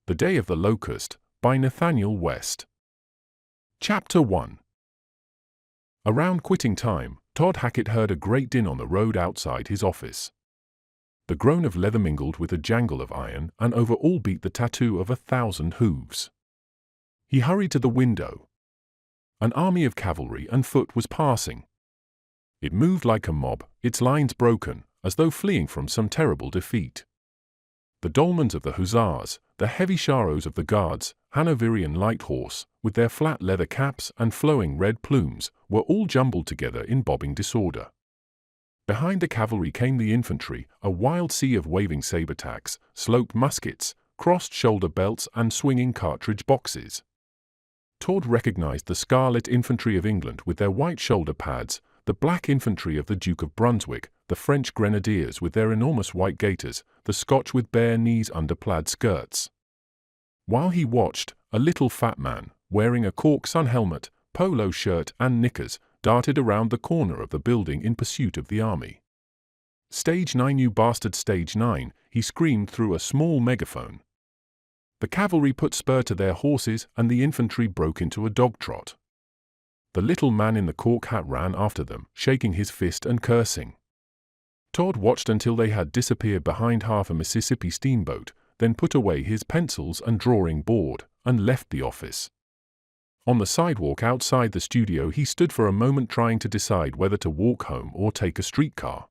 The Day of the Locust, by Nathanael West. Chapter 1. Around quitting time, Todd Hackett heard a great din on the road outside his office. The groan of leather mingled with a jangle of iron, and over all beat the tattoo of 1,000 hooves. He hurried to the window. An army of cavalry and foot was passing. It moved like a mob, its lines broken, as though fleeing from some terrible defeat. The dolmans of the hussars, the heavy charros of the guards, Hanoverian light horse, with their flat leather caps and flowing red plumes, were all jumbled together in bobbing disorder. Behind the cavalry came the infantry, a wild sea of waving saber-tacks, sloped muskets, crossed shoulder belts and swinging cartridge boxes. Todd recognized the scarlet infantry of England with their white shoulder pads, the black infantry of the Duke of Brunswick, the French grenadiers with their enormous white gaiters, the Scotch with bare knees under plaid skirts. While he watched, a little fat man, wearing a cork sun helmet, polo shirt and knickers, darted around the corner of the building in pursuit of the army. "Stage 9, you bastard, stage 9, he screamed through a small megaphone. The cavalry put spur to their horses and the infantry broke into a dog trot. The little man in the cork hat ran after them, shaking his fist and cursing. Todd watched until they had disappeared behind half a Mississippi steamboat, then put away his pencils and drawing board, and left the office. On the sidewalk outside the studio he stood for a moment trying to decide whether to walk home or take a streetcar.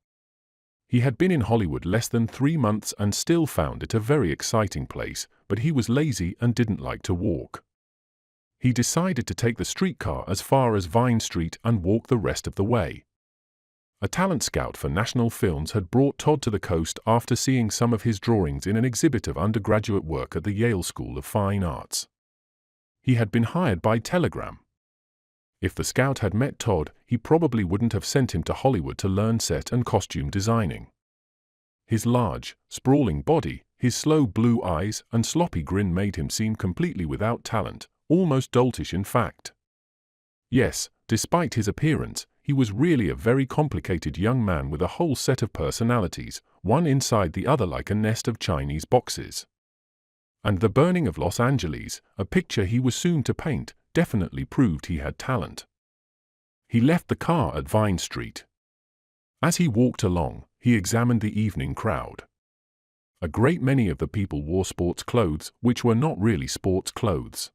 He had been in Hollywood less than 3 months and still found it a very exciting place, but he was lazy and didn't like to walk. He decided to take the streetcar as far as Vine Street and walk the rest of the way. A talent scout for National Films had brought Todd to the coast after seeing some of his drawings in an exhibit of undergraduate work at the Yale School of Fine Arts. He had been hired by telegram. If the scout had met Todd, he probably wouldn't have sent him to Hollywood to learn set and costume designing. His large, sprawling body, his slow blue eyes and sloppy grin made him seem completely without talent, almost doltish in fact. Yes, despite his appearance, he was really a very complicated young man with a whole set of personalities, one inside the other like a nest of Chinese boxes. And the burning of Los Angeles, a picture he was soon to paint, definitely proved he had talent. He left the car at Vine Street. As he walked along, he examined the evening crowd. A great many of the people wore sports clothes, which were not really sports clothes.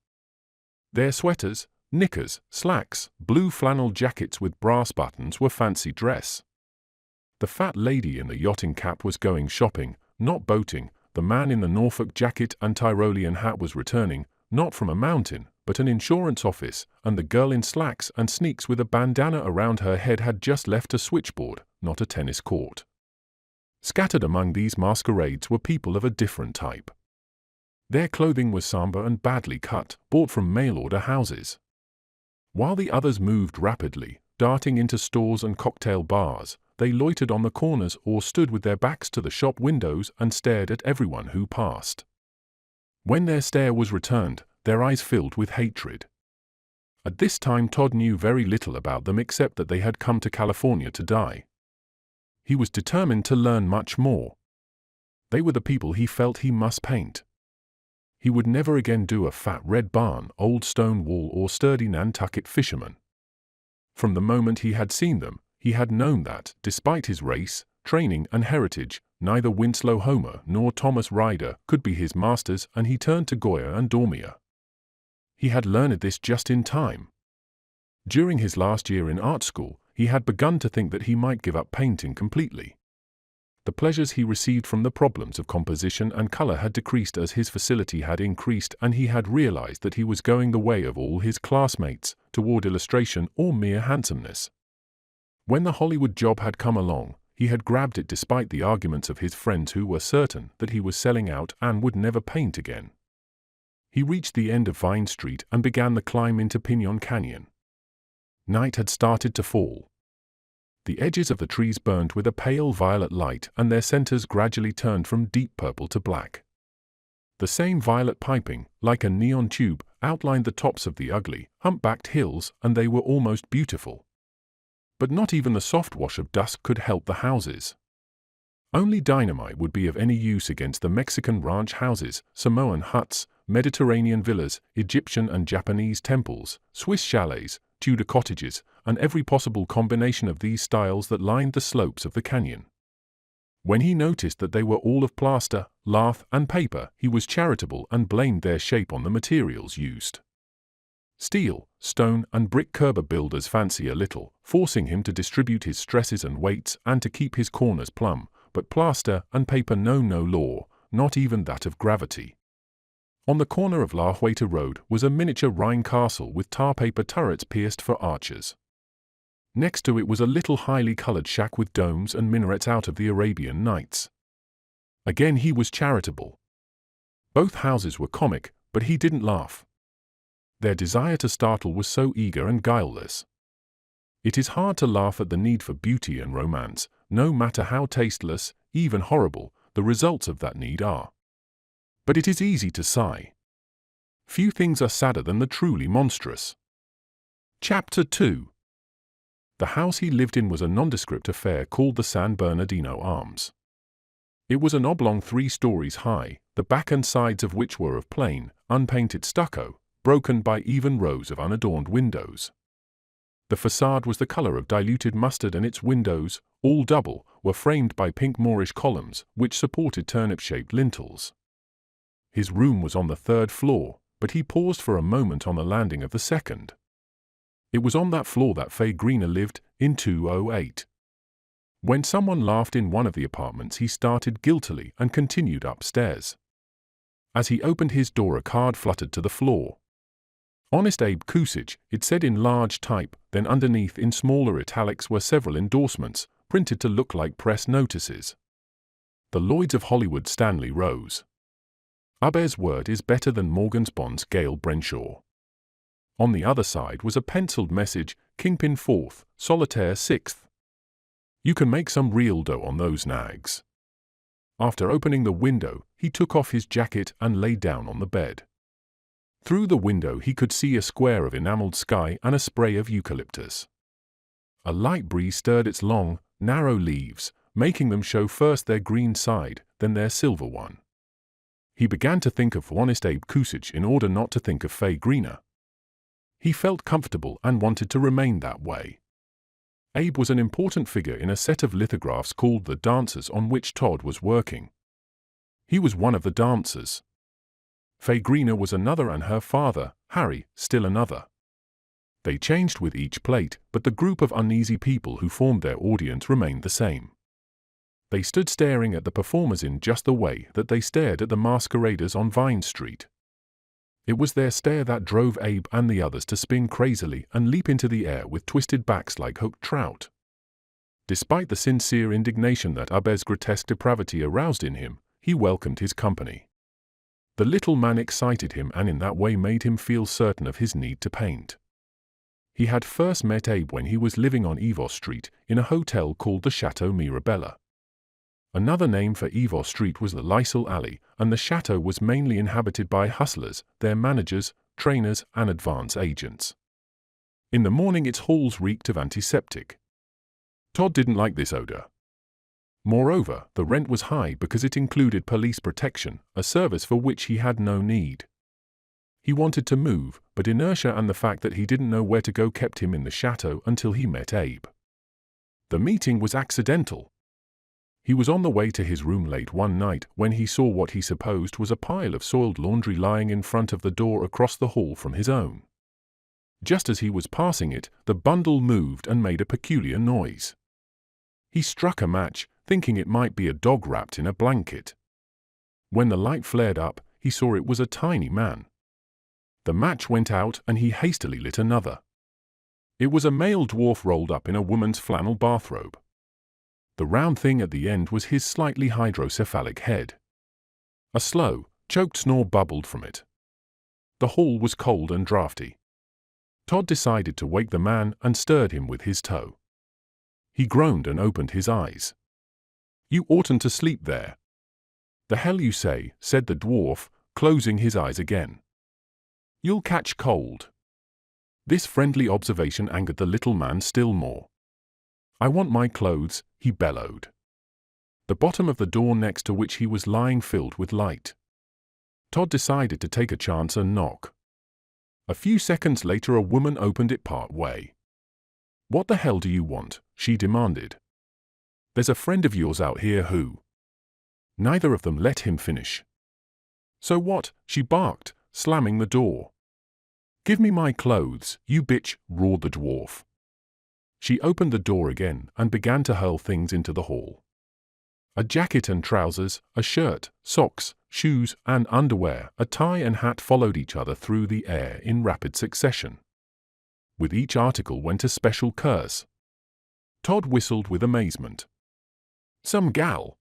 Their sweaters, knickers, slacks, blue flannel jackets with brass buttons were fancy dress. The fat lady in the yachting cap was going shopping, not boating. The man in the Norfolk jacket and Tyrolean hat was returning, not from a mountain, but an insurance office, and the girl in slacks and sneaks with a bandana around her head had just left a switchboard, not a tennis court. Scattered among these masquerades were people of a different type. Their clothing was somber and badly cut, bought from mail-order houses. While the others moved rapidly, darting into stores and cocktail bars, they loitered on the corners or stood with their backs to the shop windows and stared at everyone who passed. When their stare was returned, their eyes filled with hatred. At this time Todd knew very little about them except that they had come to California to die. He was determined to learn much more. They were the people he felt he must paint. He would never again do a fat red barn, old stone wall or sturdy Nantucket fisherman. From the moment he had seen them, he had known that, despite his race, training and heritage, neither Winslow Homer nor Thomas Ryder could be his masters, and he turned to Goya and Dormier. He had learned this just in time. During his last year in art school, he had begun to think that he might give up painting completely. The pleasures he received from the problems of composition and color had decreased as his facility had increased, and he had realized that he was going the way of all his classmates, toward illustration or mere handsomeness. When the Hollywood job had come along, he had grabbed it despite the arguments of his friends who were certain that he was selling out and would never paint again. He reached the end of Vine Street and began the climb into Pinon Canyon. Night had started to fall. The edges of the trees burned with a pale violet light and their centers gradually turned from deep purple to black. The same violet piping, like a neon tube, outlined the tops of the ugly, hump-backed hills, and they were almost beautiful. But not even the soft wash of dusk could help the houses. Only dynamite would be of any use against the Mexican ranch houses, Samoan huts, Mediterranean villas, Egyptian and Japanese temples, Swiss chalets, Tudor cottages, and every possible combination of these styles that lined the slopes of the canyon. When he noticed that they were all of plaster, lath, and paper, he was charitable and blamed their shape on the materials used. Steel, stone, and brick curb builders fancy a little, forcing him to distribute his stresses and weights and to keep his corners plumb, but plaster and paper know no law, not even that of gravity. On the corner of La Huerta Road was a miniature Rhine castle with tar paper turrets pierced for archers. Next to it was a little highly colored shack with domes and minarets out of the Arabian Nights. Again he was charitable. Both houses were comic, but he didn't laugh. Their desire to startle was so eager and guileless. It is hard to laugh at the need for beauty and romance, no matter how tasteless, even horrible, the results of that need are. But it is easy to sigh. Few things are sadder than the truly monstrous. Chapter 2. The house he lived in was a nondescript affair called the San Bernardino Arms. It was an oblong 3 stories high, the back and sides of which were of plain, unpainted stucco, broken by even rows of unadorned windows. The facade was the color of diluted mustard and its windows, all double, were framed by pink Moorish columns which supported turnip-shaped lintels. His room was on the 3rd floor, but he paused for a moment on the landing of the 2nd. It was on that floor that Fagrina lived, in 208. When someone laughed in one of the apartments, he started guiltily and continued upstairs. As he opened his door, a card fluttered to the floor. Honest Abe Kusich, it said in large type, then underneath in smaller italics were several endorsements, printed to look like press notices. The Lloyds of Hollywood, Stanley Rose. Abe's word is better than Morgan's bonds, Gail Brenshaw. On the other side was a penciled message, Kingpin 4th, Solitaire 6th. You can make some real dough on those nags. After opening the window, he took off his jacket and lay down on the bed. Through the window he could see a square of enameled sky and a spray of eucalyptus. A light breeze stirred its long, narrow leaves, making them show first their green side, then their silver one. He began to think of Honest Abe Kusich in order not to think of Fagrina. He felt comfortable and wanted to remain that way. Abe was an important figure in a set of lithographs called The Dancers on which Todd was working. He was one of the dancers. Fagrina was another and her father, Harry, still another. They changed with each plate, but the group of uneasy people who formed their audience remained the same. They stood staring at the performers in just the way that they stared at the masqueraders on Vine Street. It was their stare that drove Abe and the others to spin crazily and leap into the air with twisted backs like hooked trout. Despite the sincere indignation that Abe's grotesque depravity aroused in him, he welcomed his company. The little man excited him and in that way made him feel certain of his need to paint. He had first met Abe when he was living on Evos Street in a hotel called the Chateau Mirabella. Another name for Evos Street was the Lysel Alley, and the chateau was mainly inhabited by hustlers, their managers, trainers, and advance agents. In the morning its halls reeked of antiseptic. Todd didn't like this odor. Moreover, the rent was high because it included police protection, a service for which he had no need. He wanted to move, but inertia and the fact that he didn't know where to go kept him in the chateau until he met Abe. The meeting was accidental. He was on the way to his room late one night when he saw what he supposed was a pile of soiled laundry lying in front of the door across the hall from his own. Just as he was passing it, the bundle moved and made a peculiar noise. He struck a match, thinking it might be a dog wrapped in a blanket. When the light flared up, he saw it was a tiny man. The match went out and he hastily lit another. It was a male dwarf rolled up in a woman's flannel bathrobe. The round thing at the end was his slightly hydrocephalic head. A slow, choked snore bubbled from it. The hall was cold and draughty. Todd decided to wake the man and stirred him with his toe. He groaned and opened his eyes. "You oughtn't to sleep there." "The hell you say," said the dwarf, closing his eyes again. "You'll catch cold." This friendly observation angered the little man still more. "I want my clothes," he bellowed. the bottom of the door next to which he was lying filled with light. Todd decided to take a chance and knock. A few seconds later, a woman opened it part way. "What the hell do you want?" she demanded. "There's a friend of yours out here who—" Neither of them let him finish. "So what?" she barked, slamming the door. "Give me my clothes, you bitch," roared the dwarf. She opened the door again and began to hurl things into the hall. A jacket and trousers, a shirt, socks, shoes and underwear, a tie and hat followed each other through the air in rapid succession. With each article went a special curse. Todd whistled with amazement. "Some gal."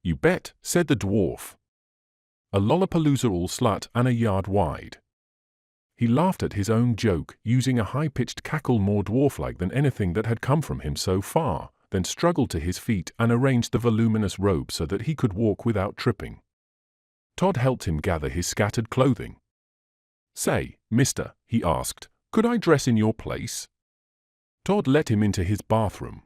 "You bet," said the dwarf. "A Lollapalooza all slut and a yard wide." He laughed at his own joke, using a high-pitched cackle more dwarf-like than anything that had come from him so far, then struggled to his feet and arranged the voluminous robe so that he could walk without tripping. Todd helped him gather his scattered clothing. "Say, mister," he asked, "could I dress in your place?" Todd let him into his bathroom.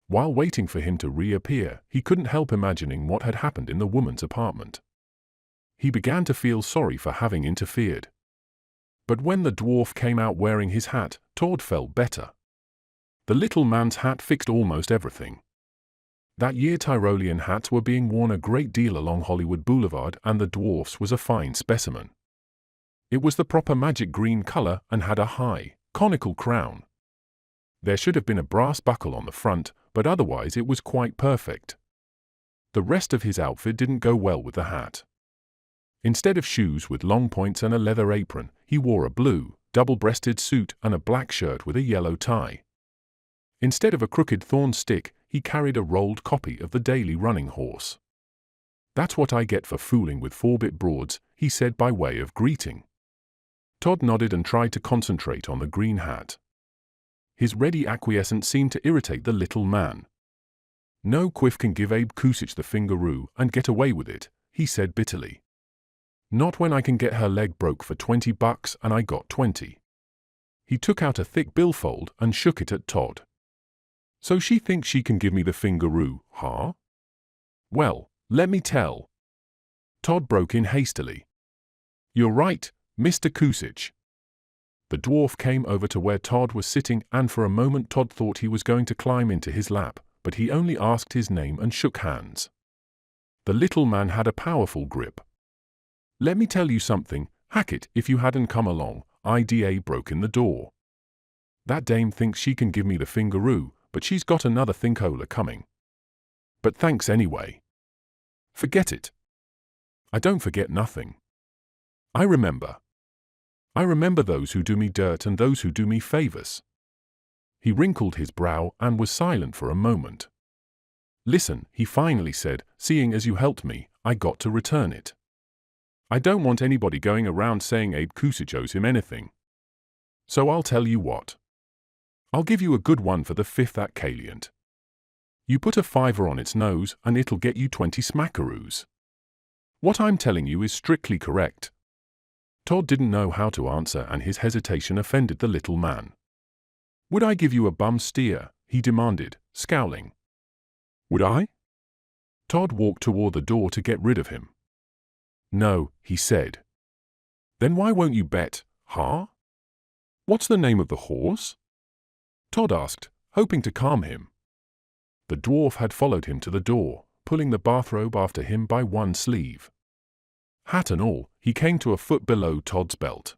While waiting for him to reappear, he couldn't help imagining what had happened in the woman's apartment. He began to feel sorry for having interfered. But when the dwarf came out wearing his hat, Todd felt better. The little man's hat fixed almost everything. That year Tyrolean hats were being worn a great deal along Hollywood Boulevard, and the dwarf's was a fine specimen. It was the proper magic green color and had a high, conical crown. There should have been a brass buckle on the front, but otherwise it was quite perfect. The rest of his outfit didn't go well with the hat. Instead of shoes with long points and a leather apron, he wore a blue, double-breasted suit and a black shirt with a yellow tie. Instead of a crooked thorn stick, he carried a rolled copy of the Daily Running Horse. "That's what I get for fooling with 4-bit broads," he said by way of greeting. Todd nodded and tried to concentrate on the green hat. His ready acquiescence seemed to irritate the little man. "No quiff can give Abe Kusich the fingeroo and get away with it," he said bitterly. "Not when I can get her leg broke for $20 and I got 20. He took out a thick billfold and shook it at Todd. "So she thinks she can give me the fingeroo, huh? Well, let me tell." Todd broke in hastily. "You're right, Mr. Kusich." The dwarf came over to where Todd was sitting, and for a moment Todd thought he was going to climb into his lap, but he only asked his name and shook hands. The little man had a powerful grip. "Let me tell you something, Hackett, if you hadn't come along, IDA broke in the door. That dame thinks she can give me the fingeroo, but she's got another thinkola coming. But thanks anyway." "Forget it." "I don't forget nothing. I remember those who do me dirt and those who do me favors." He wrinkled his brow and was silent for a moment. "Listen," he finally said, "seeing as you helped me, I got to return it. I don't want anybody going around saying Abe Kusich owes him anything. So I'll tell you what. I'll give you a good one for the 5th at Kalient. You put a $5 on its nose and it'll get you 20 smackaroos. What I'm telling you is strictly correct." Todd didn't know how to answer, and his hesitation offended the little man. "Would I give you a bum steer?" he demanded, scowling. "Would I?" Todd walked toward the door to get rid of him. "No," he said. "Then why won't you bet, huh? What's the name of the horse?" Todd asked, hoping to calm him. The dwarf had followed him to the door, pulling the bathrobe after him by one sleeve. Hat and all, he came to a foot below Todd's belt.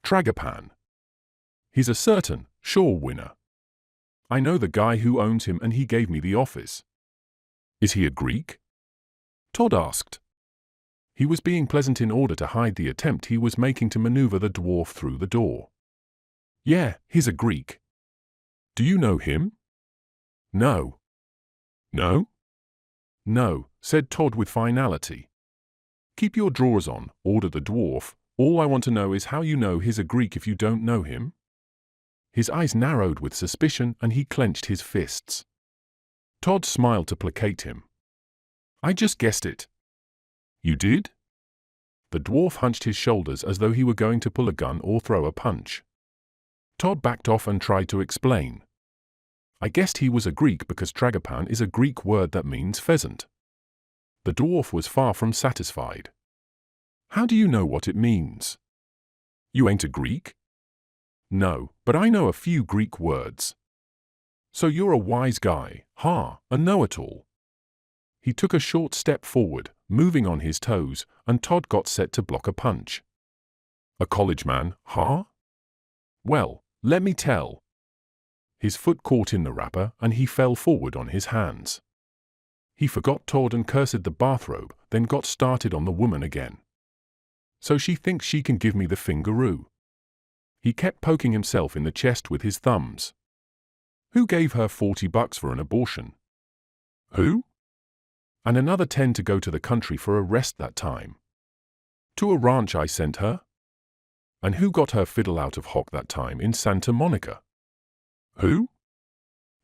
"Tragapan. He's a certain, sure winner. I know the guy who owns him and he gave me the office." "Is he a Greek?" Todd asked. He was being pleasant in order to hide the attempt he was making to maneuver the dwarf through the door. "Yeah, he's a Greek." "Do you know him?" "No." "No?" "No," said Todd with finality. "Keep your drawers on," ordered the dwarf. "All I want to know is how you know he's a Greek if you don't know him." His eyes narrowed with suspicion and he clenched his fists. Todd smiled to placate him. "I just guessed it." "You did?" The dwarf hunched his shoulders as though he were going to pull a gun or throw a punch. Todd backed off and tried to explain. I guessed he was a Greek because tragopan is a Greek word that means pheasant. The dwarf was far from satisfied. How do you know what it means? You ain't a Greek? No, but I know a few Greek words. So you're a wise guy, a know-it-all. He took a short step forward, moving on his toes, and Todd got set to block a punch. A college man, Well, let me tell. His foot caught in the wrapper and he fell forward on his hands. He forgot Todd and cursed the bathrobe, then got started on the woman again. So she thinks she can give me the fingeroo. He kept poking himself in the chest with his thumbs. Who gave her $40 for an abortion? Who? And another 10 to go to the country for a rest that time. To a ranch I sent her? And who got her fiddle out of hock that time in Santa Monica? Who?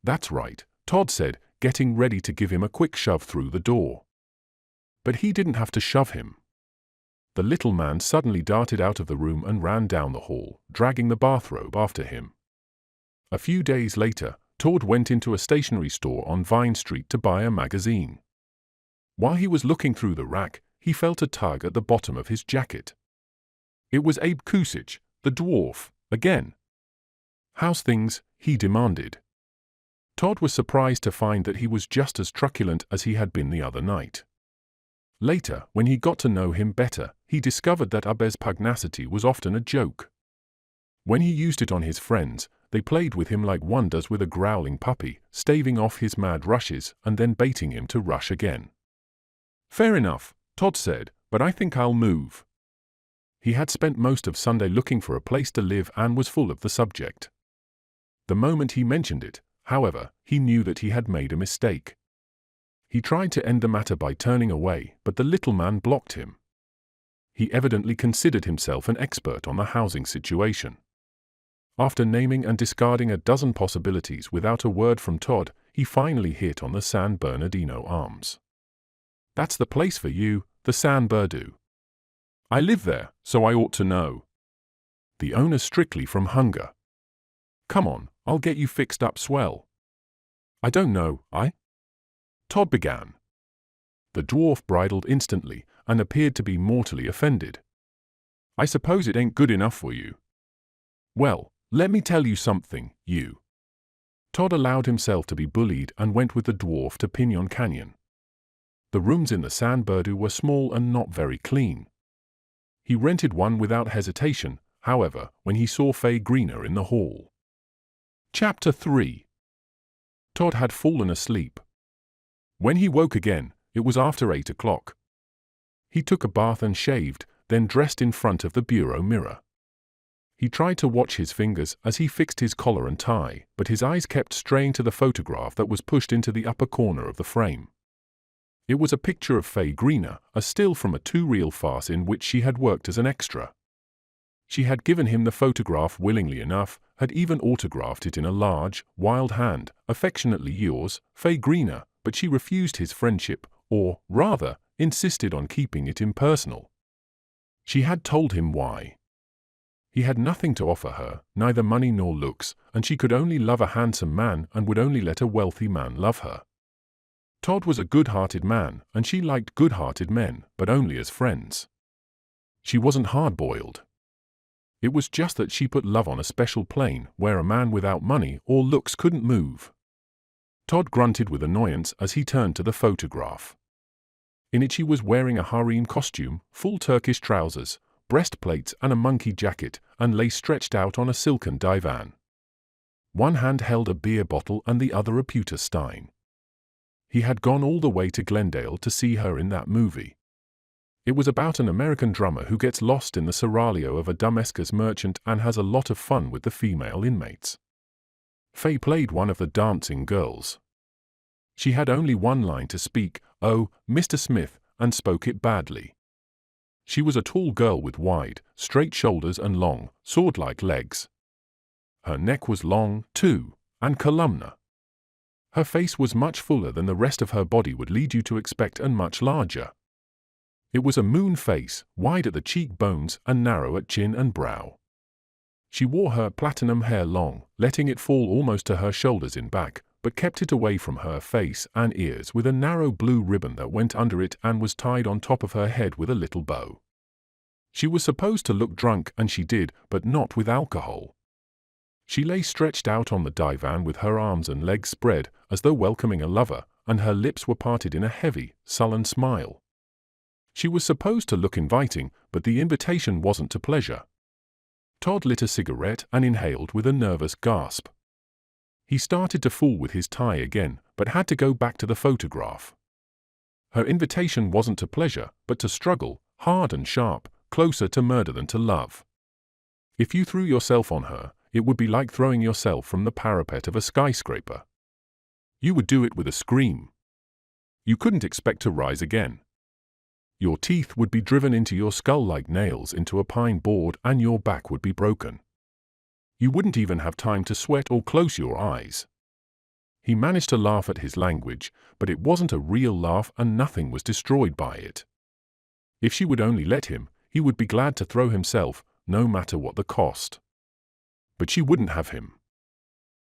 That's right, Todd said, getting ready to give him a quick shove through the door. But he didn't have to shove him. The little man suddenly darted out of the room and ran down the hall, dragging the bathrobe after him. A few days later, Todd went into a stationery store on Vine Street to buy a magazine. While he was looking through the rack, he felt a tug at the bottom of his jacket. It was Abe Kusich, the dwarf, again. How's things? He demanded. Todd was surprised to find that he was just as truculent as he had been the other night. Later, when he got to know him better, he discovered that Abe's pugnacity was often a joke. When he used it on his friends, they played with him like one does with a growling puppy, staving off his mad rushes and then baiting him to rush again. Fair enough, Todd said, but I think I'll move. He had spent most of Sunday looking for a place to live and was full of the subject. The moment he mentioned it, however, he knew that he had made a mistake. He tried to end the matter by turning away, but the little man blocked him. He evidently considered himself an expert on the housing situation. After naming and discarding a dozen possibilities without a word from Todd, he finally hit on the San Bernardino Arms. That's the place for you, the San Berdu. I live there, so I ought to know. The owner's strictly from hunger. Come on, I'll get you fixed up swell. I don't know, Todd began. The dwarf bridled instantly and appeared to be mortally offended. I suppose it ain't good enough for you. Well, let me tell you something, you. Todd allowed himself to be bullied and went with the dwarf to Pinon Canyon. The rooms in the San Berdu were small and not very clean. He rented one without hesitation, however, when he saw Faye Greener in the hall. Chapter 3. Todd had fallen asleep. When he woke again, it was after 8 o'clock. He took a bath and shaved, then dressed in front of the bureau mirror. He tried to watch his fingers as he fixed his collar and tie, but his eyes kept straying to the photograph that was pushed into the upper corner of the frame. It was a picture of Faye Greener, a still from a two-reel farce in which she had worked as an extra. She had given him the photograph willingly enough, had even autographed it in a large, wild hand, affectionately yours, Faye Greener, but she refused his friendship, or, rather, insisted on keeping it impersonal. She had told him why. He had nothing to offer her, neither money nor looks, and she could only love a handsome man and would only let a wealthy man love her. Todd was a good-hearted man, and she liked good-hearted men, but only as friends. She wasn't hard-boiled. It was just that she put love on a special plane where a man without money or looks couldn't move. Todd grunted with annoyance as he turned to the photograph. In it she was wearing a harem costume, full Turkish trousers, breastplates and a monkey jacket, and lay stretched out on a silken divan. One hand held a beer bottle and the other a pewter stein. He had gone all the way to Glendale to see her in that movie. It was about an American drummer who gets lost in the seraglio of a Damascus merchant and has a lot of fun with the female inmates. Faye played one of the dancing girls. She had only one line to speak, "Oh, Mr. Smith," and spoke it badly. She was a tall girl with wide, straight shoulders and long, sword-like legs. Her neck was long, too, and columnar. Her face was much fuller than the rest of her body would lead you to expect and much larger. It was a moon face, wide at the cheekbones and narrow at chin and brow. She wore her platinum hair long, letting it fall almost to her shoulders in back, but kept it away from her face and ears with a narrow blue ribbon that went under it and was tied on top of her head with a little bow. She was supposed to look drunk, and she did, but not with alcohol. She lay stretched out on the divan with her arms and legs spread, as though welcoming a lover, and her lips were parted in a heavy, sullen smile. She was supposed to look inviting, but the invitation wasn't to pleasure. Todd lit a cigarette and inhaled with a nervous gasp. He started to fool with his tie again, but had to go back to the photograph. Her invitation wasn't to pleasure, but to struggle, hard and sharp, closer to murder than to love. If you threw yourself on her, it would be like throwing yourself from the parapet of a skyscraper. You would do it with a scream. You couldn't expect to rise again. Your teeth would be driven into your skull like nails into a pine board, and your back would be broken. You wouldn't even have time to sweat or close your eyes. He managed to laugh at his language, but it wasn't a real laugh, and nothing was destroyed by it. If she would only let him, he would be glad to throw himself, no matter what the cost. But she wouldn't have him.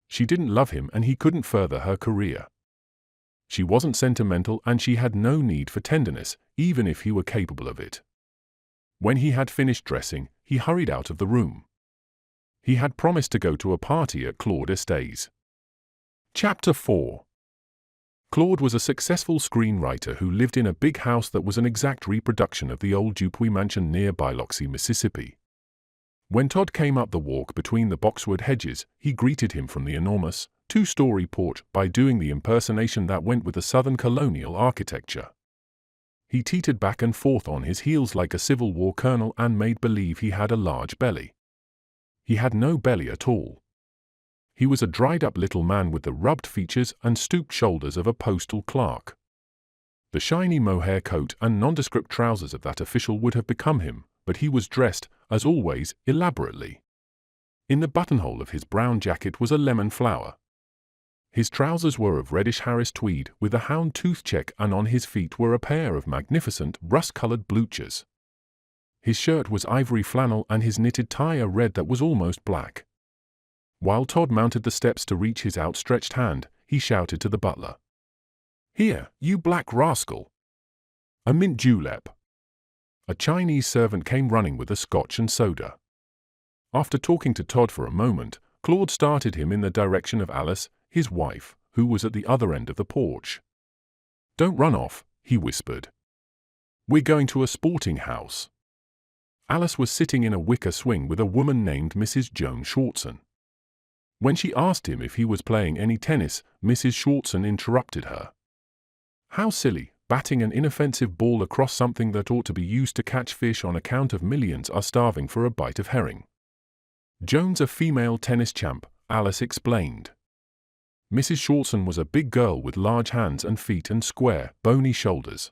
She didn't love him, and he couldn't further her career. She wasn't sentimental, and she had no need for tenderness, even if he were capable of it. When he had finished dressing, he hurried out of the room. He had promised to go to a party at Claude Estates. Chapter 4. Claude was a successful screenwriter who lived in a big house that was an exact reproduction of the old Dupuy mansion near Biloxi, Mississippi. When Todd came up the walk between the boxwood hedges, he greeted him from the enormous, two-story porch by doing the impersonation that went with the Southern colonial architecture. He teetered back and forth on his heels like a Civil War colonel and made believe he had a large belly. He had no belly at all. He was a dried-up little man with the rubbed features and stooped shoulders of a postal clerk. The shiny mohair coat and nondescript trousers of that official would have become him, but he was dressed, as always, elaborately. In the buttonhole of his brown jacket was a lemon flower. His trousers were of reddish Harris tweed with a hound-tooth check, and on his feet were a pair of magnificent, rust-colored bluchers. His shirt was ivory flannel and his knitted tie a red that was almost black. While Todd mounted the steps to reach his outstretched hand, he shouted to the butler, "Here, you black rascal! A mint julep." A Chinese servant came running with a scotch and soda. After talking to Todd for a moment, Claude started him in the direction of Alice, his wife, who was at the other end of the porch. "Don't run off," he whispered. "We're going to a sporting house." Alice was sitting in a wicker swing with a woman named Mrs. Joan Shortson. When she asked him if he was playing any tennis, Mrs. Shortson interrupted her. "How silly, batting an inoffensive ball across something that ought to be used to catch fish on account of millions are starving for a bite of herring." "Joan's a female tennis champ," Alice explained. Mrs. Shortson was a big girl with large hands and feet and square, bony shoulders.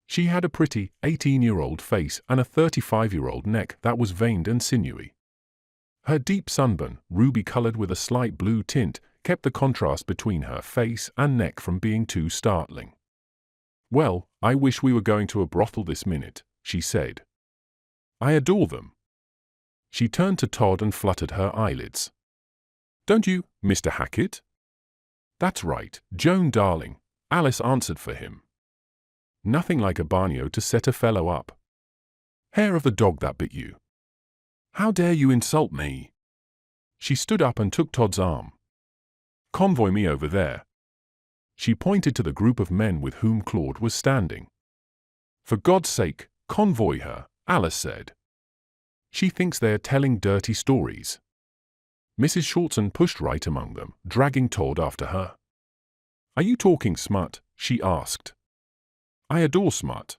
She had a pretty 18-year-old face and a 35-year-old neck that was veined and sinewy. Her deep sunburn, ruby-colored with a slight blue tint, kept the contrast between her face and neck from being too startling. "Well, I wish we were going to a brothel this minute," she said. "I adore them." She turned to Todd and fluttered her eyelids. "Don't you, Mr. Hackett?" "That's right, Joan darling," Alice answered for him. "Nothing like a barnio to set a fellow up. Hair of the dog that bit you." "How dare you insult me?" She stood up and took Todd's arm. "Convoy me over there." She pointed to the group of men with whom Claude was standing. "For God's sake, convoy her," Alice said. "She thinks they are telling dirty stories." Mrs. Shortson pushed right among them, dragging Todd after her. "Are you talking smut?" she asked. "I adore smut."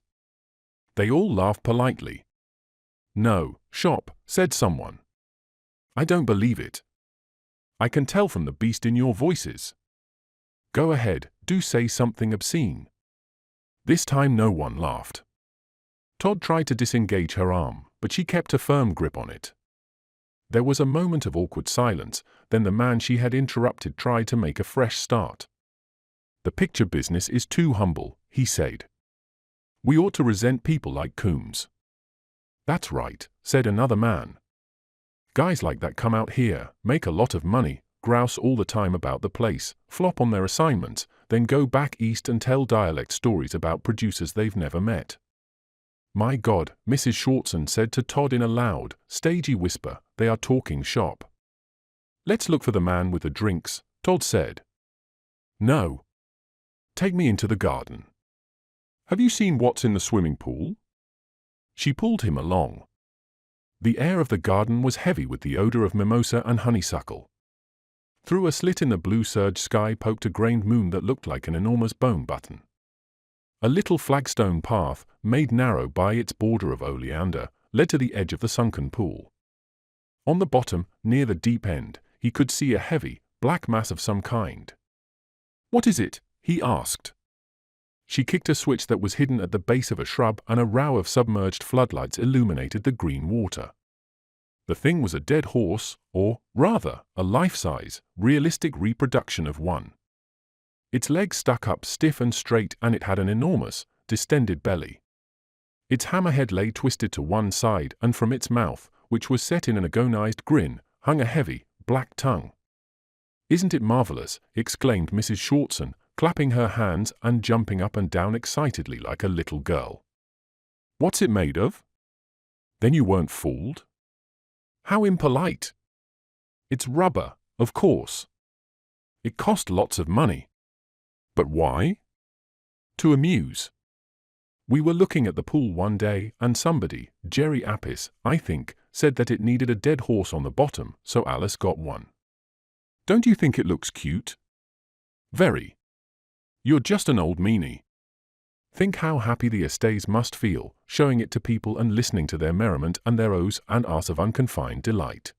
They all laughed politely. "No, shop," said someone. "I don't believe it. I can tell from the beast in your voices. Go ahead, do say something obscene." This time no one laughed. Todd tried to disengage her arm, but she kept a firm grip on it. There was a moment of awkward silence, then the man she had interrupted tried to make a fresh start. "The picture business is too humble," he said. "We ought to resent people like Coombs." "That's right," said another man. "Guys like that come out here, make a lot of money, grouse all the time about the place, flop on their assignments, then go back east and tell dialect stories about producers they've never met. My God, Mrs. Shortson said to Todd in a loud, stagey whisper, they are talking shop. Let's look for the man with the drinks, Todd said. No. Take me into the garden. Have you seen what's in the swimming pool? She pulled him along. The air of the garden was heavy with the odor of mimosa and honeysuckle. Through a slit in the blue surge sky poked a grained moon that looked like an enormous bone button. A little flagstone path, made narrow by its border of oleander, led to the edge of the sunken pool. On the bottom, near the deep end, he could see a heavy, black mass of some kind. What is it? He asked. She kicked a switch that was hidden at the base of a shrub, and a row of submerged floodlights illuminated the green water. The thing was a dead horse, or, rather, a life-size, realistic reproduction of one. Its legs stuck up stiff and straight, and it had an enormous, distended belly. Its hammerhead lay twisted to one side, and from its mouth, which was set in an agonized grin, hung a heavy, black tongue. Isn't it marvelous? Exclaimed Mrs. Shortson, clapping her hands and jumping up and down excitedly like a little girl. What's it made of? Then you weren't fooled? How impolite! It's rubber, of course. It cost lots of money. But why? To amuse. We were looking at the pool one day, and somebody, Jerry Apis, I think, said that it needed a dead horse on the bottom, so Alice got one. Don't you think it looks cute? Very. You're just an old meanie. Think how happy the estates must feel, showing it to people and listening to their merriment and their ohs and ahs of unconfined delight.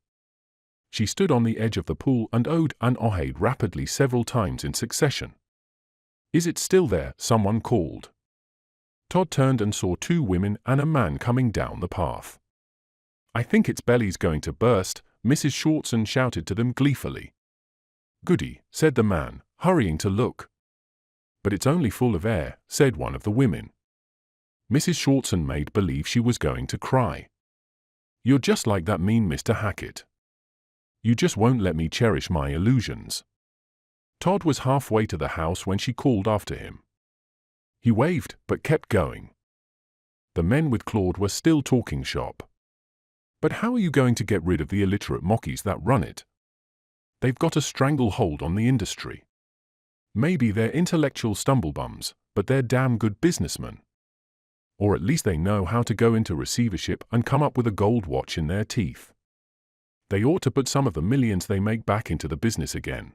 She stood on the edge of the pool and oh'd and oh'd rapidly several times in succession. Is it still there? Someone called. Todd turned and saw two women and a man coming down the path. I think its belly's going to burst, Mrs. Shortson shouted to them gleefully. Goody, said the man, hurrying to look. But it's only full of air, said one of the women. Mrs. Shortson made believe she was going to cry. You're just like that mean Mr. Hackett. You just won't let me cherish my illusions. Todd was halfway to the house when she called after him. He waved, but kept going. The men with Claude were still talking shop. But how are you going to get rid of the illiterate mockies that run it? They've got a stranglehold on the industry. Maybe they're intellectual stumblebums, but they're damn good businessmen. Or at least they know how to go into receivership and come up with a gold watch in their teeth. They ought to put some of the millions they make back into the business again.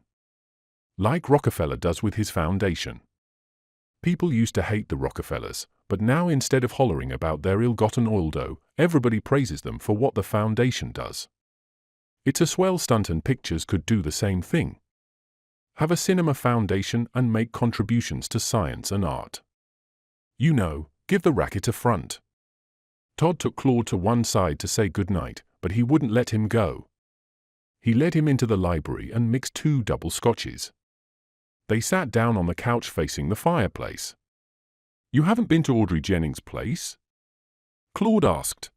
Like Rockefeller does with his foundation. People used to hate the Rockefellers, but now instead of hollering about their ill-gotten oil dough, everybody praises them for what the foundation does. It's a swell stunt, and pictures could do the same thing. Have a cinema foundation and make contributions to science and art. You know, give the racket a front. Todd took Claude to one side to say good night, but he wouldn't let him go. He led him into the library and mixed 2 double scotches. They sat down on the couch facing the fireplace. You haven't been to Audrey Jennings' place? Claude asked.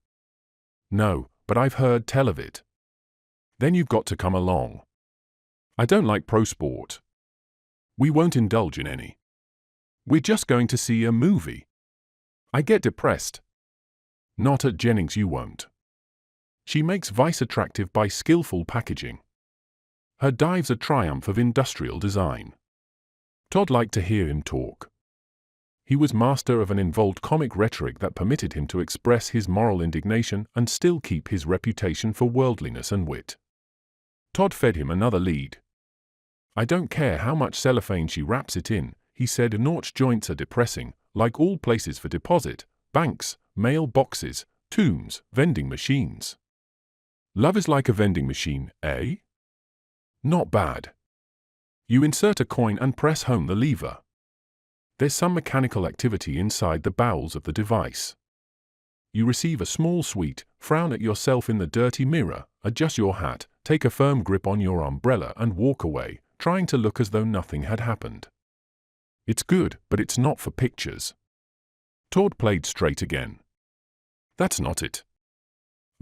No, but I've heard tell of it. Then you've got to come along. I don't like pro sport. We won't indulge in any. We're just going to see a movie. I get depressed. Not at Jennings you won't. She makes vice attractive by skillful packaging. Her dive's a triumph of industrial design. Todd liked to hear him talk. He was master of an involved comic rhetoric that permitted him to express his moral indignation and still keep his reputation for worldliness and wit. Todd fed him another lead. I don't care how much cellophane she wraps it in, he said. Nautch joints are depressing, like all places for deposit, banks, mail boxes, tombs, vending machines. Love is like a vending machine, eh? Not bad. You insert a coin and press home the lever. There's some mechanical activity inside the bowels of the device. You receive a small sweet, frown at yourself in the dirty mirror, adjust your hat, take a firm grip on your umbrella and walk away, trying to look as though nothing had happened. It's good, but it's not for pictures. Todd played straight again. That's not it.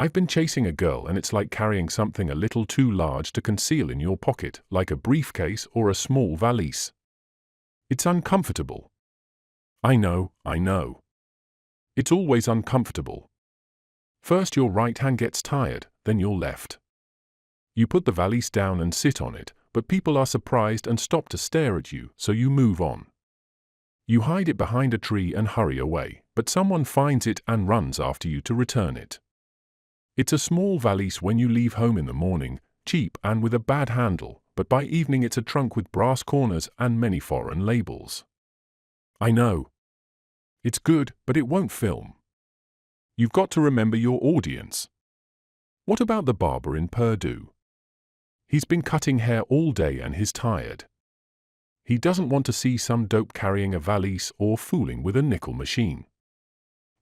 I've been chasing a girl and it's like carrying something a little too large to conceal in your pocket, like a briefcase or a small valise. It's uncomfortable. I know. It's always uncomfortable. First your right hand gets tired, then your left. You put the valise down and sit on it, but people are surprised and stop to stare at you, so you move on. You hide it behind a tree and hurry away, but someone finds it and runs after you to return it. It's a small valise when you leave home in the morning, cheap and with a bad handle, but by evening it's a trunk with brass corners and many foreign labels. I know. It's good, but it won't film. You've got to remember your audience. What about the barber in Purdue? He's been cutting hair all day and he's tired. He doesn't want to see some dope carrying a valise or fooling with a nickel machine.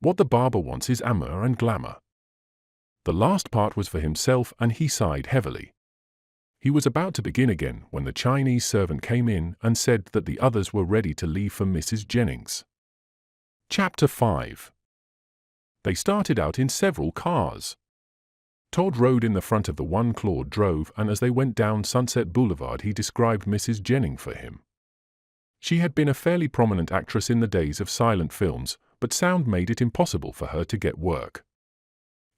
What the barber wants is amour and glamour. The last part was for himself and he sighed heavily. He was about to begin again when the Chinese servant came in and said that the others were ready to leave for Mrs. Jennings. Chapter 5. They started out in several cars. Todd rode in the front of the one Claude drove, and as they went down Sunset Boulevard he described Mrs. Jennings for him. She had been a fairly prominent actress in the days of silent films, but sound made it impossible for her to get work.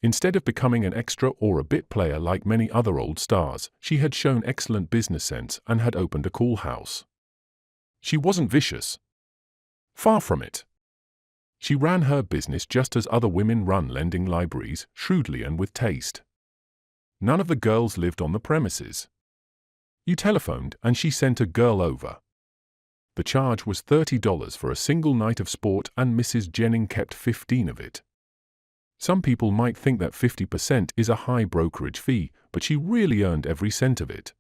Instead of becoming an extra or a bit player like many other old stars, she had shown excellent business sense and had opened a cool house. She wasn't vicious. Far from it. She ran her business just as other women run lending libraries, shrewdly and with taste. None of the girls lived on the premises. You telephoned and she sent a girl over. The charge was $30 for a single night of sport and Mrs. Jennings kept 15 of it. Some people might think that 50% is a high brokerage fee, but she really earned every cent of it.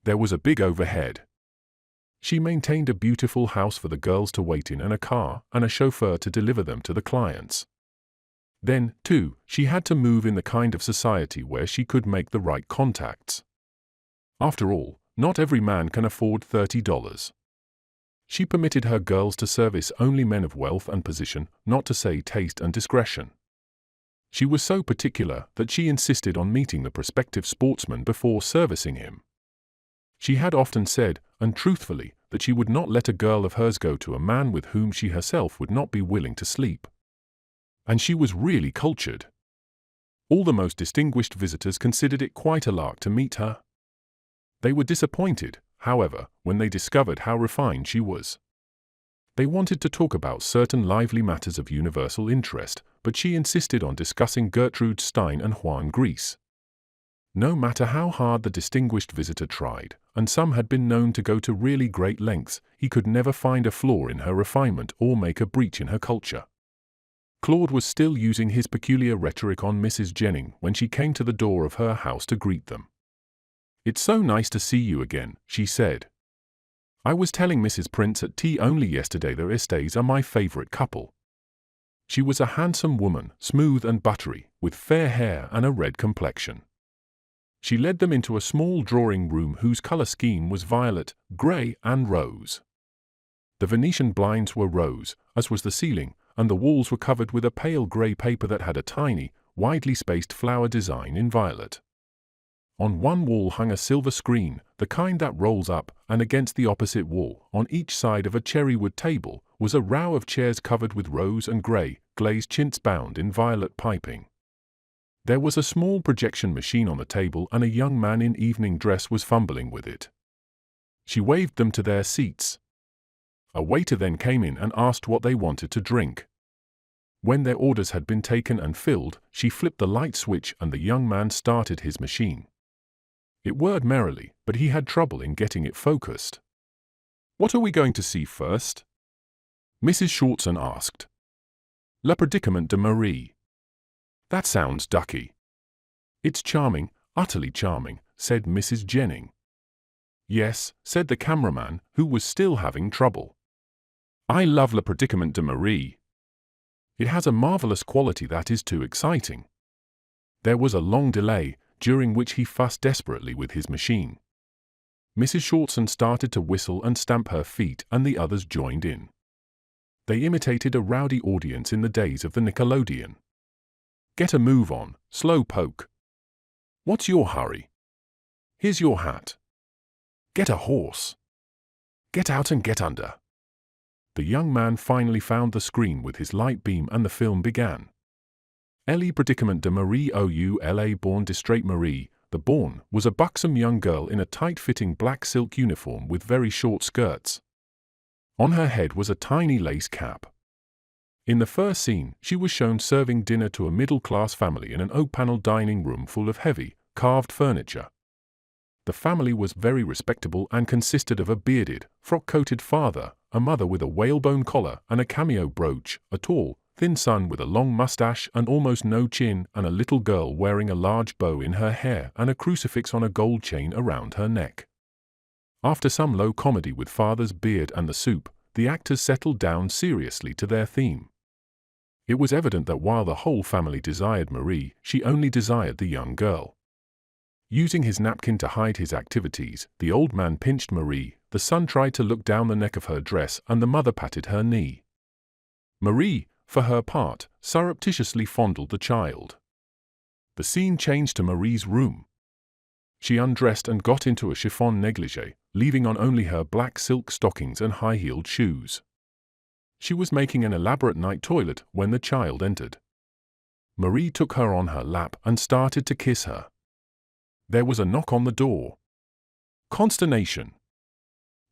There was a big overhead. She maintained a beautiful house for the girls to wait in and a car and a chauffeur to deliver them to the clients. Then, too, she had to move in the kind of society where she could make the right contacts. After all, not every man can afford $30. She permitted her girls to service only men of wealth and position, not to say taste and discretion. She was so particular that she insisted on meeting the prospective sportsman before servicing him. She had often said, and truthfully, that she would not let a girl of hers go to a man with whom she herself would not be willing to sleep. And she was really cultured. All the most distinguished visitors considered it quite a lark to meet her. They were disappointed, however, when they discovered how refined she was. They wanted to talk about certain lively matters of universal interest, but she insisted on discussing Gertrude Stein and Juan Gris. No matter how hard the distinguished visitor tried, and some had been known to go to really great lengths, he could never find a flaw in her refinement or make a breach in her culture. Claude was still using his peculiar rhetoric on Mrs. Jennings when she came to the door of her house to greet them. "It's so nice to see you again," she said. "I was telling Mrs. Prince at tea only yesterday the Estes are my favorite couple." She was a handsome woman, smooth and buttery, with fair hair and a red complexion. She led them into a small drawing room whose color scheme was violet, gray, and rose. The Venetian blinds were rose, as was the ceiling, and the walls were covered with a pale gray paper that had a tiny, widely spaced flower design in violet. On one wall hung a silver screen, the kind that rolls up, and against the opposite wall, on each side of a cherrywood table, was a row of chairs covered with rose and gray, glazed chintz bound in violet piping. There was a small projection machine on the table and a young man in evening dress was fumbling with it. She waved them to their seats. A waiter then came in and asked what they wanted to drink. When their orders had been taken and filled, she flipped the light switch and the young man started his machine. It whirred merrily, but he had trouble in getting it focused. "What are we going to see first?" Mrs. Shortson asked. "Le Predicament de Marie." "That sounds ducky." "It's charming, utterly charming," said Mrs. Jennings. "Yes," said the cameraman, who was still having trouble. "I love Le Predicament de Marie. It has a marvelous quality that is too exciting." There was a long delay, during which he fussed desperately with his machine. Mrs. Shortson started to whistle and stamp her feet, and the others joined in. They imitated a rowdy audience in the days of the Nickelodeon. "Get a move on," Slow poke. What's your hurry? Here's your hat. Get a horse. Get out and get under. The young man finally found the screen with his light beam and the film began. Le Predicament de Marie Oula Born Distraite Marie, the Born, was a buxom young girl in a tight-fitting black silk uniform with very short skirts. On her head was a tiny lace cap. In the first scene, she was shown serving dinner to a middle-class family in an oak-paneled dining room full of heavy, carved furniture. The family was very respectable and consisted of a bearded, frock-coated father, a mother with a whalebone collar and a cameo brooch, a tall, thin son with a long mustache and almost no chin, and a little girl wearing a large bow in her hair and a crucifix on a gold chain around her neck. After some low comedy with father's beard and the soup, the actors settled down seriously to their theme. It was evident that while the whole family desired Marie, she only desired the young girl. Using his napkin to hide his activities, the old man pinched Marie, the son tried to look down the neck of her dress, and the mother patted her knee. Marie, for her part, surreptitiously fondled the child. The scene changed to Marie's room. She undressed and got into a chiffon negligee, leaving on only her black silk stockings and high-heeled shoes. She was making an elaborate night toilet when the child entered. Marie took her on her lap and started to kiss her. There was a knock on the door. Consternation.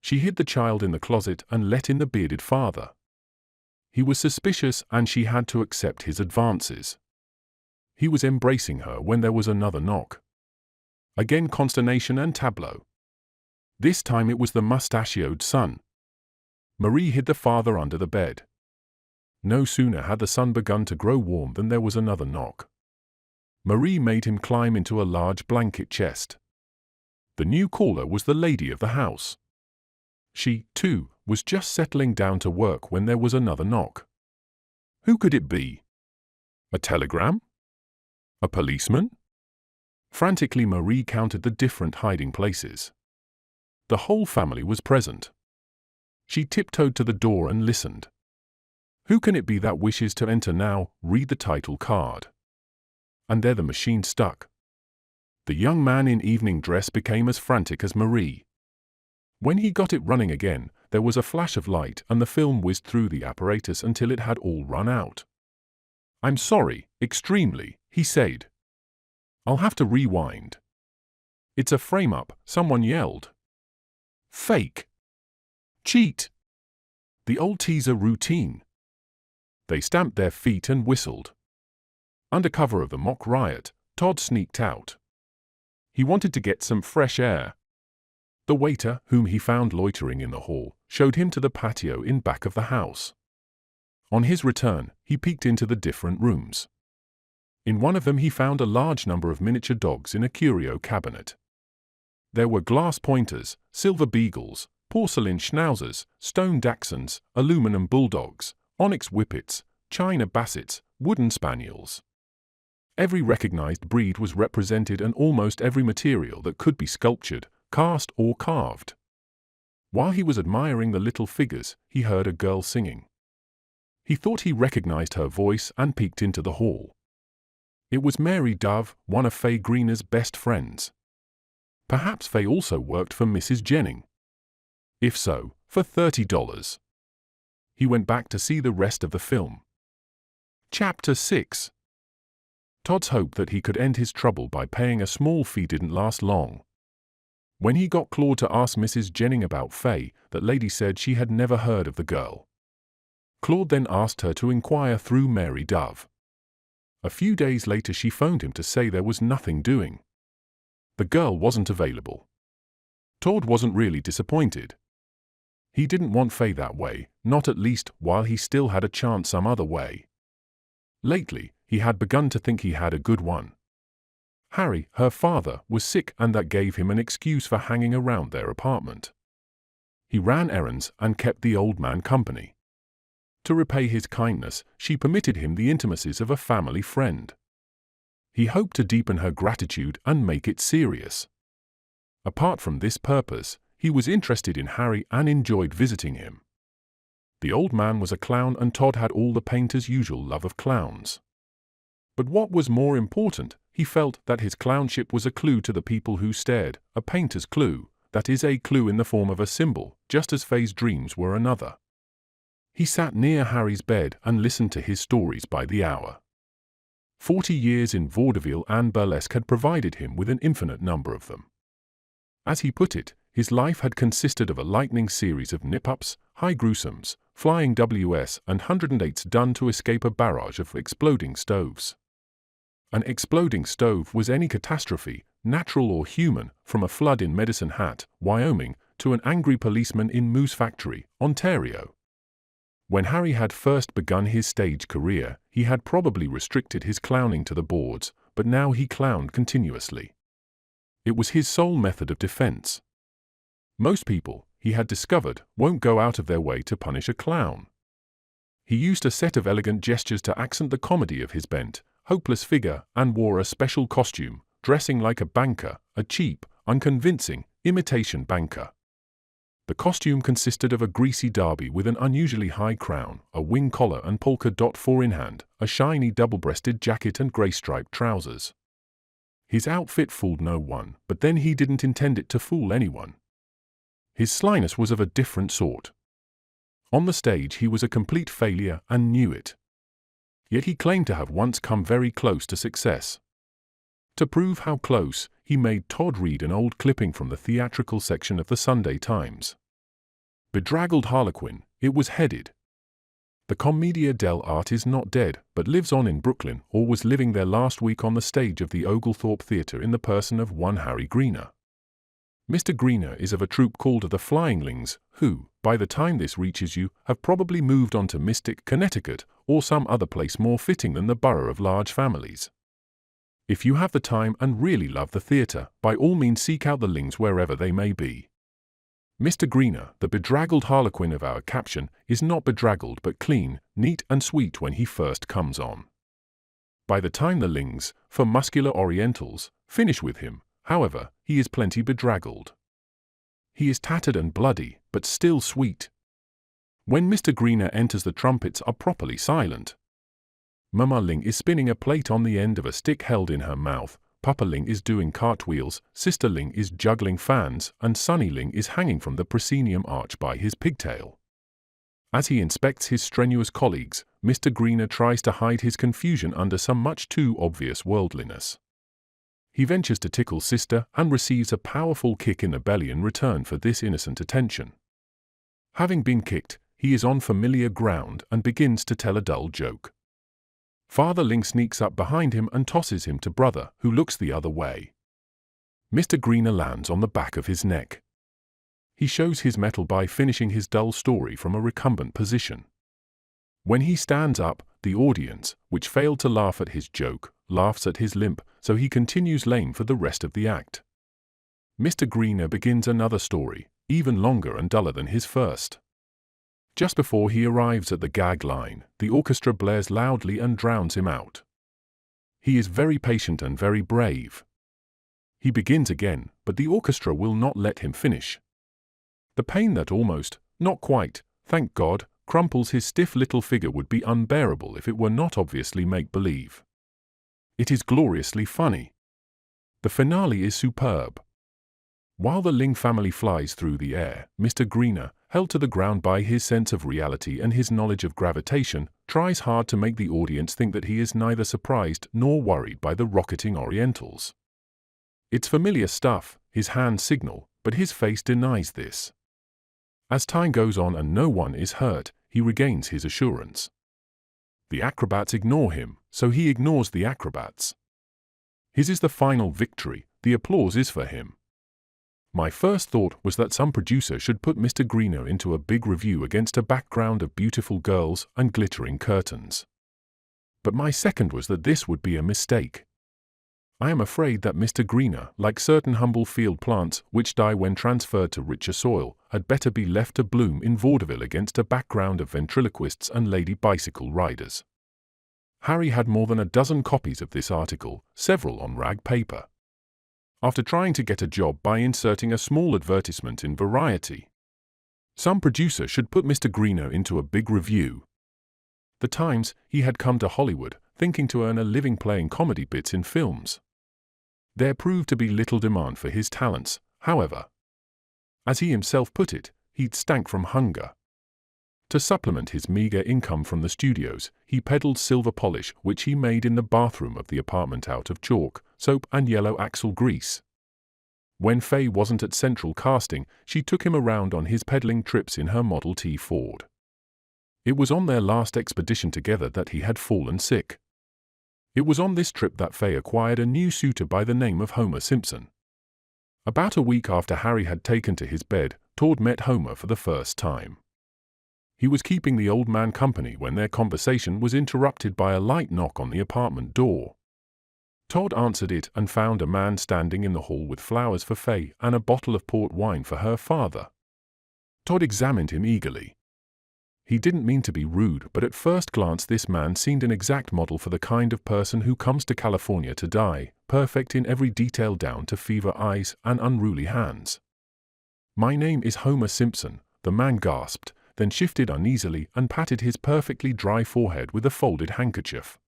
She hid the child in the closet and let in the bearded father. He was suspicious and she had to accept his advances. He was embracing her when there was another knock. Again consternation and tableau. This time it was the mustachioed son. Marie hid the father under the bed. No sooner had the son begun to grow warm than there was another knock. Marie made him climb into a large blanket chest. The new caller was the lady of the house. She, too, was just settling down to work when there was another knock. Who could it be? A telegram? A policeman? Frantically, Marie counted the different hiding places. The whole family was present. She tiptoed to the door and listened. Who can it be that wishes to enter now? Read the title card. And there the machine stuck. The young man in evening dress became as frantic as Marie. When he got it running again, there was a flash of light and the film whizzed through the apparatus until it had all run out. "I'm sorry, extremely," he said. "I'll have to rewind." "It's a frame-up," someone yelled. "Fake. Cheat." The old teaser routine. They stamped their feet and whistled. Under cover of the mock riot, Todd sneaked out. He wanted to get some fresh air. The waiter, whom he found loitering in the hall, showed him to the patio in back of the house. On his return, he peeked into the different rooms. In one of them he found a large number of miniature dogs in a curio cabinet. There were glass pointers, silver beagles, porcelain schnauzers, stone dachshunds, aluminum bulldogs, onyx whippets, china bassets, wooden spaniels. Every recognized breed was represented and almost every material that could be sculptured, cast or carved. While he was admiring the little figures, he heard a girl singing. He thought he recognized her voice and peeked into the hall. It was Mary Dove, one of Fay Greener's best friends. Perhaps Fay also worked for Mrs. Jennings. If so, for $30. He went back to see the rest of the film. Chapter 6. Todd's hope that he could end his trouble by paying a small fee didn't last long. When he got Claude to ask Mrs. Jennings about Fay, that lady said she had never heard of the girl. Claude then asked her to inquire through Mary Dove. A few days later she phoned him to say there was nothing doing. The girl wasn't available. Todd wasn't really disappointed. He didn't want Fay that way, not at least while he still had a chance some other way. Lately, he had begun to think he had a good one. Harry, her father, was sick and that gave him an excuse for hanging around their apartment. He ran errands and kept the old man company. To repay his kindness, she permitted him the intimacies of a family friend. He hoped to deepen her gratitude and make it serious. Apart from this purpose, he was interested in Harry and enjoyed visiting him. The old man was a clown and Todd had all the painter's usual love of clowns. But what was more important, he felt that his clownship was a clue to the people who stared, a painter's clue, that is a clue in the form of a symbol, just as Faye's dreams were another. He sat near Harry's bed and listened to his stories by the hour. 40 years in vaudeville and burlesque had provided him with an infinite number of them. As he put it, his life had consisted of a lightning series of nip-ups, high gruesomes, flying WS and 108s done to escape a barrage of exploding stoves. An exploding stove was any catastrophe, natural or human, from a flood in Medicine Hat, Wyoming, to an angry policeman in Moose Factory, Ontario. When Harry had first begun his stage career, he had probably restricted his clowning to the boards, but now he clowned continuously. It was his sole method of defense. Most people, he had discovered, won't go out of their way to punish a clown. He used a set of elegant gestures to accent the comedy of his bent, hopeless figure, and wore a special costume, dressing like a banker, a cheap, unconvincing, imitation banker. The costume consisted of a greasy derby with an unusually high crown, a wing collar and polka dot four-in-hand, a shiny double-breasted jacket and grey-striped trousers. His outfit fooled no one, but then he didn't intend it to fool anyone. His slyness was of a different sort. On the stage he was a complete failure and knew it. Yet he claimed to have once come very close to success. To prove how close, he made Todd read an old clipping from the theatrical section of the Sunday Times. Bedraggled Harlequin, it was headed. The Commedia dell'arte is not dead, but lives on in Brooklyn, or was living there last week on the stage of the Oglethorpe Theatre in the person of one Harry Greener. Mr. Greener is of a troupe called the Flyinglings, who, by the time this reaches you, have probably moved on to Mystic, Connecticut, or some other place more fitting than the borough of large families. If you have the time and really love the theatre, by all means seek out the Lings wherever they may be. Mr. Greener, the bedraggled Harlequin of our caption, is not bedraggled but clean, neat and sweet when he first comes on. By the time the Lings, for muscular Orientals, finish with him, however, he is plenty bedraggled. He is tattered and bloody, but still sweet. When Mr. Greener enters, the trumpets are properly silent. Mama Ling is spinning a plate on the end of a stick held in her mouth, Papa Ling is doing cartwheels, Sister Ling is juggling fans, and Sonny Ling is hanging from the proscenium arch by his pigtail. As he inspects his strenuous colleagues, Mr. Greener tries to hide his confusion under some much too obvious worldliness. He ventures to tickle Sister and receives a powerful kick in the belly in return for this innocent attention. Having been kicked, he is on familiar ground and begins to tell a dull joke. Father Ling sneaks up behind him and tosses him to Brother, who looks the other way. Mr. Greener lands on the back of his neck. He shows his mettle by finishing his dull story from a recumbent position. When he stands up, the audience, which failed to laugh at his joke, laughs at his limp, so he continues lame for the rest of the act. Mr. Greener begins another story, even longer and duller than his first. Just before he arrives at the gag line, the orchestra blares loudly and drowns him out. He is very patient and very brave. He begins again, but the orchestra will not let him finish. The pain that almost, not quite, thank God, crumples his stiff little figure would be unbearable if it were not obviously make-believe. It is gloriously funny. The finale is superb. While the Ling family flies through the air, Mr. Greener, held to the ground by his sense of reality and his knowledge of gravitation, tries hard to make the audience think that he is neither surprised nor worried by the rocketing Orientals. It's familiar stuff, his hands signal, but his face denies this. As time goes on and no one is hurt, he regains his assurance. The acrobats ignore him, so he ignores the acrobats. His is the final victory, the applause is for him. My first thought was that some producer should put Mr. Greener into a big review against a background of beautiful girls and glittering curtains. But my second was that this would be a mistake. I am afraid that Mr. Greener, like certain humble field plants which die when transferred to richer soil, had better be left to bloom in vaudeville against a background of ventriloquists and lady bicycle riders. Harry had more than a dozen copies of this article, several on rag paper. After trying to get a job by inserting a small advertisement in Variety. Some producer should put Mr. Greener into a big review. The Times, he had come to Hollywood, thinking to earn a living playing comedy bits in films. There proved to be little demand for his talents, however. As he himself put it, he'd stank from hunger. To supplement his meager income from the studios, he peddled silver polish which he made in the bathroom of the apartment out of chalk, soap and yellow axle grease. When Faye wasn't at Central Casting, she took him around on his peddling trips in her Model T Ford. It was on their last expedition together that he had fallen sick. It was on this trip that Faye acquired a new suitor by the name of Homer Simpson. About a week after Harry had taken to his bed, Todd met Homer for the first time. He was keeping the old man company when their conversation was interrupted by a light knock on the apartment door. Todd answered it and found a man standing in the hall with flowers for Faye and a bottle of port wine for her father. Todd examined him eagerly. He didn't mean to be rude, but at first glance this man seemed an exact model for the kind of person who comes to California to die, perfect in every detail down to fever eyes and unruly hands. "My name is Homer Simpson," the man gasped, then shifted uneasily and patted his perfectly dry forehead with a folded handkerchief.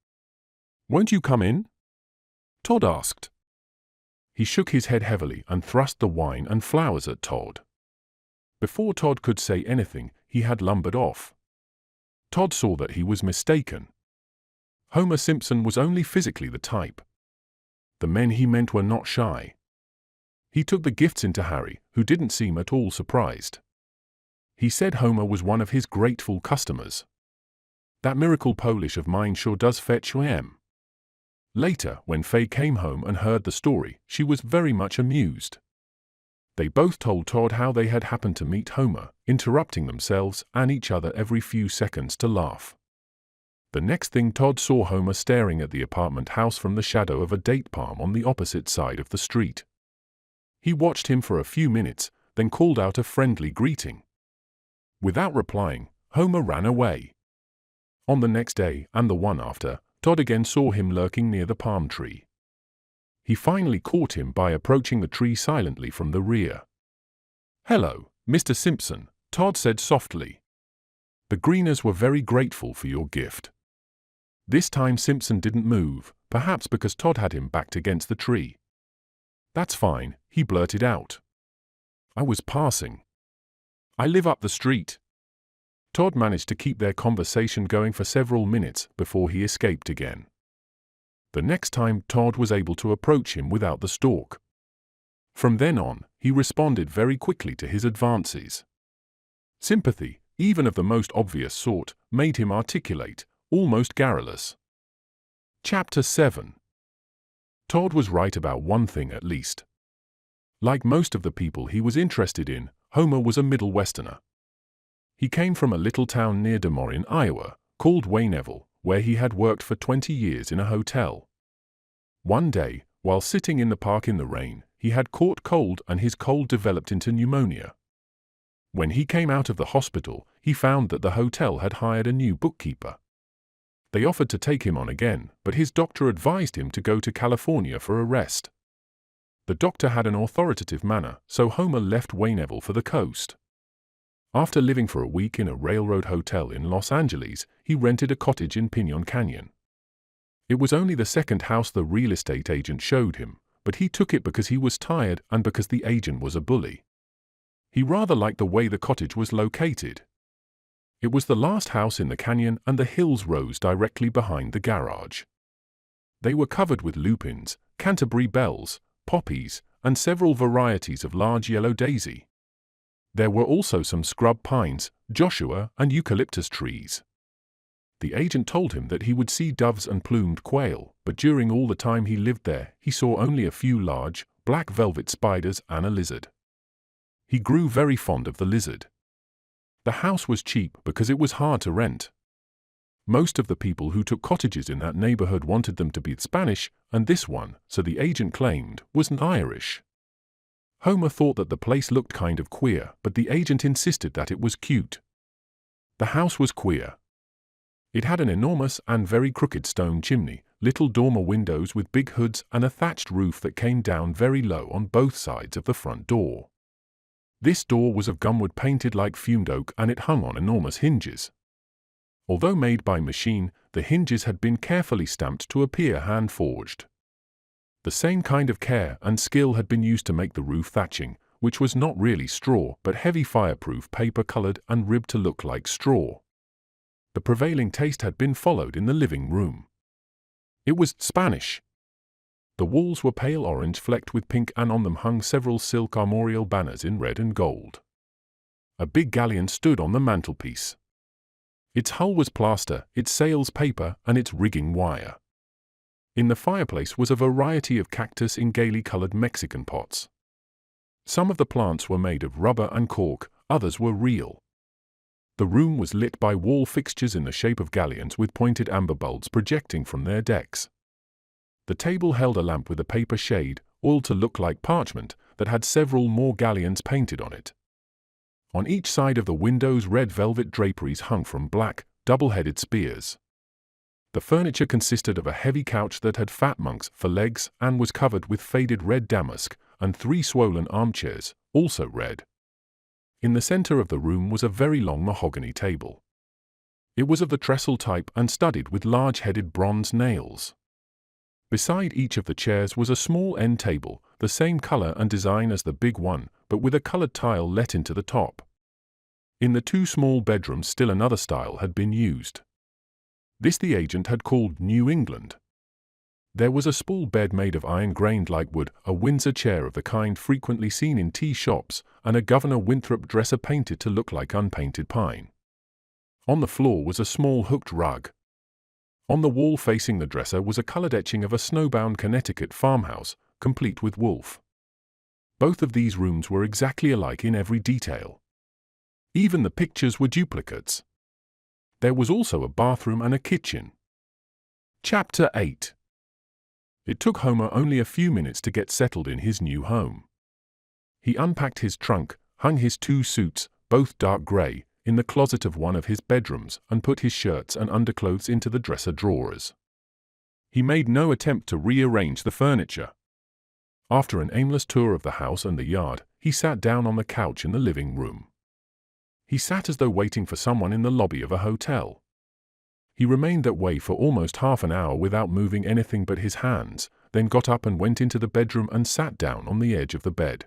"Won't you come in?" Todd asked. He shook his head heavily and thrust the wine and flowers at Todd. Before Todd could say anything, he had lumbered off. Todd saw that he was mistaken. Homer Simpson was only physically the type. The men he meant were not shy. He took the gifts into Harry, who didn't seem at all surprised. He said Homer was one of his grateful customers. "That miracle Polish of mine sure does fetch him." Later, when Faye came home and heard the story, she was very much amused. They both told Todd how they had happened to meet Homer, interrupting themselves and each other every few seconds to laugh. The next thing Todd saw Homer staring at the apartment house from the shadow of a date palm on the opposite side of the street. He watched him for a few minutes, then called out a friendly greeting. Without replying, Homer ran away. On the next day, and the one after, Todd again saw him lurking near the palm tree. He finally caught him by approaching the tree silently from the rear. "Hello, Mr. Simpson," Todd said softly. "The Greeners were very grateful for your gift." This time Simpson didn't move, perhaps because Todd had him backed against the tree. "That's fine," he blurted out. "I was passing. I live up the street." Todd managed to keep their conversation going for several minutes before he escaped again. The next time Todd was able to approach him without the stalk. From then on, he responded very quickly to his advances. Sympathy, even of the most obvious sort, made him articulate, almost garrulous. Chapter 7. Todd was right about one thing at least. Like most of the people he was interested in, Homer was a Middle Westerner. He came from a little town near Des Moines, Iowa, called Waynesville, where he had worked for 20 years in a hotel. One day, while sitting in the park in the rain, he had caught cold and his cold developed into pneumonia. When he came out of the hospital, he found that the hotel had hired a new bookkeeper. They offered to take him on again, but his doctor advised him to go to California for a rest. The doctor had an authoritative manner, so Homer left Waynesville for the coast. After living for a week in a railroad hotel in Los Angeles, he rented a cottage in Pinon Canyon. It was only the second house the real estate agent showed him, but he took it because he was tired and because the agent was a bully. He rather liked the way the cottage was located. It was the last house in the canyon and the hills rose directly behind the garage. They were covered with lupins, Canterbury bells, poppies, and several varieties of large yellow daisy. There were also some scrub pines, Joshua, and eucalyptus trees. The agent told him that he would see doves and plumed quail, but during all the time he lived there, he saw only a few large, black velvet spiders and a lizard. He grew very fond of the lizard. The house was cheap because it was hard to rent. Most of the people who took cottages in that neighborhood wanted them to be Spanish, and this one, so the agent claimed, was Irish. Homer thought that the place looked kind of queer, but the agent insisted that it was cute. The house was queer. It had an enormous and very crooked stone chimney, little dormer windows with big hoods and a thatched roof that came down very low on both sides of the front door. This door was of gumwood painted like fumed oak and it hung on enormous hinges. Although made by machine, the hinges had been carefully stamped to appear hand-forged. The same kind of care and skill had been used to make the roof thatching, which was not really straw but heavy fireproof paper colored and ribbed to look like straw. The prevailing taste had been followed in the living room. It was Spanish. The walls were pale orange flecked with pink, and on them hung several silk armorial banners in red and gold. A big galleon stood on the mantelpiece. Its hull was plaster, its sails paper, and its rigging wire. In the fireplace was a variety of cactus in gaily colored Mexican pots. Some of the plants were made of rubber and cork, others were real. The room was lit by wall fixtures in the shape of galleons with pointed amber bulbs projecting from their decks. The table held a lamp with a paper shade, oiled to look like parchment, that had several more galleons painted on it. On each side of the windows red velvet draperies hung from black, double-headed spears. The furniture consisted of a heavy couch that had fat monks for legs and was covered with faded red damask, and 3 swollen armchairs, also red. In the center of the room was a very long mahogany table. It was of the trestle type and studded with large-headed bronze nails. Beside each of the chairs was a small end table, the same color and design as the big one, but with a colored tile let into the top. In the 2 small bedrooms still another style had been used. This the agent had called New England. There was a spool bed made of iron grained like wood, a Windsor chair of the kind frequently seen in tea shops, and a Governor Winthrop dresser painted to look like unpainted pine. On the floor was a small hooked rug. On the wall facing the dresser was a colored etching of a snowbound Connecticut farmhouse, complete with wolf. Both of these rooms were exactly alike in every detail. Even the pictures were duplicates. There was also a bathroom and a kitchen. Chapter 8. It took Homer only a few minutes to get settled in his new home. He unpacked his trunk, hung his 2 suits, both dark gray, in the closet of one of his bedrooms, and put his shirts and underclothes into the dresser drawers. He made no attempt to rearrange the furniture. After an aimless tour of the house and the yard, he sat down on the couch in the living room. He sat as though waiting for someone in the lobby of a hotel. He remained that way for almost half an hour without moving anything but his hands, then got up and went into the bedroom and sat down on the edge of the bed.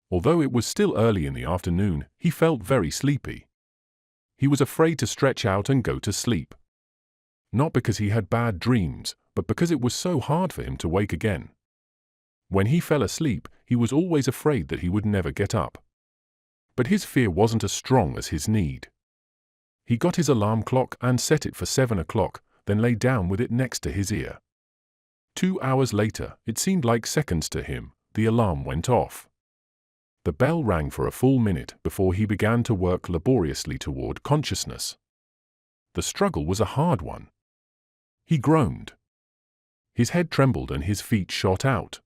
Although it was still early in the afternoon, he felt very sleepy. He was afraid to stretch out and go to sleep. Not because he had bad dreams, but because it was so hard for him to wake again. When he fell asleep, he was always afraid that he would never get up. But his fear wasn't as strong as his need. He got his alarm clock and set it for 7 o'clock, then lay down with it next to his ear. 2 hours later, it seemed like seconds to him, the alarm went off. The bell rang for a full minute before he began to work laboriously toward consciousness. The struggle was a hard one. He groaned. His head trembled and his feet shot out.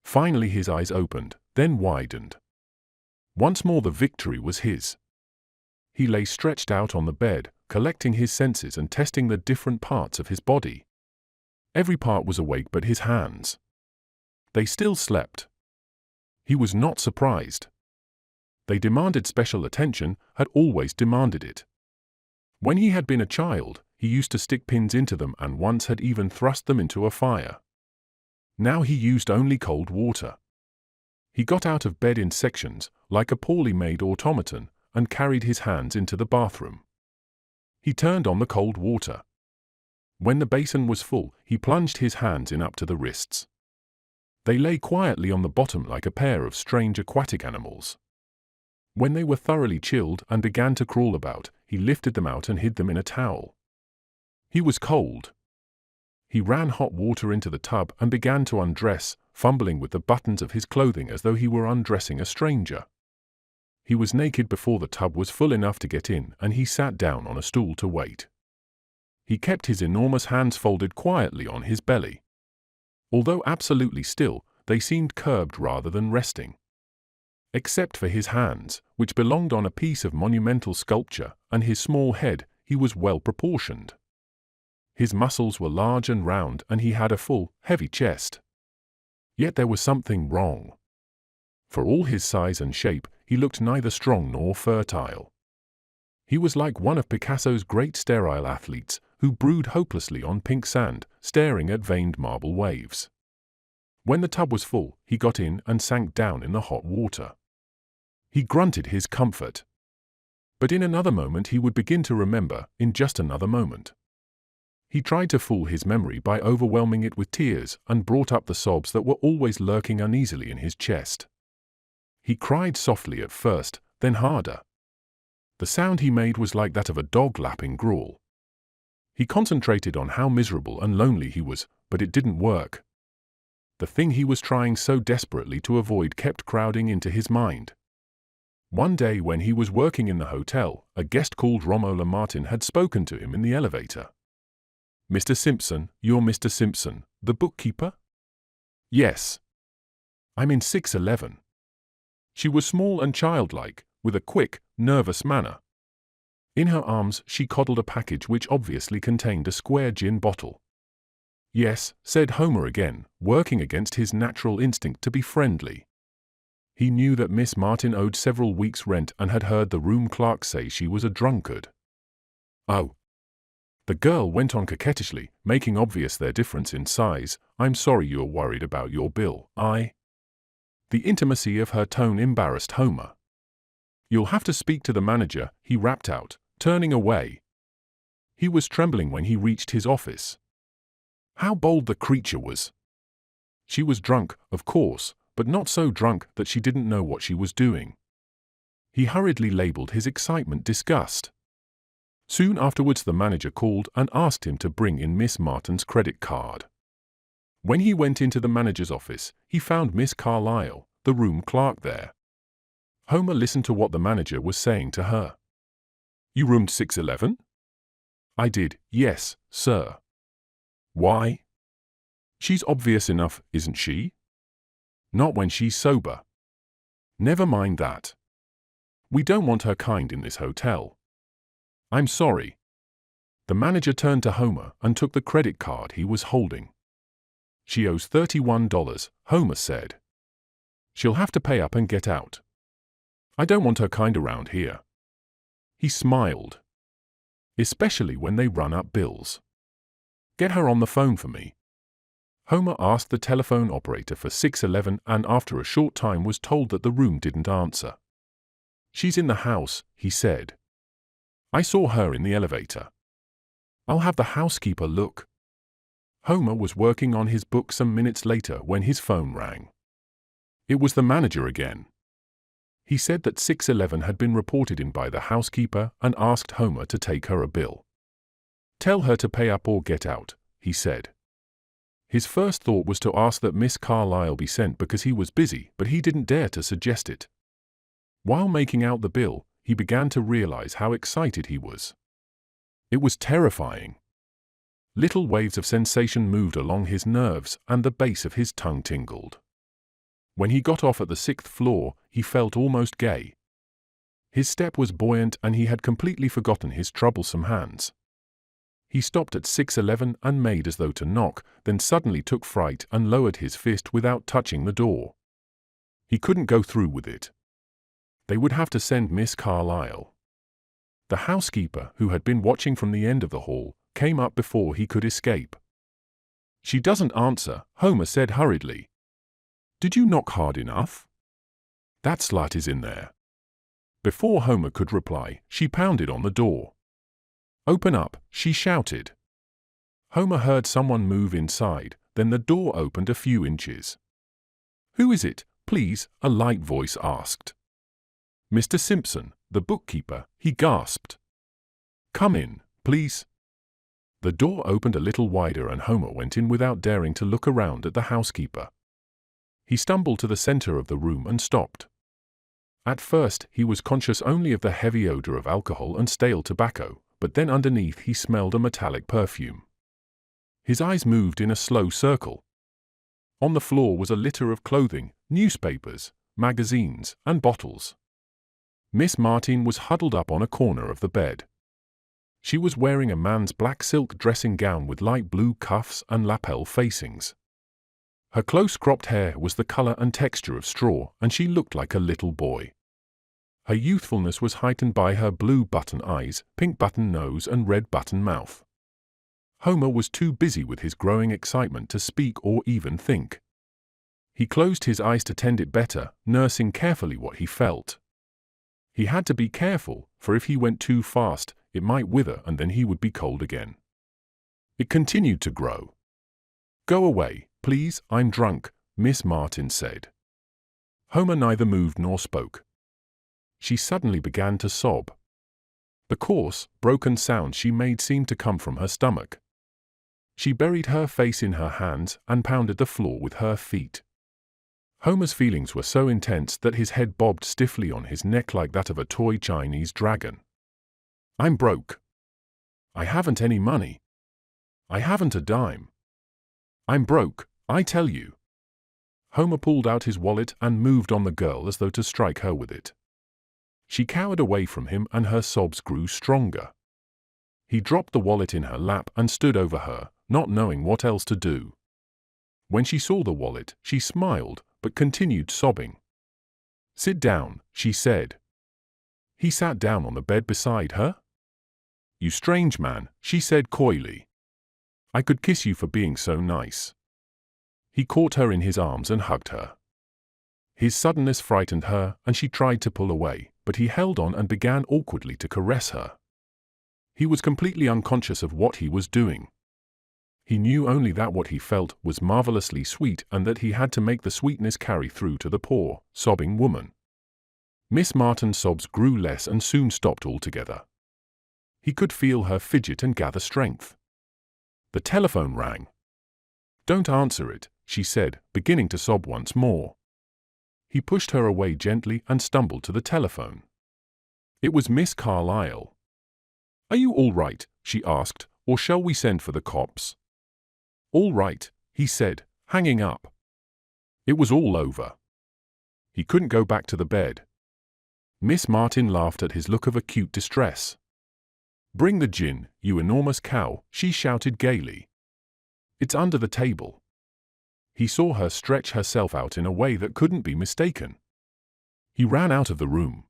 Finally his eyes opened, then widened. Once more the victory was his. He lay stretched out on the bed, collecting his senses and testing the different parts of his body. Every part was awake but his hands. They still slept. He was not surprised. They demanded special attention, had always demanded it. When he had been a child, he used to stick pins into them and once had even thrust them into a fire. Now he used only cold water. He got out of bed in sections, like a poorly made automaton, and carried his hands into the bathroom. He turned on the cold water. When the basin was full, he plunged his hands in up to the wrists. They lay quietly on the bottom like a pair of strange aquatic animals. When they were thoroughly chilled and began to crawl about, he lifted them out and hid them in a towel. He was cold. He ran hot water into the tub and began to undress, fumbling with the buttons of his clothing as though he were undressing a stranger. He was naked before the tub was full enough to get in, and he sat down on a stool to wait. He kept his enormous hands folded quietly on his belly. Although absolutely still, they seemed curbed rather than resting. Except for his hands, which belonged on a piece of monumental sculpture, and his small head, he was well proportioned. His muscles were large and round, and he had a full, heavy chest. Yet there was something wrong. For all his size and shape, he looked neither strong nor fertile. He was like one of Picasso's great sterile athletes, who brewed hopelessly on pink sand, staring at veined marble waves. When the tub was full, he got in and sank down in the hot water. He grunted his comfort. But in another moment he would begin to remember, in just another moment. He tried to fool his memory by overwhelming it with tears and brought up the sobs that were always lurking uneasily in his chest. He cried softly at first, then harder. The sound he made was like that of a dog lapping gruel. He concentrated on how miserable and lonely he was, but it didn't work. The thing he was trying so desperately to avoid kept crowding into his mind. One day when he was working in the hotel, a guest called Romola Martin had spoken to him in the elevator. "Mr. Simpson, you're Mr. Simpson, the bookkeeper?" "Yes. I'm in 611. She was small and childlike, with a quick, nervous manner. In her arms she coddled a package which obviously contained a square gin bottle. "Yes," said Homer again, working against his natural instinct to be friendly. He knew that Miss Martin owed several weeks' rent and had heard the room clerk say she was a drunkard. "Oh." The girl went on coquettishly, making obvious their difference in size. "I'm sorry you're worried about your bill. The intimacy of her tone embarrassed Homer. "You'll have to speak to the manager," he rapped out, turning away. He was trembling when he reached his office. How bold the creature was! She was drunk, of course, but not so drunk that she didn't know what she was doing. He hurriedly labeled his excitement disgust. Soon afterwards the manager called and asked him to bring in Miss Martin's credit card. When he went into the manager's office, he found Miss Carlyle, the room clerk, there. Homer listened to what the manager was saying to her. "You roomed 611? "I did, yes, sir." "Why?" "She's obvious enough, isn't she?" "Not when she's sober." "Never mind that. We don't want her kind in this hotel." "I'm sorry." The manager turned to Homer and took the credit card he was holding. "She owes $31, Homer said. "She'll have to pay up and get out. I don't want her kind around here." He smiled. "Especially when they run up bills. Get her on the phone for me." Homer asked the telephone operator for 611 and after a short time was told that the room didn't answer. "She's in the house," he said. "I saw her in the elevator. I'll have the housekeeper look." Homer was working on his book some minutes later when his phone rang. It was the manager again. He said that 611 had been reported in by the housekeeper and asked Homer to take her a bill. "Tell her to pay up or get out," he said. His first thought was to ask that Miss Carlyle be sent because he was busy, but he didn't dare to suggest it. While making out the bill, he began to realize how excited he was. It was terrifying. Little waves of sensation moved along his nerves and the base of his tongue tingled. When he got off at the 6th floor, he felt almost gay. His step was buoyant and he had completely forgotten his troublesome hands. He stopped at 611 and made as though to knock, then suddenly took fright and lowered his fist without touching the door. He couldn't go through with it. They would have to send Miss Carlyle. The housekeeper, who had been watching from the end of the hall, came up before he could escape. "She doesn't answer," Homer said hurriedly. "Did you knock hard enough? That slut is in there." Before Homer could reply, she pounded on the door. "Open up," she shouted. Homer heard someone move inside, then the door opened a few inches. "Who is it, please?" a light voice asked. "Mr. Simpson, the bookkeeper," he gasped. "Come in, please." The door opened a little wider and Homer went in without daring to look around at the housekeeper. He stumbled to the center of the room and stopped. At first, he was conscious only of the heavy odor of alcohol and stale tobacco, but then underneath he smelled a metallic perfume. His eyes moved in a slow circle. On the floor was a litter of clothing, newspapers, magazines, and bottles. Miss Martin was huddled up on a corner of the bed. She was wearing a man's black silk dressing gown with light blue cuffs and lapel facings. Her close-cropped hair was the color and texture of straw, and she looked like a little boy. Her youthfulness was heightened by her blue button eyes, pink button nose, and red button mouth. Homer was too busy with his growing excitement to speak or even think. He closed his eyes to tend it better, nursing carefully what he felt. He had to be careful, for if he went too fast, it might wither and then he would be cold again. It continued to grow. "Go away, please, I'm drunk," Miss Martin said. Homer neither moved nor spoke. She suddenly began to sob. The coarse, broken sounds she made seemed to come from her stomach. She buried her face in her hands and pounded the floor with her feet. Homer's feelings were so intense that his head bobbed stiffly on his neck like that of a toy Chinese dragon. "I'm broke. I haven't any money. I haven't a dime. I'm broke, I tell you." Homer pulled out his wallet and moved on the girl as though to strike her with it. She cowered away from him and her sobs grew stronger. He dropped the wallet in her lap and stood over her, not knowing what else to do. When she saw the wallet, she smiled, but continued sobbing. "Sit down," she said. He sat down on the bed beside her. "You strange man," she said coyly. "I could kiss you for being so nice." He caught her in his arms and hugged her. His suddenness frightened her, and she tried to pull away, but he held on and began awkwardly to caress her. He was completely unconscious of what he was doing. He knew only that what he felt was marvelously sweet and that he had to make the sweetness carry through to the poor, sobbing woman. Miss Martin's sobs grew less and soon stopped altogether. He could feel her fidget and gather strength. The telephone rang. "Don't answer it," she said, beginning to sob once more. He pushed her away gently and stumbled to the telephone. It was Miss Carlyle. "Are you all right?" she asked, "or shall we send for the cops?" "All right," he said, hanging up. It was all over. He couldn't go back to the bed. Miss Martin laughed at his look of acute distress. "Bring the gin, you enormous cow," she shouted gaily. "It's under the table." He saw her stretch herself out in a way that couldn't be mistaken. He ran out of the room.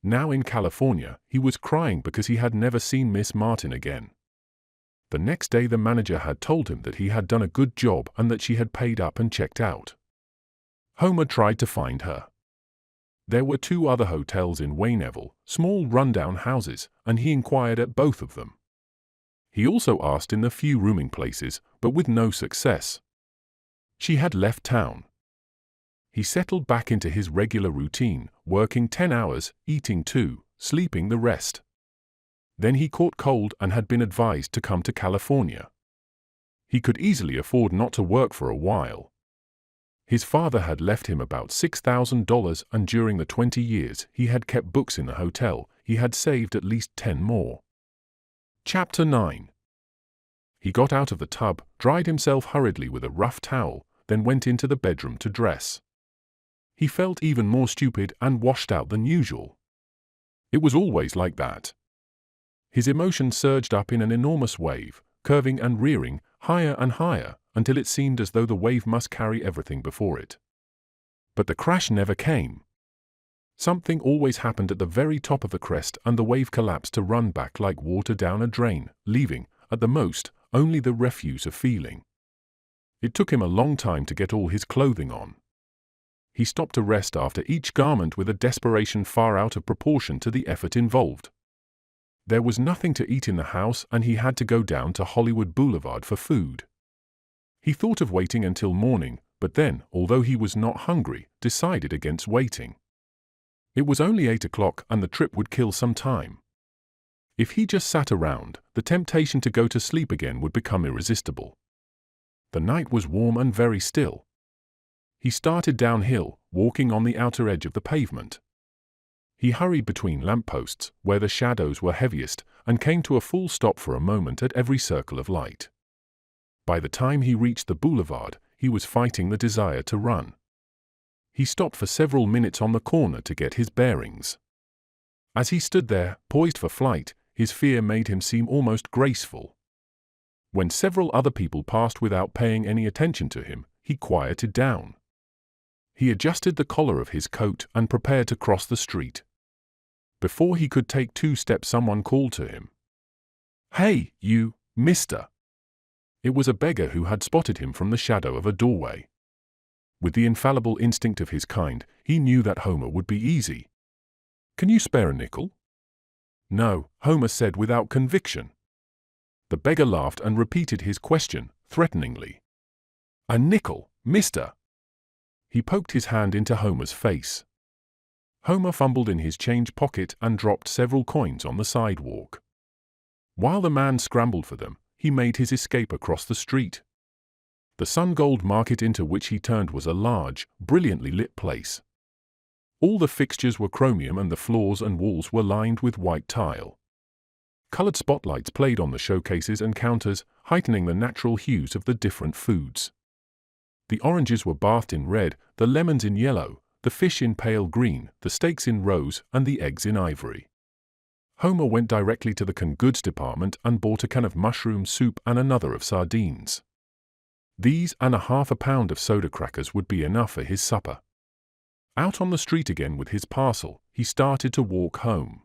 Now in California, he was crying because he had never seen Miss Martin again. The next day the manager had told him that he had done a good job and that she had paid up and checked out. Homer tried to find her. There were 2 other hotels in Wayneville, small rundown houses, and he inquired at both of them. He also asked in the few rooming places, but with no success. She had left town. He settled back into his regular routine, working 10 hours, eating 2, sleeping the rest. Then he caught cold and had been advised to come to California. He could easily afford not to work for a while. His father had left him about $6,000 and during the 20 years he had kept books in the hotel, he had saved at least 10 more. Chapter 9. He got out of the tub, dried himself hurriedly with a rough towel, then went into the bedroom to dress. He felt even more stupid and washed out than usual. It was always like that. His emotion surged up in an enormous wave, curving and rearing, higher and higher, until it seemed as though the wave must carry everything before it. But the crash never came. Something always happened at the very top of the crest and the wave collapsed to run back like water down a drain, leaving, at the most, only the refuse of feeling. It took him a long time to get all his clothing on. He stopped to rest after each garment with a desperation far out of proportion to the effort involved. There was nothing to eat in the house and he had to go down to Hollywood Boulevard for food. He thought of waiting until morning, but then, although he was not hungry, decided against waiting. It was only 8 o'clock and the trip would kill some time. If he just sat around, the temptation to go to sleep again would become irresistible. The night was warm and very still. He started downhill, walking on the outer edge of the pavement. He hurried between lampposts, where the shadows were heaviest, and came to a full stop for a moment at every circle of light. By the time he reached the boulevard, he was fighting the desire to run. He stopped for several minutes on the corner to get his bearings. As he stood there, poised for flight, his fear made him seem almost graceful. When several other people passed without paying any attention to him, he quieted down. He adjusted the collar of his coat and prepared to cross the street. Before he could take 2 steps, someone called to him. "Hey, you," Mister. It was a beggar who had spotted him from the shadow of a doorway. With the infallible instinct of his kind, he knew that Homer would be easy. Can you spare a nickel? No, Homer said without conviction. The beggar laughed and repeated his question, threateningly. A nickel, mister. He poked his hand into Homer's face. Homer fumbled in his change pocket and dropped several coins on the sidewalk. While the man scrambled for them, he made his escape across the street. The Sun Gold Market into which he turned was a large, brilliantly lit place. All the fixtures were chromium and the floors and walls were lined with white tile. Colored spotlights played on the showcases and counters, heightening the natural hues of the different foods. The oranges were bathed in red, the lemons in yellow, the fish in pale green, the steaks in rose, and the eggs in ivory. Homer went directly to the canned goods department and bought a can of mushroom soup and another of sardines. These and a half a pound of soda crackers would be enough for his supper. Out on the street again with his parcel, he started to walk home.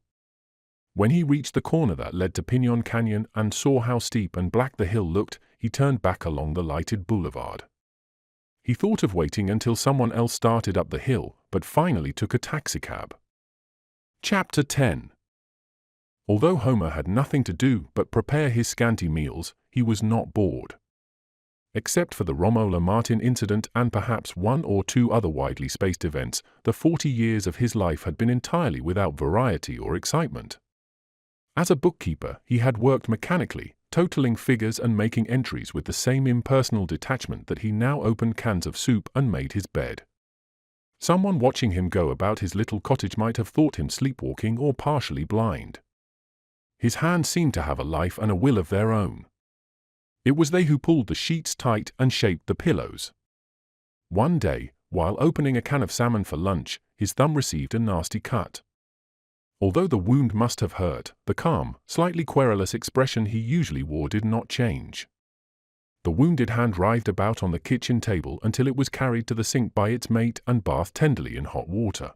When he reached the corner that led to Pinon Canyon and saw how steep and black the hill looked, he turned back along the lighted boulevard. He thought of waiting until someone else started up the hill, but finally took a taxicab. Chapter 10. Although Homer had nothing to do but prepare his scanty meals, he was not bored. Except for the Romola Martin incident and perhaps one or two other widely spaced events, the 40 years of his life had been entirely without variety or excitement. As a bookkeeper, he had worked mechanically, totaling figures and making entries with the same impersonal detachment that he now opened cans of soup and made his bed. Someone watching him go about his little cottage might have thought him sleepwalking or partially blind. His hands seemed to have a life and a will of their own. It was they who pulled the sheets tight and shaped the pillows. One day, while opening a can of salmon for lunch, his thumb received a nasty cut. Although the wound must have hurt, the calm, slightly querulous expression he usually wore did not change. The wounded hand writhed about on the kitchen table until it was carried to the sink by its mate and bathed tenderly in hot water.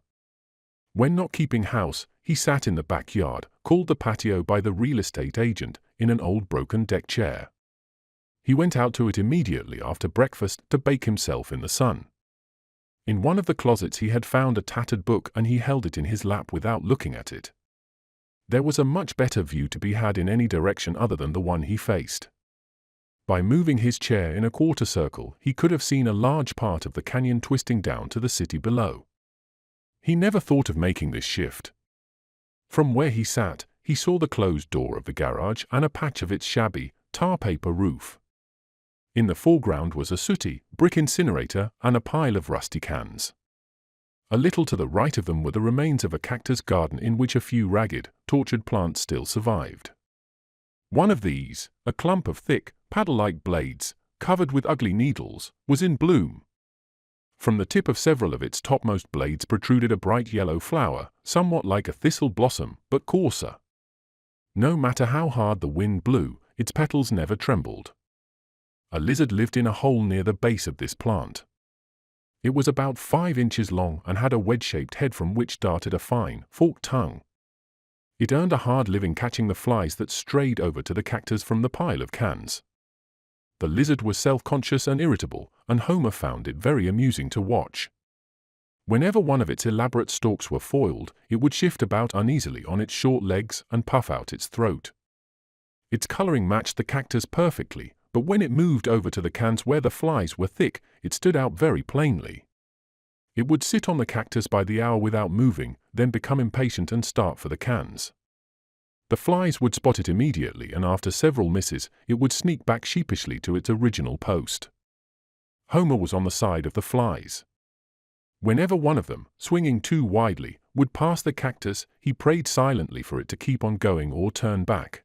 When not keeping house, he sat in the backyard, called the patio by the real estate agent, in an old broken deck chair. He went out to it immediately after breakfast to bake himself in the sun. In one of the closets he had found a tattered book and he held it in his lap without looking at it. There was a much better view to be had in any direction other than the one he faced. By moving his chair in a quarter circle, he could have seen a large part of the canyon twisting down to the city below. He never thought of making this shift. From where he sat, he saw the closed door of the garage and a patch of its shabby, tar paper roof. In the foreground was a sooty, brick incinerator and a pile of rusty cans. A little to the right of them were the remains of a cactus garden in which a few ragged, tortured plants still survived. One of these, a clump of thick, paddle-like blades, covered with ugly needles, was in bloom. From the tip of several of its topmost blades protruded a bright yellow flower, somewhat like a thistle blossom, but coarser. No matter how hard the wind blew, its petals never trembled. A lizard lived in a hole near the base of this plant. It was about 5 inches long and had a wedge-shaped head from which darted a fine, forked tongue. It earned a hard living catching the flies that strayed over to the cactus from the pile of cans. The lizard was self-conscious and irritable, and Homer found it very amusing to watch. Whenever one of its elaborate stalks were foiled, it would shift about uneasily on its short legs and puff out its throat. Its coloring matched the cactus perfectly, but when it moved over to the cans where the flies were thick, it stood out very plainly. It would sit on the cactus by the hour without moving, then become impatient and start for the cans. The flies would spot it immediately, and after several misses, it would sneak back sheepishly to its original post. Homer was on the side of the flies. Whenever one of them, swinging too widely, would pass the cactus, he prayed silently for it to keep on going or turn back.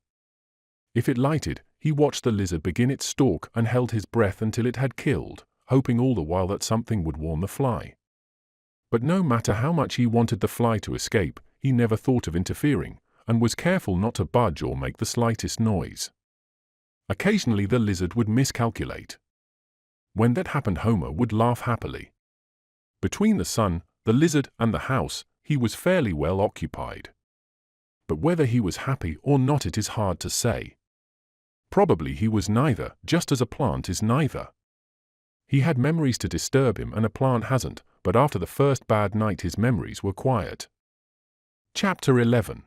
If it lighted, he watched the lizard begin its stalk and held his breath until it had killed, hoping all the while that something would warn the fly. But no matter how much he wanted the fly to escape, he never thought of interfering, and was careful not to budge or make the slightest noise. Occasionally the lizard would miscalculate. When that happened, Homer would laugh happily. Between the sun, the lizard, and the house, he was fairly well occupied. But whether he was happy or not it is hard to say. Probably he was neither, just as a plant is neither. He had memories to disturb him and a plant hasn't, but after the first bad night his memories were quiet. Chapter 11.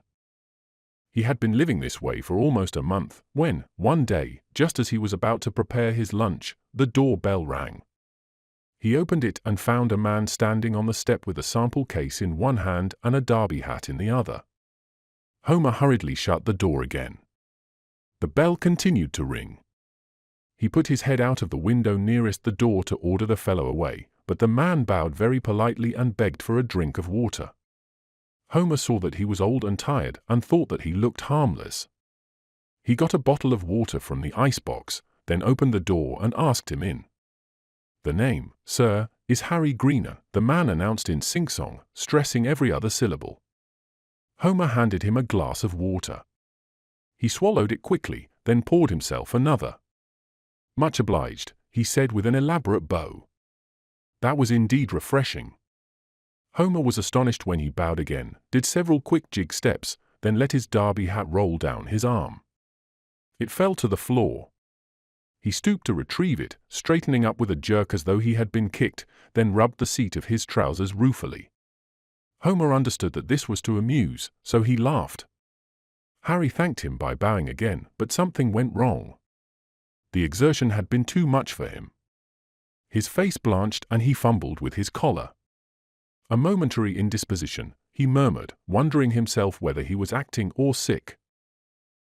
He had been living this way for almost a month, when, one day, just as he was about to prepare his lunch, the doorbell rang. He opened it and found a man standing on the step with a sample case in one hand and a derby hat in the other. Homer hurriedly shut the door again. The bell continued to ring. He put his head out of the window nearest the door to order the fellow away, but the man bowed very politely and begged for a drink of water. Homer saw that he was old and tired and thought that he looked harmless. He got a bottle of water from the icebox, then opened the door and asked him in. "The name, sir, is Harry Greener," the man announced in sing-song, stressing every other syllable. Homer handed him a glass of water. He swallowed it quickly, then poured himself another. "Much obliged," he said with an elaborate bow. That was indeed refreshing. Homer was astonished when he bowed again, did several quick jig steps, then let his derby hat roll down his arm. It fell to the floor. He stooped to retrieve it, straightening up with a jerk as though he had been kicked, then rubbed the seat of his trousers ruefully. Homer understood that this was to amuse, so he laughed. Harry thanked him by bowing again, but something went wrong. The exertion had been too much for him. His face blanched and he fumbled with his collar. A momentary indisposition, he murmured, wondering himself whether he was acting or sick.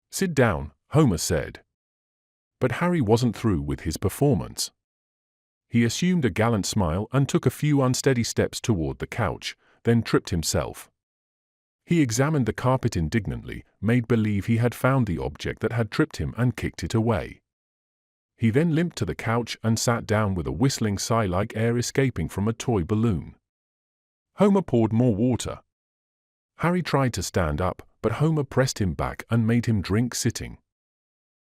"Sit down," Homer said. But Harry wasn't through with his performance. He assumed a gallant smile and took a few unsteady steps toward the couch, then tripped himself. He examined the carpet indignantly, made believe he had found the object that had tripped him and kicked it away. He then limped to the couch and sat down with a whistling sigh like air escaping from a toy balloon. Homer poured more water. Harry tried to stand up, but Homer pressed him back and made him drink sitting.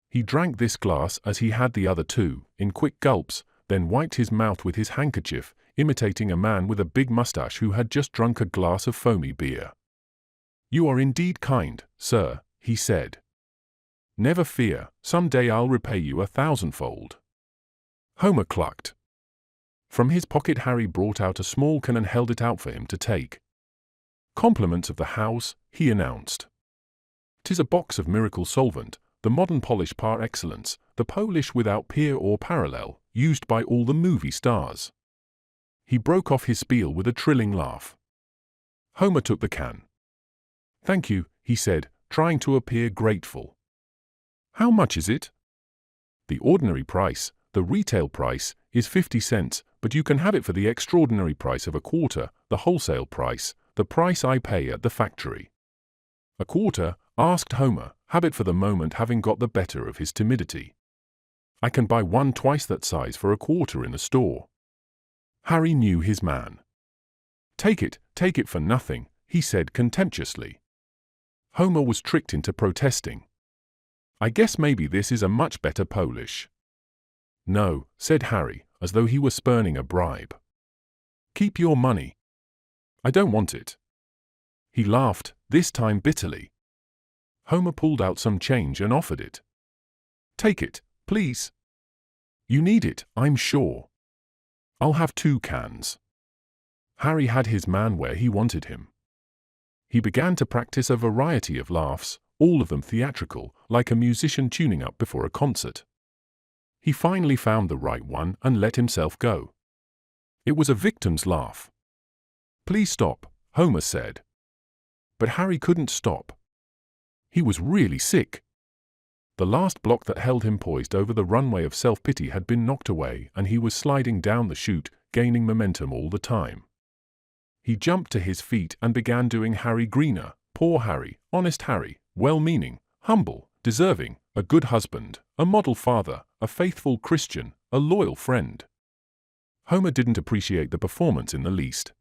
He drank this glass as he had the other two, in quick gulps, then wiped his mouth with his handkerchief, imitating a man with a big mustache who had just drunk a glass of foamy beer. "You are indeed kind, sir," he said. "Never fear, some day I'll repay you 1,000-fold." Homer clucked. From his pocket Harry brought out a small can and held it out for him to take. "Compliments of the house," he announced. "'Tis a box of miracle solvent, the modern polish par excellence, the polish without peer or parallel, used by all the movie stars." He broke off his spiel with a trilling laugh. Homer took the can. "Thank you," he said, trying to appear grateful. "How much is it?" "The ordinary price, the retail price, is 50 cents, but you can have it for the extraordinary price of a quarter, the wholesale price, the price I pay at the factory." "A quarter?" asked Homer, habit for the moment having got the better of his timidity. "I can buy one twice that size for a quarter in the store." Harry knew his man. Take it for nothing," he said contemptuously. Homer was tricked into protesting. "I guess maybe this is a much better Polish." "No," said Harry, as though he were spurning a bribe. "Keep your money." "I don't want it." He laughed, this time bitterly. Homer pulled out some change and offered it. "Take it, please. You need it, I'm sure." "I'll have 2 cans." Harry had his man where he wanted him. He began to practice a variety of laughs, all of them theatrical, like a musician tuning up before a concert. He finally found the right one and let himself go. It was a victim's laugh. "Please stop," Homer said. But Harry couldn't stop. He was really sick. The last block that held him poised over the runway of self-pity had been knocked away and he was sliding down the chute, gaining momentum all the time. He jumped to his feet and began doing Harry Greener, poor Harry, honest Harry, well-meaning, humble, deserving, a good husband, a model father, a faithful Christian, a loyal friend. Homer didn't appreciate the performance in the least.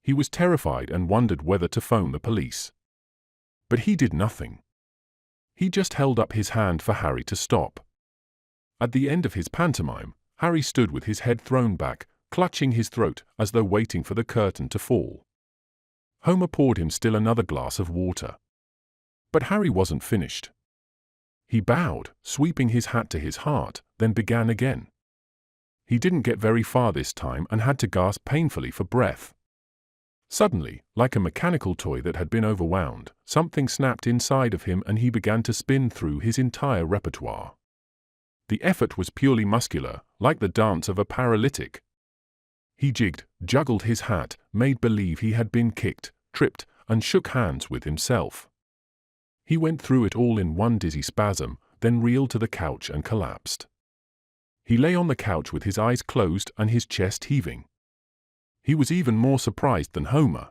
He was terrified and wondered whether to phone the police. But he did nothing. He just held up his hand for Harry to stop. At the end of his pantomime, Harry stood with his head thrown back, clutching his throat as though waiting for the curtain to fall. Homer poured him still another glass of water. But Harry wasn't finished. He bowed, sweeping his hat to his heart, then began again. He didn't get very far this time and had to gasp painfully for breath. Suddenly, like a mechanical toy that had been overwound, something snapped inside of him and he began to spin through his entire repertoire. The effort was purely muscular, like the dance of a paralytic. He jigged, juggled his hat, made believe he had been kicked, tripped, and shook hands with himself. He went through it all in one dizzy spasm, then reeled to the couch and collapsed. He lay on the couch with his eyes closed and his chest heaving. He was even more surprised than Homer.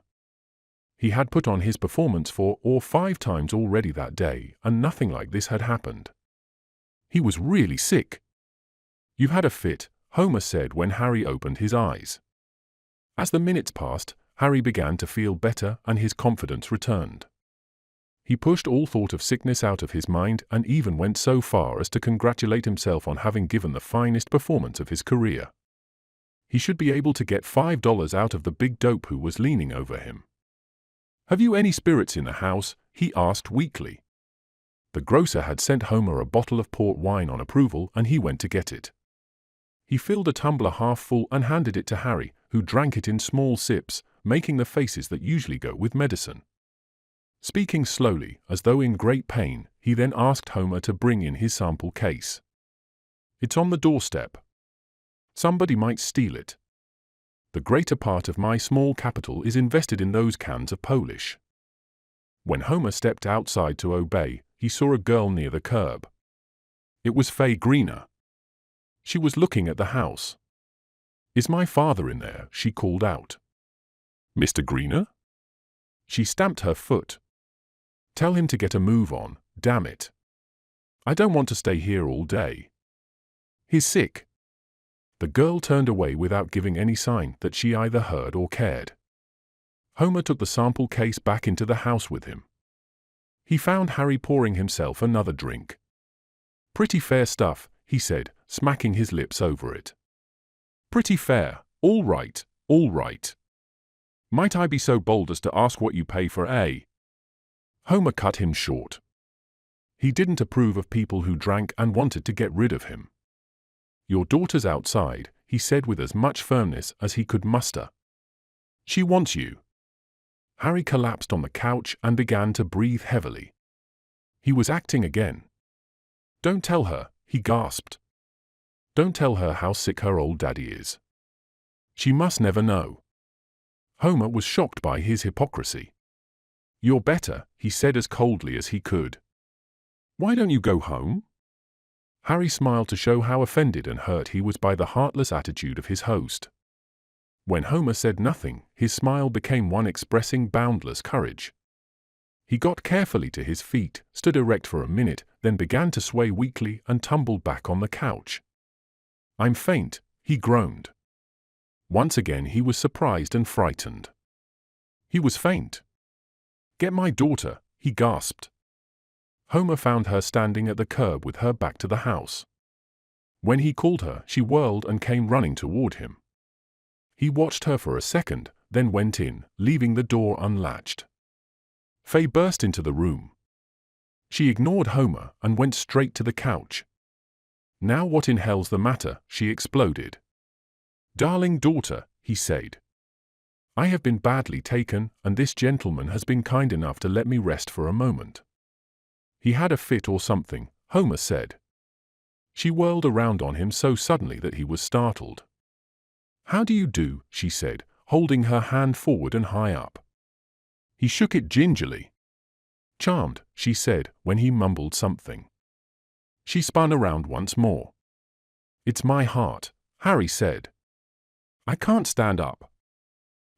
He had put on his performance 4 or 5 times already that day, and nothing like this had happened. He was really sick. "You've had a fit," Homer said when Harry opened his eyes. As the minutes passed, Harry began to feel better and his confidence returned. He pushed all thought of sickness out of his mind and even went so far as to congratulate himself on having given the finest performance of his career. He should be able to get $5 out of the big dope who was leaning over him. "Have you any spirits in the house?" he asked weakly. The grocer had sent Homer a bottle of port wine on approval and he went to get it. He filled a tumbler half full and handed it to Harry, who drank it in small sips, making the faces that usually go with medicine. Speaking slowly, as though in great pain, he then asked Homer to bring in his sample case. "It's on the doorstep. Somebody might steal it. The greater part of my small capital is invested in those cans of Polish." When Homer stepped outside to obey, he saw a girl near the curb. It was Faye Greener. She was looking at the house. "Is my father in there?" she called out. "Mr. Greener?" She stamped her foot. "Tell him to get a move on, damn it. I don't want to stay here all day. He's sick." The girl turned away without giving any sign that she either heard or cared. Homer took the sample case back into the house with him. He found Harry pouring himself another drink. "Pretty fair stuff," he said, smacking his lips over it. "Pretty fair, all right, all right. Might I be so bold as to ask what you pay for a?" Homer cut him short. He didn't approve of people who drank and wanted to get rid of him. "Your daughter's outside," he said with as much firmness as he could muster. "She wants you." Harry collapsed on the couch and began to breathe heavily. He was acting again. "Don't tell her," he gasped. "Don't tell her how sick her old daddy is. She must never know." Homer was shocked by his hypocrisy. "You're better," he said as coldly as he could. "Why don't you go home?" Harry smiled to show how offended and hurt he was by the heartless attitude of his host. When Homer said nothing, his smile became one expressing boundless courage. He got carefully to his feet, stood erect for a minute, then began to sway weakly and tumbled back on the couch. "I'm faint," he groaned. Once again he was surprised and frightened. He was faint. "Get my daughter," he gasped. Homer found her standing at the curb with her back to the house. When he called her, she whirled and came running toward him. He watched her for a second, then went in, leaving the door unlatched. Faye burst into the room. She ignored Homer and went straight to the couch. "Now what in hell's the matter?" she exploded. "Darling daughter," he said. "I have been badly taken, and this gentleman has been kind enough to let me rest for a moment." "He had a fit or something," Homer said. She whirled around on him so suddenly that he was startled. "How do you do?" she said, holding her hand forward and high up. He shook it gingerly. "Charmed," she said, when he mumbled something. She spun around once more. "It's my heart," Harry said. "I can't stand up."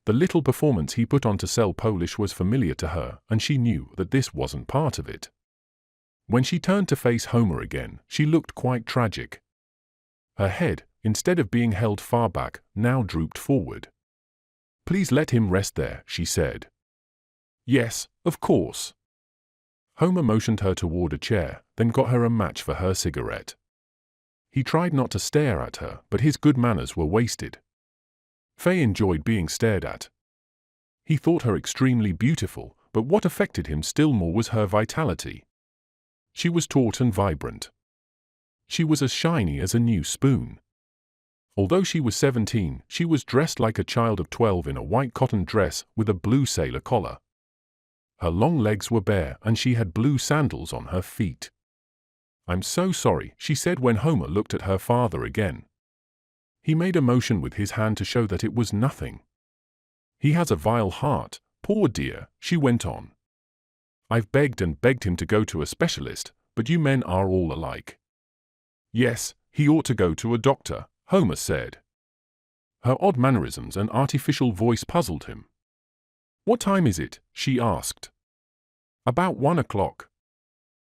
The little performance he put on to sell Polish was familiar to her, and she knew that this wasn't part of it. When she turned to face Homer again, she looked quite tragic. Her head, instead of being held far back, now drooped forward. "Please let him rest there," she said. "Yes, of course." Homer motioned her toward a chair, then got her a match for her cigarette. He tried not to stare at her, but his good manners were wasted. Faye enjoyed being stared at. He thought her extremely beautiful, but what affected him still more was her vitality. She was taut and vibrant. She was as shiny as a new spoon. Although she was 17, she was dressed like a child of 12 in a white cotton dress with a blue sailor collar. Her long legs were bare and she had blue sandals on her feet. "I'm so sorry," she said when Homer looked at her father again. He made a motion with his hand to show that it was nothing. "He has a vile heart, poor dear," she went on. "I've begged and begged him to go to a specialist, but you men are all alike." "Yes, he ought to go to a doctor," Homer said. Her odd mannerisms and artificial voice puzzled him. "What time is it?" she asked. "About 1 o'clock.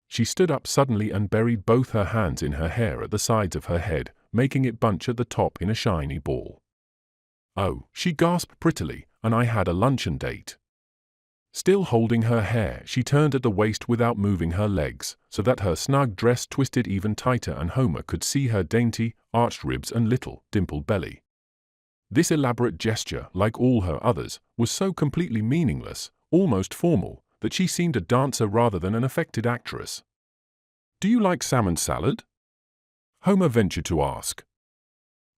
She stood up suddenly and buried both her hands in her hair at the sides of her head, making it bunch at the top in a shiny ball. "Oh," she gasped prettily, "and I had a luncheon date." Still holding her hair, she turned at the waist without moving her legs, so that her snug dress twisted even tighter and Homer could see her dainty, arched ribs and little, dimpled belly. This elaborate gesture, like all her others, was so completely meaningless, almost formal, that she seemed a dancer rather than an affected actress. "Do you like salmon salad?" Homer ventured to ask.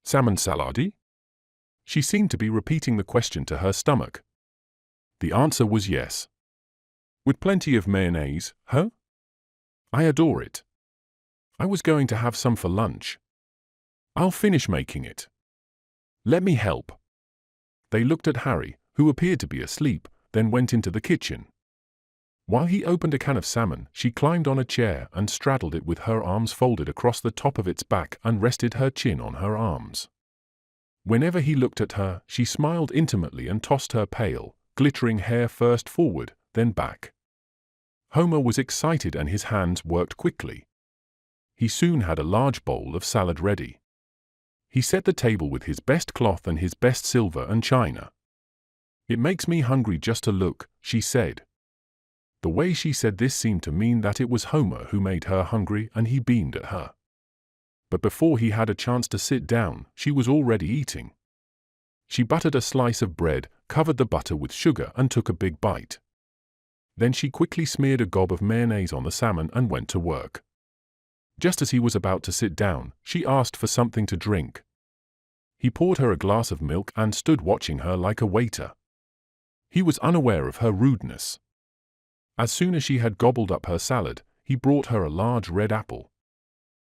"Salmon saladi?" She seemed to be repeating the question to her stomach. The answer was yes. "With plenty of mayonnaise, huh?" "I adore it. I was going to have some for lunch. I'll finish making it." "Let me help." They looked at Harry, who appeared to be asleep, then went into the kitchen. While he opened a can of salmon, she climbed on a chair and straddled it with her arms folded across the top of its back and rested her chin on her arms. Whenever he looked at her, she smiled intimately and tossed her pale, glittering hair first forward, then back. Homer was excited and his hands worked quickly. He soon had a large bowl of salad ready. He set the table with his best cloth and his best silver and china. "It makes me hungry just to look," she said. The way she said this seemed to mean that it was Homer who made her hungry, and he beamed at her. But before he had a chance to sit down, she was already eating. She buttered a slice of bread, covered the butter with sugar and took a big bite. Then she quickly smeared a gob of mayonnaise on the salmon and went to work. Just as he was about to sit down, she asked for something to drink. He poured her a glass of milk and stood watching her like a waiter. He was unaware of her rudeness. As soon as she had gobbled up her salad, he brought her a large red apple.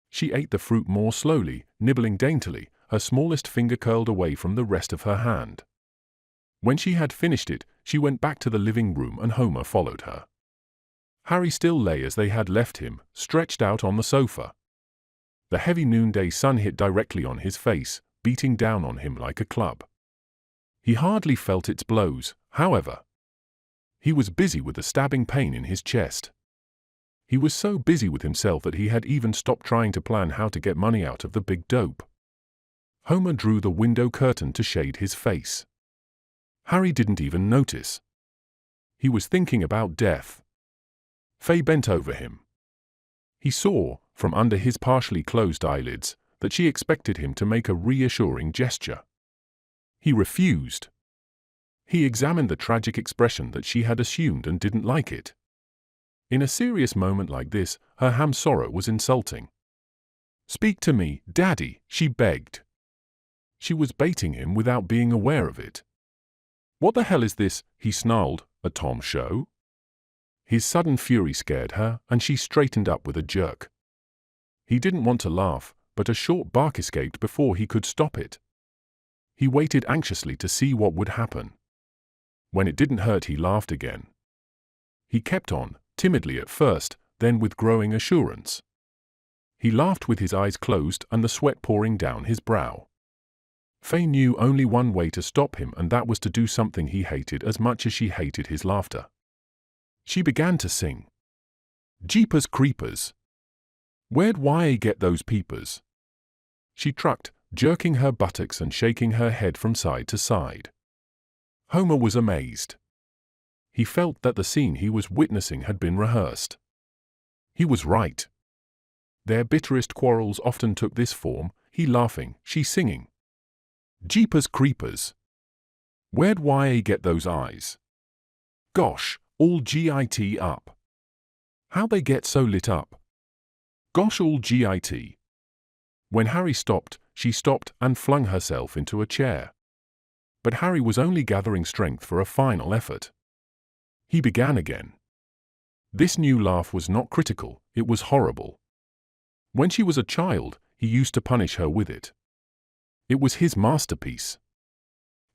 She ate the fruit more slowly, nibbling daintily, her smallest finger curled away from the rest of her hand. When she had finished it, she went back to the living room and Homer followed her. Harry still lay as they had left him, stretched out on the sofa. The heavy noonday sun hit directly on his face, beating down on him like a club. He hardly felt its blows, however. He was busy with a stabbing pain in his chest. He was so busy with himself that he had even stopped trying to plan how to get money out of the big dope. Homer drew the window curtain to shade his face. Harry didn't even notice. He was thinking about death. Faye bent over him. He saw, from under his partially closed eyelids, that she expected him to make a reassuring gesture. He refused. He examined the tragic expression that she had assumed and didn't like it. In a serious moment like this, her ham sorrow was insulting. "Speak to me, Daddy," she begged. She was baiting him without being aware of it. "What the hell is this?" he snarled, "a Tom show?" His sudden fury scared her, and she straightened up with a jerk. He didn't want to laugh, but a short bark escaped before he could stop it. He waited anxiously to see what would happen. When it didn't hurt, he laughed again. He kept on, timidly at first, then with growing assurance. He laughed with his eyes closed and the sweat pouring down his brow. Faye knew only one way to stop him, and that was to do something he hated as much as she hated his laughter. She began to sing. "Jeepers creepers. Where'd Y get those peepers?" She trucked, jerking her buttocks and shaking her head from side to side. Homer was amazed. He felt that the scene he was witnessing had been rehearsed. He was right. Their bitterest quarrels often took this form, he laughing, she singing. "Jeepers creepers. Where'd Y get those eyes? Gosh, all GIT up. How they get so lit up, Gosh all git. When Harry stopped, she stopped and flung herself into a chair. But Harry was only gathering strength for a final effort. He began again. This new laugh was not critical, it was horrible. When she was a child, he used to punish her with it. It was his masterpiece.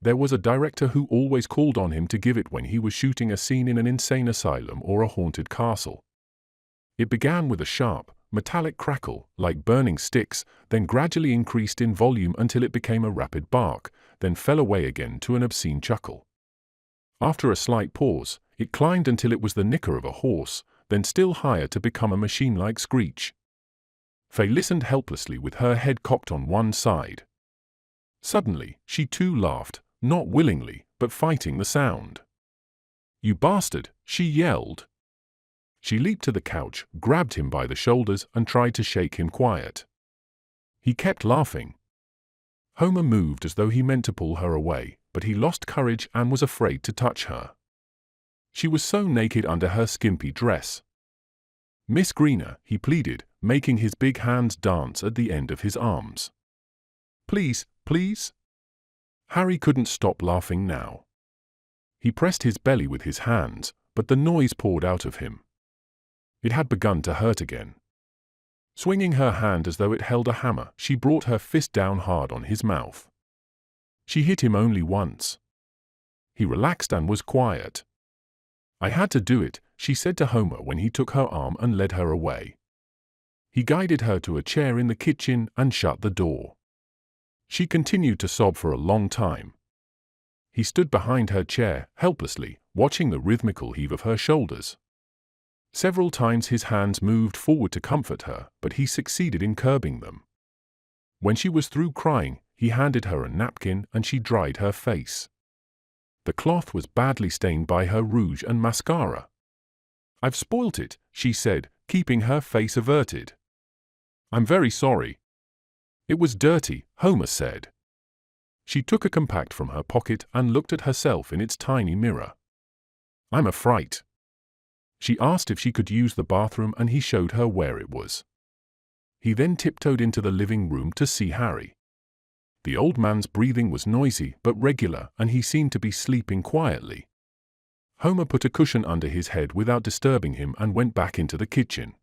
There was a director who always called on him to give it when he was shooting a scene in an insane asylum or a haunted castle. It began with a sharp, metallic crackle, like burning sticks, then gradually increased in volume until it became a rapid bark, then fell away again to an obscene chuckle. After a slight pause, it climbed until it was the nicker of a horse, then still higher to become a machine-like screech. Faye listened helplessly with her head cocked on one side. Suddenly, she too laughed, not willingly, but fighting the sound. "You bastard!" she yelled. She leaped to the couch, grabbed him by the shoulders, and tried to shake him quiet. He kept laughing. Homer moved as though he meant to pull her away, but he lost courage and was afraid to touch her. She was so naked under her skimpy dress. "Miss Greener," he pleaded, making his big hands dance at the end of his arms. "Please, please?" Harry couldn't stop laughing now. He pressed his belly with his hands, but the noise poured out of him. It had begun to hurt again. Swinging her hand as though it held a hammer, she brought her fist down hard on his mouth. She hit him only once. He relaxed and was quiet. "I had to do it," she said to Homer when he took her arm and led her away. He guided her to a chair in the kitchen and shut the door. She continued to sob for a long time. He stood behind her chair, helplessly, watching the rhythmical heave of her shoulders. Several times his hands moved forward to comfort her, but he succeeded in curbing them. When she was through crying, he handed her a napkin and she dried her face. The cloth was badly stained by her rouge and mascara. "I've spoilt it," she said, keeping her face averted. "I'm very sorry." "It was dirty," Homer said. She took a compact from her pocket and looked at herself in its tiny mirror. "I'm a fright." She asked if she could use the bathroom and he showed her where it was. He then tiptoed into the living room to see Harry. The old man's breathing was noisy but regular and he seemed to be sleeping quietly. Homer put a cushion under his head without disturbing him and went back into the kitchen.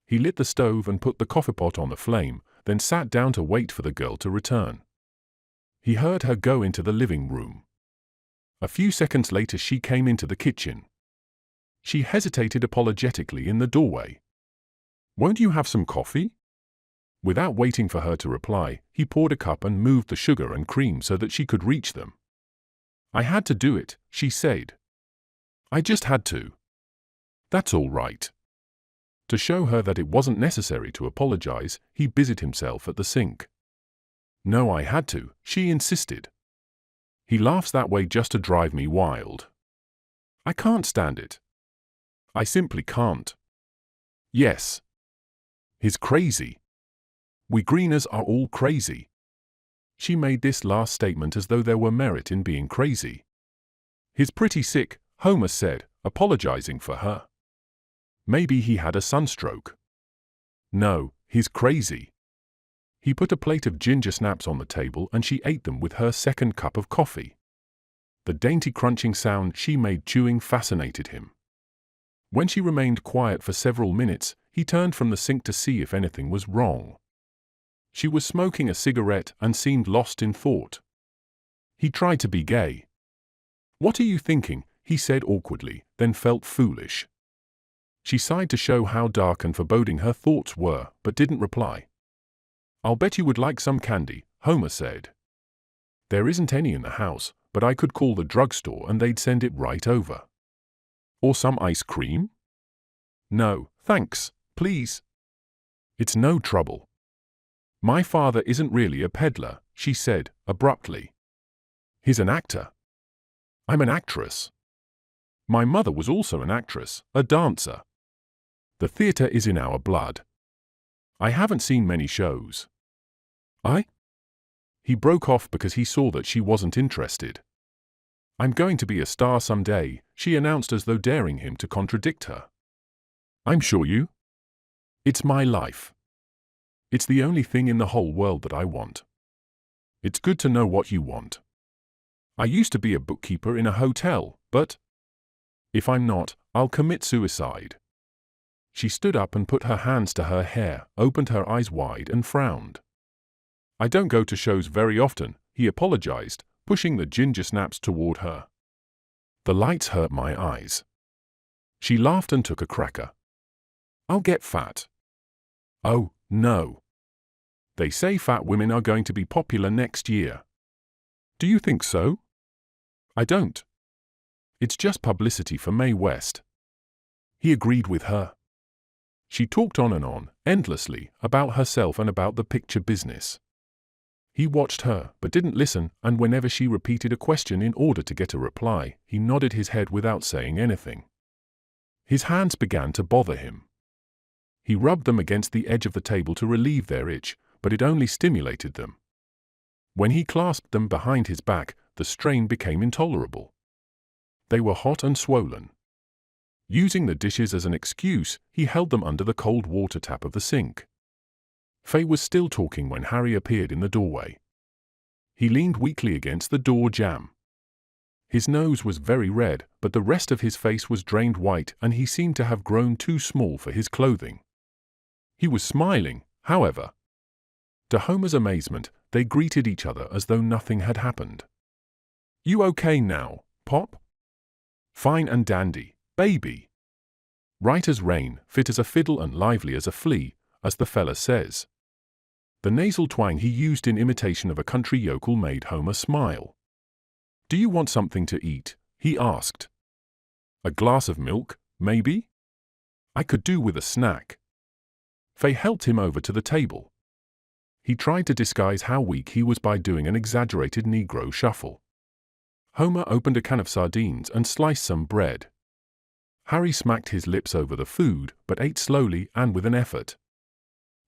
He lit the stove and put the coffeepot on the flame, then sat down to wait for the girl to return. He heard her go into the living room. A few seconds later she came into the kitchen. She hesitated apologetically in the doorway. "Won't you have some coffee?" Without waiting for her to reply, he poured a cup and moved the sugar and cream so that she could reach them. "I had to do it," she said. "I just had to." "That's all right." To show her that it wasn't necessary to apologize, he busied himself at the sink. "No, I had to," she insisted. "He laughs that way just to drive me wild. I can't stand it. I simply can't." "Yes. He's crazy. We Greeners are all crazy." She made this last statement as though there were merit in being crazy. "He's pretty sick," Homer said, apologizing for her. "Maybe he had a sunstroke." "No, he's crazy." He put a plate of ginger snaps on the table and she ate them with her second cup of coffee. The dainty crunching sound she made chewing fascinated him. When she remained quiet for several minutes, he turned from the sink to see if anything was wrong. She was smoking a cigarette and seemed lost in thought. He tried to be gay. "What are you thinking?" he said awkwardly, then felt foolish. She sighed to show how dark and foreboding her thoughts were, but didn't reply. "I'll bet you would like some candy," Homer said. "There isn't any in the house, but I could call the drugstore and they'd send it right over." "Or some ice cream?" "No, thanks, please." "It's no trouble." "My father isn't really a peddler," she said, abruptly. "He's an actor." "I'm an actress." "My mother was also an actress, a dancer. The theater is in our blood. I haven't seen many shows." "I?" He broke off because he saw that she wasn't interested. "I'm going to be a star someday," she announced as though daring him to contradict her. "I'm sure you It's my life. It's the only thing in the whole world that I want. It's good to know what you want. I used to be a bookkeeper in a hotel, but if I'm not, I'll commit suicide. She stood up and put her hands to her hair, opened her eyes wide and frowned. I don't go to shows very often, he apologized, pushing the ginger snaps toward her. The lights hurt my eyes. She laughed and took a cracker. I'll get fat. Oh, no. They say fat women are going to be popular next year. Do you think so? I don't. It's just publicity for Mae West. He agreed with her. She talked on and on, endlessly, about herself and about the picture business. He watched her, but didn't listen, and whenever she repeated a question in order to get a reply, he nodded his head without saying anything. His hands began to bother him. He rubbed them against the edge of the table to relieve their itch, but it only stimulated them. When he clasped them behind his back, the strain became intolerable. They were hot and swollen. Using the dishes as an excuse, he held them under the cold water tap of the sink. Faye was still talking when Harry appeared in the doorway. He leaned weakly against the door jamb. His nose was very red, but the rest of his face was drained white, and he seemed to have grown too small for his clothing. He was smiling, however. To Homer's amazement, they greeted each other as though nothing had happened. You okay now, Pop? Fine and dandy, baby. Right as rain, fit as a fiddle and lively as a flea, as the fella says. The nasal twang he used in imitation of a country yokel made Homer smile. Do you want something to eat? He asked. A glass of milk, maybe? I could do with a snack. Faye helped him over to the table. He tried to disguise how weak he was by doing an exaggerated Negro shuffle. Homer opened a can of sardines and sliced some bread. Harry smacked his lips over the food, but ate slowly and with an effort.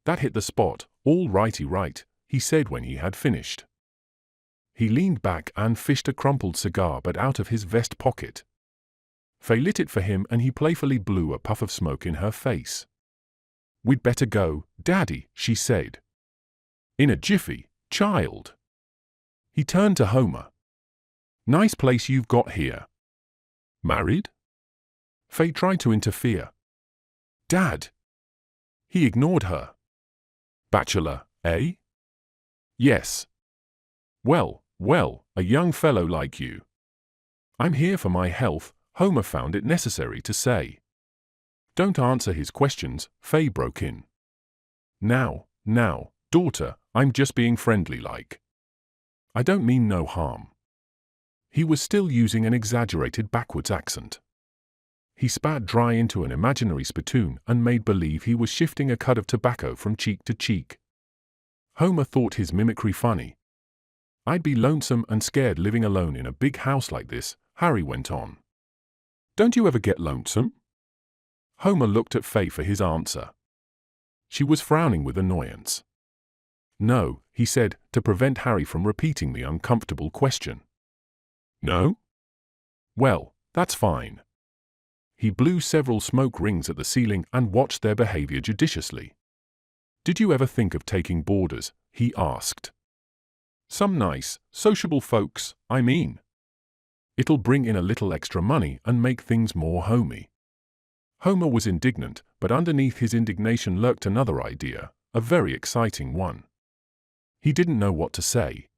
That hit the spot, all righty right, he said when he had finished. He leaned back and fished a crumpled cigar but out of his vest pocket. Faye lit it for him and he playfully blew a puff of smoke in her face. We'd better go, Daddy, she said. In a jiffy, child. He turned to Homer. Nice place you've got here. Married? Faye tried to interfere. Dad. He ignored her. Bachelor, eh? Yes. Well, a young fellow like you. I'm here for my health, Homer found it necessary to say. Don't answer his questions, Faye broke in. Now, daughter, I'm just being friendly-like. I don't mean no harm. He was still using an exaggerated backwards accent. He spat dry into an imaginary spittoon and made believe he was shifting a cud of tobacco from cheek to cheek. Homer thought his mimicry funny. I'd be lonesome and scared living alone in a big house like this, Harry went on. Don't you ever get lonesome? Homer looked at Faye for his answer. She was frowning with annoyance. No, he said, to prevent Harry from repeating the uncomfortable question. No? Well, that's fine. He blew several smoke rings at the ceiling and watched their behavior judiciously. Did you ever think of taking boarders? He asked. Some nice, sociable folks, I mean. It'll bring in a little extra money and make things more homey. Homer was indignant, but underneath his indignation lurked another idea, a very exciting one. He didn't know what to say.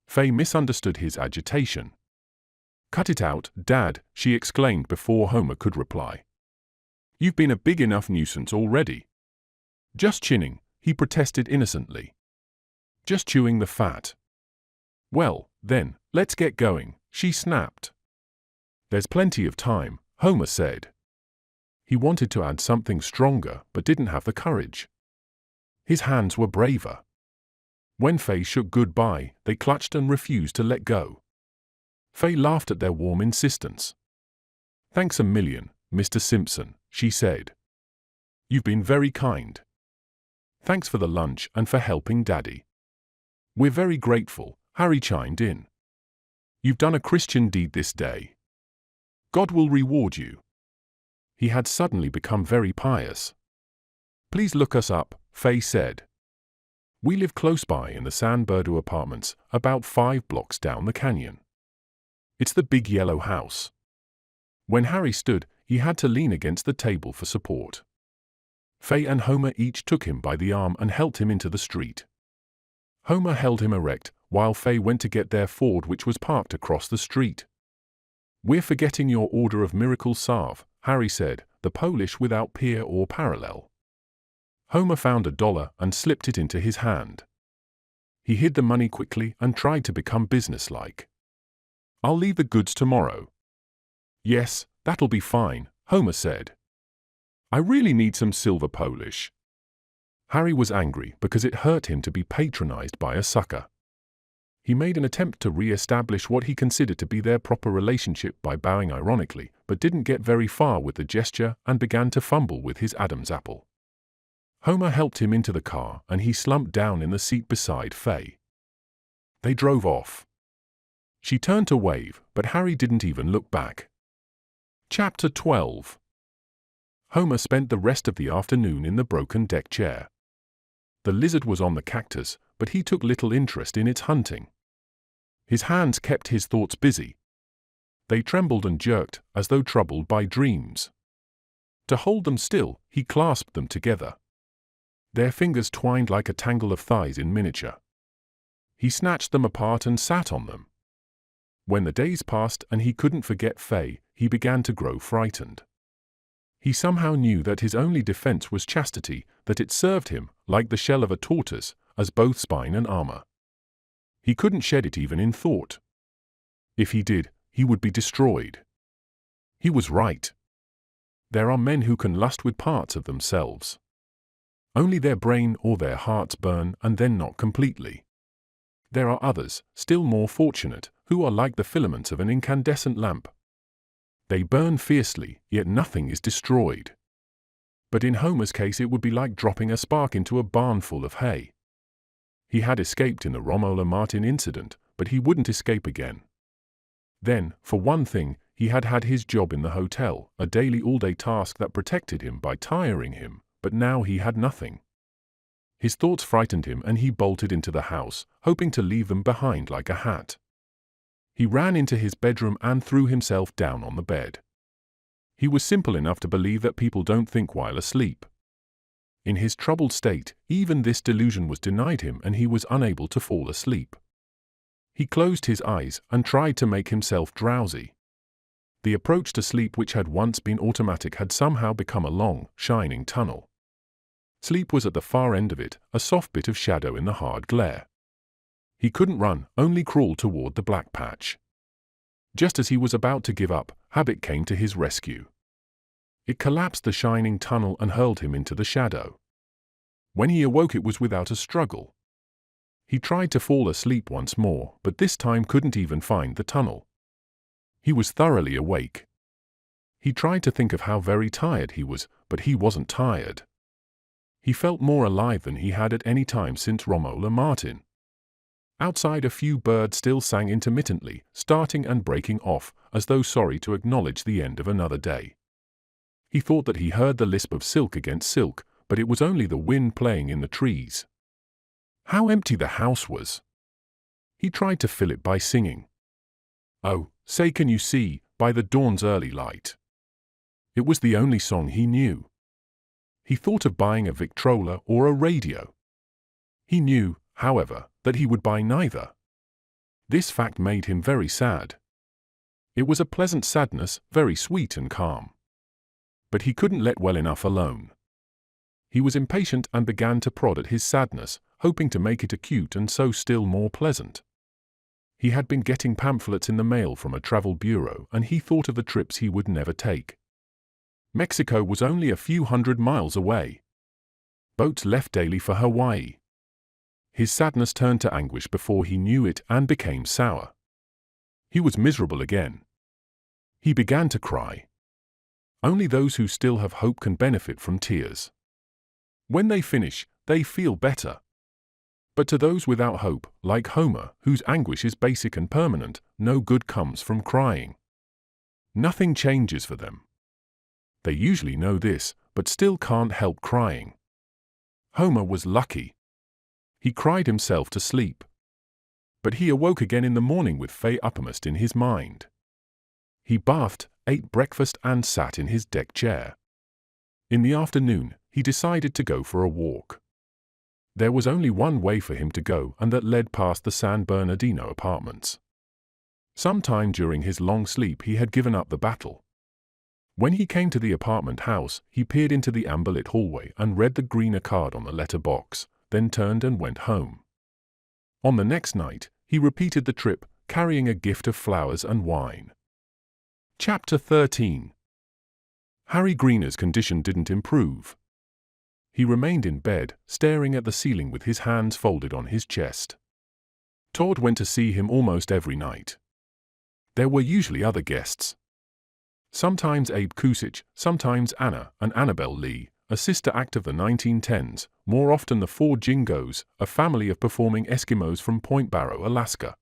Faye misunderstood his agitation. Cut it out, Dad, she exclaimed before Homer could reply. You've been a big enough nuisance already. Just chinning, he protested innocently. Just chewing the fat. Well, then, let's get going, she snapped. There's plenty of time, Homer said. He wanted to add something stronger, but didn't have the courage. His hands were braver. When Faye shook goodbye, they clutched and refused to let go. Faye laughed at their warm insistence. Thanks a million, Mr. Simpson, she said. You've been very kind. Thanks for the lunch and for helping Daddy. We're very grateful, Harry chimed in. You've done a Christian deed this day. God will reward you. He had suddenly become very pious. Please look us up, Faye said. We live close by in the San Bernardino apartments, about 5 blocks down the canyon. It's the big yellow house. When Harry stood, he had to lean against the table for support. Faye and Homer each took him by the arm and helped him into the street. Homer held him erect, while Faye went to get their Ford, which was parked across the street. We're forgetting your order of miracle salve, Harry said, the Polish without peer or parallel. Homer found $1 and slipped it into his hand. He hid the money quickly and tried to become businesslike. I'll leave the goods tomorrow. Yes, that'll be fine, Homer said. I really need some silver Polish. Harry was angry because it hurt him to be patronized by a sucker. He made an attempt to re-establish what he considered to be their proper relationship by bowing ironically, but didn't get very far with the gesture and began to fumble with his Adam's apple. Homer helped him into the car and he slumped down in the seat beside Faye. They drove off. She turned to wave, but Harry didn't even look back. Chapter 12. Homer spent the rest of the afternoon in the broken deck chair. The lizard was on the cactus, but he took little interest in its hunting. His hands kept his thoughts busy. They trembled and jerked, as though troubled by dreams. To hold them still, he clasped them together. Their fingers twined like a tangle of thighs in miniature. He snatched them apart and sat on them. When the days passed and he couldn't forget Faye, he began to grow frightened. He somehow knew that his only defense was chastity, that it served him, like the shell of a tortoise, as both spine and armor. He couldn't shed it even in thought. If he did, he would be destroyed. He was right. There are men who can lust with parts of themselves. Only their brain or their hearts burn and then not completely. There are others, still more fortunate, who are like the filaments of an incandescent lamp. They burn fiercely, yet nothing is destroyed. But in Homer's case it would be like dropping a spark into a barn full of hay. He had escaped in the Romola Martin incident, but he wouldn't escape again. Then, for one thing, he had had his job in the hotel, a daily all-day task that protected him by tiring him, but now he had nothing. His thoughts frightened him and he bolted into the house, hoping to leave them behind like a hat. He ran into his bedroom and threw himself down on the bed. He was simple enough to believe that people don't think while asleep. In his troubled state, even this delusion was denied him and he was unable to fall asleep. He closed his eyes and tried to make himself drowsy. The approach to sleep, which had once been automatic, had somehow become a long, shining tunnel. Sleep was at the far end of it, a soft bit of shadow in the hard glare. He couldn't run, only crawl toward the black patch. Just as he was about to give up, habit came to his rescue. It collapsed the shining tunnel and hurled him into the shadow. When he awoke, it was without a struggle. He tried to fall asleep once more, but this time couldn't even find the tunnel. He was thoroughly awake. He tried to think of how very tired he was, but he wasn't tired. He felt more alive than he had at any time since Romola Martin. Outside, a few birds still sang intermittently, starting and breaking off, as though sorry to acknowledge the end of another day. He thought that he heard the lisp of silk against silk, but it was only the wind playing in the trees. How empty the house was! He tried to fill it by singing. "Oh, say can you see, by the dawn's early light." It was the only song he knew. He thought of buying a Victrola or a radio. He knew, however, that he would buy neither. This fact made him very sad. It was a pleasant sadness, very sweet and calm. But he couldn't let well enough alone. He was impatient and began to prod at his sadness, hoping to make it acute and so still more pleasant. He had been getting pamphlets in the mail from a travel bureau and he thought of the trips he would never take. Mexico was only a few hundred miles away. Boats left daily for Hawaii. His sadness turned to anguish before he knew it and became sour. He was miserable again. He began to cry. Only those who still have hope can benefit from tears. When they finish, they feel better. But to those without hope, like Homer, whose anguish is basic and permanent, no good comes from crying. Nothing changes for them. They usually know this, but still can't help crying. Homer was lucky. He cried himself to sleep. But he awoke again in the morning with Faye uppermost in his mind. He bathed, ate breakfast and sat in his deck chair. In the afternoon, he decided to go for a walk. There was only one way for him to go, and that led past the San Bernardino apartments. Sometime during his long sleep he had given up the battle. When he came to the apartment house, he peered into the amber-lit hallway and read the greener card on the letter box, then turned and went home. On the next night, he repeated the trip, carrying a gift of flowers and wine. Chapter 13. Harry Greener's condition didn't improve. He remained in bed, staring at the ceiling with his hands folded on his chest. Todd went to see him almost every night. There were usually other guests. Sometimes Abe Kusich, sometimes Anna and Annabelle Lee, a sister act of the 1910s, more often the Four Jingos, a family of performing Eskimos from Point Barrow, Alaska.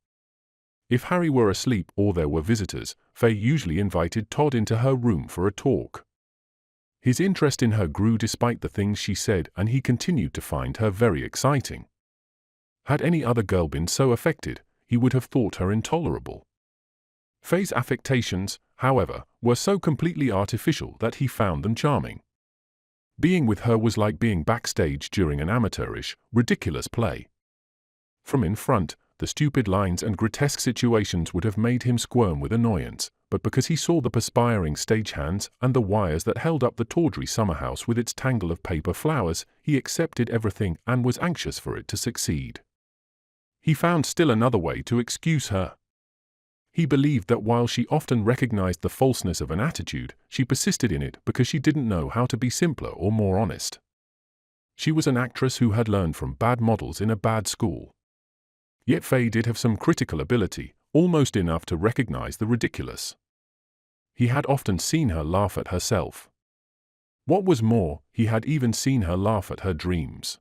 If Harry were asleep or there were visitors, Faye usually invited Todd into her room for a talk. His interest in her grew despite the things she said, and he continued to find her very exciting. Had any other girl been so affected, he would have thought her intolerable. Faye's affectations, however, were so completely artificial that he found them charming. Being with her was like being backstage during an amateurish, ridiculous play. From in front, the stupid lines and grotesque situations would have made him squirm with annoyance, but because he saw the perspiring stagehands and the wires that held up the tawdry summer house with its tangle of paper flowers, he accepted everything and was anxious for it to succeed. He found still another way to excuse her. He believed that while she often recognized the falseness of an attitude, she persisted in it because she didn't know how to be simpler or more honest. She was an actress who had learned from bad models in a bad school. Yet Faye did have some critical ability, almost enough to recognize the ridiculous. He had often seen her laugh at herself. What was more, he had even seen her laugh at her dreams.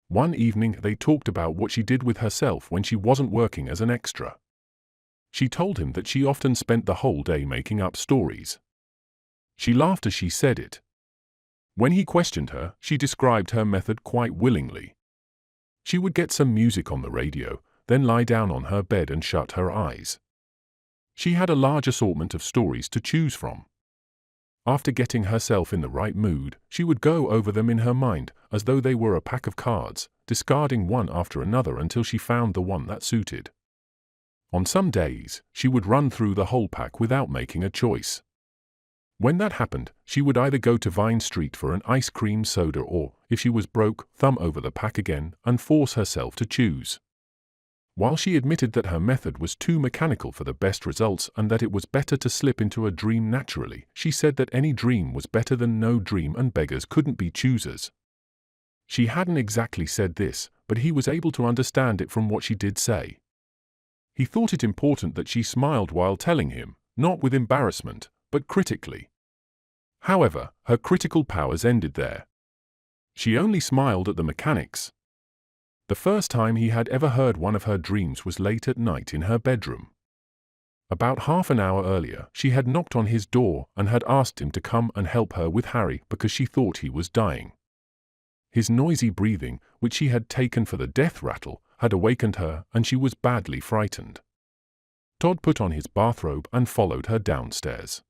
One evening they talked about what she did with herself when she wasn't working as an extra. She told him that she often spent the whole day making up stories. She laughed as she said it. When he questioned her, she described her method quite willingly. She would get some music on the radio, then lie down on her bed and shut her eyes. She had a large assortment of stories to choose from. After getting herself in the right mood, she would go over them in her mind as though they were a pack of cards, discarding one after another until she found the one that suited. On some days, she would run through the whole pack without making a choice. When that happened, she would either go to Vine Street for an ice cream soda or, if she was broke, thumb over the pack again and force herself to choose. While she admitted that her method was too mechanical for the best results and that it was better to slip into a dream naturally, she said that any dream was better than no dream and beggars couldn't be choosers. She hadn't exactly said this, but he was able to understand it from what she did say. He thought it important that she smiled while telling him, not with embarrassment, but critically. However, her critical powers ended there. She only smiled at the mechanics. The first time he had ever heard one of her dreams was late at night in her bedroom. About half an hour earlier, she had knocked on his door and had asked him to come and help her with Harry because she thought he was dying. His noisy breathing, which she had taken for the death rattle, had awakened her and she was badly frightened. Todd put on his bathrobe and followed her downstairs.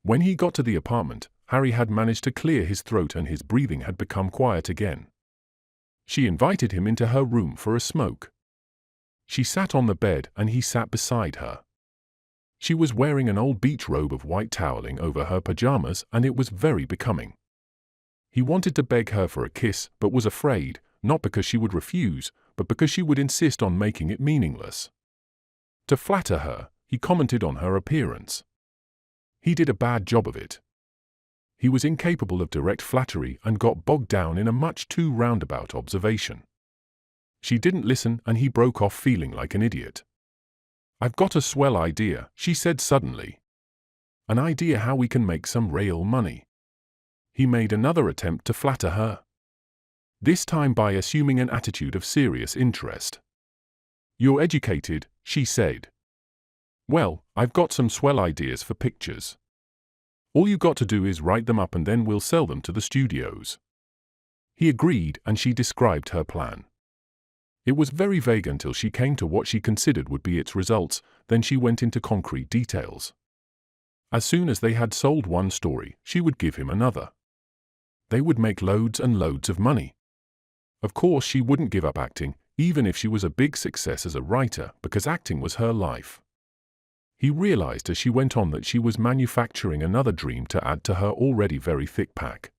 When he got to the apartment, Harry had managed to clear his throat and his breathing had become quiet again. She invited him into her room for a smoke. She sat on the bed and he sat beside her. She was wearing an old beach robe of white toweling over her pajamas and it was very becoming. He wanted to beg her for a kiss but was afraid, not because she would refuse, but because she would insist on making it meaningless. To flatter her, he commented on her appearance. He did a bad job of it. He was incapable of direct flattery and got bogged down in a much too roundabout observation. She didn't listen and he broke off feeling like an idiot. "I've got a swell idea," she said suddenly. "An idea how we can make some real money." He made another attempt to flatter her. This time by assuming an attitude of serious interest. "You're educated," she said. "Well, I've got some swell ideas for pictures. All you got to do is write them up and then we'll sell them to the studios." He agreed, and she described her plan. It was very vague until she came to what she considered would be its results, then she went into concrete details. As soon as they had sold one story, she would give him another. They would make loads and loads of money. Of course, she wouldn't give up acting, even if she was a big success as a writer, because acting was her life. He realized as she went on that she was manufacturing another dream to add to her already very thick pack.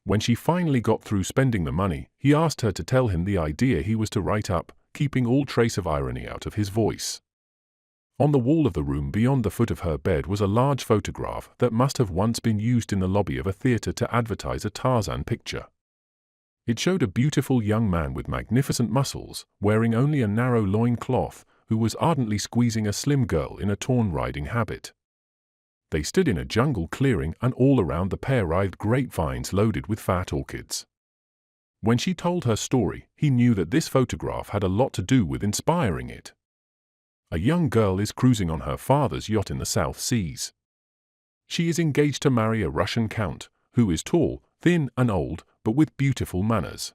When she finally got through spending the money, he asked her to tell him the idea he was to write up, keeping all trace of irony out of his voice. On the wall of the room beyond the foot of her bed was a large photograph that must have once been used in the lobby of a theater to advertise a Tarzan picture. It showed a beautiful young man with magnificent muscles, wearing only a narrow loincloth, who was ardently squeezing a slim girl in a torn riding habit. They stood in a jungle clearing, and all around the pair writhed grapevines loaded with fat orchids. When she told her story, he knew that this photograph had a lot to do with inspiring it. A young girl is cruising on her father's yacht in the South Seas. She is engaged to marry a Russian count, who is tall, thin, and old, but with beautiful manners.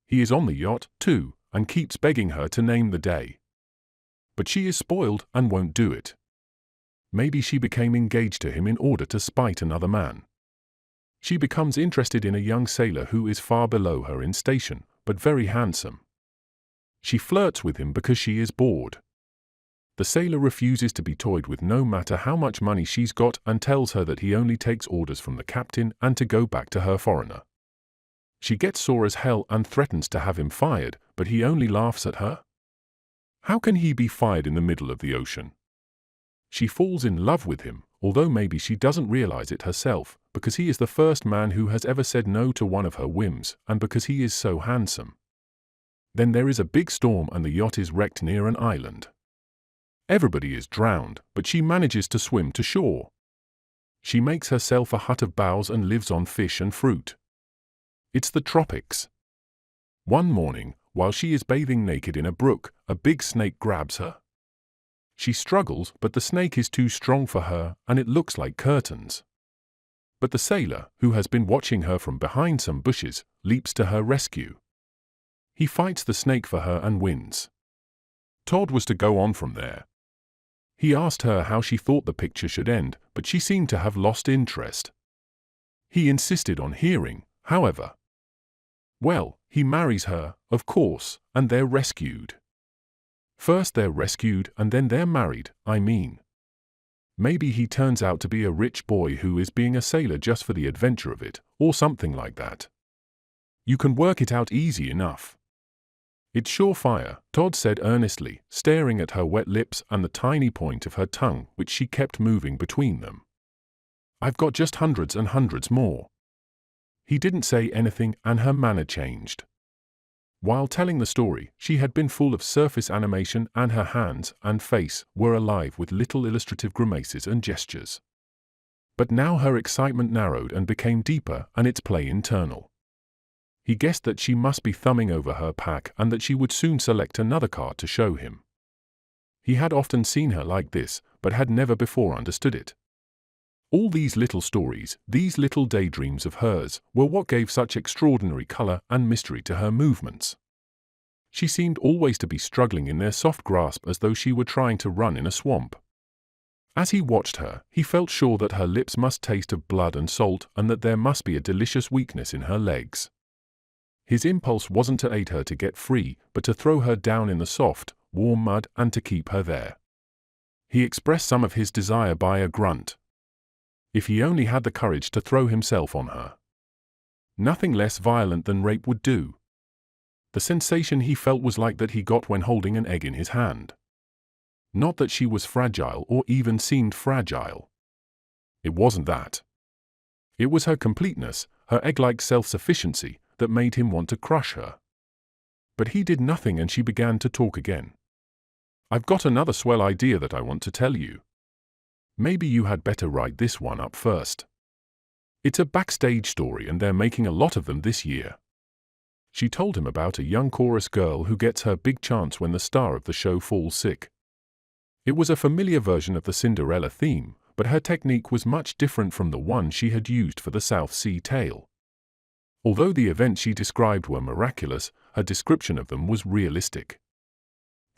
He is on the yacht, too, and keeps begging her to name the day. But she is spoiled and won't do it. Maybe she became engaged to him in order to spite another man. She becomes interested in a young sailor who is far below her in station, but very handsome. She flirts with him because she is bored. The sailor refuses to be toyed with no matter how much money she's got, and tells her that he only takes orders from the captain and to go back to her foreigner. She gets sore as hell and threatens to have him fired, but he only laughs at her. How can he be fired in the middle of the ocean? She falls in love with him, although maybe she doesn't realize it herself, because he is the first man who has ever said no to one of her whims, and because he is so handsome. Then there is a big storm and the yacht is wrecked near an island. Everybody is drowned, but she manages to swim to shore. She makes herself a hut of boughs and lives on fish and fruit. It's the tropics. One morning, while she is bathing naked in a brook, a big snake grabs her. She struggles, but the snake is too strong for her, and it looks like curtains. But the sailor, who has been watching her from behind some bushes, leaps to her rescue. He fights the snake for her and wins. Todd was to go on from there. He asked her how she thought the picture should end, but she seemed to have lost interest. He insisted on hearing, however. Well, he marries her, of course, and they're rescued. First they're rescued and then they're married, I mean. Maybe he turns out to be a rich boy who is being a sailor just for the adventure of it, or something like that. You can work it out easy enough. It's surefire, Todd said earnestly, staring at her wet lips and the tiny point of her tongue which she kept moving between them. I've got just hundreds and hundreds more. He didn't say anything, and her manner changed. While telling the story, she had been full of surface animation, and her hands and face were alive with little illustrative grimaces and gestures. But now her excitement narrowed and became deeper, and its play internal. He guessed that she must be thumbing over her pack and that she would soon select another card to show him. He had often seen her like this, but had never before understood it. All these little stories, these little daydreams of hers, were what gave such extraordinary color and mystery to her movements. She seemed always to be struggling in their soft grasp as though she were trying to run in a swamp. As he watched her, he felt sure that her lips must taste of blood and salt and that there must be a delicious weakness in her legs. His impulse wasn't to aid her to get free, but to throw her down in the soft, warm mud and to keep her there. He expressed some of his desire by a grunt. If he only had the courage to throw himself on her. Nothing less violent than rape would do. The sensation he felt was like that he got when holding an egg in his hand. Not that she was fragile or even seemed fragile. It wasn't that. It was her completeness, her egg-like self-sufficiency, that made him want to crush her. But he did nothing and she began to talk again. I've got another swell idea that I want to tell you. Maybe you had better write this one up first. It's a backstage story and they're making a lot of them this year. She told him about a young chorus girl who gets her big chance when the star of the show falls sick. It was a familiar version of the Cinderella theme, but her technique was much different from the one she had used for the South Sea tale. Although the events she described were miraculous, her description of them was realistic.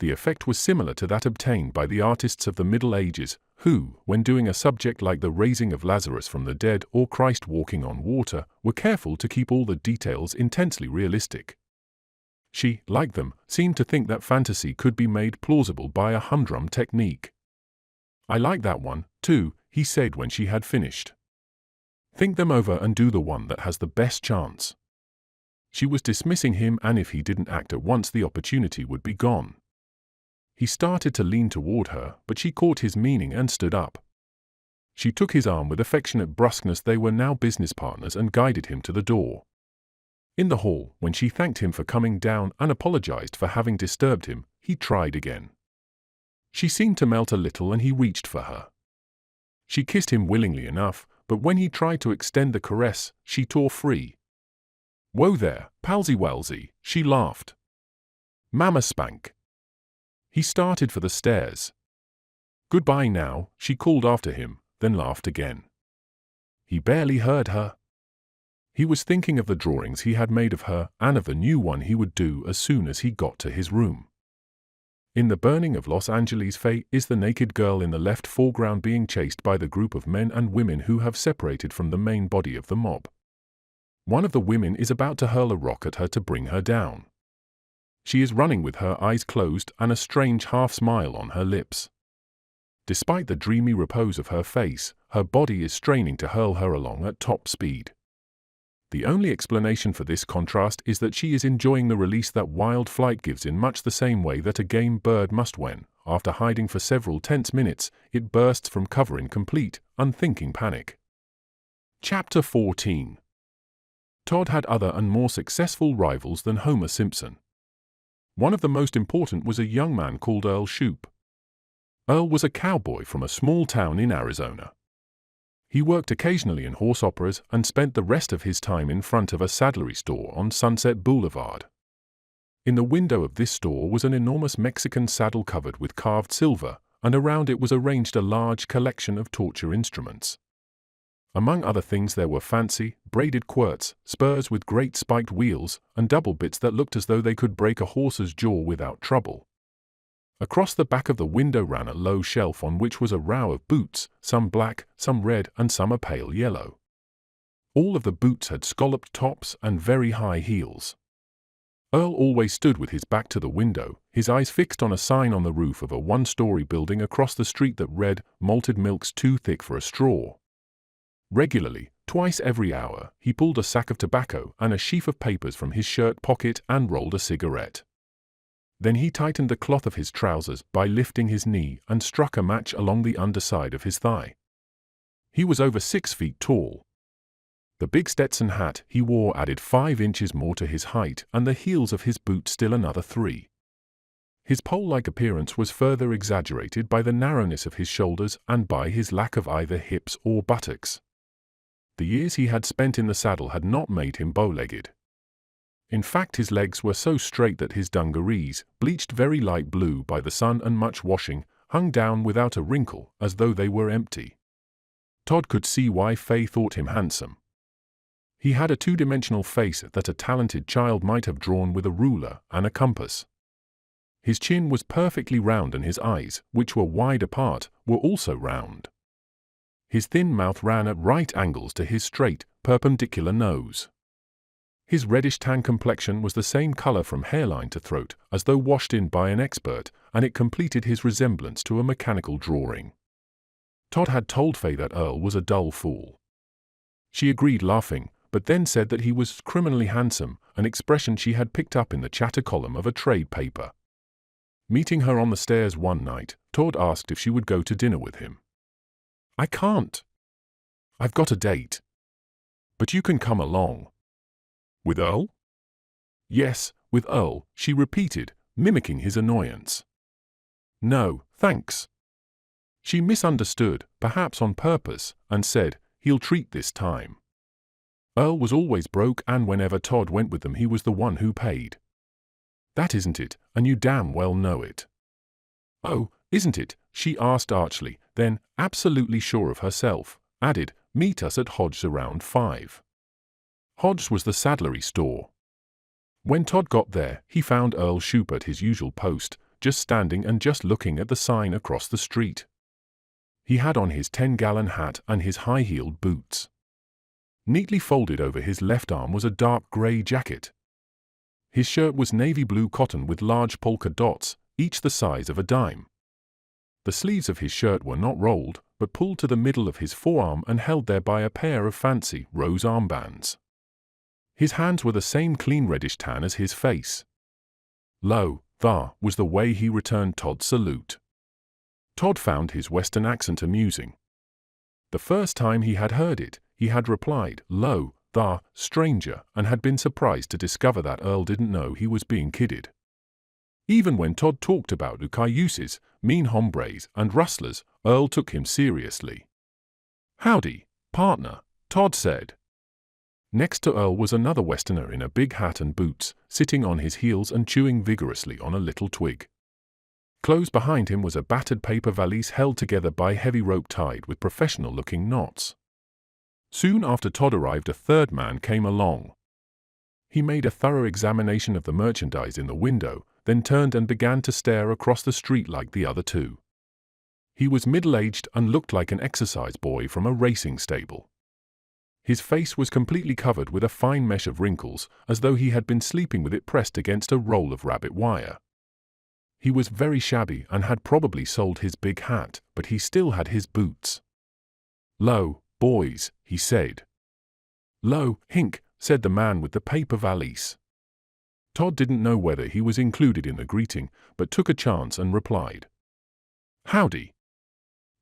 The effect was similar to that obtained by the artists of the Middle Ages, who, when doing a subject like the raising of Lazarus from the dead or Christ walking on water, were careful to keep all the details intensely realistic. She, like them, seemed to think that fantasy could be made plausible by a humdrum technique. "I like that one, too," he said when she had finished. "Think them over and do the one that has the best chance." She was dismissing him, and if he didn't act at once the opportunity would be gone. He started to lean toward her, but she caught his meaning and stood up. She took his arm with affectionate brusqueness. They were now business partners, and guided him to the door. In the hall, when she thanked him for coming down and apologized for having disturbed him, he tried again. She seemed to melt a little, and he reached for her. She kissed him willingly enough, but when he tried to extend the caress, she tore free. "Whoa there, palsy walsy," she laughed. "Mama spank." He started for the stairs. "Goodbye now," she called after him, then laughed again. He barely heard her. He was thinking of the drawings he had made of her, and of the new one he would do as soon as he got to his room. In The Burning of Los Angeles, Faye is the naked girl in the left foreground being chased by the group of men and women who have separated from the main body of the mob. One of the women is about to hurl a rock at her to bring her down. She is running with her eyes closed and a strange half-smile on her lips. Despite the dreamy repose of her face, her body is straining to hurl her along at top speed. The only explanation for this contrast is that she is enjoying the release that wild flight gives, in much the same way that a game bird must when, after hiding for several tense minutes, it bursts from cover in complete, unthinking panic. Chapter 14. Todd had other and more successful rivals than Homer Simpson. One of the most important was a young man called Earl Shoup. Earl was a cowboy from a small town in Arizona. He worked occasionally in horse operas and spent the rest of his time in front of a saddlery store on Sunset Boulevard. In the window of this store was an enormous Mexican saddle covered with carved silver, and around it was arranged a large collection of torture instruments. Among other things there were fancy, braided quirts, spurs with great spiked wheels, and double bits that looked as though they could break a horse's jaw without trouble. Across the back of the window ran a low shelf on which was a row of boots, some black, some red, and some a pale yellow. All of the boots had scalloped tops and very high heels. Earl always stood with his back to the window, his eyes fixed on a sign on the roof of a one-story building across the street that read, "Malted milk's too thick for a straw." Regularly, twice every hour, he pulled a sack of tobacco and a sheaf of papers from his shirt pocket and rolled a cigarette. Then he tightened the cloth of his trousers by lifting his knee and struck a match along the underside of his thigh. He was over 6 feet tall. The big Stetson hat he wore added 5 inches more to his height, and the heels of his boots still another 3. His pole-like appearance was further exaggerated by the narrowness of his shoulders and by his lack of either hips or buttocks. The years he had spent in the saddle had not made him bow-legged. In fact, his legs were so straight that his dungarees, bleached very light blue by the sun and much washing, hung down without a wrinkle, as though they were empty. Todd could see why Faye thought him handsome. He had a two-dimensional face that a talented child might have drawn with a ruler and a compass. His chin was perfectly round, and his eyes, which were wide apart, were also round. His thin mouth ran at right angles to his straight, perpendicular nose. His reddish-tan complexion was the same color from hairline to throat, as though washed in by an expert, and it completed his resemblance to a mechanical drawing. Todd had told Faye that Earl was a dull fool. She agreed, laughing, but then said that he was criminally handsome, an expression she had picked up in the chatter column of a trade paper. Meeting her on the stairs one night, Todd asked if she would go to dinner with him. "I can't. I've got a date." "But you can come along." "With Earl?" "Yes, with Earl," she repeated, mimicking his annoyance. "No, thanks." She misunderstood, perhaps on purpose, and said, "He'll treat this time." Earl was always broke, and whenever Todd went with them he was the one who paid. "That isn't it, and you damn well know it." "Oh, isn't it?" she asked archly, then, absolutely sure of herself, added, "Meet us at Hodge's around 5. Hodge's was the saddlery store. When Todd got there, he found Earl Shoup at his usual post, just standing and just looking at the sign across the street. He had on his 10-gallon hat and his high-heeled boots. Neatly folded over his left arm was a dark grey jacket. His shirt was navy blue cotton with large polka dots, each the size of a dime. The sleeves of his shirt were not rolled, but pulled to the middle of his forearm and held there by a pair of fancy rose armbands. His hands were the same clean reddish tan as his face. "Lo, thar," was the way he returned Todd's salute. Todd found his Western accent amusing. The first time he had heard it, he had replied, "Lo, thar, stranger," and had been surprised to discover that Earl didn't know he was being kidded. Even when Todd talked about ucayuses, mean hombres, and rustlers, Earl took him seriously. "Howdy, partner," Todd said. Next to Earl was another Westerner in a big hat and boots, sitting on his heels and chewing vigorously on a little twig. Close behind him was a battered paper valise held together by heavy rope tied with professional-looking knots. Soon after Todd arrived, a third man came along. He made a thorough examination of the merchandise in the window, then turned and began to stare across the street like the other two. He was middle-aged and looked like an exercise boy from a racing stable. His face was completely covered with a fine mesh of wrinkles, as though he had been sleeping with it pressed against a roll of rabbit wire. He was very shabby and had probably sold his big hat, but he still had his boots. "Lo, boys," he said. "Lo, Hink," said the man with the paper valise. Todd didn't know whether he was included in the greeting, but took a chance and replied, "Howdy."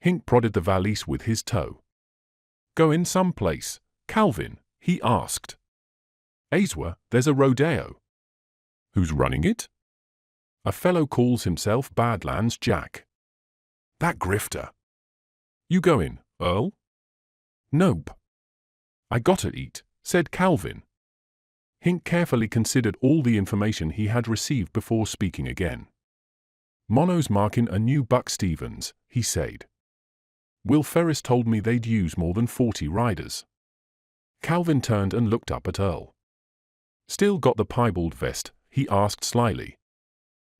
Hink prodded the valise with his toe. "Goin' someplace, Calvin?" he asked. "Azwa, there's a rodeo." "Who's running it?" "A fellow calls himself Badlands Jack." "That grifter." "You goin', Earl?" "Nope." "I gotta eat," said Calvin. Hink carefully considered all the information he had received before speaking again. "Mono's markin' a new Buck Stevens," he said. "Will Ferris told me they'd use more than 40 riders." Calvin turned and looked up at Earl. "Still got the piebald vest?" he asked slyly.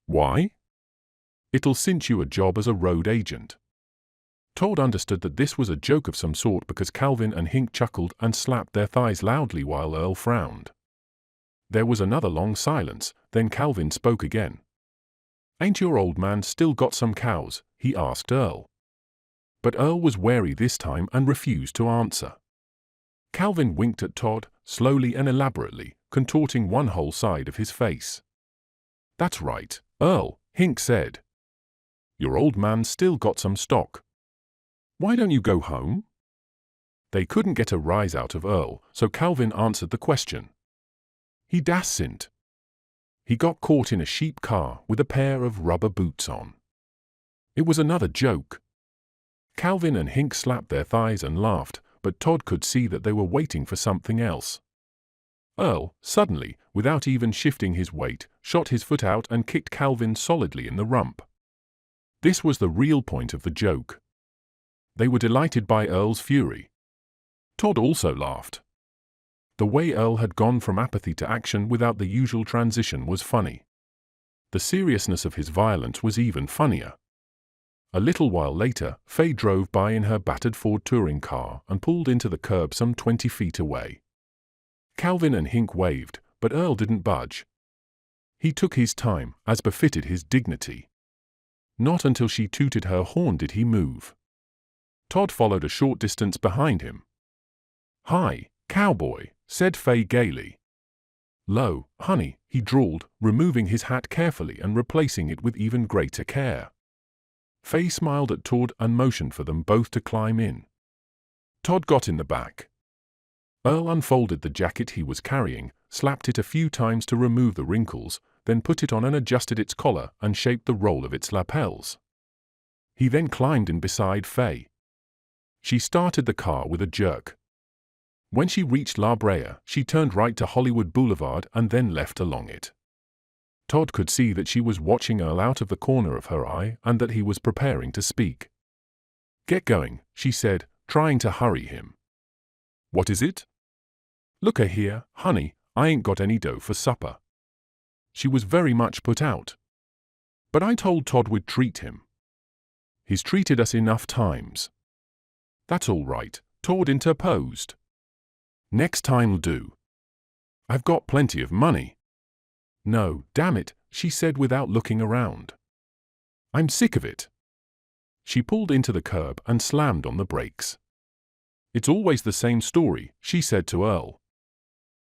"Why?" "It'll cinch you a job as a road agent." Todd understood that this was a joke of some sort because Calvin and Hink chuckled and slapped their thighs loudly while Earl frowned. There was another long silence, then Calvin spoke again. "Ain't your old man still got some cows?" he asked Earl. But Earl was wary this time and refused to answer. Calvin winked at Todd, slowly and elaborately, contorting one whole side of his face. "That's right, Earl," Hink said. "Your old man's still got some stock. Why don't you go home?" They couldn't get a rise out of Earl, so Calvin answered the question. "He dasn't. He got caught in a sheep car with a pair of rubber boots on." It was another joke. Calvin and Hink slapped their thighs and laughed, but Todd could see that they were waiting for something else. Earl, suddenly, without even shifting his weight, shot his foot out and kicked Calvin solidly in the rump. This was the real point of the joke. They were delighted by Earl's fury. Todd also laughed. The way Earl had gone from apathy to action without the usual transition was funny. The seriousness of his violence was even funnier. A little while later, Faye drove by in her battered Ford touring car and pulled into the curb some 20 feet away. Calvin and Hink waved, but Earl didn't budge. He took his time, as befitted his dignity. Not until she tooted her horn did he move. Todd followed a short distance behind him. "Hi, cowboy," said Faye gaily. "Lo, honey," he drawled, removing his hat carefully and replacing it with even greater care. Faye smiled at Todd and motioned for them both to climb in. Todd got in the back. Earl unfolded the jacket he was carrying, slapped it a few times to remove the wrinkles, then put it on and adjusted its collar and shaped the roll of its lapels. He then climbed in beside Faye. She started the car with a jerk. When she reached La Brea, she turned right to Hollywood Boulevard and then left along it. Todd could see that she was watching Earl out of the corner of her eye and that he was preparing to speak. "Get going," she said, trying to hurry him. "What is it?" "Look-a here, honey, I ain't got any dough for supper." She was very much put out. "But I told Todd we'd treat him. He's treated us enough times." "That's all right," Todd interposed. "Next time'll do. I've got plenty of money." "No, damn it," she said without looking around. "I'm sick of it." She pulled into the curb and slammed on the brakes. "It's always the same story," she said to Earl.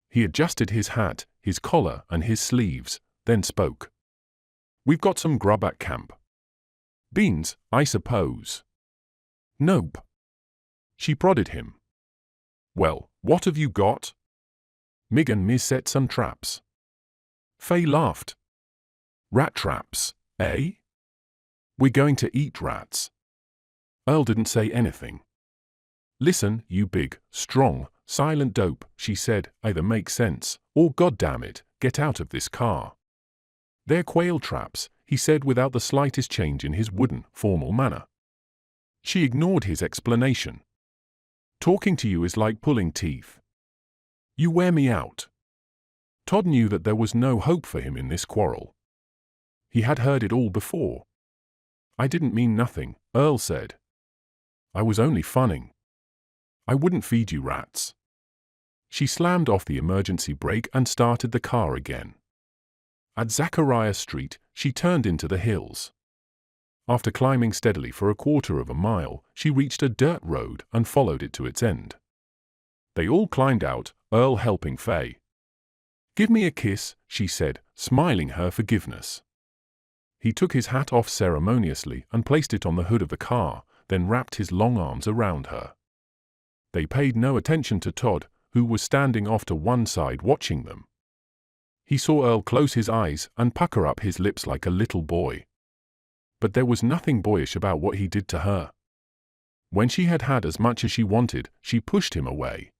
He adjusted his hat, his collar, and his sleeves, then spoke. "We've got some grub at camp." "Beans, I suppose." "Nope." She prodded him. "Well, what have you got?" "Mig and me set some traps." Faye laughed. "Rat traps, eh?" "We're going to eat rats." Earl didn't say anything. "Listen, you big, strong, silent dope," she said, "either make sense, or goddammit, get out of this car." "They're quail traps," he said without the slightest change in his wooden, formal manner. She ignored his explanation. "Talking to you is like pulling teeth. You wear me out." Todd knew that there was no hope for him in this quarrel. He had heard it all before. "I didn't mean nothing," Earl said. "I was only funning. I wouldn't feed you rats." She slammed off the emergency brake and started the car again. At Zachariah Street, she turned into the hills. After climbing steadily for a quarter of a mile, she reached a dirt road and followed it to its end. They all climbed out, Earl helping Faye. "Give me a kiss," she said, smiling her forgiveness. He took his hat off ceremoniously and placed it on the hood of the car, then wrapped his long arms around her. They paid no attention to Todd, who was standing off to one side watching them. He saw Earl close his eyes and pucker up his lips like a little boy. But there was nothing boyish about what he did to her. When she had had as much as she wanted, she pushed him away.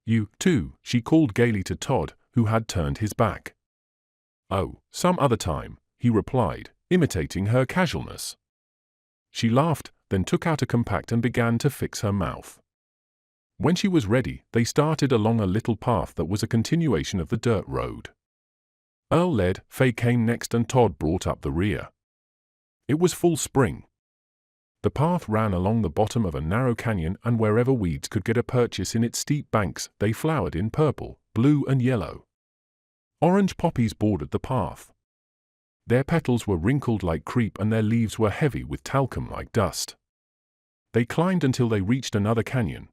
"You, too," she called gaily to Todd, who had turned his back. "Oh, some other time," he replied, imitating her casualness. She laughed, then took out a compact and began to fix her mouth. When she was ready, they started along a little path that was a continuation of the dirt road. Earl led, Faye came next, and Todd brought up the rear. It was full spring. The path ran along the bottom of a narrow canyon, and wherever weeds could get a purchase in its steep banks, they flowered in purple, blue, and yellow. Orange poppies bordered the path. Their petals were wrinkled like crepe, and their leaves were heavy with talcum like dust. They climbed until they reached another canyon.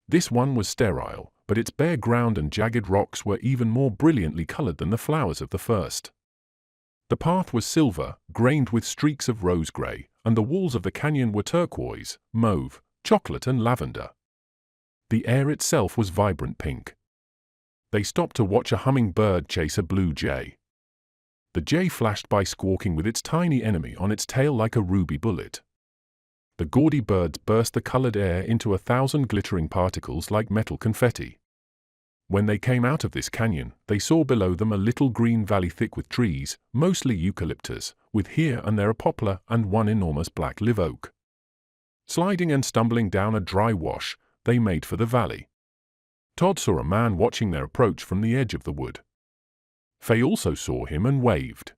This one was sterile, but its bare ground and jagged rocks were even more brilliantly colored than the flowers of the first. The path was silver, grained with streaks of rose gray, and the walls of the canyon were turquoise, mauve, chocolate, and lavender. The air itself was vibrant pink. They stopped to watch a hummingbird chase a blue jay. The jay flashed by, squawking with its tiny enemy on its tail like a ruby bullet. The gaudy birds burst the colored air into 1,000 glittering particles like metal confetti. When they came out of this canyon, they saw below them a little green valley thick with trees, mostly eucalyptus, with here and there a poplar and one enormous black live oak. Sliding and stumbling down a dry wash, they made for the valley. Todd saw a man watching their approach from the edge of the wood. Faye also saw him and waved.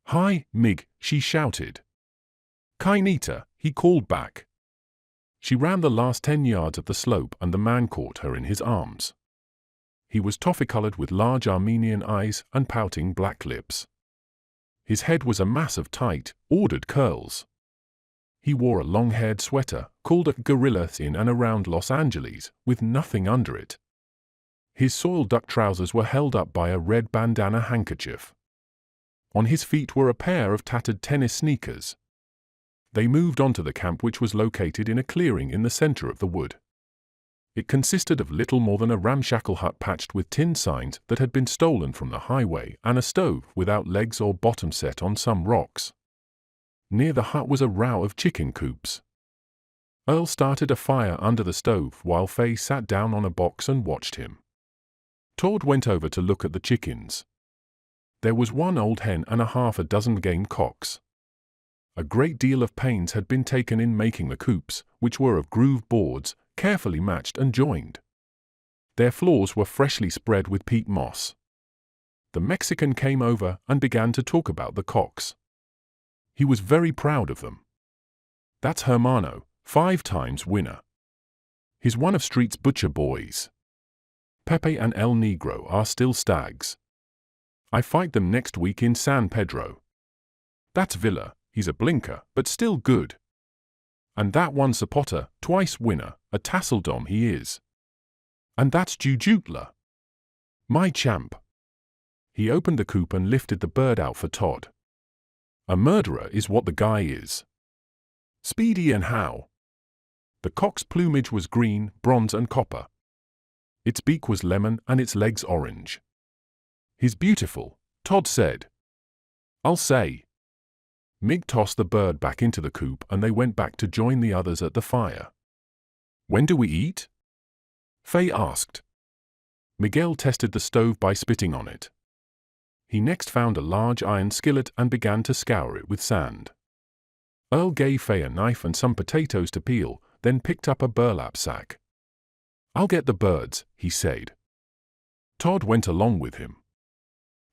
"Hi, Mig," she shouted. "Kainita," he called back. She ran the last 10 yards of the slope, and the man caught her in his arms. He was toffee-colored with large Armenian eyes and pouting black lips. His head was a mass of tight, ordered curls. He wore a long-haired sweater, called a gorilla, in and around Los Angeles, with nothing under it. His soiled duck trousers were held up by a red bandana handkerchief. On his feet were a pair of tattered tennis sneakers. They moved on to the camp, which was located in a clearing in the center of the wood. It consisted of little more than a ramshackle hut patched with tin signs that had been stolen from the highway, and a stove without legs or bottom set on some rocks. Near the hut was a row of chicken coops. Earl started a fire under the stove while Faye sat down on a box and watched him. Todd went over to look at the chickens. There was one old hen and 6 game cocks. A great deal of pains had been taken in making the coops, which were of grooved boards, carefully matched and joined. Their floors were freshly spread with peat moss. The Mexican came over and began to talk about the cocks. He was very proud of them. That's Hermano, 5-time winner. He's one of Street's butcher boys. Pepe and El Negro are still stags. I fight them next week in San Pedro. That's Villa, he's a blinker, but still good. And that one Zapata, twice winner, a Tasseldom he is. And that's Jujutla. My champ. He opened the coop and lifted the bird out for Todd. A murderer is what the guy is. Speedy and how. The cock's plumage was green, bronze and copper. Its beak was lemon and its legs orange. He's beautiful, Todd said. I'll say. Mig tossed the bird back into the coop and they went back to join the others at the fire. When do we eat? Faye asked. Miguel tested the stove by spitting on it. He next found a large iron skillet and began to scour it with sand. Earl gave Faye a knife and some potatoes to peel, then picked up a burlap sack. I'll get the birds, he said. Todd went along with him.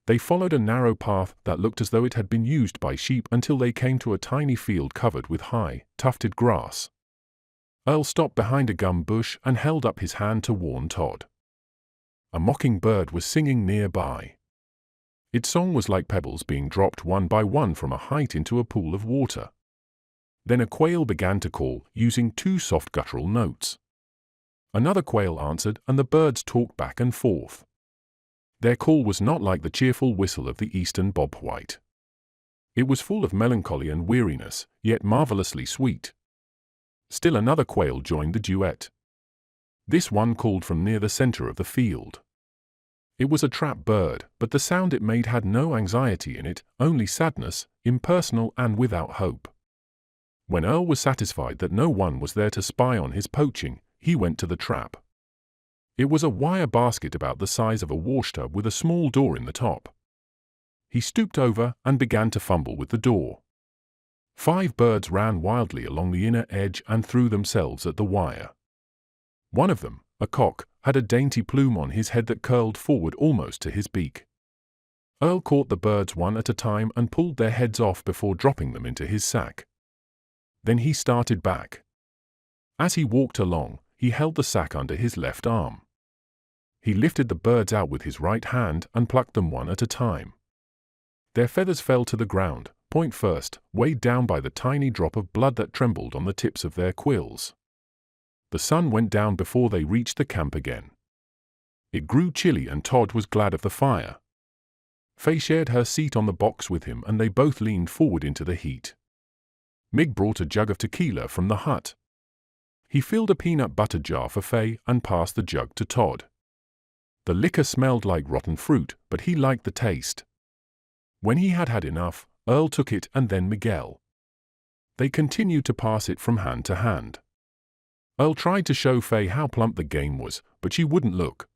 They followed a narrow path that looked as though it had been used by sheep until they came to a tiny field covered with high, tufted grass. Earl stopped behind a gum bush and held up his hand to warn Todd. A mockingbird was singing nearby. Its song was like pebbles being dropped one by one from a height into a pool of water. Then a quail began to call, using 2 soft guttural notes. Another quail answered, and the birds talked back and forth. Their call was not like the cheerful whistle of the eastern bobwhite. It was full of melancholy and weariness, yet marvelously sweet. Still another quail joined the duet. This one called from near the center of the field. It was a trap bird, but the sound it made had no anxiety in it, only sadness, impersonal and without hope. When Earl was satisfied that no one was there to spy on his poaching, he went to the trap. It was a wire basket about the size of a washtub with a small door in the top. He stooped over and began to fumble with the door. 5 birds ran wildly along the inner edge and threw themselves at the wire. One of them, a cock, had a dainty plume on his head that curled forward almost to his beak. Earl caught the birds one at a time and pulled their heads off before dropping them into his sack. Then he started back. As he walked along, he held the sack under his left arm. He lifted the birds out with his right hand and plucked them one at a time. Their feathers fell to the ground, point first, weighed down by the tiny drop of blood that trembled on the tips of their quills. The sun went down before they reached the camp again. It grew chilly and Todd was glad of the fire. Faye shared her seat on the box with him and they both leaned forward into the heat. Mig brought a jug of tequila from the hut. He filled a peanut butter jar for Faye and passed the jug to Todd. The liquor smelled like rotten fruit, but he liked the taste. When he had had enough, Earl took it and then Miguel. They continued to pass it from hand to hand. Earl tried to show Faye how plump the game was, but she wouldn't look.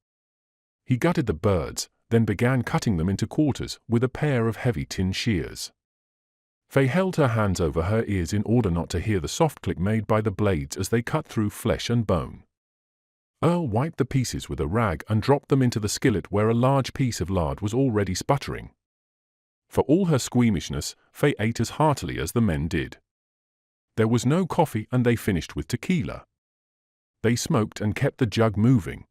He gutted the birds, then began cutting them into quarters with a pair of heavy tin shears. Faye held her hands over her ears in order not to hear the soft click made by the blades as they cut through flesh and bone. Earl wiped the pieces with a rag and dropped them into the skillet where a large piece of lard was already sputtering. For all her squeamishness, Faye ate as heartily as the men did. There was no coffee and they finished with tequila. They smoked and kept the jug moving.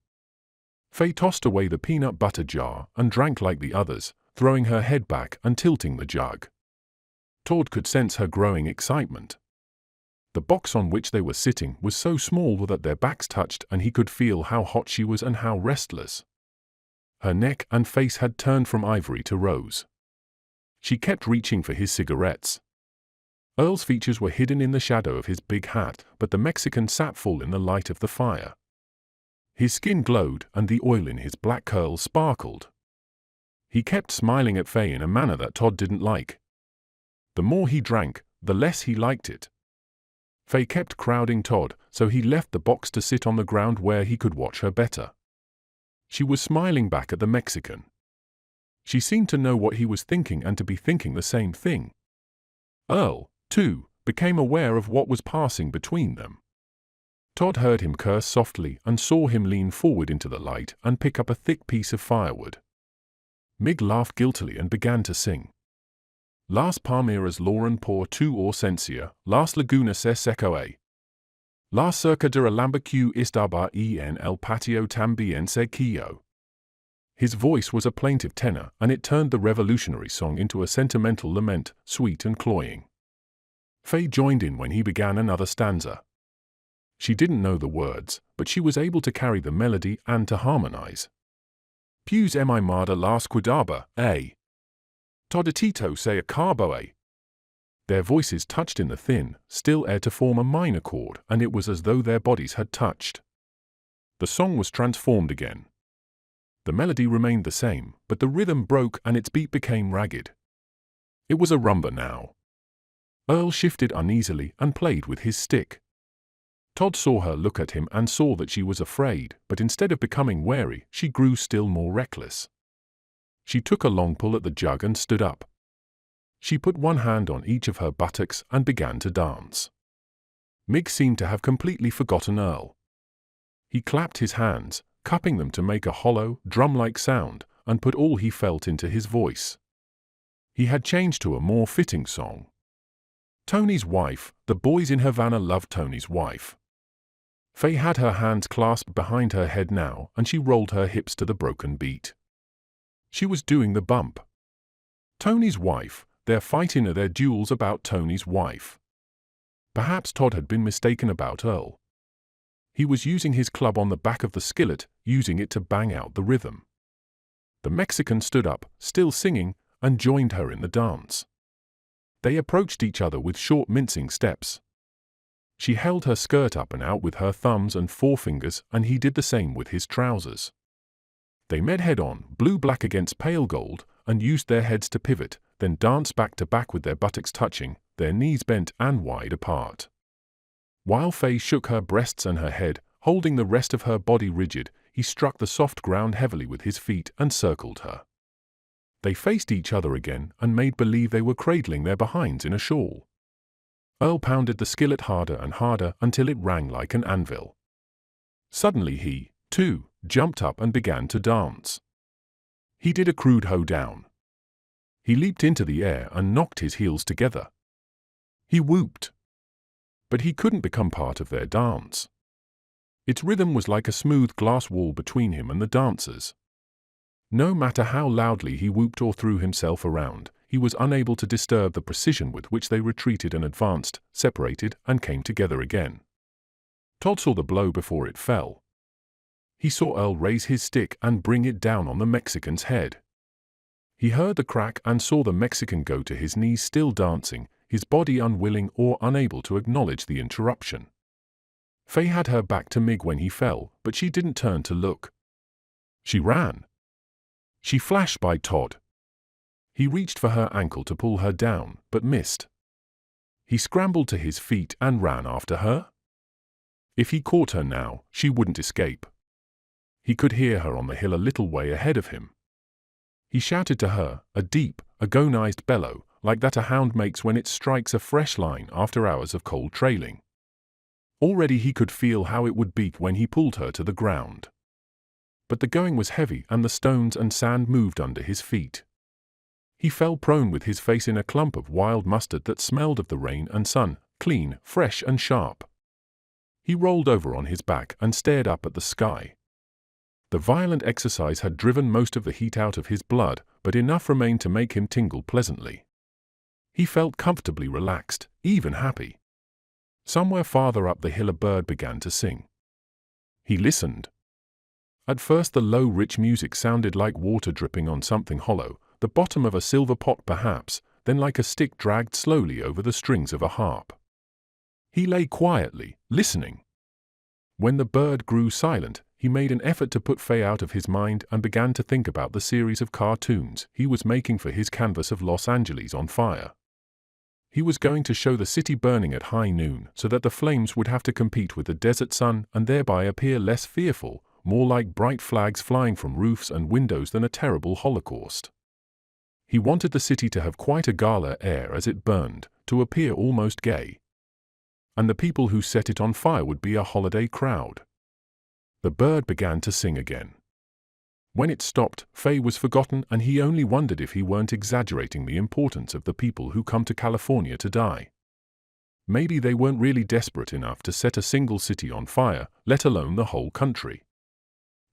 Faye tossed away the peanut butter jar and drank like the others, throwing her head back and tilting the jug. Todd could sense her growing excitement. The box on which they were sitting was so small that their backs touched and he could feel how hot she was and how restless. Her neck and face had turned from ivory to rose. She kept reaching for his cigarettes. Earl's features were hidden in the shadow of his big hat, but the Mexican sat full in the light of the fire. His skin glowed and the oil in his black curls sparkled. He kept smiling at Faye in a manner that Todd didn't like. The more he drank, the less he liked it. Faye kept crowding Todd, so he left the box to sit on the ground where he could watch her better. She was smiling back at the Mexican. She seemed to know what he was thinking and to be thinking the same thing. Earl, too, became aware of what was passing between them. Todd heard him curse softly and saw him lean forward into the light and pick up a thick piece of firewood. Mig laughed guiltily and began to sing. Las palmeras loran por tu ausencia, las lagunas se secoe. La cerca de la lambaque estaba en el patio también sequillo. His voice was a plaintive tenor, and it turned the revolutionary song into a sentimental lament, sweet and cloying. Faye joined in when he began another stanza. She didn't know the words, but she was able to carry the melody and to harmonize. Pues mi mada las cuidaba, Toditito se acabo. Their voices touched in the thin, still air to form a minor chord, and it was as though their bodies had touched. The song was transformed again. The melody remained the same, but the rhythm broke and its beat became ragged. It was a rumba now. Earl shifted uneasily and played with his stick. Todd saw her look at him and saw that she was afraid, but instead of becoming wary, she grew still more reckless. She took a long pull at the jug and stood up. She put one hand on each of her buttocks and began to dance. Mig seemed to have completely forgotten Earl. He clapped his hands, cupping them to make a hollow, drum-like sound, and put all he felt into his voice. He had changed to a more fitting song. Tony's wife, the boys in Havana loved Tony's wife. Faye had her hands clasped behind her head now, and she rolled her hips to the broken beat. She was doing the bump. Tony's wife, their fighting their duels about Tony's wife. Perhaps Todd had been mistaken about Earl. He was using his club on the back of the skillet, using it to bang out the rhythm. The Mexican stood up, still singing, and joined her in the dance. They approached each other with short mincing steps. She held her skirt up and out with her thumbs and forefingers, and he did the same with his trousers. They met head-on, blue-black against pale gold, and used their heads to pivot, then danced back to back with their buttocks touching, their knees bent and wide apart. While Faye shook her breasts and her head, holding the rest of her body rigid, he struck the soft ground heavily with his feet and circled her. They faced each other again and made believe they were cradling their behinds in a shawl. Earl pounded the skillet harder and harder until it rang like an anvil. Suddenly he, too, jumped up and began to dance. He did a crude hoedown. He leaped into the air and knocked his heels together. He whooped. But he couldn't become part of their dance. Its rhythm was like a smooth glass wall between him and the dancers. No matter how loudly he whooped or threw himself around, he was unable to disturb the precision with which they retreated and advanced, separated, and came together again. Todd saw the blow before it fell. He saw Earl raise his stick and bring it down on the Mexican's head. He heard the crack and saw the Mexican go to his knees, still dancing, his body unwilling or unable to acknowledge the interruption. Faye had her back to Mig when he fell, but she didn't turn to look. She ran. She flashed by Todd. He reached for her ankle to pull her down, but missed. He scrambled to his feet and ran after her. If he caught her now, she wouldn't escape. He could hear her on the hill a little way ahead of him. He shouted to her, a deep, agonized bellow, like that a hound makes when it strikes a fresh line after hours of cold trailing. Already he could feel how it would beat when he pulled her to the ground. But the going was heavy and the stones and sand moved under his feet. He fell prone with his face in a clump of wild mustard that smelled of the rain and sun, clean, fresh and sharp. He rolled over on his back and stared up at the sky. The violent exercise had driven most of the heat out of his blood, but enough remained to make him tingle pleasantly. He felt comfortably relaxed, even happy. Somewhere farther up the hill a bird began to sing. He listened. At first the low, rich music sounded like water dripping on something hollow, the bottom of a silver pot perhaps, then like a stick dragged slowly over the strings of a harp. He lay quietly, listening. When the bird grew silent, he made an effort to put Faye out of his mind and began to think about the series of cartoons he was making for his canvas of Los Angeles on fire. He was going to show the city burning at high noon so that the flames would have to compete with the desert sun and thereby appear less fearful, more like bright flags flying from roofs and windows than a terrible holocaust. He wanted the city to have quite a gala air as it burned, to appear almost gay. and the people who set it on fire would be a holiday crowd. The bird began to sing again. When it stopped, Faye was forgotten, and he only wondered if he weren't exaggerating the importance of the people who come to California to die. Maybe they weren't really desperate enough to set a single city on fire, let alone the whole country.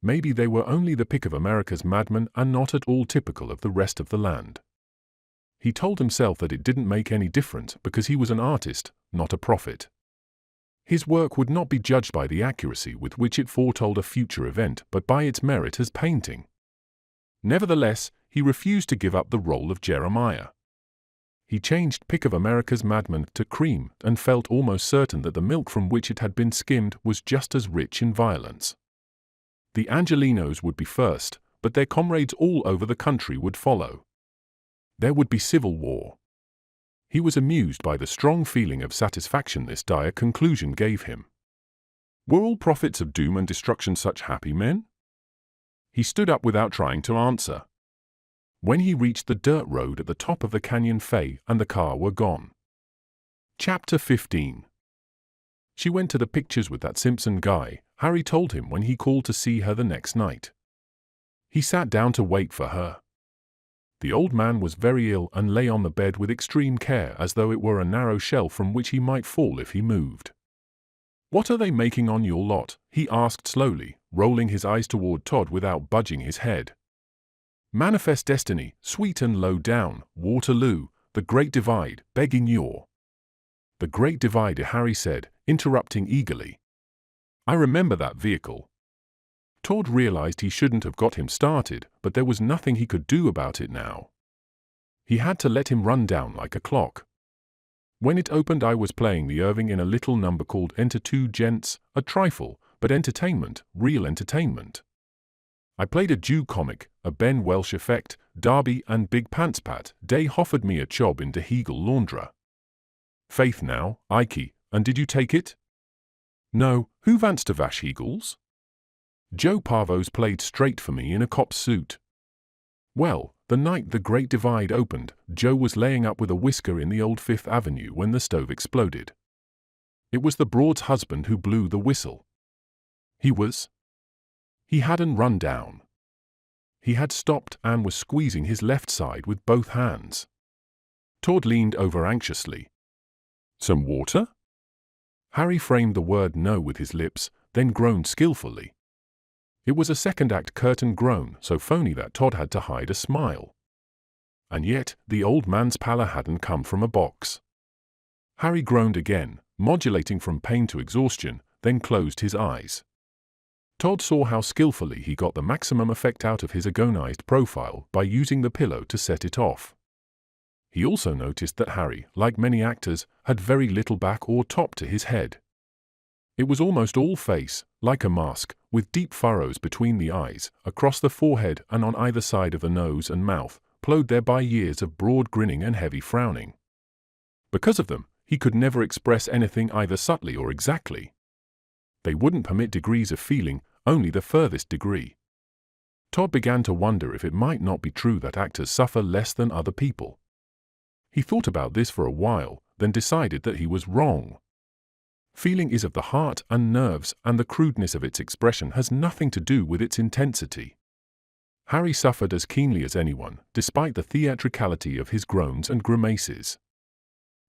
Maybe they were only the pick of America's madmen and not at all typical of the rest of the land. He told himself that it didn't make any difference because he was an artist, not a prophet. His work would not be judged by the accuracy with which it foretold a future event, but by its merit as painting. Nevertheless, he refused to give up the role of Jeremiah. He changed Pick of America's Madman to Cream and felt almost certain that the milk from which it had been skimmed was just as rich in violence. The Angelinos would be first, but their comrades all over the country would follow. There would be civil war. He was amused by the strong feeling of satisfaction this dire conclusion gave him. Were all prophets of doom and destruction such happy men? He stood up without trying to answer. When he reached the dirt road at the top of the canyon, Faye and the car were gone. Chapter 15. She went to the pictures with that Simpson guy, Harry told him when he called to see her the next night. He sat down to wait for her. The old man was very ill and lay on the bed with extreme care, as though it were a narrow shell from which he might fall if he moved. "What are they making on your lot?" he asked slowly, rolling his eyes toward Todd without budging his head. "Manifest Destiny, Sweet and Low Down, Waterloo, The Great Divide, Begging Your—" "The Great Divide," Harry said, interrupting eagerly. "I remember that vehicle." Todd realized he shouldn't have got him started, but there was nothing he could do about it now. He had to let him run down like a clock. "When it opened, I was playing the Irving in a little number called Enter Two Gents, a trifle, but entertainment, real entertainment. I played a Jew comic, a Ben Welsh effect, Darby and Big Pants Pat. They offered me a job in De Hegel Laundra." "Faith now, Ike, and did you take it?" "No, who vants to Vash Hegels?" "Joe Parvos played straight for me in a cop's suit." "Well, the night The Great Divide opened, Joe was laying up with a whisker in the old Fifth Avenue when the stove exploded. It was the broad's husband who blew the whistle. He hadn't run down. He had stopped and was squeezing his left side with both hands." Todd leaned over anxiously. "Some water?" Harry framed the word no with his lips, then groaned skillfully. It was a second-act curtain groan, so phony that Todd had to hide a smile. And yet, the old man's pallor hadn't come from a box. Harry groaned again, modulating from pain to exhaustion, then closed his eyes. Todd saw how skillfully he got the maximum effect out of his agonized profile by using the pillow to set it off. He also noticed that Harry, like many actors, had very little back or top to his head. It was almost all face, like a mask, with deep furrows between the eyes, across the forehead and on either side of the nose and mouth, ploughed there by years of broad grinning and heavy frowning. Because of them, he could never express anything either subtly or exactly. They wouldn't permit degrees of feeling, only the furthest degree. Todd began to wonder if it might not be true that actors suffer less than other people. He thought about this for a while, then decided that he was wrong. Feeling is of the heart and nerves, and the crudeness of its expression has nothing to do with its intensity. Harry suffered as keenly as anyone, despite the theatricality of his groans and grimaces.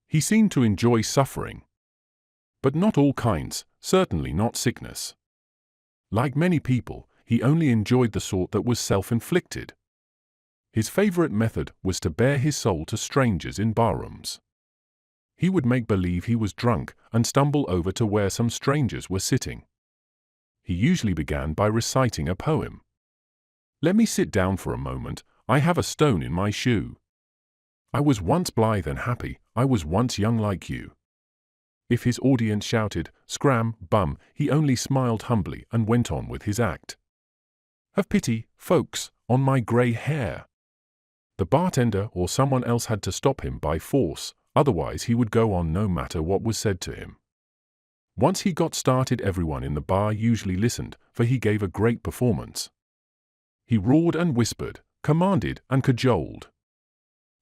He seemed to enjoy suffering. But not all kinds, certainly not sickness. Like many people, he only enjoyed the sort that was self-inflicted. His favorite method was to bare his soul to strangers in barrooms. He would make believe he was drunk and stumble over to where some strangers were sitting. He usually began by reciting a poem. "Let me sit down for a moment, I have a stone in my shoe. I was once blithe and happy, I was once young like you." If his audience shouted, "Scram, bum," he only smiled humbly and went on with his act. "Have pity, folks, on my grey hair." The bartender or someone else had to stop him by force, otherwise he would go on no matter what was said to him. Once he got started, everyone in the bar usually listened, for he gave a great performance. He roared and whispered, commanded and cajoled.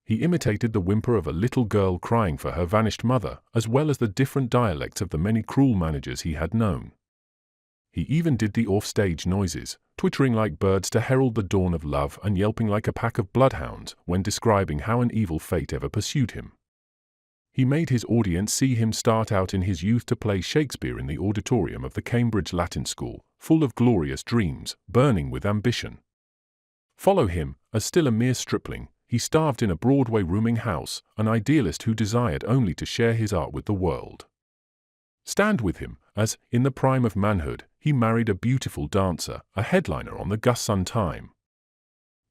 He imitated the whimper of a little girl crying for her vanished mother, as well as the different dialects of the many cruel managers he had known. He even did the off-stage noises, twittering like birds to herald the dawn of love and yelping like a pack of bloodhounds when describing how an evil fate ever pursued him. He made his audience see him start out in his youth to play Shakespeare in the auditorium of the Cambridge Latin School, full of glorious dreams, burning with ambition. Follow him, as still a mere stripling, he starved in a Broadway rooming house, an idealist who desired only to share his art with the world. Stand with him, as, in the prime of manhood, he married a beautiful dancer, a headliner on the Gus Sun Time.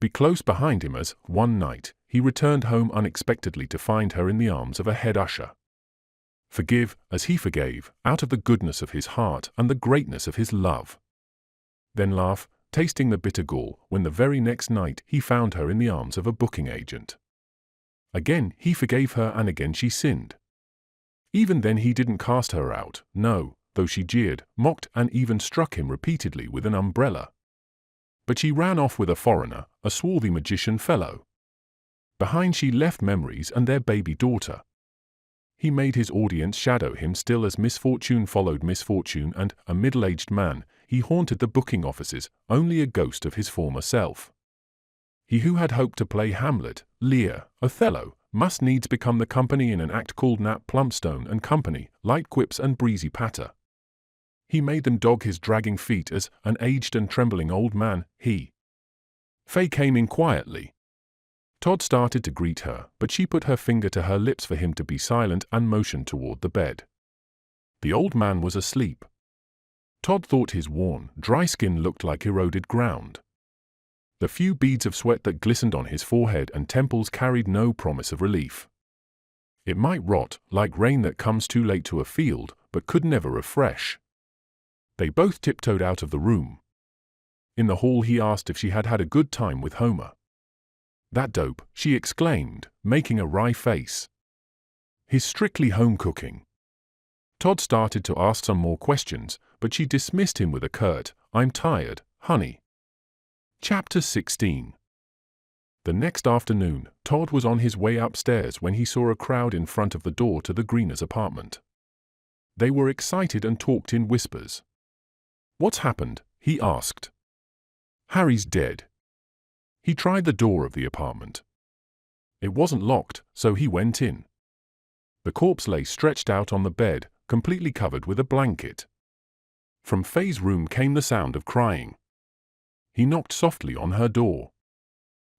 Be close behind him as, one night, he returned home unexpectedly to find her in the arms of a head usher. Forgive, as he forgave, out of the goodness of his heart and the greatness of his love. Then laugh, tasting the bitter gall, when the very next night he found her in the arms of a booking agent. Again he forgave her and again she sinned. Even then he didn't cast her out, no, though she jeered, mocked and even struck him repeatedly with an umbrella. But she ran off with a foreigner, a swarthy magician fellow. Behind she left memories and their baby daughter. He made his audience shadow him still as misfortune followed misfortune and, a middle-aged man, he haunted the booking offices, only a ghost of his former self. He who had hoped to play Hamlet, Lear, Othello, must needs become the company in an act called Nat Plumpstone and Company, light quips and breezy patter. He made them dog his dragging feet as, an aged and trembling old man, he. Fay came in quietly. Todd started to greet her, but she put her finger to her lips for him to be silent and motioned toward the bed. The old man was asleep. Todd thought his worn, dry skin looked like eroded ground. The few beads of sweat that glistened on his forehead and temples carried no promise of relief. It might rot, like rain that comes too late to a field, but could never refresh. They both tiptoed out of the room. In the hall he asked if she had had a good time with Homer. That dope, she exclaimed, making a wry face. His strictly home cooking. Todd started to ask some more questions, but she dismissed him with a curt, "I'm tired, honey." Chapter 16. The next afternoon, Todd was on his way upstairs when he saw a crowd in front of the door to the Greeners' apartment. They were excited and talked in whispers. "What's happened?" he asked. "Harry's dead." He tried the door of the apartment. It wasn't locked, so he went in. The corpse lay stretched out on the bed, completely covered with a blanket. From Fay's room came the sound of crying. He knocked softly on her door.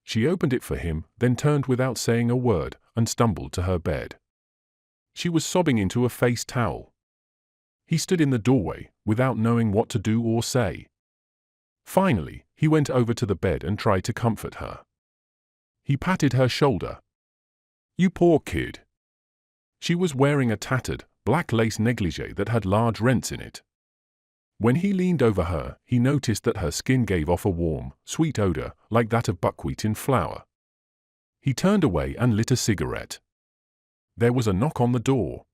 She opened it for him, then turned without saying a word, and stumbled to her bed. She was sobbing into a face towel. He stood in the doorway, without knowing what to do or say. Finally, he went over to the bed and tried to comfort her. He patted her shoulder. "You poor kid." She was wearing a tattered, black lace negligee that had large rents in it. When he leaned over her, he noticed that her skin gave off a warm, sweet odor, like that of buckwheat in flour. He turned away and lit a cigarette. There was a knock on the door.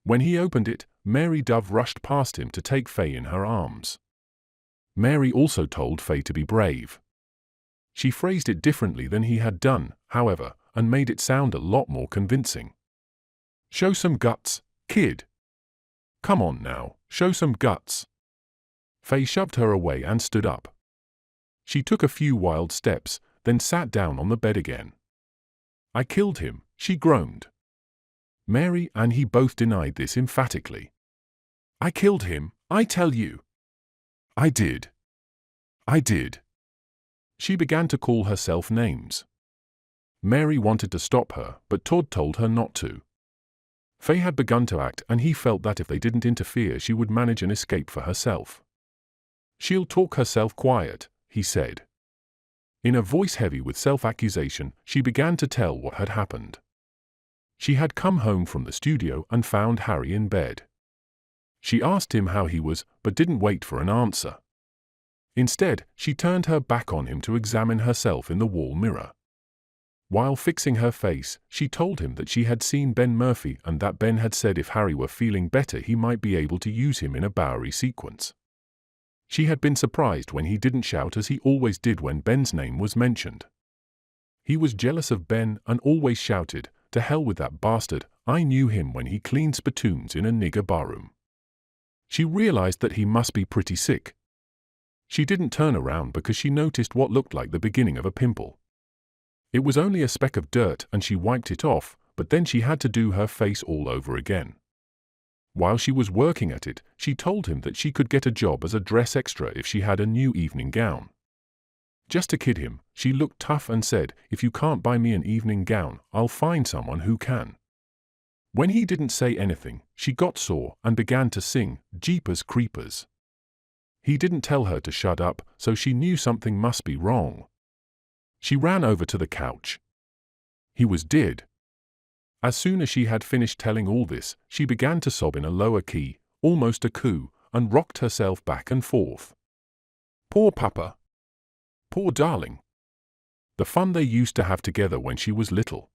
When he opened it, Mary Dove rushed past him to take Fay in her arms. Mary also told Fay to be brave. She phrased it differently than he had done, however, and made it sound a lot more convincing. "Show some guts, kid. Come on now, show some guts." Fay shoved her away and stood up. She took a few wild steps, then sat down on the bed again. "I killed him," she groaned. Mary and he both denied this emphatically. "I killed him, I tell you." "I did. I did." She began to call herself names. Mary wanted to stop her, but Todd told her not to. Fay had begun to act and he felt that if they didn't interfere she would manage an escape for herself. "She'll talk herself quiet," he said. In a voice heavy with self-accusation, she began to tell what had happened. She had come home from the studio and found Harry in bed. She asked him how he was, but didn't wait for an answer. Instead, she turned her back on him to examine herself in the wall mirror. While fixing her face, she told him that she had seen Ben Murphy and that Ben had said if Harry were feeling better he might be able to use him in a Bowery sequence. She had been surprised when he didn't shout as he always did when Ben's name was mentioned. He was jealous of Ben and always shouted, "To hell with that bastard, I knew him when he cleaned spittoons in a nigger barroom." She realized that he must be pretty sick. She didn't turn around because she noticed what looked like the beginning of a pimple. It was only a speck of dirt and she wiped it off, but then she had to do her face all over again. While she was working at it, she told him that she could get a job as a dress extra if she had a new evening gown. Just to kid him, she looked tough and said, "If you can't buy me an evening gown, I'll find someone who can." When he didn't say anything, she got sore and began to sing, "Jeepers Creepers." He didn't tell her to shut up, so she knew something must be wrong. She ran over to the couch. He was dead. As soon as she had finished telling all this, she began to sob in a lower key, almost a coo, and rocked herself back and forth. Poor Papa. Poor darling. The fun they used to have together when she was little.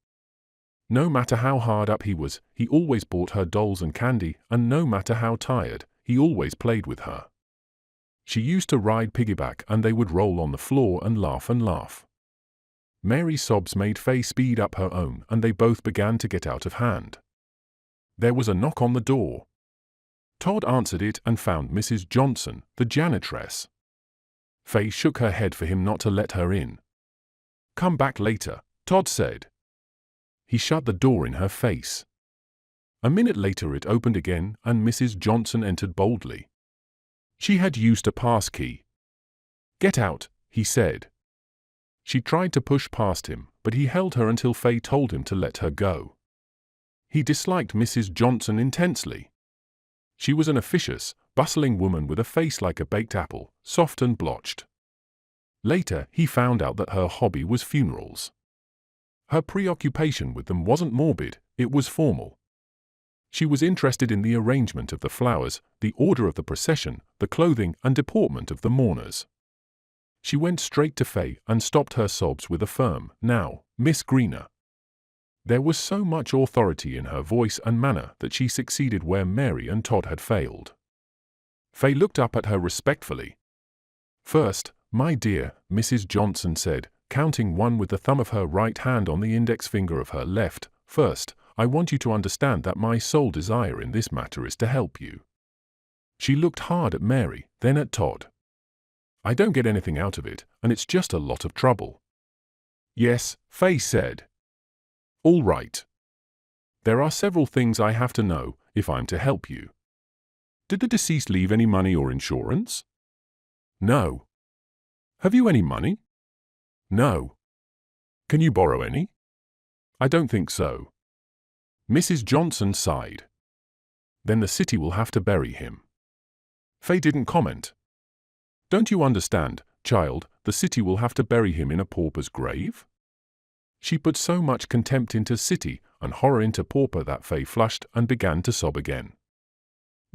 No matter how hard up he was, he always bought her dolls and candy, and no matter how tired, he always played with her. She used to ride piggyback and they would roll on the floor and laugh and laugh. Mary's sobs made Faye speed up her own and they both began to get out of hand. There was a knock on the door. Todd answered it and found Mrs. Johnson, the janitress. Faye shook her head for him not to let her in. "Come back later," Todd said. He shut the door in her face. A minute later it opened again and Mrs. Johnson entered boldly. She had used a pass key. "Get out," he said. She tried to push past him, but he held her until Faye told him to let her go. He disliked Mrs. Johnson intensely. She was an officious, bustling woman with a face like a baked apple, soft and blotched. Later, he found out that her hobby was funerals. Her preoccupation with them wasn't morbid, it was formal. She was interested in the arrangement of the flowers, the order of the procession, the clothing and deportment of the mourners. She went straight to Faye and stopped her sobs with a firm, "Now, Miss Greener." There was so much authority in her voice and manner that she succeeded where Mary and Todd had failed. Faye looked up at her respectfully. "First, my dear," Mrs. Johnson said, counting one with the thumb of her right hand on the index finger of her left, "First, I want you to understand that my sole desire in this matter is to help you." She looked hard at Mary, then at Todd. "I don't get anything out of it, and it's just a lot of trouble." "Yes," Faye said. "All right. There are several things I have to know if I'm to help you. Did the deceased leave any money or insurance?" "No." "Have you any money?" "No." "Can you borrow any?" "I don't think so." Mrs. Johnson sighed. "Then the city will have to bury him." Faye didn't comment. "Don't you understand, child, the city will have to bury him in a pauper's grave?" She put so much contempt into city and horror into pauper that Faye flushed and began to sob again.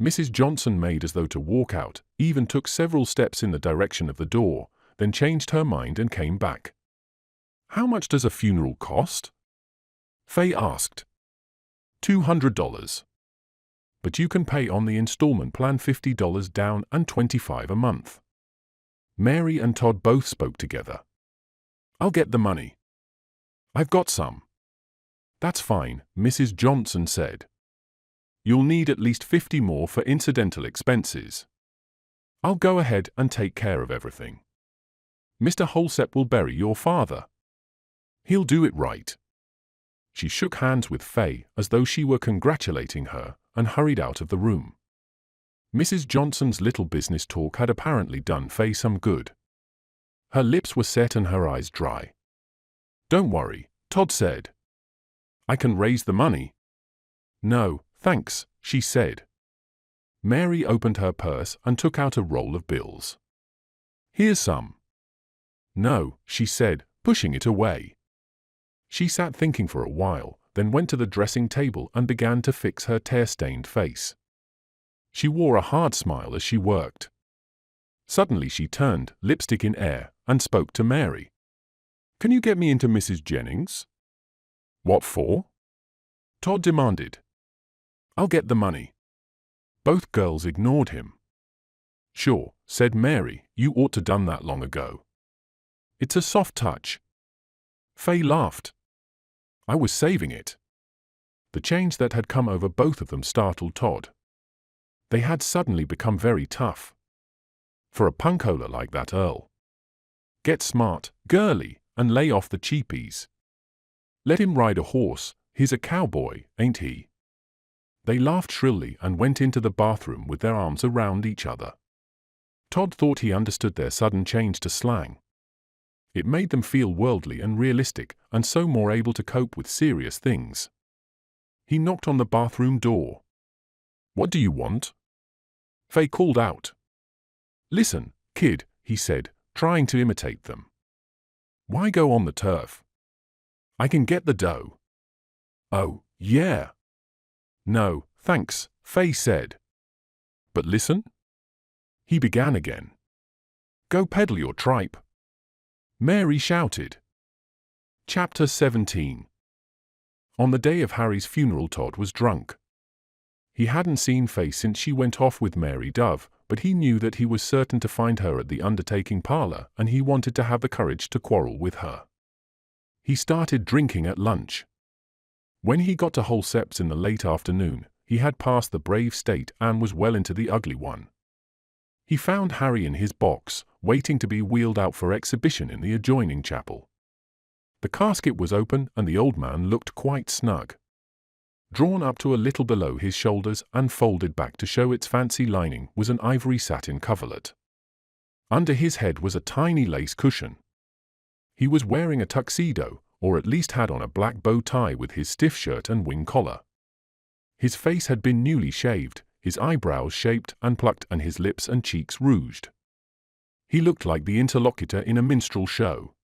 Mrs. Johnson made as though to walk out, even took several steps in the direction of the door, then changed her mind and came back. "How much does a funeral cost?" Faye asked. $200. But you can pay on the installment plan $50 down and $25 a month. Mary and Todd both spoke together. "I'll get the money." "I've got some." "That's fine," Mrs. Johnson said. "You'll need at least 50 more for incidental expenses. I'll go ahead and take care of everything. Mr. Holsep will bury your father. He'll do it right." She shook hands with Faye as though she were congratulating her and hurried out of the room. Mrs. Johnson's little business talk had apparently done Faye some good. Her lips were set and her eyes dry. "Don't worry," Todd said. "I can raise the money." "No, thanks," she said. Mary opened her purse and took out a roll of bills. "Here's some." "No," she said, pushing it away. She sat thinking for a while, then went to the dressing table and began to fix her tear-stained face. She wore a hard smile as she worked. Suddenly she turned, lipstick in air, and spoke to Mary. "Can you get me into Mrs. Jennings?" "What for?" Todd demanded. "I'll get the money." Both girls ignored him. "Sure," said Mary, "you ought to done that long ago. It's a soft touch." Faye laughed. I was saving it. The change that had come over both of them startled Todd. They had suddenly become very tough. For a punkola like that, Earl. Get smart, girly, and lay off the cheapies. Let him ride a horse, he's a cowboy, ain't he? They laughed shrilly and went into the bathroom with their arms around each other. Todd thought he understood their sudden change to slang. It made them feel worldly and realistic, and so more able to cope with serious things. He knocked on the bathroom door. What do you want? Faye called out. Listen, kid, he said, trying to imitate them. Why go on the turf? I can get the dough. Oh, yeah. No, thanks, Faye said. But listen? He began again. Go peddle your tripe. Mary shouted. Chapter 17. On the day of Harry's funeral, Todd was drunk. He hadn't seen Faye since she went off with Mary Dove, but he knew that he was certain to find her at the undertaking parlor, and he wanted to have the courage to quarrel with her. He started drinking at lunch. When he got to Holseps in the late afternoon, he had passed the Brave State and was well into the Ugly One. He found Harry in his box, waiting to be wheeled out for exhibition in the adjoining chapel. The casket was open and the old man looked quite snug. Drawn up to a little below his shoulders and folded back to show its fancy lining was an ivory satin coverlet. Under his head was a tiny lace cushion. He was wearing a tuxedo, or at least had on a black bow tie with his stiff shirt and wing collar. His face had been newly shaved, his eyebrows shaped and plucked and his lips and cheeks rouged. He looked like the interlocutor in a minstrel show.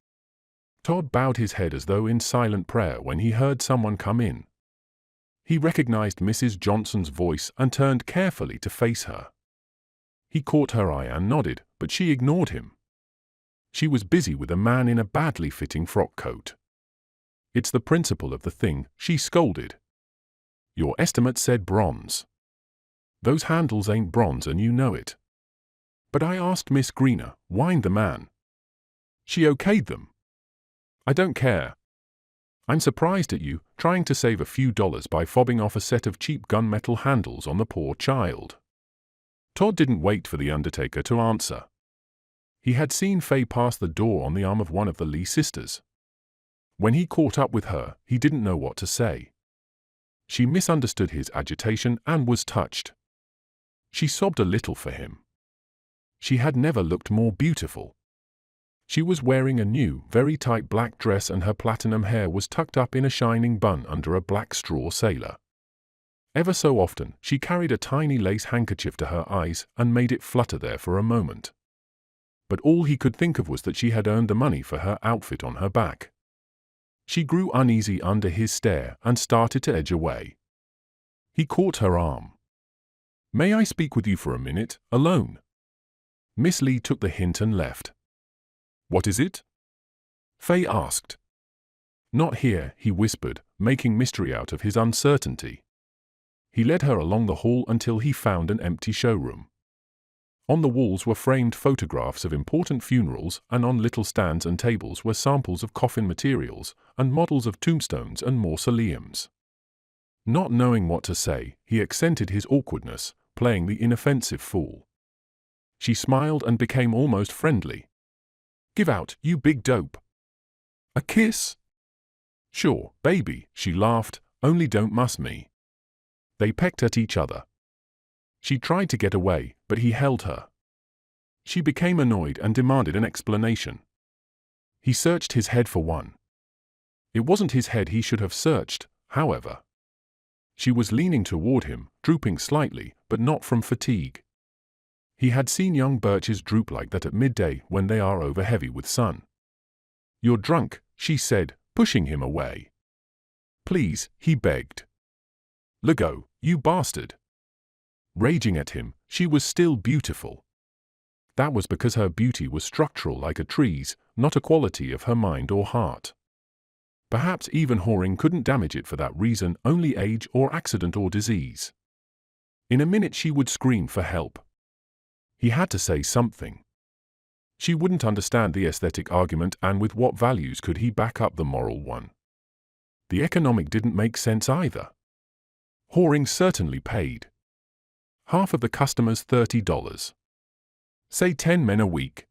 Todd bowed his head as though in silent prayer when he heard someone come in. He recognized Mrs. Johnson's voice and turned carefully to face her. He caught her eye and nodded, but she ignored him. She was busy with a man in a badly fitting frock coat. It's the principle of the thing, she scolded. Your estimate said bronze. Those handles ain't bronze and you know it. But I asked Miss Greener, whined the man. She okayed them. I don't care. I'm surprised at you, trying to save a few dollars by fobbing off a set of cheap gunmetal handles on the poor child. Todd didn't wait for the undertaker to answer. He had seen Faye pass the door on the arm of one of the Lee sisters. When he caught up with her, he didn't know what to say. She misunderstood his agitation and was touched. She sobbed a little for him. She had never looked more beautiful. She was wearing a new, very tight black dress and her platinum hair was tucked up in a shining bun under a black straw sailor. Ever so often, she carried a tiny lace handkerchief to her eyes and made it flutter there for a moment. But all he could think of was that she had earned the money for her outfit on her back. She grew uneasy under his stare and started to edge away. He caught her arm. May I speak with you for a minute, alone? Miss Lee took the hint and left. What is it? Faye asked. Not here, he whispered, making mystery out of his uncertainty. He led her along the hall until he found an empty showroom. On the walls were framed photographs of important funerals, and on little stands and tables were samples of coffin materials and models of tombstones and mausoleums. Not knowing what to say, he accented his awkwardness, playing the inoffensive fool. She smiled and became almost friendly. Give out, you big dope. A kiss? Sure, baby, she laughed, only don't muss me. They pecked at each other. She tried to get away, but he held her. She became annoyed and demanded an explanation. He searched his head for one. It wasn't his head he should have searched, however. She was leaning toward him, drooping slightly, but not from fatigue. He had seen young birches droop like that at midday when they are over-heavy with sun. You're drunk, she said, pushing him away. Please, he begged. Let go, you bastard. Raging at him, she was still beautiful. That was because her beauty was structural like a tree's, not a quality of her mind or heart. Perhaps even whoring couldn't damage it for that reason, only age or accident or disease. In a minute she would scream for help. He had to say something. She wouldn't understand the aesthetic argument, and with what values could he back up the moral one? The economic didn't make sense either. Whoring certainly paid. Half of the customers $30. Say 10 men a week.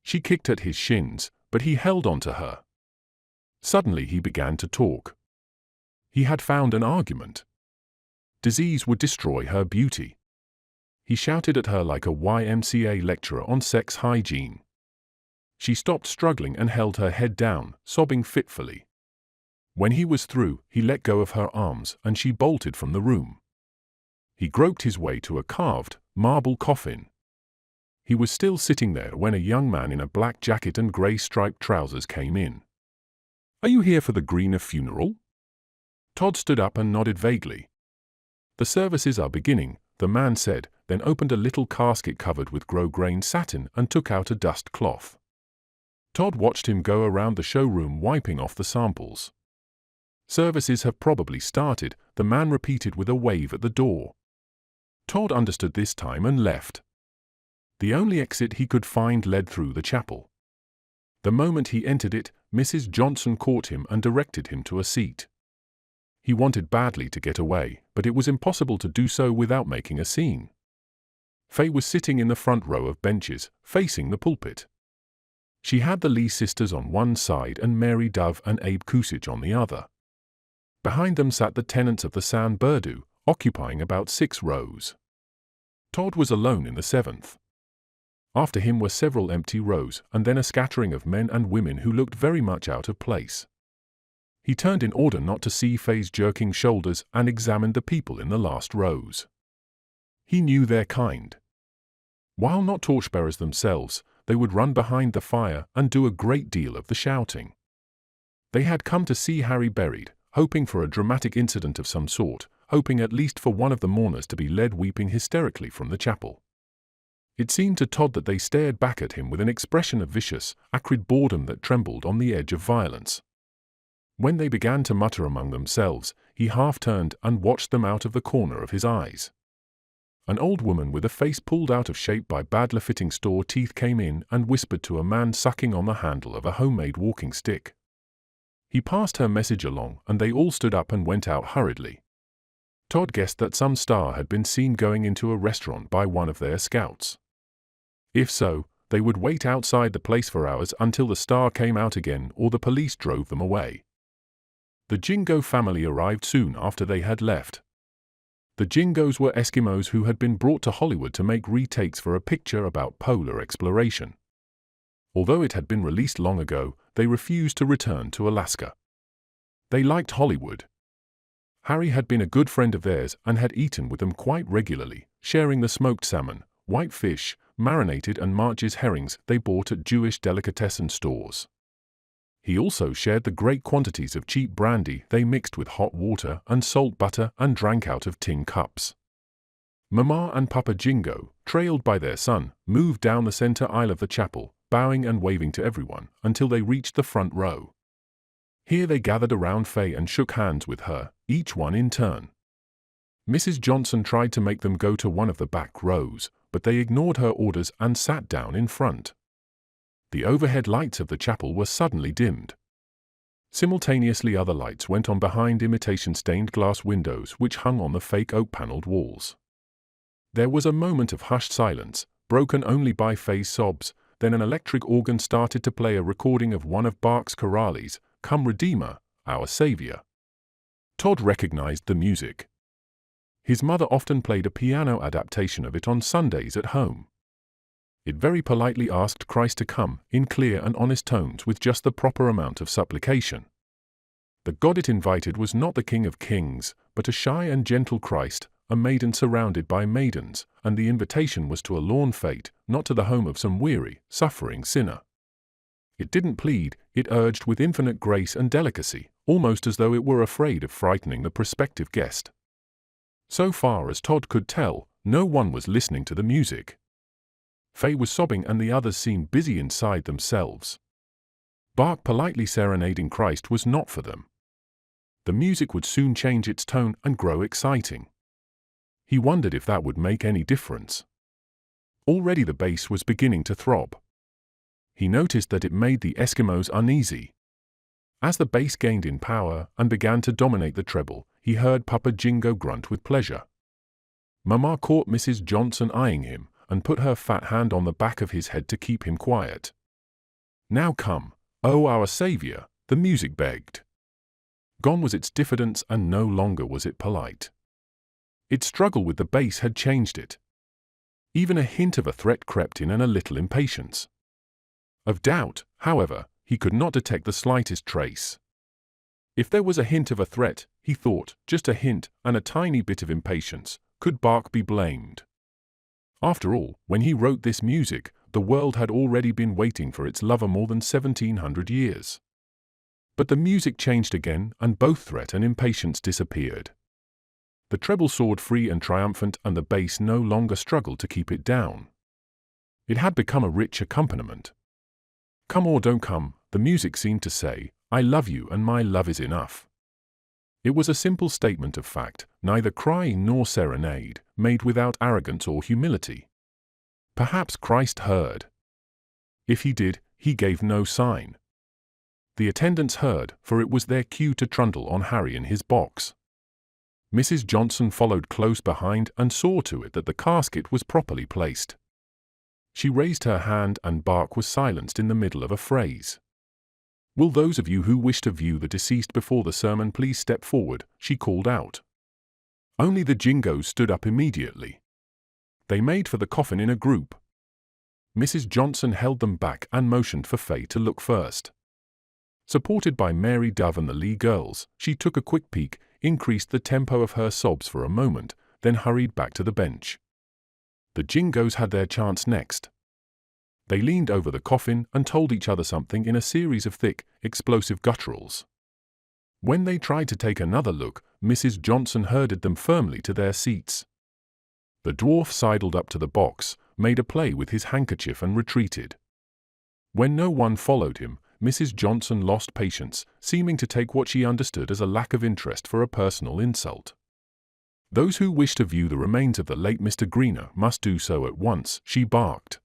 She kicked at his shins, but he held on to her. Suddenly he began to talk. He had found an argument. Disease would destroy her beauty. He shouted at her like a YMCA lecturer on sex hygiene. She stopped struggling and held her head down, sobbing fitfully. When he was through, he let go of her arms and she bolted from the room. He groped his way to a carved, marble coffin. He was still sitting there when a young man in a black jacket and grey striped trousers came in. "Are you here for the Greener funeral?" Todd stood up and nodded vaguely. "The services are beginning," the man said, then opened a little casket covered with grosgrain satin and took out a dust cloth. Todd watched him go around the showroom wiping off the samples. "Services have probably started," the man repeated with a wave at the door. Todd understood this time and left. The only exit he could find led through the chapel. The moment he entered it, Mrs. Johnson caught him and directed him to a seat. He wanted badly to get away, but it was impossible to do so without making a scene. Faye was sitting in the front row of benches, facing the pulpit. She had the Lee sisters on one side and Mary Dove and Abe Kusich on the other. Behind them sat the tenants of the San Burdu, occupying about 6 rows. Todd was alone in the 7th. After him were several empty rows, and then a scattering of men and women who looked very much out of place. He turned in order not to see Faye's jerking shoulders and examined the people in the last rows. He knew their kind. While not torchbearers themselves, they would run behind the fire and do a great deal of the shouting. They had come to see Harry buried, hoping for a dramatic incident of some sort, hoping at least for one of the mourners to be led weeping hysterically from the chapel. It seemed to Todd that they stared back at him with an expression of vicious, acrid boredom that trembled on the edge of violence. When they began to mutter among themselves, he half turned and watched them out of the corner of his eyes. An old woman with a face pulled out of shape by badly-fitting store teeth came in and whispered to a man sucking on the handle of a homemade walking stick. He passed her message along, and they all stood up and went out hurriedly. Todd guessed that some star had been seen going into a restaurant by one of their scouts. If so, they would wait outside the place for hours until the star came out again or the police drove them away. The Jingo family arrived soon after they had left. The Jingos were Eskimos who had been brought to Hollywood to make retakes for a picture about polar exploration. Although it had been released long ago, they refused to return to Alaska. They liked Hollywood. Harry had been a good friend of theirs and had eaten with them quite regularly, sharing the smoked salmon, white fish, marinated and March's herrings they bought at Jewish delicatessen stores. He also shared the great quantities of cheap brandy they mixed with hot water and salt butter and drank out of tin cups. Mama and Papa Jingo, trailed by their son, moved down the center aisle of the chapel, bowing and waving to everyone, until they reached the front row. Here they gathered around Faye and shook hands with her, each one in turn. Mrs. Johnson tried to make them go to one of the back rows, but they ignored her orders and sat down in front. The overhead lights of the chapel were suddenly dimmed. Simultaneously other lights went on behind imitation stained glass windows which hung on the fake oak-paneled walls. There was a moment of hushed silence, broken only by Faye's sobs, then an electric organ started to play a recording of one of Bach's chorales, Come Redeemer, Our Savior. Todd recognized the music. His mother often played a piano adaptation of it on Sundays at home. It very politely asked Christ to come, in clear and honest tones with just the proper amount of supplication. The God it invited was not the King of Kings, but a shy and gentle Christ, a maiden surrounded by maidens, and the invitation was to a lorn fate, not to the home of some weary, suffering sinner. It didn't plead, it urged with infinite grace and delicacy, almost as though it were afraid of frightening the prospective guest. So far as Todd could tell, no one was listening to the music. Faye was sobbing and the others seemed busy inside themselves. Bach politely serenading Christ was not for them. The music would soon change its tone and grow exciting. He wondered if that would make any difference. Already the bass was beginning to throb. He noticed that it made the Eskimos uneasy. As the bass gained in power and began to dominate the treble, he heard Papa Jingo grunt with pleasure. Mama caught Mrs. Johnson eyeing him and put her fat hand on the back of his head to keep him quiet. "Now come, oh our Savior," the music begged. Gone was its diffidence and no longer was it polite. Its struggle with the bass had changed it. Even a hint of a threat crept in and a little impatience. Of doubt, however, he could not detect the slightest trace. If there was a hint of a threat, he thought, just a hint and a tiny bit of impatience, could Bark be blamed? After all, when he wrote this music, the world had already been waiting for its lover more than 1700 years. But the music changed again, and both threat and impatience disappeared. The treble soared free and triumphant, and the bass no longer struggled to keep it down. It had become a rich accompaniment. Come or don't come, the music seemed to say, I love you and my love is enough. It was a simple statement of fact, neither cry nor serenade, made without arrogance or humility. Perhaps Christ heard. If he did, he gave no sign. The attendants heard, for it was their cue to trundle on Harry in his box. Mrs. Johnson followed close behind and saw to it that the casket was properly placed. She raised her hand and Bark was silenced in the middle of a phrase. "Will those of you who wish to view the deceased before the sermon please step forward?" she called out. Only the Jingos stood up immediately. They made for the coffin in a group. Mrs. Johnson held them back and motioned for Faye to look first. Supported by Mary Dove and the Lee girls, she took a quick peek, increased the tempo of her sobs for a moment, then hurried back to the bench. The Jingos had their chance next. They leaned over the coffin and told each other something in a series of thick, explosive gutturals. When they tried to take another look, Mrs. Johnson herded them firmly to their seats. The dwarf sidled up to the box, made a play with his handkerchief and retreated. When no one followed him, Mrs. Johnson lost patience, seeming to take what she understood as a lack of interest for a personal insult. "Those who wish to view the remains of the late Mr. Greener must do so at once," she barked.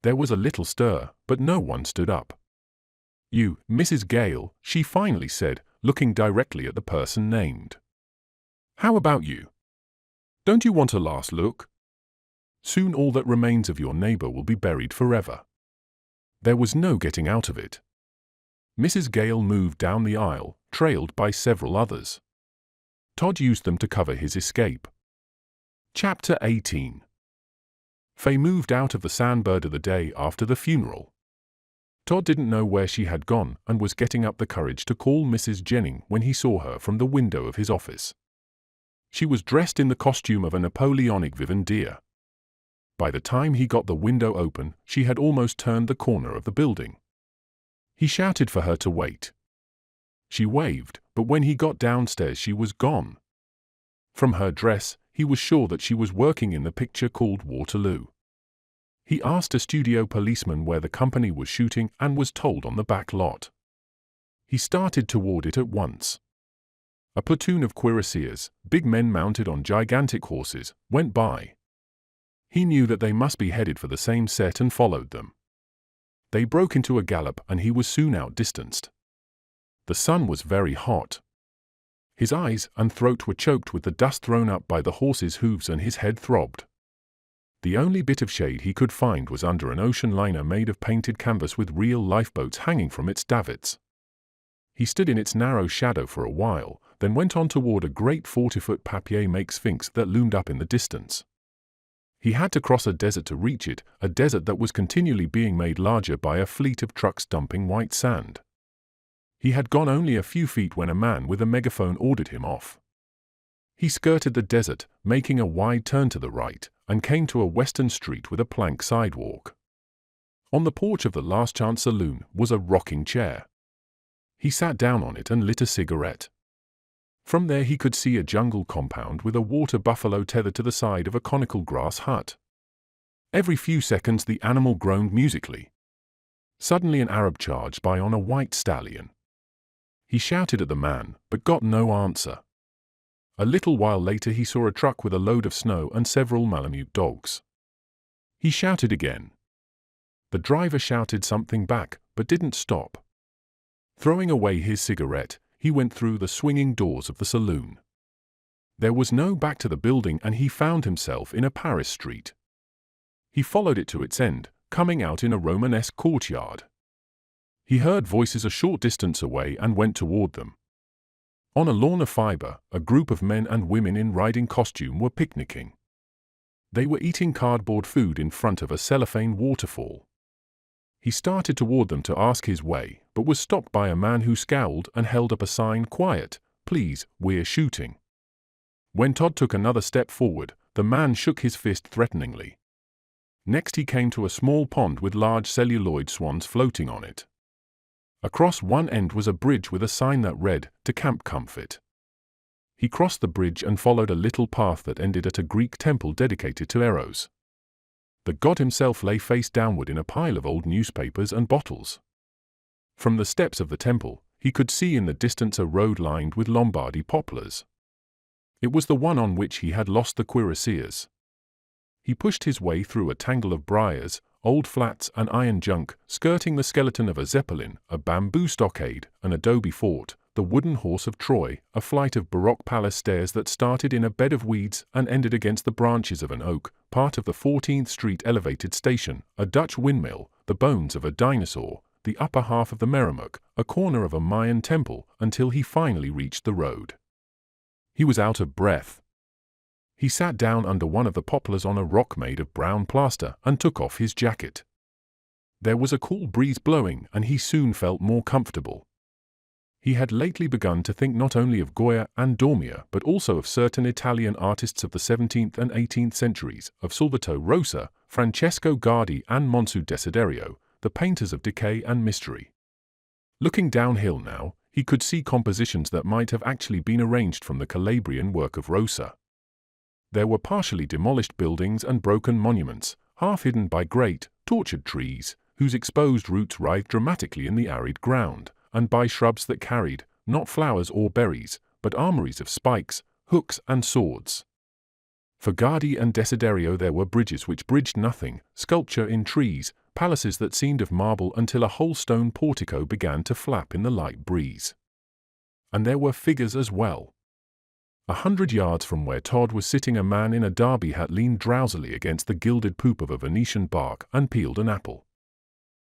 There was a little stir, but no one stood up. "You, Mrs. Gale," she finally said, looking directly at the person named. "How about you? Don't you want a last look? Soon all that remains of your neighbor will be buried forever." There was no getting out of it. Mrs. Gale moved down the aisle, trailed by several others. Todd used them to cover his escape. Chapter 18. Faye moved out of the Sandbird the day after the funeral. Todd didn't know where she had gone and was getting up the courage to call Mrs. Jennings when he saw her from the window of his office. She was dressed in the costume of a Napoleonic vivandière. By the time he got the window open, she had almost turned the corner of the building. He shouted for her to wait. She waved, but when he got downstairs she was gone. From her dress, he was sure that she was working in the picture called Waterloo. He asked a studio policeman where the company was shooting and was told on the back lot. He started toward it at once. A platoon of cuirassiers, big men mounted on gigantic horses, went by. He knew that they must be headed for the same set and followed them. They broke into a gallop and he was soon outdistanced. The sun was very hot. His eyes and throat were choked with the dust thrown up by the horses' hooves and his head throbbed. The only bit of shade he could find was under an ocean liner made of painted canvas with real lifeboats hanging from its davits. He stood in its narrow shadow for a while, then went on toward a great 40-foot papier-mâché sphinx that loomed up in the distance. He had to cross a desert to reach it, a desert that was continually being made larger by a fleet of trucks dumping white sand. He had gone only a few feet when a man with a megaphone ordered him off. He skirted the desert, making a wide turn to the right, and came to a western street with a plank sidewalk. On the porch of the Last Chance Saloon was a rocking chair. He sat down on it and lit a cigarette. From there he could see a jungle compound with a water buffalo tethered to the side of a conical grass hut. Every few seconds the animal groaned musically. Suddenly an Arab charged by on a white stallion. He shouted at the man, but got no answer. A little while later he saw a truck with a load of snow and several Malamute dogs. He shouted again. The driver shouted something back, but didn't stop. Throwing away his cigarette, he went through the swinging doors of the saloon. There was no back to the building, and he found himself in a Paris street. He followed it to its end, coming out in a Romanesque courtyard. He heard voices a short distance away and went toward them. On a lawn of fibre, a group of men and women in riding costume were picnicking. They were eating cardboard food in front of a cellophane waterfall. He started toward them to ask his way, but was stopped by a man who scowled and held up a sign, "Quiet, please, we're shooting." When Todd took another step forward, the man shook his fist threateningly. Next he came to a small pond with large celluloid swans floating on it. Across one end was a bridge with a sign that read, "To Camp Comfort." He crossed the bridge and followed a little path that ended at a Greek temple dedicated to Eros. The god himself lay face downward in a pile of old newspapers and bottles. From the steps of the temple, he could see in the distance a road lined with Lombardy poplars. It was the one on which he had lost the cuirassiers. He pushed his way through a tangle of briars, old flats and iron junk, skirting the skeleton of a zeppelin, a bamboo stockade, an adobe fort, the wooden horse of Troy, a flight of Baroque palace stairs that started in a bed of weeds and ended against the branches of an oak, part of the 14th Street elevated station, a Dutch windmill, the bones of a dinosaur, the upper half of the Merrimack, a corner of a Mayan temple, until he finally reached the road. He was out of breath. He sat down under one of the poplars on a rock made of brown plaster and took off his jacket. There was a cool breeze blowing, and he soon felt more comfortable. He had lately begun to think not only of Goya and Dormia but also of certain Italian artists of the 17th and 18th centuries, of Salvator Rosa, Francesco Guardi and Monsu Desiderio, the painters of decay and mystery. Looking downhill now, he could see compositions that might have actually been arranged from the Calabrian work of Rosa. There were partially demolished buildings and broken monuments, half hidden by great, tortured trees, whose exposed roots writhed dramatically in the arid ground, and by shrubs that carried, not flowers or berries, but armories of spikes, hooks and swords. For Guardi and Desiderio there were bridges which bridged nothing, sculpture in trees, palaces that seemed of marble until a whole stone portico began to flap in the light breeze. And there were figures as well. 100 yards from where Todd was sitting, a man in a derby hat leaned drowsily against the gilded poop of a Venetian bark and peeled an apple.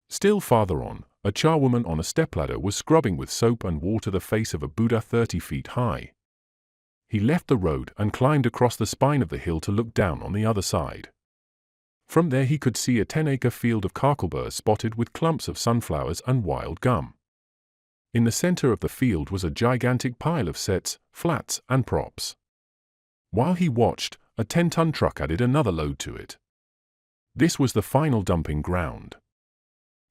Still farther on, a charwoman on a stepladder was scrubbing with soap and water the face of a Buddha 30 feet high. He left the road and climbed across the spine of the hill to look down on the other side. From there he could see a 10-acre field of cockleburs spotted with clumps of sunflowers and wild gum. In the center of the field was a gigantic pile of sets, flats, and props. While he watched, a 10-ton truck added another load to it. This was the final dumping ground.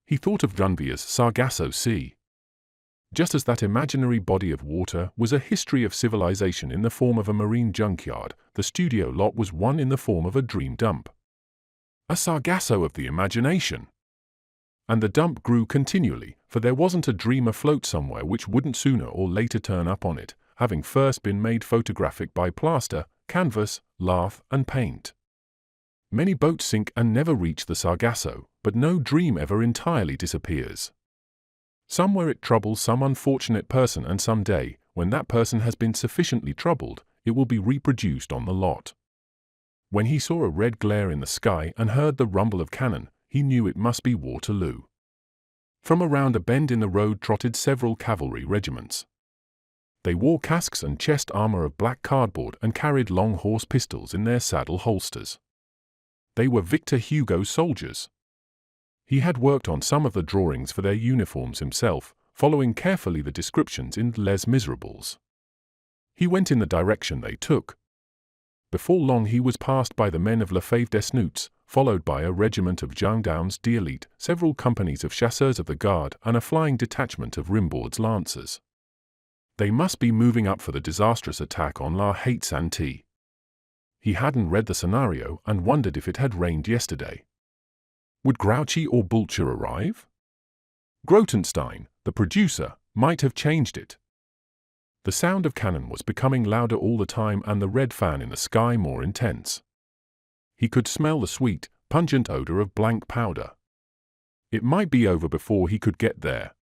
He thought of Dunvia's Sargasso Sea. Just as that imaginary body of water was a history of civilization in the form of a marine junkyard, the studio lot was one in the form of a dream dump. A Sargasso of the imagination. And the dump grew continually, for there wasn't a dream afloat somewhere which wouldn't sooner or later turn up on it, having first been made photographic by plaster, canvas, lath, and paint. Many boats sink and never reach the Sargasso, but no dream ever entirely disappears. Somewhere it troubles some unfortunate person, and some day, when that person has been sufficiently troubled, it will be reproduced on the lot. When he saw a red glare in the sky and heard the rumble of cannon, he knew it must be Waterloo. From around a bend in the road trotted several cavalry regiments. They wore casques and chest armor of black cardboard and carried long horse pistols in their saddle holsters. They were Victor Hugo soldiers. He had worked on some of the drawings for their uniforms himself, following carefully the descriptions in Les Miserables. He went in the direction they took. Before long he was passed by the men of Lefebvre Desnouts, followed by a regiment of gendarmes d'élite, several companies of chasseurs of the guard, and a flying detachment of Rimbaud's lancers. They must be moving up for the disastrous attack on La Haute-Sainte. He hadn't read the scenario and wondered if it had rained yesterday. Would Grouchy or Bulcher arrive? Grotenstein, the producer, might have changed it. The sound of cannon was becoming louder all the time and the red fan in the sky more intense. He could smell the sweet, pungent odor of blank powder. It might be over before he could get there.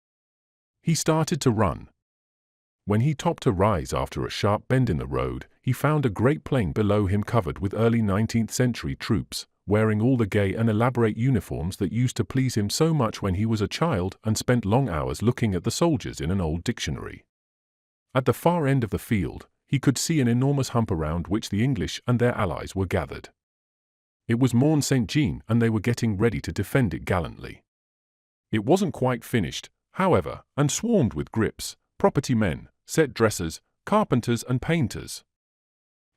He started to run. When he topped a rise after a sharp bend in the road, he found a great plain below him covered with early 19th century troops, wearing all the gay and elaborate uniforms that used to please him so much when he was a child and spent long hours looking at the soldiers in an old dictionary. At the far end of the field, he could see an enormous hump around which the English and their allies were gathered. It was Mont Saint-Jean, and they were getting ready to defend it gallantly. It wasn't quite finished, however, and swarmed with grips, property men, set dressers, carpenters and painters.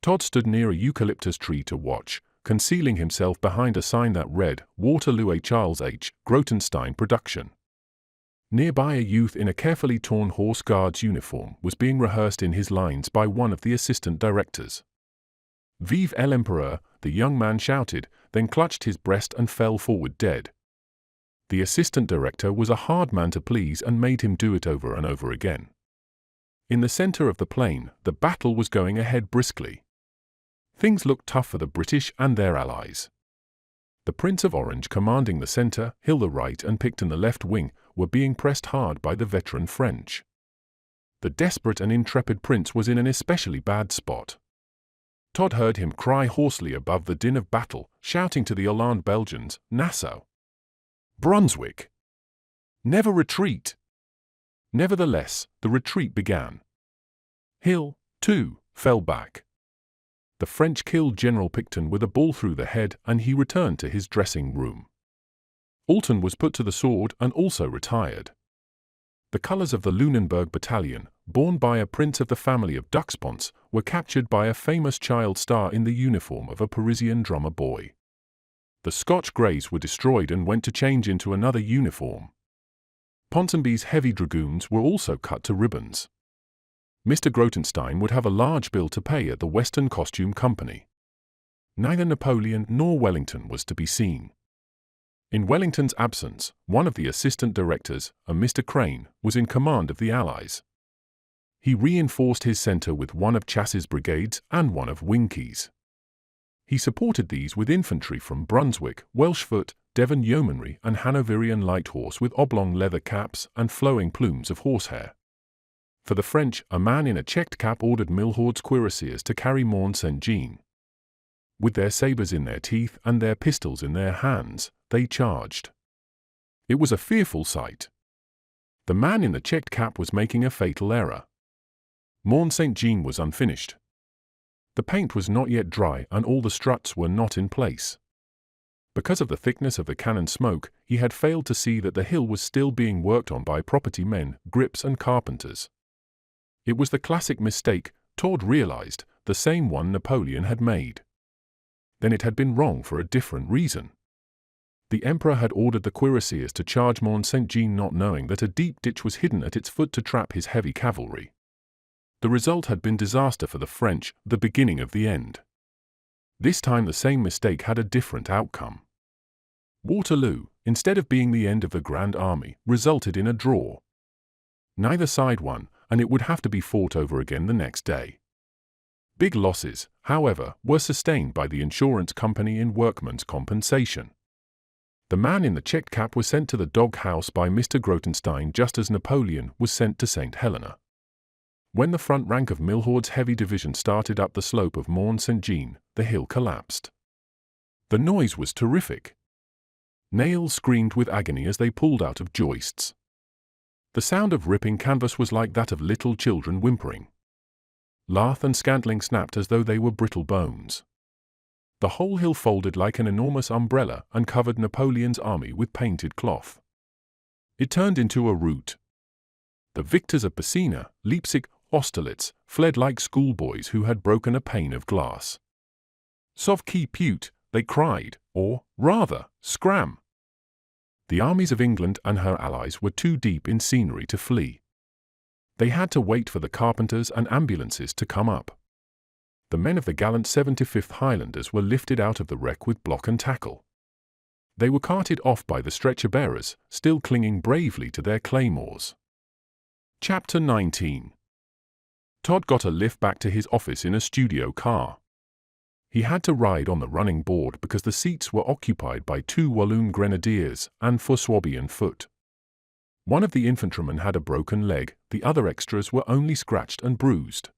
Todd stood near a eucalyptus tree to watch, concealing himself behind a sign that read, Waterloo, a Charles H. Grotenstein production. Nearby, a youth in a carefully torn horse guard's uniform was being rehearsed in his lines by one of the assistant directors. Vive l'Empereur, the young man shouted, then clutched his breast and fell forward dead. The assistant director was a hard man to please and made him do it over and over again. In the center of the plain, the battle was going ahead briskly. Things looked tough for the British and their allies. The Prince of Orange, commanding the center, Hill the right and Picton the left wing, were being pressed hard by the veteran French. The desperate and intrepid prince was in an especially bad spot. Todd heard him cry hoarsely above the din of battle, shouting to the Hollande Belgians, Nassau, Brunswick, never retreat. Nevertheless, the retreat began. Hill, too, fell back. The French killed General Picton with a ball through the head, and he returned to his dressing room. Alton was put to the sword and also retired. The colors of the Lunenburg Battalion, borne by a prince of the family of Duxponce, were captured by a famous child star in the uniform of a Parisian drummer boy. The Scotch Greys were destroyed and went to change into another uniform. Ponsonby's heavy dragoons were also cut to ribbons. Mr. Grotenstein would have a large bill to pay at the Western Costume Company. Neither Napoleon nor Wellington was to be seen. In Wellington's absence, one of the assistant directors, a Mr. Crane, was in command of the Allies. He reinforced his center with one of Chass's brigades and one of Winkey's. He supported these with infantry from Brunswick, Welshfoot, Devon Yeomanry and Hanoverian light horse with oblong leather caps and flowing plumes of horsehair. For the French, a man in a checked cap ordered Milhaud's cuirassiers to carry Mont Saint-Jean. With their sabres in their teeth and their pistols in their hands, they charged. It was a fearful sight. The man in the checked cap was making a fatal error. Mont Saint-Jean was unfinished. The paint was not yet dry and all the struts were not in place. Because of the thickness of the cannon smoke, he had failed to see that the hill was still being worked on by property men, grips and carpenters. It was the classic mistake, Todd realized, the same one Napoleon had made. Then it had been wrong for a different reason. The Emperor had ordered the cuirassiers to charge Mont Saint-Jean, not knowing that a deep ditch was hidden at its foot to trap his heavy cavalry. The result had been disaster for the French, the beginning of the end. This time the same mistake had a different outcome. Waterloo, instead of being the end of the Grand Army, resulted in a draw. Neither side won, and it would have to be fought over again the next day. Big losses, however, were sustained by the insurance company in workmen's compensation. The man in the checked cap was sent to the dog house by Mr. Grotenstein just as Napoleon was sent to St. Helena. When the front rank of Milhaud's heavy division started up the slope of Mont Saint-Jean, the hill collapsed. The noise was terrific. Nails screamed with agony as they pulled out of joists. The sound of ripping canvas was like that of little children whimpering. Lath and scantling snapped as though they were brittle bones. The whole hill folded like an enormous umbrella and covered Napoleon's army with painted cloth. It turned into a rout. The victors of Pessina, Leipzig, Austerlitz fled like schoolboys who had broken a pane of glass. Sauve qui peut, they cried, or, rather, scram. The armies of England and her allies were too deep in scenery to flee. They had to wait for the carpenters and ambulances to come up. The men of the gallant 75th Highlanders were lifted out of the wreck with block and tackle. They were carted off by the stretcher-bearers, still clinging bravely to their claymores. Chapter 19. Todd got a lift back to his office in a studio car. He had to ride on the running board because the seats were occupied by 2 Walloon grenadiers and for Swabian foot. One of the infantrymen had a broken leg, the other extras were only scratched and bruised.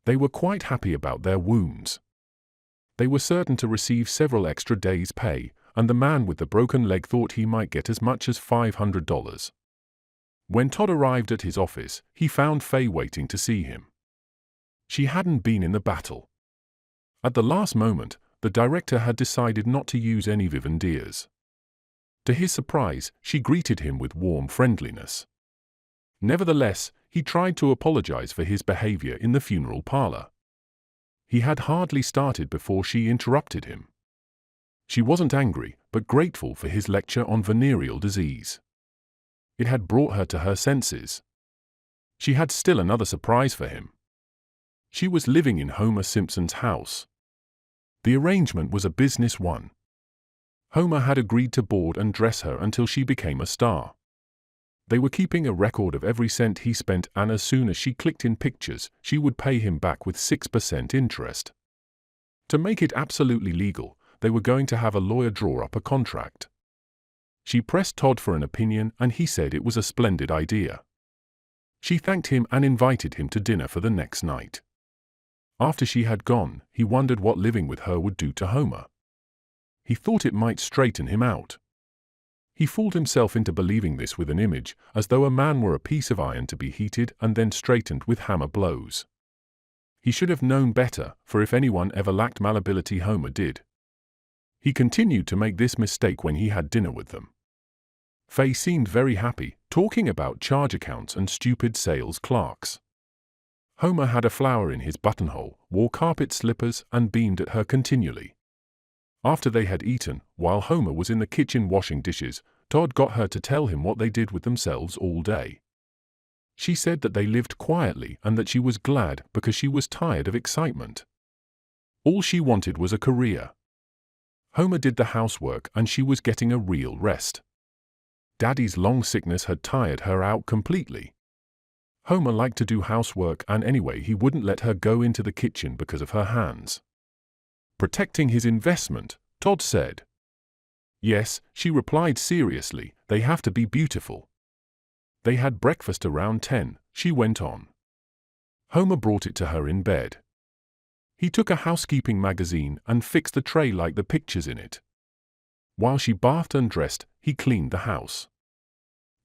They were quite happy about their wounds. They were certain to receive several extra days' pay, and the man with the broken leg thought he might get as much as $500. When Todd arrived at his office, he found Faye waiting to see him. She hadn't been in the battle. At the last moment, the director had decided not to use any vivandiers. To his surprise, she greeted him with warm friendliness. Nevertheless, he tried to apologize for his behavior in the funeral parlor. He had hardly started before she interrupted him. She wasn't angry, but grateful for his lecture on venereal disease. It had brought her to her senses. She had still another surprise for him. She was living in Homer Simpson's house. The arrangement was a business one. Homer had agreed to board and dress her until she became a star. They were keeping a record of every cent he spent, and as soon as she clicked in pictures, she would pay him back with 6% interest. To make it absolutely legal, they were going to have a lawyer draw up a contract. She pressed Todd for an opinion, and he said it was a splendid idea. She thanked him and invited him to dinner for the next night. After she had gone, he wondered what living with her would do to Homer. He thought it might straighten him out. He fooled himself into believing this with an image, as though a man were a piece of iron to be heated and then straightened with hammer blows. He should have known better, for if anyone ever lacked malleability, Homer did. He continued to make this mistake when he had dinner with them. Faye seemed very happy, talking about charge accounts and stupid sales clerks. Homer had a flower in his buttonhole, wore carpet slippers, and beamed at her continually. After they had eaten, while Homer was in the kitchen washing dishes, Todd got her to tell him what they did with themselves all day. She said that they lived quietly and that she was glad because she was tired of excitement. All she wanted was a career. Homer did the housework and she was getting a real rest. Daddy's long sickness had tired her out completely. Homer liked to do housework, and anyway he wouldn't let her go into the kitchen because of her hands. Protecting his investment, Todd said. Yes, she replied seriously, they have to be beautiful. They had breakfast around 10, she went on. Homer brought it to her in bed. He took a housekeeping magazine and fixed the tray like the pictures in it. While she bathed and dressed, he cleaned the house.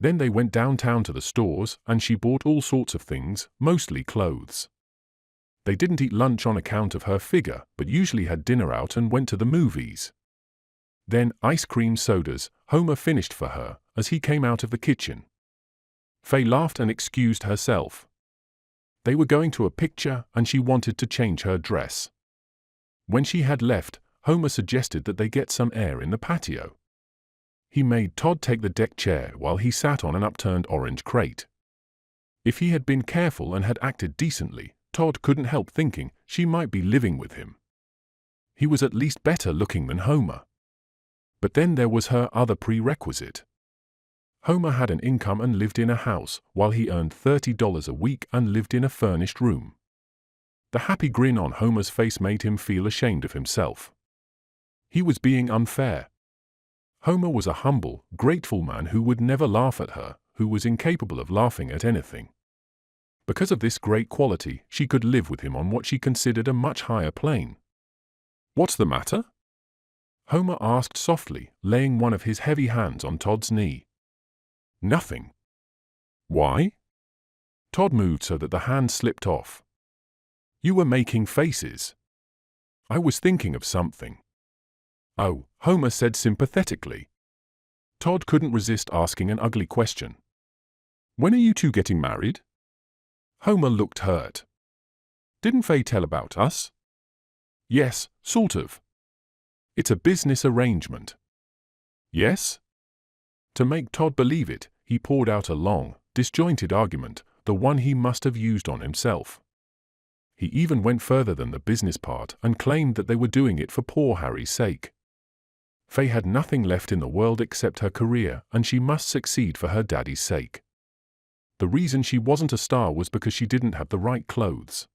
Then they went downtown to the stores, and she bought all sorts of things, mostly clothes. They didn't eat lunch on account of her figure, but usually had dinner out and went to the movies. Then, ice cream sodas, Homer finished for her, as he came out of the kitchen. Faye laughed and excused herself. They were going to a picture, and she wanted to change her dress. When she had left, Homer suggested that they get some air in the patio. He made Todd take the deck chair while he sat on an upturned orange crate. If he had been careful and had acted decently, Todd couldn't help thinking she might be living with him. He was at least better looking than Homer. But then there was her other prerequisite. Homer had an income and lived in a house, while he earned $30 a week and lived in a furnished room. The happy grin on Homer's face made him feel ashamed of himself. He was being unfair. Homer was a humble, grateful man who would never laugh at her, who was incapable of laughing at anything. Because of this great quality, she could live with him on what she considered a much higher plane. "What's the matter?" Homer asked softly, laying one of his heavy hands on Todd's knee. "Nothing." "Why?" Todd moved so that the hand slipped off. "You were making faces." "I was thinking of something." "Oh," Homer said sympathetically. Todd couldn't resist asking an ugly question. "When are you two getting married?" Homer looked hurt. "Didn't Faye tell about us?" "Yes, sort of. It's a business arrangement." "Yes?" To make Todd believe it, he poured out a long, disjointed argument, the one he must have used on himself. He even went further than the business part and claimed that they were doing it for poor Harry's sake. Faye had nothing left in the world except her career, and she must succeed for her daddy's sake. The reason she wasn't a star was because she didn't have the right clothes.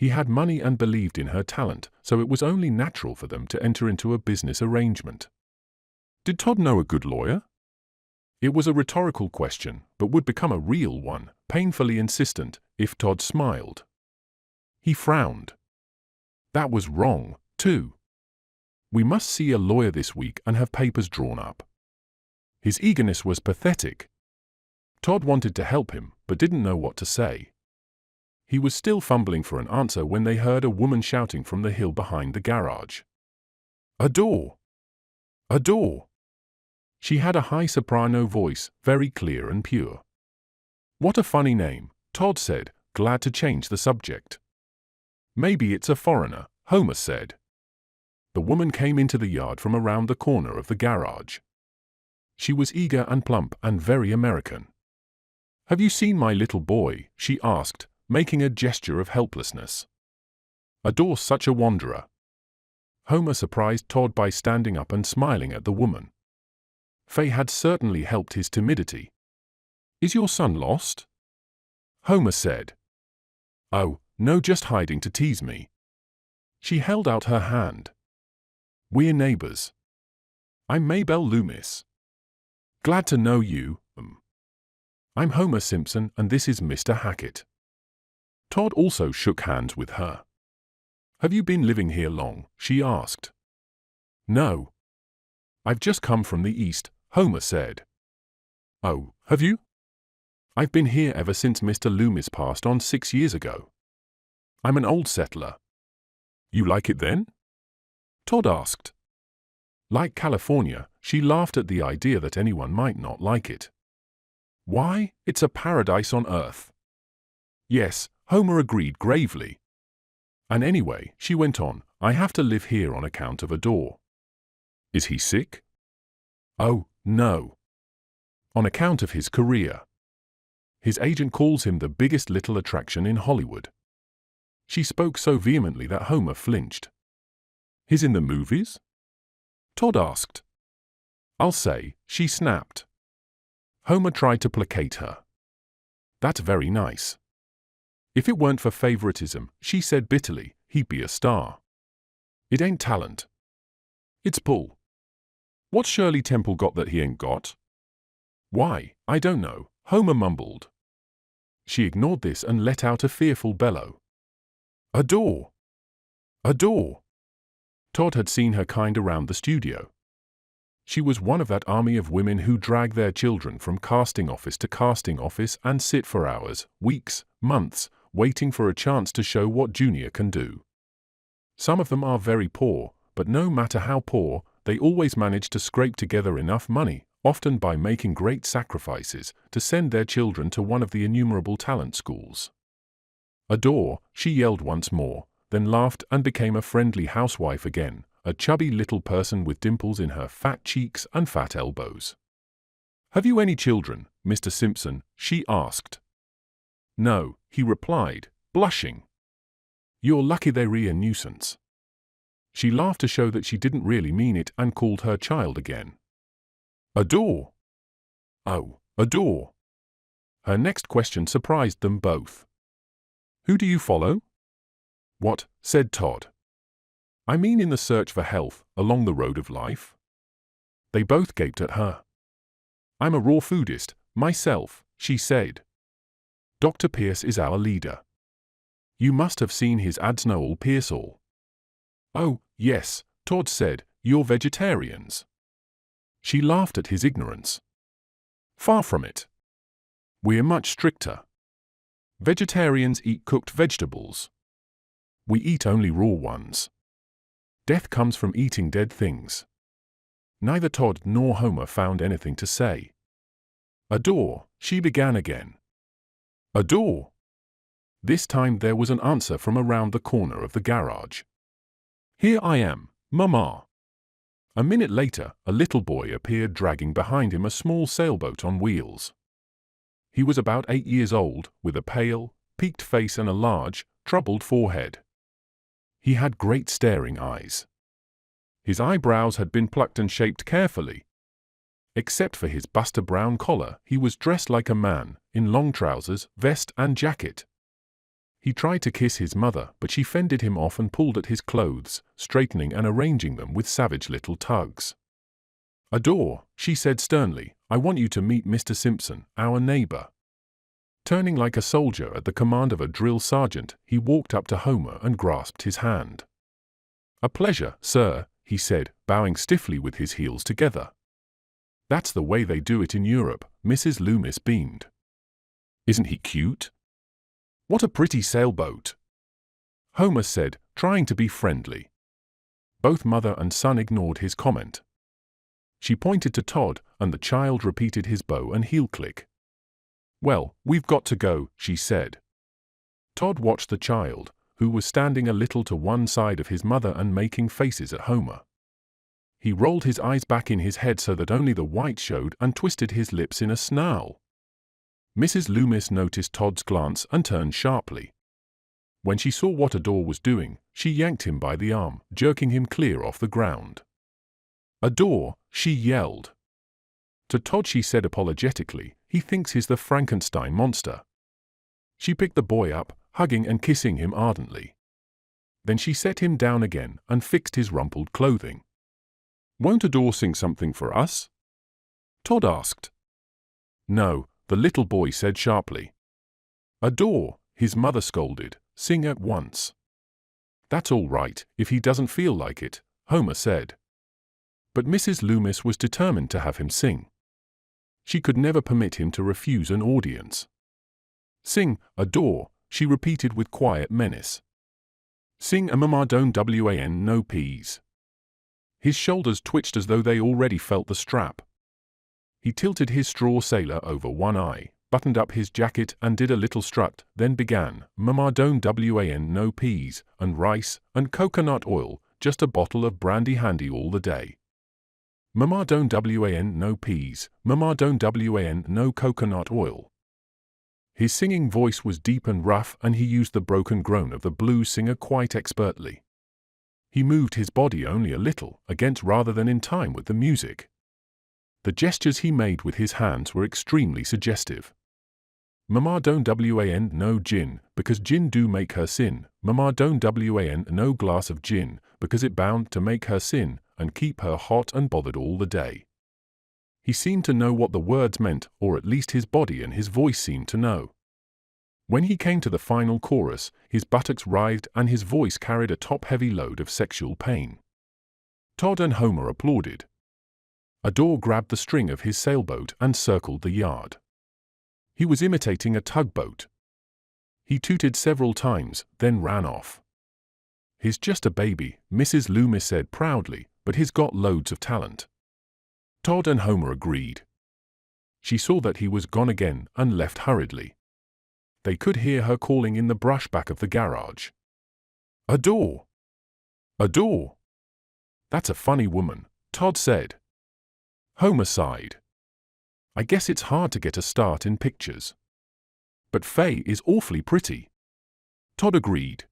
He had money and believed in her talent, so it was only natural for them to enter into a business arrangement. Did Todd know a good lawyer? It was a rhetorical question, but would become a real one, painfully insistent, if Todd smiled. He frowned. That was wrong, too. We must see a lawyer this week and have papers drawn up. His eagerness was pathetic. Todd wanted to help him, but didn't know what to say. He was still fumbling for an answer when they heard a woman shouting from the hill behind the garage. A door! A door! She had a high soprano voice, very clear and pure. What a funny name, Todd said, glad to change the subject. Maybe it's a foreigner, Homer said. The woman came into the yard from around the corner of the garage. She was eager and plump and very American. Have you seen my little boy? She asked, making a gesture of helplessness. Adore's such a wanderer. Homer surprised Todd by standing up and smiling at the woman. Faye had certainly helped his timidity. Is your son lost? Homer said. Oh, no, just hiding to tease me. She held out her hand. We're neighbors. I'm Maybelle Loomis. Glad to know you. I'm Homer Simpson and this is Mr. Hackett. Todd also shook hands with her. Have you been living here long? She asked. No. I've just come from the east, Homer said. Oh, have you? I've been here ever since Mr. Loomis passed on 6 years ago. I'm an old settler. You like it then? Todd asked. Like California, she laughed at the idea that anyone might not like it. Why, it's a paradise on earth. Yes, Homer agreed gravely. And anyway, she went on, I have to live here on account of Adore. Is he sick? Oh, no. On account of his career. His agent calls him the biggest little attraction in Hollywood. She spoke so vehemently that Homer flinched. He's in the movies? Todd asked. I'll say, she snapped. Homer tried to placate her. That's very nice. If it weren't for favoritism, she said bitterly, he'd be a star. It ain't talent. It's pull. What's Shirley Temple got that he ain't got? Why, I don't know, Homer mumbled. She ignored this and let out a fearful bellow. Adore! Adore! Todd had seen her kind around the studio. She was one of that army of women who drag their children from casting office to casting office and sit for hours, weeks, months, waiting for a chance to show what Junior can do. Some of them are very poor, but no matter how poor, they always manage to scrape together enough money, often by making great sacrifices, to send their children to one of the innumerable talent schools. Adore, she yelled once more, then laughed and became a friendly housewife again, a chubby little person with dimples in her fat cheeks and fat elbows. Have you any children, Mr. Simpson? She asked. No, he replied, blushing. You're lucky they're a nuisance. She laughed to show that she didn't really mean it and called her child again. Adore! Oh, Adore! Her next question surprised them both. Who do you follow? What, said Todd. I mean in the search for health, along the road of life. They both gaped at her. I'm a raw foodist, myself, she said. Dr. Pierce is our leader. You must have seen his ads. Noel Pearsall. Oh, yes, Todd said, you're vegetarians. She laughed at his ignorance. Far from it. We're much stricter. Vegetarians eat cooked vegetables. We eat only raw ones. Death comes from eating dead things. Neither Todd nor Homer found anything to say. Adore, she began again. Adore! This time there was an answer from around the corner of the garage. Here I am, Mama. A minute later, a little boy appeared dragging behind him a small sailboat on wheels. He was about 8 years old, with a pale, peaked face and a large, troubled forehead. He had great staring eyes. His eyebrows had been plucked and shaped carefully. Except for his buster brown collar, he was dressed like a man, in long trousers, vest and jacket. He tried to kiss his mother, but she fended him off and pulled at his clothes, straightening and arranging them with savage little tugs. "Adore," she said sternly, "I want you to meet Mr. Simpson, our neighbor." Turning like a soldier at the command of a drill sergeant, he walked up to Homer and grasped his hand. "A pleasure, sir," he said, bowing stiffly with his heels together. "That's the way they do it in Europe," Mrs. Loomis beamed. "Isn't he cute?" "What a pretty sailboat," Homer said, trying to be friendly. Both mother and son ignored his comment. She pointed to Todd, and the child repeated his bow and heel click. "Well, we've got to go," she said. Todd watched the child, who was standing a little to one side of his mother and making faces at Homer. He rolled his eyes back in his head so that only the white showed and twisted his lips in a snarl. Mrs. Loomis noticed Todd's glance and turned sharply. When she saw what Adore was doing, she yanked him by the arm, jerking him clear off the ground. "Adore," she yelled. To Todd she said apologetically, "He thinks he's the Frankenstein monster." She picked the boy up, hugging and kissing him ardently. Then she set him down again and fixed his rumpled clothing. "Won't Adore sing something for us?" Todd asked. "No," the little boy said sharply. "Adore," his mother scolded, "sing at once." "That's all right, if he doesn't feel like it," Homer said. But Mrs. Loomis was determined to have him sing. She could never permit him to refuse an audience. "Sing, Adore," she repeated with quiet menace. "Sing a Mama Don't Wan No Peas." His shoulders twitched as though they already felt the strap. He tilted his straw sailor over one eye, buttoned up his jacket and did a little strut, then began, "Mama Don't Wan No Peas, and rice, and coconut oil, just a bottle of brandy handy all the day. Mama Don't Wan No Peas, Mama Don't Wan No coconut oil." His singing voice was deep and rough, and he used the broken groan of the blues singer quite expertly. He moved his body only a little, against rather than in time with the music. The gestures he made with his hands were extremely suggestive. "Mama Don't Wan No gin, because gin do make her sin. Mama Don't Wan No glass of gin, because it bound to make her sin, and keep her hot and bothered all the day." He seemed to know what the words meant, or at least his body and his voice seemed to know. When he came to the final chorus, his buttocks writhed and his voice carried a top-heavy load of sexual pain. Todd and Homer applauded. Adore grabbed the string of his sailboat and circled the yard. He was imitating a tugboat. He tooted several times, then ran off. "He's just a baby," Mrs. Loomis said proudly, "but he's got loads of talent." Todd and Homer agreed. She saw that he was gone again and left hurriedly. They could hear her calling in the brush back of the garage. "Adore! Adore!" "That's a funny woman," Todd said. Homer sighed. "I guess it's hard to get a start in pictures. But Faye is awfully pretty." Todd agreed.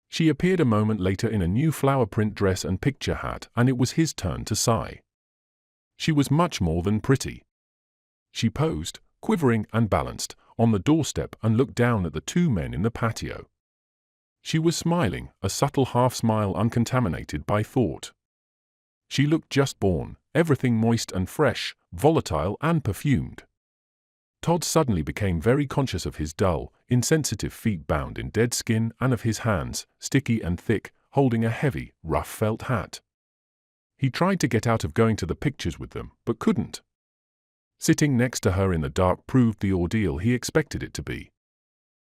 She appeared a moment later in a new flower print dress and picture hat, and it was his turn to sigh. She was much more than pretty. She posed, quivering and balanced, on the doorstep and looked down at the two men in the patio. She was smiling, a subtle half-smile uncontaminated by thought. She looked just born, everything moist and fresh, volatile and perfumed. Todd suddenly became very conscious of his dull, insensitive feet bound in dead skin and of his hands, sticky and thick, holding a heavy, rough felt hat. He tried to get out of going to the pictures with them, but couldn't. Sitting next to her in the dark proved the ordeal he expected it to be.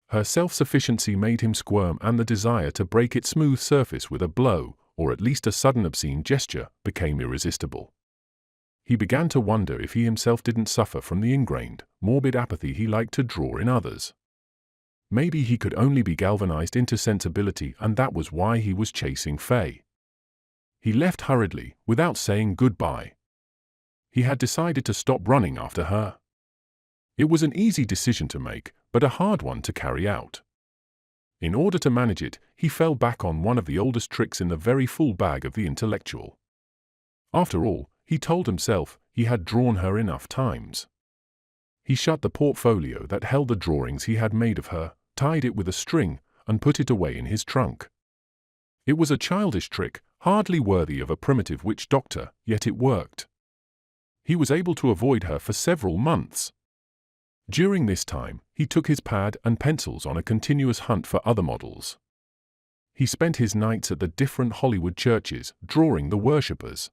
Her self-sufficiency made him squirm, and the desire to break its smooth surface with a blow, or at least a sudden obscene gesture, became irresistible. He began to wonder if he himself didn't suffer from the ingrained, morbid apathy he liked to draw in others. Maybe he could only be galvanized into sensibility, and that was why he was chasing Faye. He left hurriedly, without saying goodbye. He had decided to stop running after her. It was an easy decision to make, but a hard one to carry out. In order to manage it, he fell back on one of the oldest tricks in the very full bag of the intellectual. After all, he told himself, he had drawn her enough times. He shut the portfolio that held the drawings he had made of her, tied it with a string, and put it away in his trunk. It was a childish trick, hardly worthy of a primitive witch doctor, yet it worked. He was able to avoid her for several months. During this time, he took his pad and pencils on a continuous hunt for other models. He spent his nights at the different Hollywood churches, drawing the worshippers.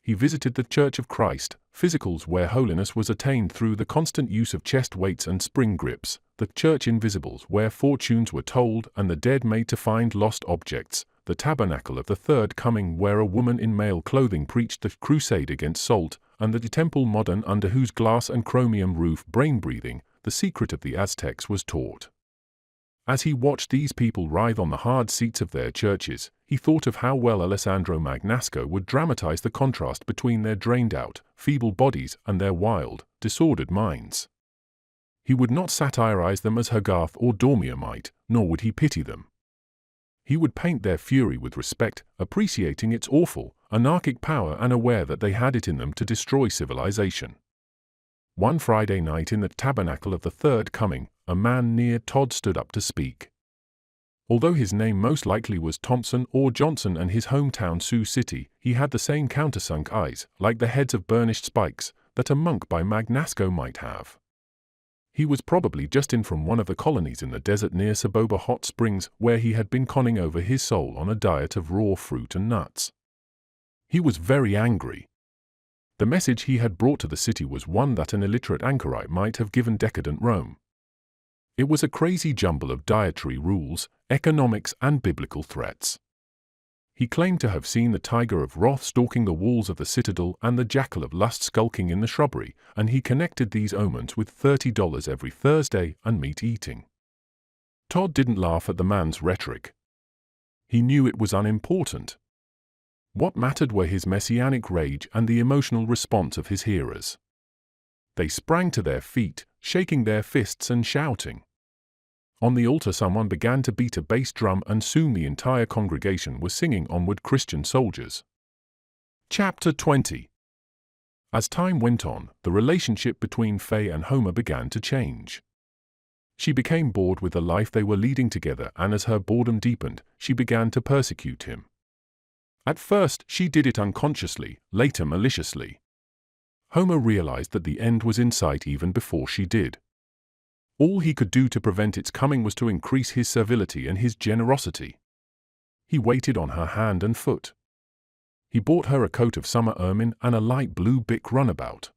He visited the Church of Christ, physicals where holiness was attained through the constant use of chest weights and spring grips, the Church Invisibles where fortunes were told and the dead made to find lost objects, the Tabernacle of the Third Coming where a woman in male clothing preached the crusade against salt, and the temple modern under whose glass and chromium roof brain-breathing, the secret of the Aztecs was taught. As he watched these people writhe on the hard seats of their churches, he thought of how well Alessandro Magnasco would dramatize the contrast between their drained-out, feeble bodies and their wild, disordered minds. He would not satirize them as Hogarth or Dormier might, nor would he pity them. He would paint their fury with respect, appreciating its awful, anarchic power and aware that they had it in them to destroy civilization. One Friday night in the Tabernacle of the Third Coming, a man near Todd stood up to speak. Although his name most likely was Thompson or Johnson and his hometown Sioux City, he had the same countersunk eyes, like the heads of burnished spikes, that a monk by Magnasco might have. He was probably just in from one of the colonies in the desert near Saboba Hot Springs, where he had been conning over his soul on a diet of raw fruit and nuts. He was very angry. The message he had brought to the city was one that an illiterate anchorite might have given decadent Rome. It was a crazy jumble of dietary rules, economics, and biblical threats. He claimed to have seen the tiger of wrath stalking the walls of the citadel and the jackal of lust skulking in the shrubbery, and he connected these omens with $30 every Thursday and meat eating. Todd didn't laugh at the man's rhetoric. He knew it was unimportant. What mattered were his messianic rage and the emotional response of his hearers. They sprang to their feet, shaking their fists and shouting. On the altar someone began to beat a bass drum and soon the entire congregation was singing Onward Christian Soldiers. Chapter 20. As time went on, the relationship between Faye and Homer began to change. She became bored with the life they were leading together, and as her boredom deepened, she began to persecute him. At first, she did it unconsciously, later maliciously. Homer realized that the end was in sight even before she did. All he could do to prevent its coming was to increase his servility and his generosity. He waited on her hand and foot. He bought her a coat of summer ermine and a light blue Bic runabout.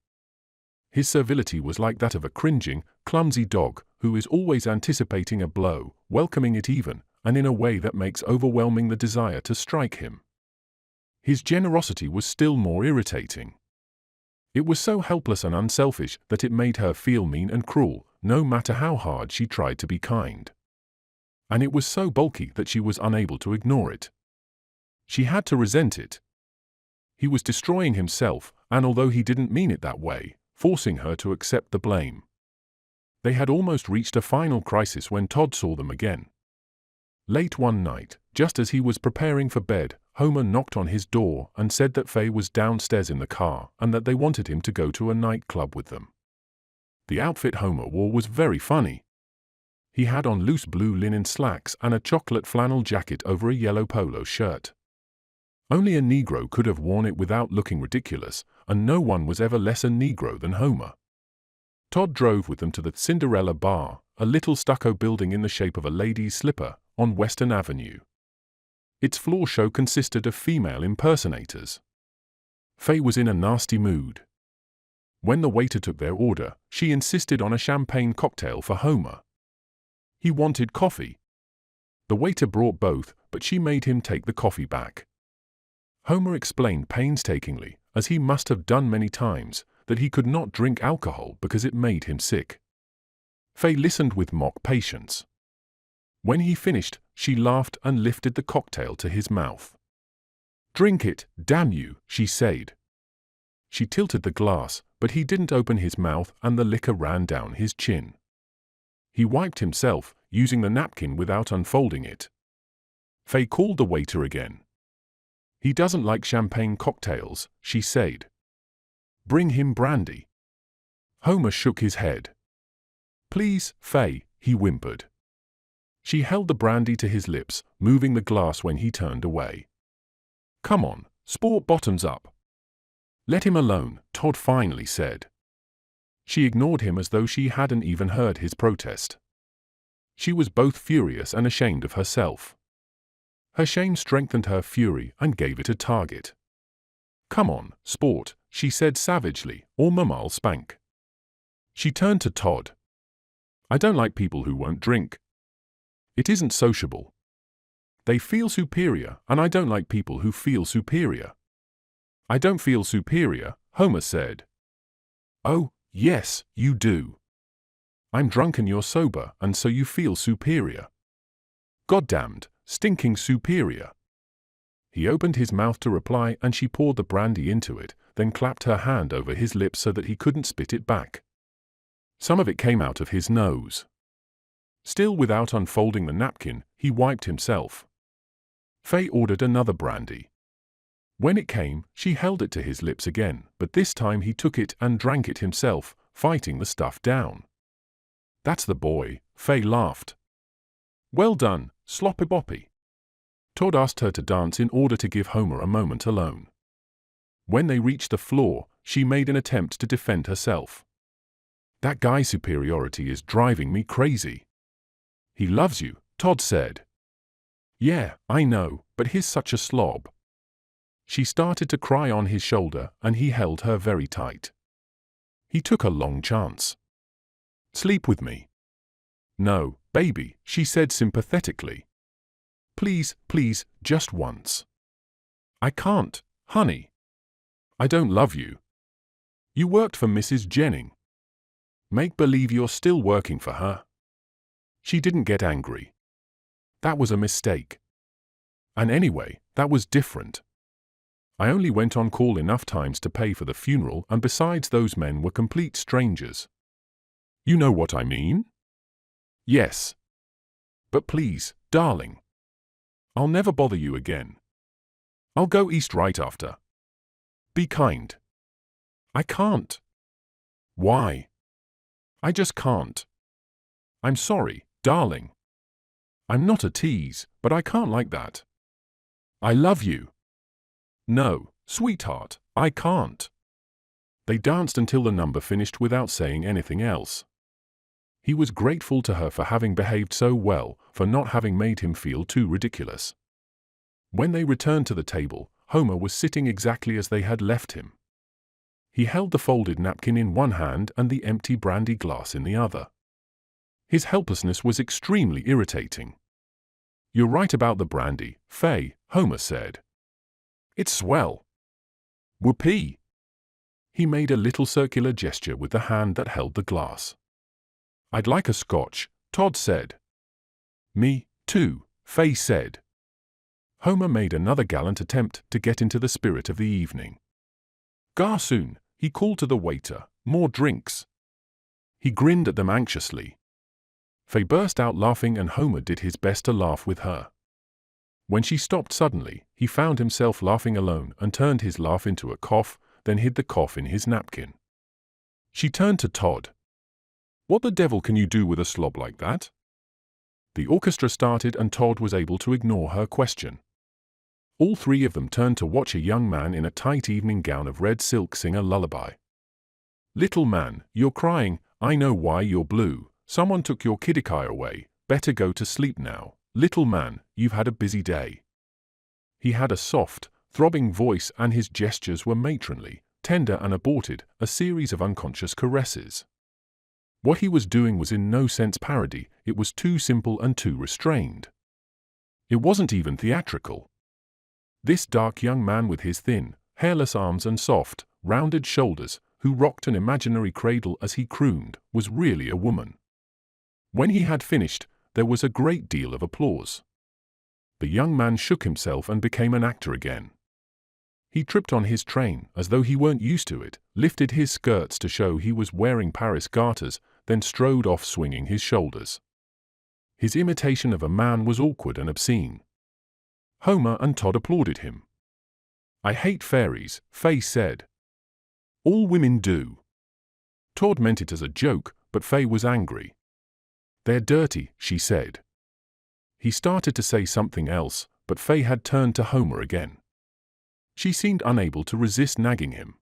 His servility was like that of a cringing, clumsy dog who is always anticipating a blow, welcoming it even, and in a way that makes overwhelming the desire to strike him. His generosity was still more irritating. It was so helpless and unselfish that it made her feel mean and cruel, no matter how hard she tried to be kind. And it was so bulky that she was unable to ignore it. She had to resent it. He was destroying himself, and although he didn't mean it that way, forcing her to accept the blame. They had almost reached a final crisis when Todd saw them again. Late one night, just as he was preparing for bed, Homer knocked on his door and said that Faye was downstairs in the car and that they wanted him to go to a nightclub with them. The outfit Homer wore was very funny. He had on loose blue linen slacks and a chocolate flannel jacket over a yellow polo shirt. Only a Negro could have worn it without looking ridiculous, and no one was ever less a Negro than Homer. Todd drove with them to the Cinderella Bar, a little stucco building in the shape of a lady's slipper, on Western Avenue. Its floor show consisted of female impersonators. Faye was in a nasty mood. When the waiter took their order, she insisted on a champagne cocktail for Homer. He wanted coffee. The waiter brought both, but she made him take the coffee back. Homer explained painstakingly, as he must have done many times, that he could not drink alcohol because it made him sick. Faye listened with mock patience. When he finished, she laughed and lifted the cocktail to his mouth. "Drink it, damn you," she said. She tilted the glass, but he didn't open his mouth and the liquor ran down his chin. He wiped himself, using the napkin without unfolding it. Faye called the waiter again. "He doesn't like champagne cocktails," she said. "Bring him brandy." Homer shook his head. "Please, Faye," he whimpered. She held the brandy to his lips, moving the glass when he turned away. "Come on, sport, bottoms up." "Let him alone," Todd finally said. She ignored him as though she hadn't even heard his protest. She was both furious and ashamed of herself. Her shame strengthened her fury and gave it a target. "Come on, sport," she said savagely, or Mama'll spank. She turned to Todd. "I don't like people who won't drink. It isn't sociable. They feel superior, and I don't like people who feel superior." "I don't feel superior," Homer said. "Oh, yes, you do. I'm drunk and you're sober, and so you feel superior. Goddamned, stinking superior." He opened his mouth to reply and she poured the brandy into it, then clapped her hand over his lips so that he couldn't spit it back. Some of it came out of his nose. Still without unfolding the napkin, he wiped himself. Faye ordered another brandy. When it came, she held it to his lips again, but this time he took it and drank it himself, fighting the stuff down. "That's the boy," Faye laughed. "Well done, Sloppy Boppy." Todd asked her to dance in order to give Homer a moment alone. When they reached the floor, she made an attempt to defend herself. "That guy's superiority is driving me crazy." "He loves you," Todd said. "Yeah, I know, but he's such a slob." She started to cry on his shoulder, and he held her very tight. He took a long chance. "Sleep with me." "No, baby," she said sympathetically. "Please, please, just once." "I can't, honey. I don't love you. You worked for Mrs. Jennings. Make believe you're still working for her." She didn't get angry. That was a mistake. And anyway, that was different. I only went on call enough times to pay for the funeral, and besides, those men were complete strangers. You know what I mean? Yes. But please, darling. I'll never bother you again. I'll go east right after. Be kind. I can't. Why? I just can't. I'm sorry, darling. I'm not a tease, but I can't like that. I love you. No, sweetheart, I can't. They danced until the number finished without saying anything else. He was grateful to her for having behaved so well, for not having made him feel too ridiculous. When they returned to the table, Homer was sitting exactly as they had left him. He held the folded napkin in one hand and the empty brandy glass in the other. His helplessness was extremely irritating. "You're right about the brandy, Faye," Homer said. "It's swell. Whoopee." He made a little circular gesture with the hand that held the glass. "I'd like a scotch," Todd said. "Me, too," Faye said. Homer made another gallant attempt to get into the spirit of the evening. "Garsoon," he called to the waiter, "more drinks." He grinned at them anxiously. Faye burst out laughing and Homer did his best to laugh with her. When she stopped suddenly, he found himself laughing alone and turned his laugh into a cough, then hid the cough in his napkin. She turned to Todd. "What the devil can you do with a slob like that?" The orchestra started and Todd was able to ignore her question. All three of them turned to watch a young man in a tight evening gown of red silk sing a lullaby. "Little man, you're crying, I know why you're blue. Someone took your kiddikai away, better go to sleep now. Little man, you've had a busy day." He had a soft, throbbing voice and his gestures were matronly, tender and aborted, a series of unconscious caresses. What he was doing was in no sense parody, it was too simple and too restrained. It wasn't even theatrical. This dark young man with his thin, hairless arms and soft, rounded shoulders, who rocked an imaginary cradle as he crooned, was really a woman. When he had finished, there was a great deal of applause. The young man shook himself and became an actor again. He tripped on his train, as though he weren't used to it, lifted his skirts to show he was wearing Paris garters, then strode off swinging his shoulders. His imitation of a man was awkward and obscene. Homer and Todd applauded him. "I hate fairies," Faye said. "All women do." Todd meant it as a joke, but Faye was angry. "They're dirty," she said. He started to say something else, but Fay had turned to Homer again. She seemed unable to resist nagging him.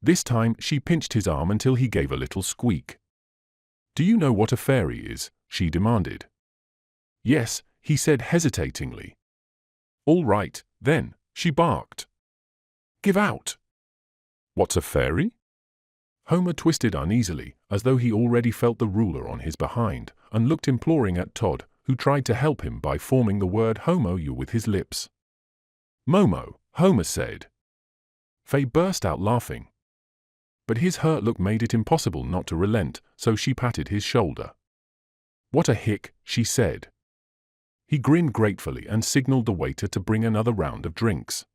This time she pinched his arm until he gave a little squeak. "Do you know what a fairy is?" she demanded. "Yes," he said hesitatingly. "All right, then," she barked. "Give out." "What's a fairy?" Homer twisted uneasily, as though he already felt the ruler on his behind, and looked imploring at Todd, who tried to help him by forming the word "homo" with his lips. "Momo," Homer said. Fay burst out laughing. But his hurt look made it impossible not to relent, so she patted his shoulder. "What a hick," she said. He grinned gratefully and signaled the waiter to bring another round of drinks.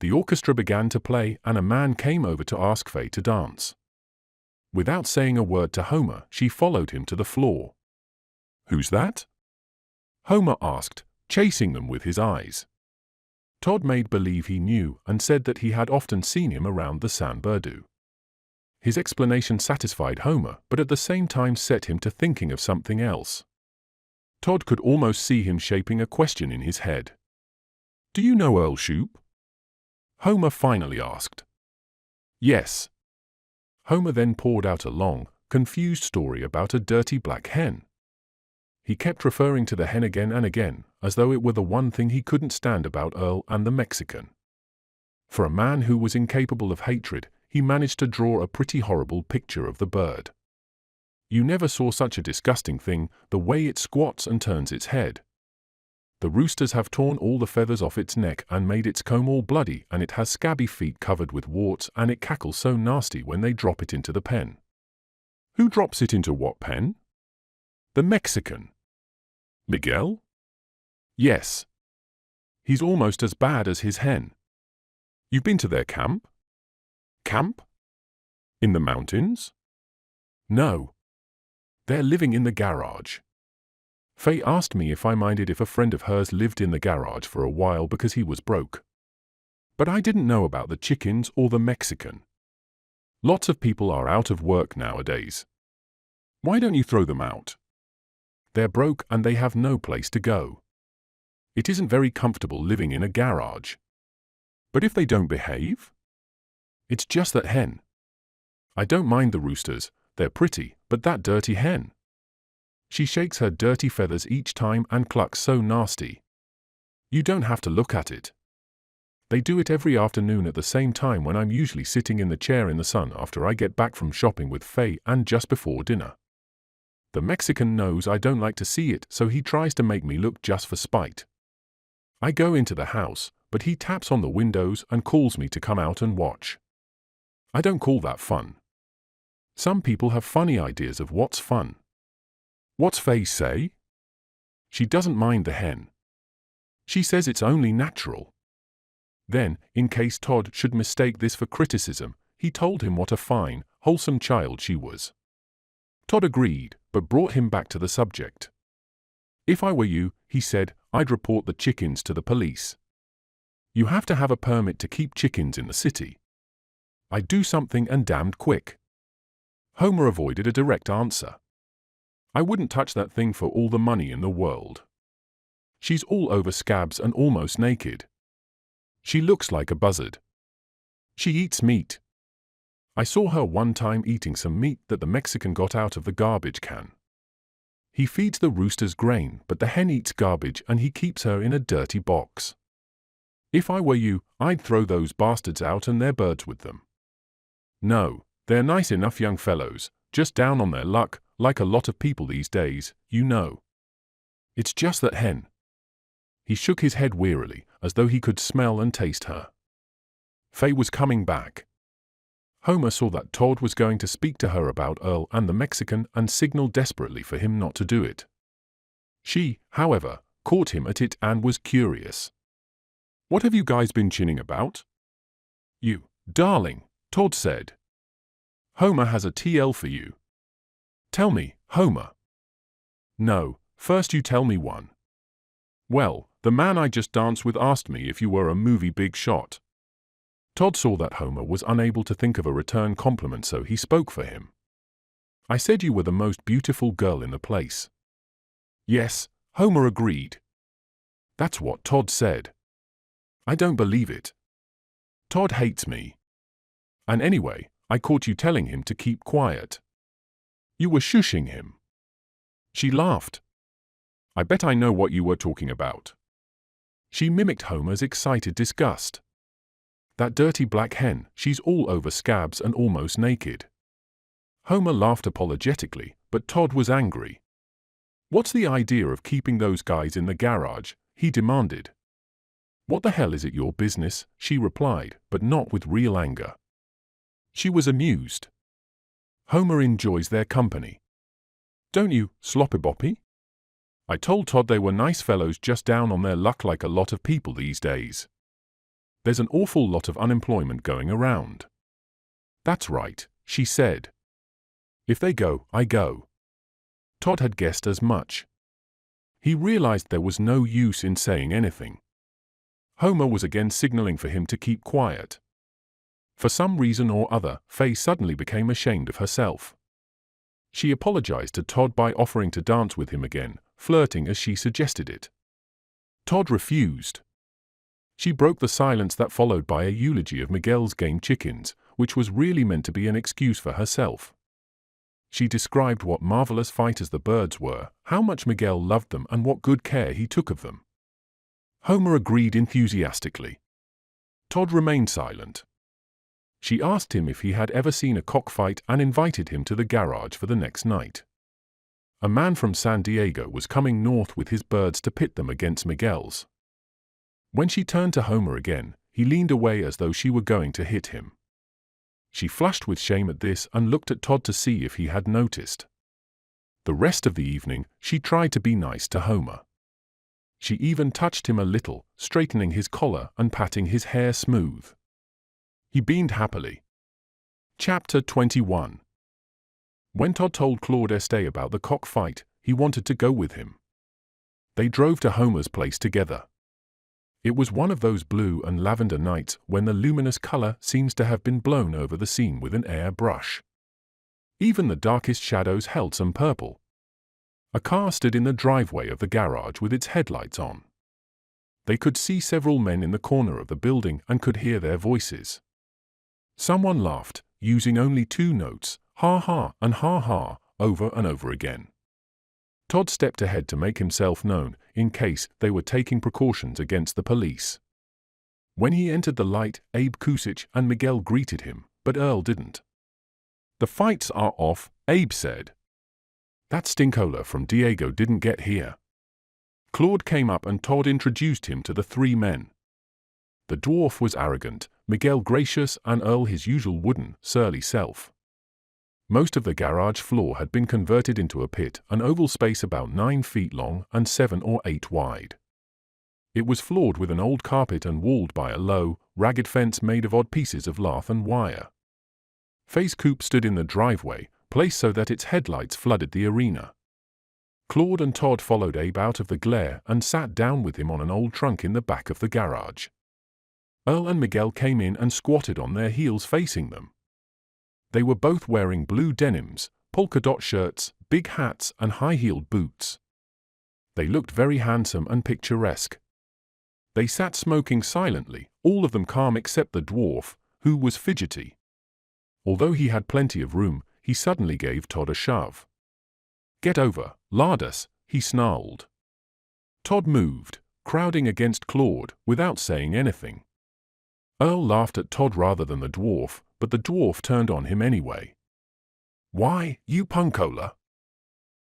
The orchestra began to play, and a man came over to ask Fay to dance. Without saying a word to Homer, she followed him to the floor. "Who's that?" Homer asked, chasing them with his eyes. Todd made believe he knew and said that he had often seen him around the San Berdu. His explanation satisfied Homer, but at the same time set him to thinking of something else. Todd could almost see him shaping a question in his head. "Do you know Earl Shoop?" Homer finally asked. "Yes." Homer then poured out a long, confused story about a dirty black hen. He kept referring to the hen again and again, as though it were the one thing he couldn't stand about Earl and the Mexican. For a man who was incapable of hatred, he managed to draw a pretty horrible picture of the bird. You never saw such a disgusting thing, the way it squats and turns its head. The roosters have torn all the feathers off its neck and made its comb all bloody, and it has scabby feet covered with warts, and it cackles so nasty when they drop it into the pen. "Who drops it into what pen?" "The Mexican." "Miguel?" "Yes. He's almost as bad as his hen." "You've been to their camp?" "Camp? In the mountains?" "No. They're living in the garage." Fay asked me if I minded if a friend of hers lived in the garage for a while because he was broke. But I didn't know about the chickens or the Mexican. Lots of people are out of work nowadays. Why don't you throw them out? They're broke and they have no place to go. It isn't very comfortable living in a garage. But if they don't behave? It's just that hen. I don't mind the roosters, they're pretty, but that dirty hen. She shakes her dirty feathers each time and clucks so nasty. You don't have to look at it. They do it every afternoon at the same time when I'm usually sitting in the chair in the sun after I get back from shopping with Fay and just before dinner. The Mexican knows I don't like to see it, so he tries to make me look just for spite. I go into the house, but he taps on the windows and calls me to come out and watch. I don't call that fun. Some people have funny ideas of what's fun. What's Fay say? She doesn't mind the hen. She says it's only natural. Then, in case Todd should mistake this for criticism, he told him what a fine, wholesome child she was. Todd agreed, but brought him back to the subject. "If I were you," he said, "I'd report the chickens to the police. You have to have a permit to keep chickens in the city. I'd do something and damned quick." Homer avoided a direct answer. "I wouldn't touch that thing for all the money in the world. She's all over scabs and almost naked. She looks like a buzzard. She eats meat. I saw her one time eating some meat that the Mexican got out of the garbage can. He feeds the roosters grain, but the hen eats garbage and he keeps her in a dirty box. If I were you, I'd throw those bastards out and their birds with them. No, they're nice enough young fellows, just down on their luck, like a lot of people these days, you know. It's just that hen." He shook his head wearily, as though he could smell and taste her. Fay was coming back. Homer saw that Todd was going to speak to her about Earl and the Mexican and signaled desperately for him not to do it. She, however, caught him at it and was curious. "What have you guys been chinning about?" "You, darling," Todd said. "Homer has a TL for you." "Tell me, Homer." "No, first you tell me one." "Well, the man I just danced with asked me if you were a movie big shot." Todd saw that Homer was unable to think of a return compliment, so he spoke for him. "I said you were the most beautiful girl in the place." "Yes," Homer agreed. That's what Todd said. I don't believe it. Todd hates me. And anyway, I caught you telling him to keep quiet. You were shushing him. She laughed. I bet I know what you were talking about. She mimicked Homer's excited disgust. That dirty black hen, she's all over scabs and almost naked. Homer laughed apologetically, but Todd was angry. What's the idea of keeping those guys in the garage? He demanded. What the hell is it your business? She replied, but not with real anger. She was amused. Homer enjoys their company. Don't you, sloppy-boppy? I told Todd they were nice fellows just down on their luck like a lot of people these days. There's an awful lot of unemployment going around. That's right, she said. If they go, I go. Todd had guessed as much. He realized there was no use in saying anything. Homer was again signaling for him to keep quiet. For some reason or other, Faye suddenly became ashamed of herself. She apologized to Todd by offering to dance with him again, flirting as she suggested it. Todd refused. She broke the silence that followed by a eulogy of Miguel's game chickens, which was really meant to be an excuse for herself. She described what marvelous fighters the birds were, how much Miguel loved them, and what good care he took of them. Homer agreed enthusiastically. Todd remained silent. She asked him if he had ever seen a cockfight and invited him to the garage for the next night. A man from San Diego was coming north with his birds to pit them against Miguel's. When she turned to Homer again, he leaned away as though she were going to hit him. She flushed with shame at this and looked at Todd to see if he had noticed. The rest of the evening, she tried to be nice to Homer. She even touched him a little, straightening his collar and patting his hair smooth. He beamed happily. Chapter 21. When Todd told Claude Estee about the cockfight, he wanted to go with him. They drove to Homer's place together. It was one of those blue and lavender nights when the luminous color seems to have been blown over the scene with an air brush. Even the darkest shadows held some purple. A car stood in the driveway of the garage with its headlights on. They could see several men in the corner of the building and could hear their voices. Someone laughed, using only two notes, ha ha and ha ha, over and over again. Todd stepped ahead to make himself known, in case they were taking precautions against the police. When he entered the light, Abe Kusich and Miguel greeted him, but Earl didn't. The fights are off, Abe said. That stinkola from Diego didn't get here. Claude came up and Todd introduced him to the three men. The dwarf was arrogant, Miguel gracious, and Earl his usual wooden, surly self. Most of the garage floor had been converted into a pit, an oval space about 9 feet long and 7 or 8 wide. It was floored with an old carpet and walled by a low, ragged fence made of odd pieces of lath and wire. Faye's coupe stood in the driveway, placed so that its headlights flooded the arena. Claude and Todd followed Abe out of the glare and sat down with him on an old trunk in the back of the garage. Earl and Miguel came in and squatted on their heels facing them. They were both wearing blue denims, polka-dot shirts, big hats, and high-heeled boots. They looked very handsome and picturesque. They sat smoking silently, all of them calm except the dwarf, who was fidgety. Although he had plenty of room, he suddenly gave Todd a shove. "Get over, Lardas," he snarled. Todd moved, crowding against Claude, without saying anything. Earl laughed at Todd rather than the dwarf, but the dwarf turned on him anyway. "Why, you punkola?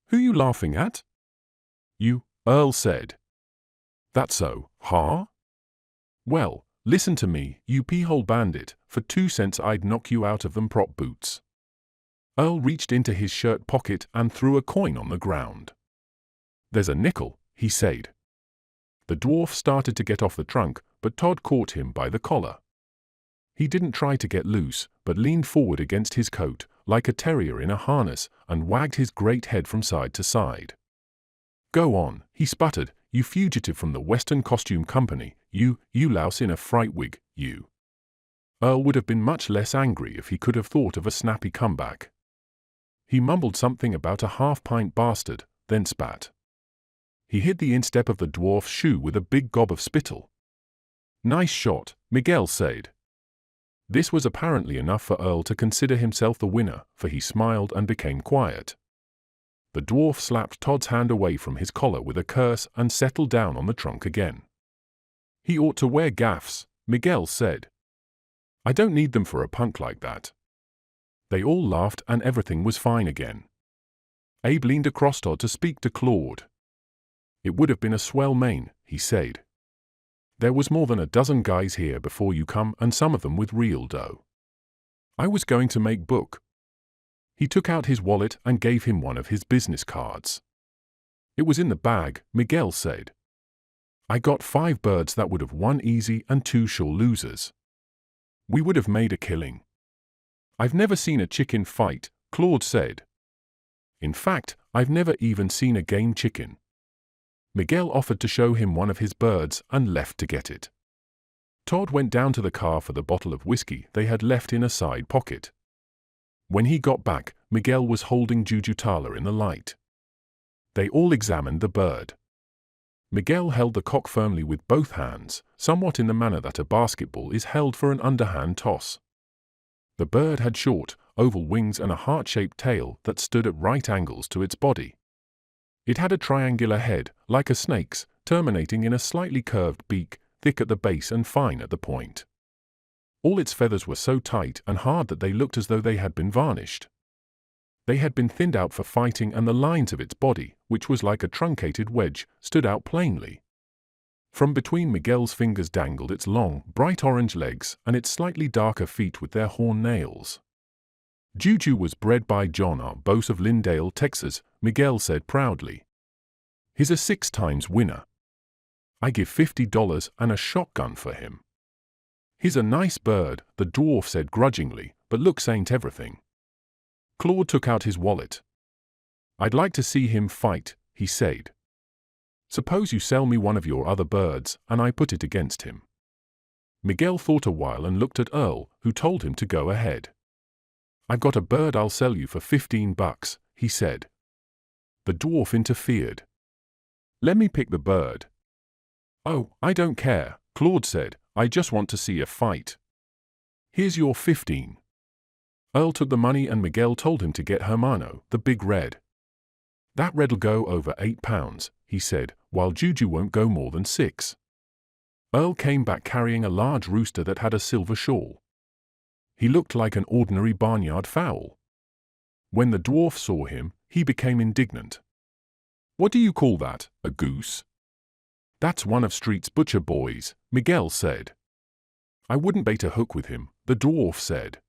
Who you laughing at?" "You," Earl said. "That's so, huh? Well, listen to me, you pee-hole bandit, for 2 cents I'd knock you out of them prop boots." Earl reached into his shirt pocket and threw a coin on the ground. "There's a nickel," he said. The dwarf started to get off the trunk, but Todd caught him by the collar. He didn't try to get loose, but leaned forward against his coat, like a terrier in a harness, and wagged his great head from side to side. "Go on," he sputtered, "you fugitive from the Western Costume Company, you louse in a fright wig, you." Earl would have been much less angry if he could have thought of a snappy comeback. He mumbled something about a half-pint bastard, then spat. He hit the instep of the dwarf's shoe with a big gob of spittle. "Nice shot," Miguel said. This was apparently enough for Earl to consider himself the winner, for he smiled and became quiet. The dwarf slapped Todd's hand away from his collar with a curse and settled down on the trunk again. "He ought to wear gaffs," Miguel said. "I don't need them for a punk like that." They all laughed and everything was fine again. Abe leaned across Todd to speak to Claude. "It would have been a swell main," he said. "There was more than a dozen guys here before you come, and some of them with real dough. I was going to make book." He took out his wallet and gave him one of his business cards. "It was in the bag," Miguel said. "I got 5 birds that would have won easy and 2 sure losers. We would have made a killing." "I've never seen a chicken fight," Claude said. "In fact, I've never even seen a game chicken." Miguel offered to show him one of his birds and left to get it. Todd went down to the car for the bottle of whiskey they had left in a side pocket. When he got back, Miguel was holding Jujutala in the light. They all examined the bird. Miguel held the cock firmly with both hands, somewhat in the manner that a basketball is held for an underhand toss. The bird had short, oval wings and a heart-shaped tail that stood at right angles to its body. It had a triangular head, like a snake's, terminating in a slightly curved beak, thick at the base and fine at the point. All its feathers were so tight and hard that they looked as though they had been varnished. They had been thinned out for fighting, and the lines of its body, which was like a truncated wedge, stood out plainly. From between Miguel's fingers dangled its long, bright orange legs and its slightly darker feet with their horn nails. "Juju was bred by John R. Bose of Lindale, Texas," Miguel said proudly. "He's a 6-times winner. I give $50 and a shotgun for him." "He's a nice bird," the dwarf said grudgingly, "but looks ain't everything." Claude took out his wallet. "I'd like to see him fight," he said. "Suppose you sell me one of your other birds, and I put it against him." Miguel thought a while and looked at Earl, who told him to go ahead. "I've got a bird I'll sell you for $15, he said. The dwarf interfered. "Let me pick the bird." "Oh, I don't care," Claude said. "I just want to see a fight." "Here's your 15. Earl took the money and Miguel told him to get Hermano, the big red. "That red'll go over 8 pounds, he said, "while Juju won't go more than 6. Earl came back carrying a large rooster that had a silver shawl. He looked like an ordinary barnyard fowl. When the dwarf saw him, he became indignant. "What do you call that, a goose?" "That's one of Street's butcher boys," Miguel said. "I wouldn't bait a hook with him," the dwarf said.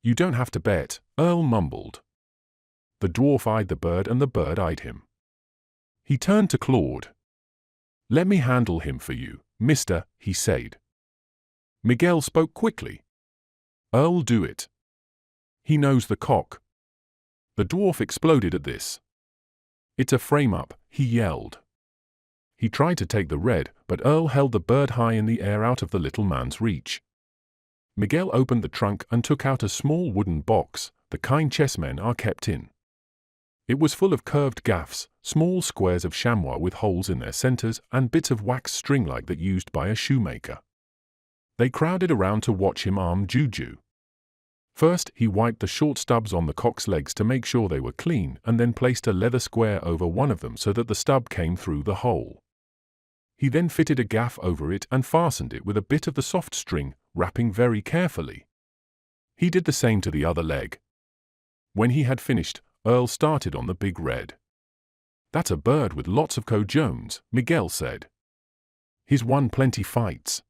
"You don't have to bet," Earl mumbled. The dwarf eyed the bird and the bird eyed him. He turned to Claude. "Let me handle him for you, mister," he said. Miguel spoke quickly. "Earl, do it. He knows the cock." The dwarf exploded at this. "It's a frame-up," he yelled. He tried to take the red, but Earl held the bird high in the air out of the little man's reach. Miguel opened the trunk and took out a small wooden box, the kind chessmen are kept in. It was full of curved gaffs, small squares of chamois with holes in their centers and bits of wax string like that used by a shoemaker. They crowded around to watch him arm Juju. First, he wiped the short stubs on the cock's legs to make sure they were clean and then placed a leather square over one of them so that the stub came through the hole. He then fitted a gaff over it and fastened it with a bit of the soft string, wrapping very carefully. He did the same to the other leg. When he had finished, Earl started on the big red. "That's a bird with lots of co-jones," Miguel said. "He's won plenty fights.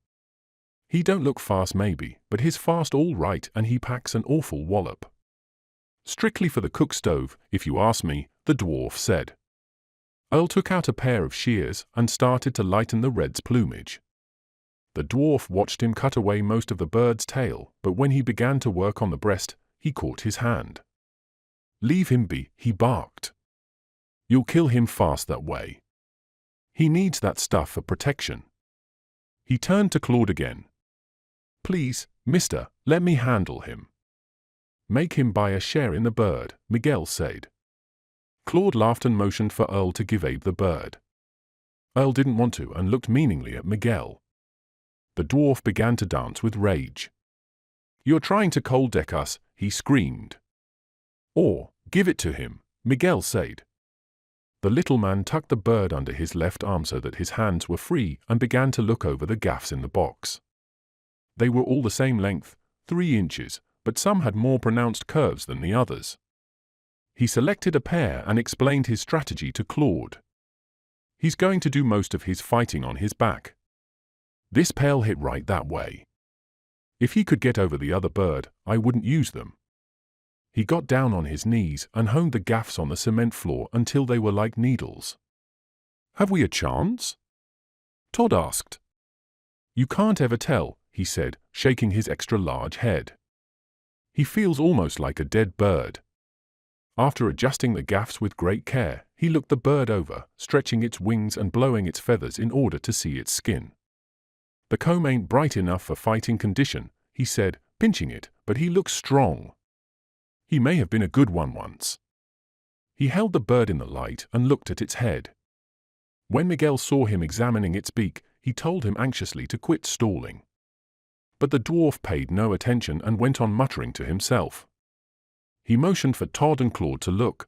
He don't look fast maybe, but he's fast all right and he packs an awful wallop. Strictly for the cook stove, if you ask me," the dwarf said. Earl took out a pair of shears and started to lighten the red's plumage. The dwarf watched him cut away most of the bird's tail, but when he began to work on the breast, he caught his hand. "Leave him be," he barked. "You'll kill him fast that way. He needs that stuff for protection." He turned to Claude again. "Please, mister, let me handle him." "Make him buy a share in the bird," Miguel said. Claude laughed and motioned for Earl to give Abe the bird. Earl didn't want to and looked meaningly at Miguel. The dwarf began to dance with rage. "You're trying to cold deck us," he screamed. "Or, give it to him," Miguel said. The little man tucked the bird under his left arm so that his hands were free and began to look over the gaffs in the box. They were all the same length, 3 inches, but some had more pronounced curves than the others. He selected a pair and explained his strategy to Claude. "He's going to do most of his fighting on his back. This pair'll hit right that way. If he could get over the other bird, I wouldn't use them." He got down on his knees and honed the gaffs on the cement floor until they were like needles. "Have we a chance?" Todd asked. "You can't ever tell," he said, shaking his extra-large head. "He feels almost like a dead bird." After adjusting the gaffs with great care, he looked the bird over, stretching its wings and blowing its feathers in order to see its skin. "The comb ain't bright enough for fighting condition," he said, pinching it, "but he looks strong. He may have been a good one once." He held the bird in the light and looked at its head. When Miguel saw him examining its beak, he told him anxiously to quit stalling. But the dwarf paid no attention and went on muttering to himself. He motioned for Todd and Claude to look.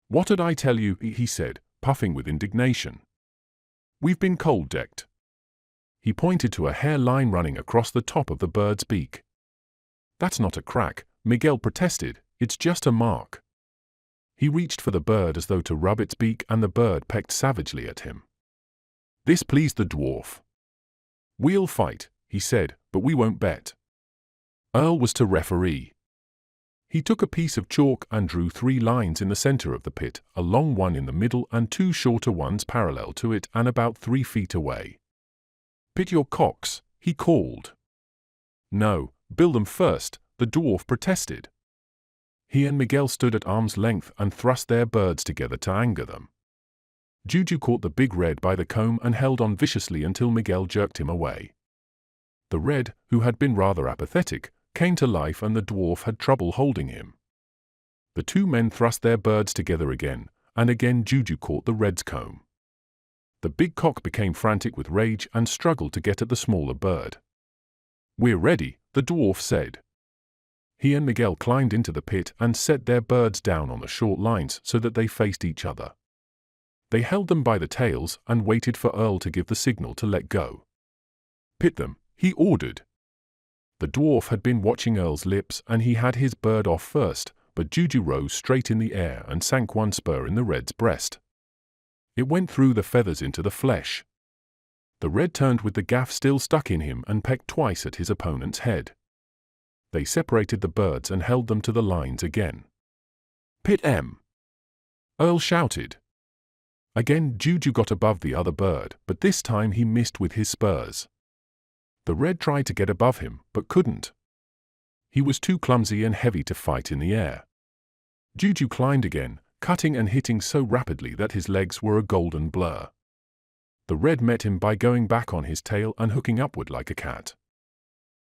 "What did I tell you?" he said, puffing with indignation. "We've been cold-decked." He pointed to a hairline running across the top of the bird's beak. "That's not a crack," Miguel protested, "it's just a mark." He reached for the bird as though to rub its beak, and the bird pecked savagely at him. This pleased the dwarf. "We'll fight," he said, "but we won't bet." Earl was to referee. He took a piece of chalk and drew 3 lines in the center of the pit, a long one in the middle and 2 shorter ones parallel to it and about 3 feet away. "Pit your cocks," he called. "No, build them first," the dwarf protested. He and Miguel stood at arm's length and thrust their birds together to anger them. Juju caught the big red by the comb and held on viciously until Miguel jerked him away. The red, who had been rather apathetic, came to life and the dwarf had trouble holding him. The 2 men thrust their birds together again, and again Juju caught the red's comb. The big cock became frantic with rage and struggled to get at the smaller bird. "We're ready," the dwarf said. He and Miguel climbed into the pit and set their birds down on the short lines so that they faced each other. They held them by the tails and waited for Earl to give the signal to let go. "Pit them," he ordered. The dwarf had been watching Earl's lips and he had his bird off first, but Juju rose straight in the air and sank one spur in the red's breast. It went through the feathers into the flesh. The red turned with the gaff still stuck in him and pecked twice at his opponent's head. They separated the birds and held them to the lines again. "Pit 'em!" Earl shouted. Again Juju got above the other bird, but this time he missed with his spurs. The red tried to get above him, but couldn't. He was too clumsy and heavy to fight in the air. Juju climbed again, cutting and hitting so rapidly that his legs were a golden blur. The red met him by going back on his tail and hooking upward like a cat.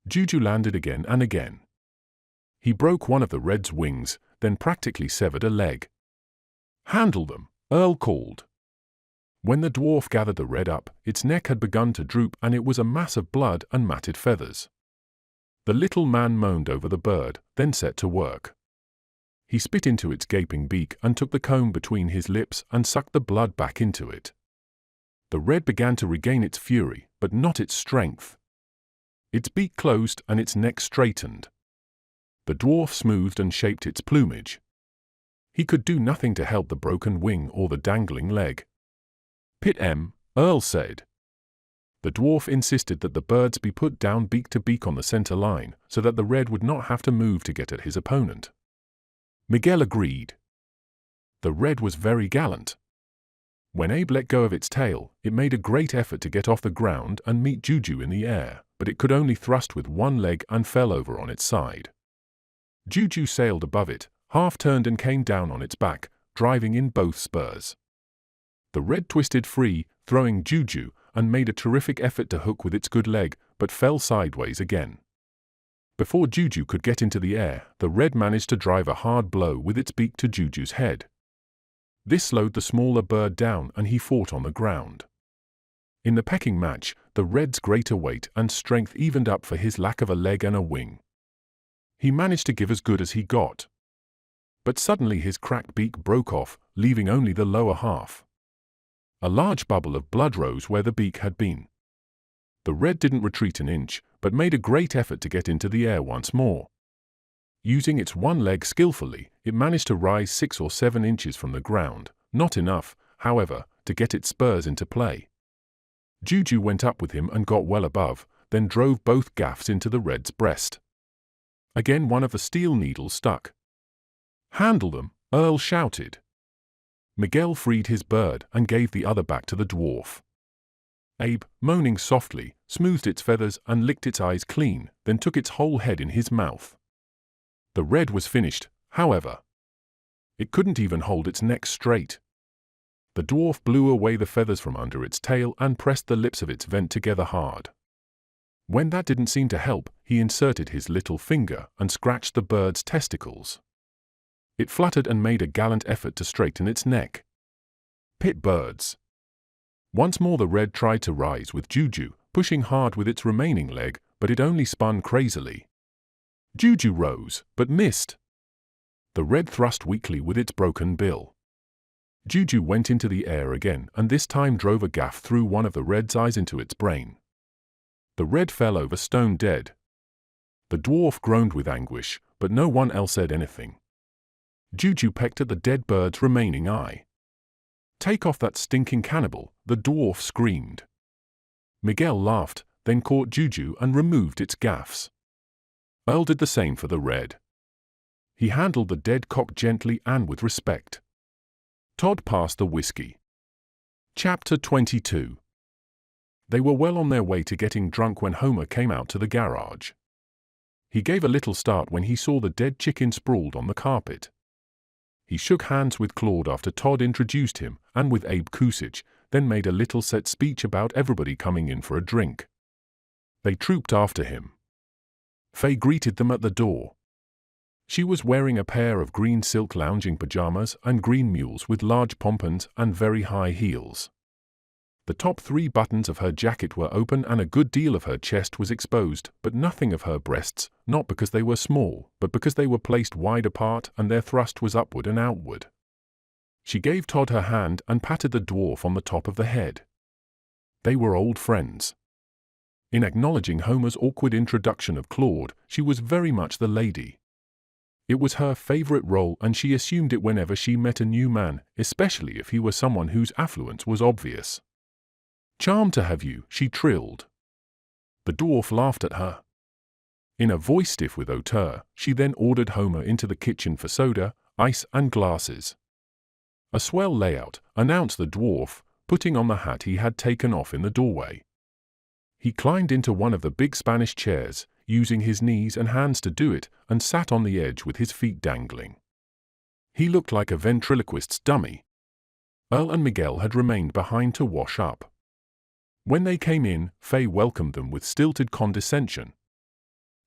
Juju landed again and again. He broke one of the red's wings, then practically severed a leg. "Handle them," Earl called. When the dwarf gathered the red up, its neck had begun to droop and it was a mass of blood and matted feathers. The little man moaned over the bird, then set to work. He spit into its gaping beak and took the comb between his lips and sucked the blood back into it. The red began to regain its fury, but not its strength. Its beak closed and its neck straightened. The dwarf smoothed and shaped its plumage. He could do nothing to help the broken wing or the dangling leg. "Pit 'em," Earl said. The dwarf insisted that the birds be put down beak to beak on the center line, so that the red would not have to move to get at his opponent. Miguel agreed. The red was very gallant. When Abe let go of its tail, it made a great effort to get off the ground and meet Juju in the air, but it could only thrust with one leg and fell over on its side. Juju sailed above it, half-turned and came down on its back, driving in both spurs. The red twisted free, throwing Juju, and made a terrific effort to hook with its good leg, but fell sideways again. Before Juju could get into the air, the red managed to drive a hard blow with its beak to Juju's head. This slowed the smaller bird down and he fought on the ground. In the pecking match, the red's greater weight and strength evened up for his lack of a leg and a wing. He managed to give as good as he got. But suddenly his cracked beak broke off, leaving only the lower half. A large bubble of blood rose where the beak had been. The red didn't retreat an inch, but made a great effort to get into the air once more. Using its one leg skillfully, it managed to rise 6 or 7 inches from the ground, not enough, however, to get its spurs into play. Juju went up with him and got well above, then drove both gaffs into the red's breast. Again one of the steel needles stuck. "Handle them," Earl shouted. Miguel freed his bird and gave the other back to the dwarf. Abe, moaning softly, smoothed its feathers and licked its eyes clean, then took its whole head in his mouth. The red was finished, however. It couldn't even hold its neck straight. The dwarf blew away the feathers from under its tail and pressed the lips of its vent together hard. When that didn't seem to help, he inserted his little finger and scratched the bird's testicles. It fluttered and made a gallant effort to straighten its neck. Pit birds. Once more the red tried to rise with Juju, pushing hard with its remaining leg, but it only spun crazily. Juju rose, but missed. The red thrust weakly with its broken bill. Juju went into the air again and this time drove a gaff through one of the red's eyes into its brain. The red fell over stone dead. The dwarf groaned with anguish, but no one else said anything. Juju pecked at the dead bird's remaining eye. "Take off that stinking cannibal," the dwarf screamed. Miguel laughed, then caught Juju and removed its gaffs. Earl did the same for the red. He handled the dead cock gently and with respect. Todd passed the whiskey. Chapter 22. They were well on their way to getting drunk when Homer came out to the garage. He gave a little start when he saw the dead chicken sprawled on the carpet. He shook hands with Claude after Todd introduced him, and with Abe Kusich, then made a little set speech about everybody coming in for a drink. They trooped after him. Faye greeted them at the door. She was wearing a pair of green silk lounging pajamas and green mules with large pompons and very high heels. The top 3 buttons of her jacket were open and a good deal of her chest was exposed, but nothing of her breasts, not because they were small, but because they were placed wide apart and their thrust was upward and outward. She gave Todd her hand and patted the dwarf on the top of the head. They were old friends. In acknowledging Homer's awkward introduction of Claude, she was very much the lady. It was her favorite role and she assumed it whenever she met a new man, especially if he were someone whose affluence was obvious. "Charmed to have you," she trilled. The dwarf laughed at her. In a voice stiff with hauteur, she then ordered Homer into the kitchen for soda, ice and glasses. "A swell layout," announced the dwarf, putting on the hat he had taken off in the doorway. He climbed into one of the big Spanish chairs, using his knees and hands to do it, and sat on the edge with his feet dangling. He looked like a ventriloquist's dummy. Earl and Miguel had remained behind to wash up. When they came in, Faye welcomed them with stilted condescension.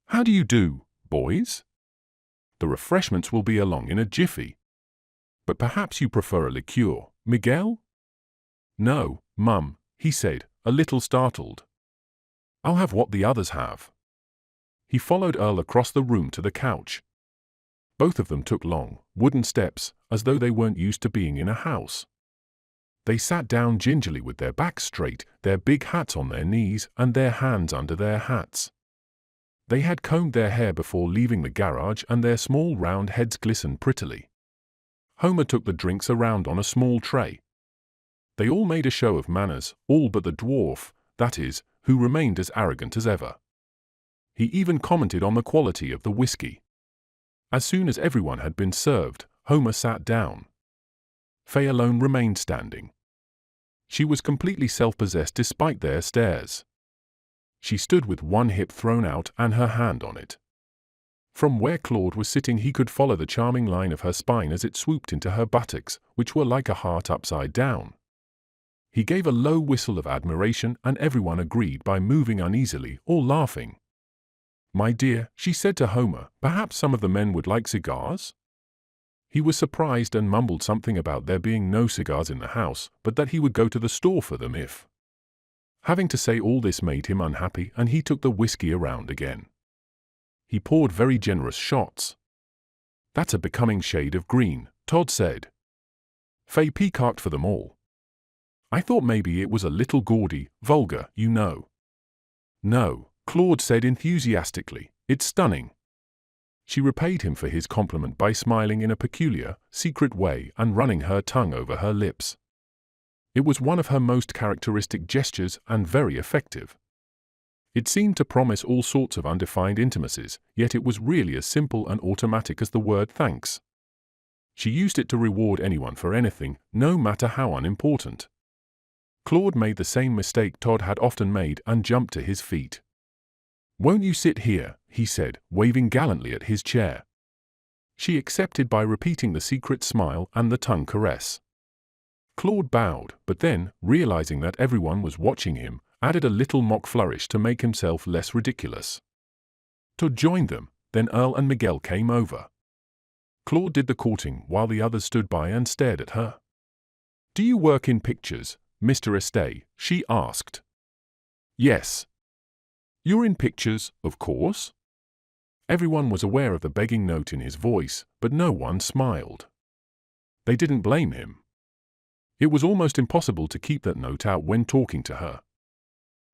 "How do you do, boys? The refreshments will be along in a jiffy. But perhaps you prefer a liqueur, Miguel?" "No, Mum," he said, a little startled. "I'll have what the others have." He followed Earl across the room to the couch. Both of them took long, wooden steps, as though they weren't used to being in a house. They sat down gingerly with their backs straight, their big hats on their knees, and their hands under their hats. They had combed their hair before leaving the garage and their small round heads glistened prettily. Homer took the drinks around on a small tray. They all made a show of manners, all but the dwarf, that is, who remained as arrogant as ever. He even commented on the quality of the whiskey. As soon as everyone had been served, Homer sat down. Faye alone remained standing. She was completely self-possessed despite their stares. She stood with one hip thrown out and her hand on it. From where Claude was sitting he could follow the charming line of her spine as it swooped into her buttocks, which were like a heart upside down. He gave a low whistle of admiration and everyone agreed by moving uneasily or laughing. "My dear," she said to Homer, "perhaps some of the men would like cigars?" He was surprised and mumbled something about there being no cigars in the house, but that he would go to the store for them if. Having to say all this made him unhappy, and he took the whiskey around again. He poured very generous shots. "That's a becoming shade of green," Todd said. Faye peacocked for them all. "I thought maybe it was a little gaudy, vulgar, you know." "No," Claude said enthusiastically, "it's stunning." She repaid him for his compliment by smiling in a peculiar, secret way and running her tongue over her lips. It was one of her most characteristic gestures and very effective. It seemed to promise all sorts of undefined intimacies, yet it was really as simple and automatic as the word thanks. She used it to reward anyone for anything, no matter how unimportant. Claude made the same mistake Todd had often made and jumped to his feet. "Won't you sit here?" he said, waving gallantly at his chair. She accepted by repeating the secret smile and the tongue caress. Claude bowed, but then, realizing that everyone was watching him, added a little mock flourish to make himself less ridiculous. Todd joined them, then Earl and Miguel came over. Claude did the courting while the others stood by and stared at her. "Do you work in pictures, Mr. Estee?" she asked. "Yes." "You're in pictures, of course?" Everyone was aware of the begging note in his voice, but no one smiled. They didn't blame him. It was almost impossible to keep that note out when talking to her.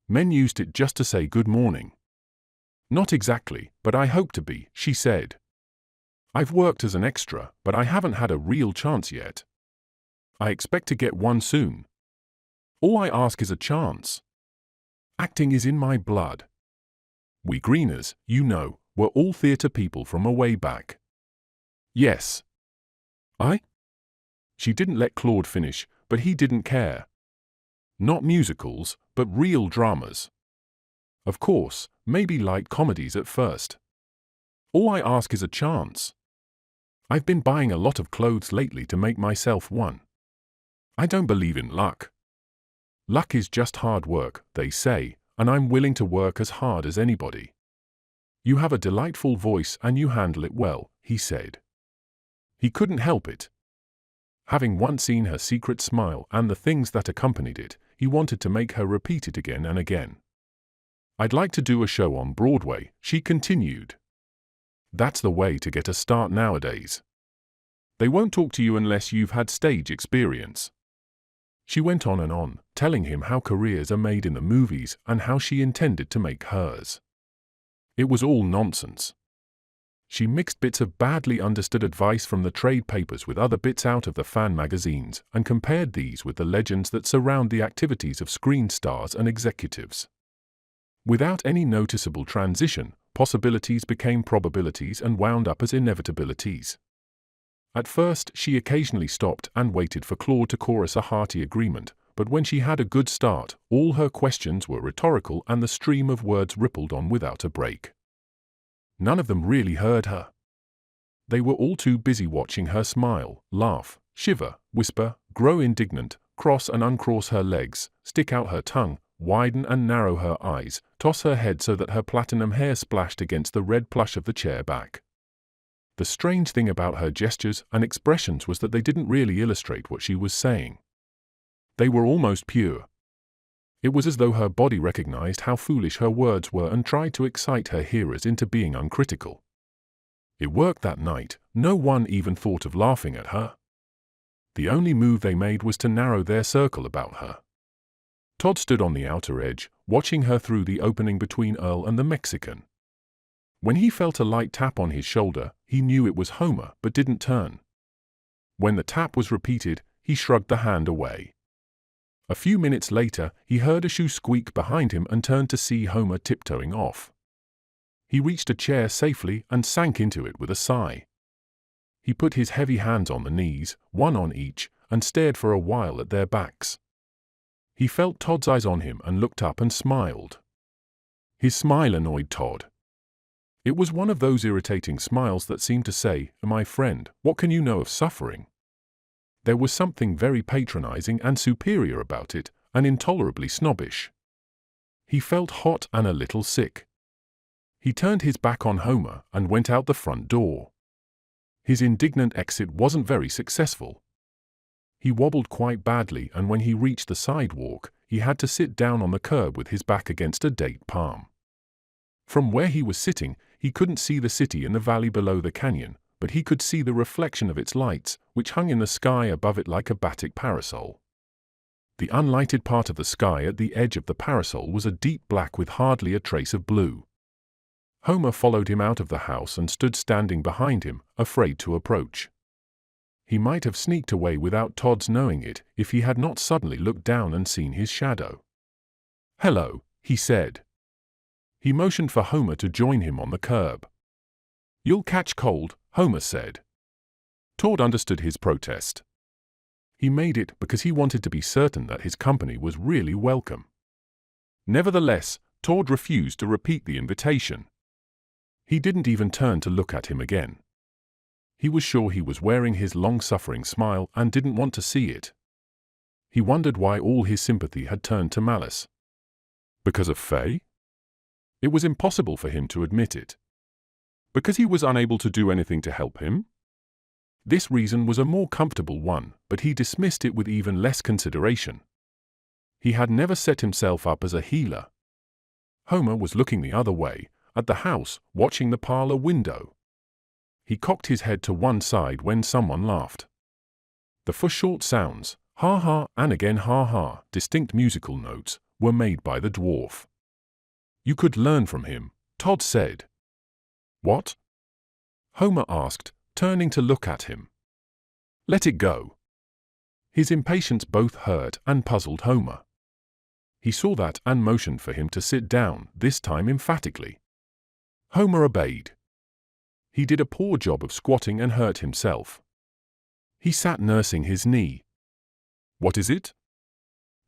Men used it just to say good morning. "Not exactly, but I hope to be," she said. "I've worked as an extra, but I haven't had a real chance yet. I expect to get one soon. All I ask is a chance. Acting is in my blood. We Greeners, you know, were all theatre people from a way back." "Yes." She didn't let Claude finish, but he didn't care. "Not musicals, but real dramas. Of course, maybe light comedies at first. All I ask is a chance. I've been buying a lot of clothes lately to make myself one. I don't believe in luck. Luck is just hard work, they say, and I'm willing to work as hard as anybody." "You have a delightful voice and you handle it well," he said. He couldn't help it. Having once seen her secret smile and the things that accompanied it, he wanted to make her repeat it again and again. "I'd like to do a show on Broadway," she continued. "That's the way to get a start nowadays. They won't talk to you unless you've had stage experience." She went on and on, telling him how careers are made in the movies and how she intended to make hers. It was all nonsense. She mixed bits of badly understood advice from the trade papers with other bits out of the fan magazines and compared these with the legends that surround the activities of screen stars and executives. Without any noticeable transition, possibilities became probabilities and wound up as inevitabilities. At first, she occasionally stopped and waited for Claude to chorus a hearty agreement, but when she had a good start, all her questions were rhetorical and the stream of words rippled on without a break. None of them really heard her. They were all too busy watching her smile, laugh, shiver, whisper, grow indignant, cross and uncross her legs, stick out her tongue, widen and narrow her eyes, toss her head so that her platinum hair splashed against the red plush of the chair back. The strange thing about her gestures and expressions was that they didn't really illustrate what she was saying. They were almost pure. It was as though her body recognized how foolish her words were and tried to excite her hearers into being uncritical. It worked that night. No one even thought of laughing at her. The only move they made was to narrow their circle about her. Todd stood on the outer edge, watching her through the opening between Earl and the Mexican. When he felt a light tap on his shoulder, he knew it was Homer but didn't turn. When the tap was repeated, he shrugged the hand away. A few minutes later, he heard a shoe squeak behind him and turned to see Homer tiptoeing off. He reached a chair safely and sank into it with a sigh. He put his heavy hands on the knees, one on each, and stared for a while at their backs. He felt Todd's eyes on him and looked up and smiled. His smile annoyed Todd. It was one of those irritating smiles that seemed to say, "My friend, what can you know of suffering?" There was something very patronizing and superior about it, and intolerably snobbish. He felt hot and a little sick. He turned his back on Homer and went out the front door. His indignant exit wasn't very successful. He wobbled quite badly, and when he reached the sidewalk, he had to sit down on the curb with his back against a date palm. From where he was sitting, he couldn't see the city in the valley below the canyon, but he could see the reflection of its lights, which hung in the sky above it like a batik parasol. The unlighted part of the sky at the edge of the parasol was a deep black with hardly a trace of blue. Homer followed him out of the house and stood standing behind him, afraid to approach. He might have sneaked away without Todd's knowing it if he had not suddenly looked down and seen his shadow. "Hello," he said. He motioned for Homer to join him on the curb. "You'll catch cold," Homer said. Todd understood his protest. He made it because he wanted to be certain that his company was really welcome. Nevertheless, Todd refused to repeat the invitation. He didn't even turn to look at him again. He was sure he was wearing his long-suffering smile and didn't want to see it. He wondered why all his sympathy had turned to malice. Because of Faye? It was impossible for him to admit it. Because he was unable to do anything to help him? This reason was a more comfortable one, but he dismissed it with even less consideration. He had never set himself up as a healer. Homer was looking the other way, at the house, watching the parlor window. He cocked his head to one side when someone laughed. The short sounds, ha-ha and again ha-ha, distinct musical notes, were made by the dwarf. "You could learn from him," Todd said. "What?" Homer asked, turning to look at him. "Let it go." His impatience both hurt and puzzled Homer. He saw that and motioned for him to sit down, this time emphatically. Homer obeyed. He did a poor job of squatting and hurt himself. He sat nursing his knee. "What is it?"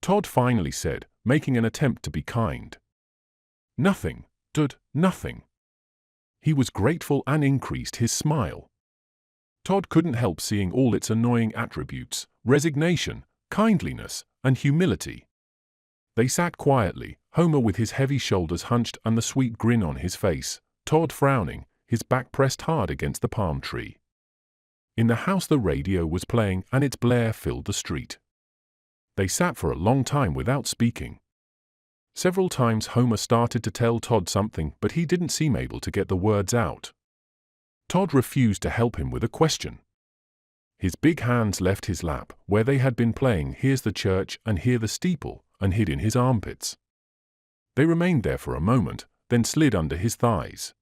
Todd finally said, making an attempt to be kind. "Nothing, Dud, nothing." He was grateful and increased his smile. Todd couldn't help seeing all its annoying attributes: resignation, kindliness, and humility. They sat quietly, Homer with his heavy shoulders hunched and the sweet grin on his face, Todd frowning, his back pressed hard against the palm tree. In the house the radio was playing and its blare filled the street. They sat for a long time without speaking. Several times Homer started to tell Todd something, but he didn't seem able to get the words out. Todd refused to help him with a question. His big hands left his lap, where they had been playing "Here's the Church" and "Hear the Steeple," and hid in his armpits. They remained there for a moment, then slid under his thighs.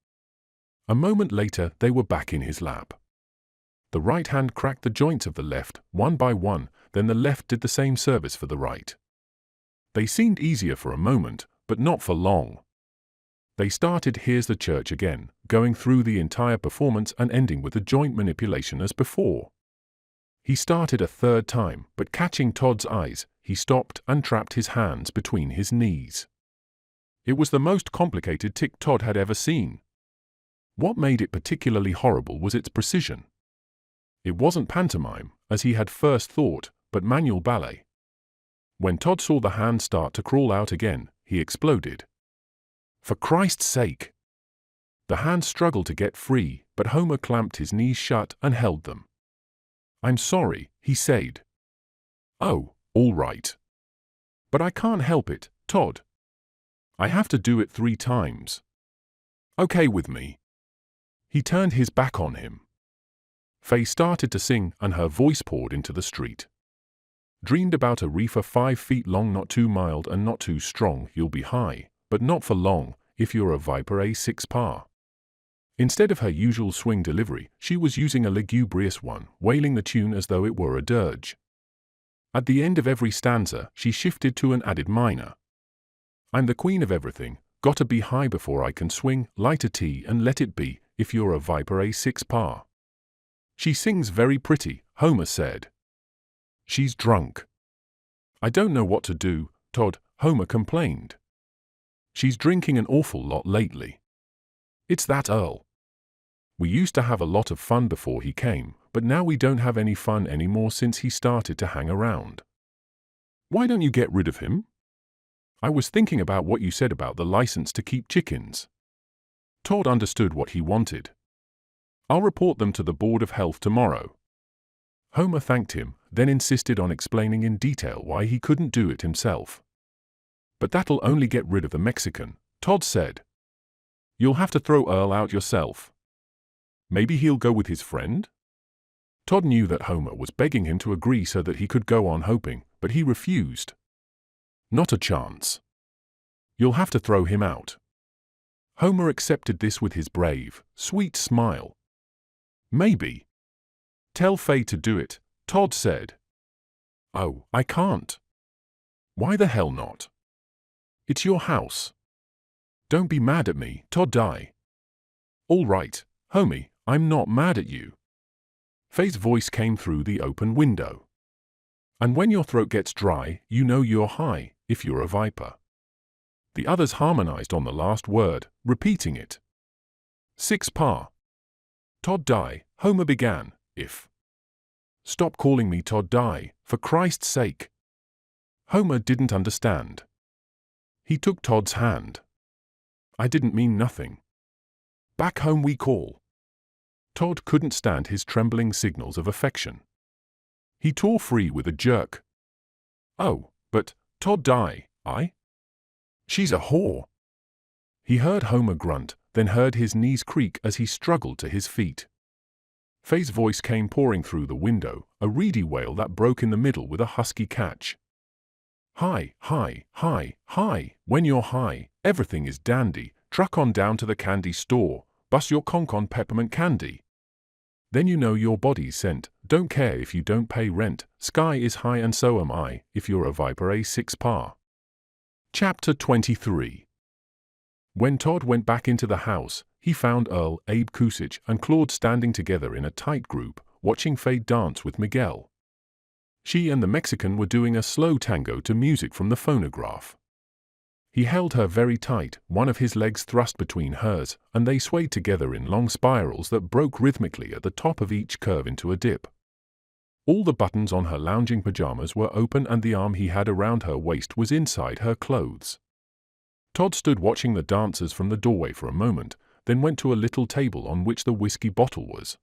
A moment later they were back in his lap. The right hand cracked the joints of the left, one by one, then the left did the same service for the right. They seemed easier for a moment, but not for long. They started "Here's the Church" again, going through the entire performance and ending with the joint manipulation as before. He started a third time, but catching Todd's eyes, he stopped and trapped his hands between his knees. It was the most complicated tick Todd had ever seen. What made it particularly horrible was its precision. It wasn't pantomime, as he had first thought, but manual ballet. When Todd saw the hand start to crawl out again, he exploded. "For Christ's sake!" The hand struggled to get free, but Homer clamped his knees shut and held them. "I'm sorry," he said. "Oh, all right. But I can't help it, Todd. I have to do it 3 times. Okay with me?" He turned his back on him. Faye started to sing and her voice poured into the street. "Dreamed about a reefer 5 feet long, not too mild and not too strong, you'll be high, but not for long, if you're a Viper A6 par." Instead of her usual swing delivery, she was using a lugubrious one, wailing the tune as though it were a dirge. At the end of every stanza, she shifted to an added minor. "I'm the queen of everything, gotta be high before I can swing, light a T and let it be, if you're a Viper A6 par." "She sings very pretty," Homer said. "She's drunk." "I don't know what to do, Todd," Homer complained. "She's drinking an awful lot lately. It's that Earl. We used to have a lot of fun before he came, but now we don't have any fun anymore since he started to hang around. Why don't you get rid of him?" "I was thinking about what you said about the license to keep chickens." Todd understood what he wanted. "I'll report them to the Board of Health tomorrow." Homer thanked him, then insisted on explaining in detail why he couldn't do it himself. But that'll only get rid of the Mexican, Todd said. You'll have to throw Earl out yourself. Maybe he'll go with his friend? Todd knew that Homer was begging him to agree so that he could go on hoping, but he refused. Not a chance. You'll have to throw him out. Homer accepted this with his brave, sweet smile. Maybe. Tell Faye to do it, Todd said. Oh, I can't. Why the hell not? It's your house. Don't be mad at me, Todd. All right, homie, I'm not mad at you. Faye's voice came through the open window. And when your throat gets dry, you know you're high, if you're a viper. The others harmonized on the last word, repeating it. 6 Pa. Todd Homer began, if. Stop calling me Todd for Christ's sake. Homer didn't understand. He took Todd's hand. I didn't mean nothing. Back home we call. Todd couldn't stand his trembling signals of affection. He tore free with a jerk. Oh, but, Todd she's a whore. He heard Homer grunt, then heard his knees creak as he struggled to his feet. Faye's voice came pouring through the window, a reedy wail that broke in the middle with a husky catch. Hi, when you're high, everything is dandy, truck on down to the candy store, bust your conch on peppermint candy. Then you know your body's sent, don't care if you don't pay rent, sky is high and so am I, if you're a viper a 6 Pa. Chapter 23. When Todd went back into the house, he found Earl, Abe Kusich, and Claude standing together in a tight group, watching Faye dance with Miguel. She and the Mexican were doing a slow tango to music from the phonograph. He held her very tight, one of his legs thrust between hers, and they swayed together in long spirals that broke rhythmically at the top of each curve into a dip. All the buttons on her lounging pajamas were open and the arm he had around her waist was inside her clothes. Todd stood watching the dancers from the doorway for a moment, then went to a little table on which the whiskey bottle was.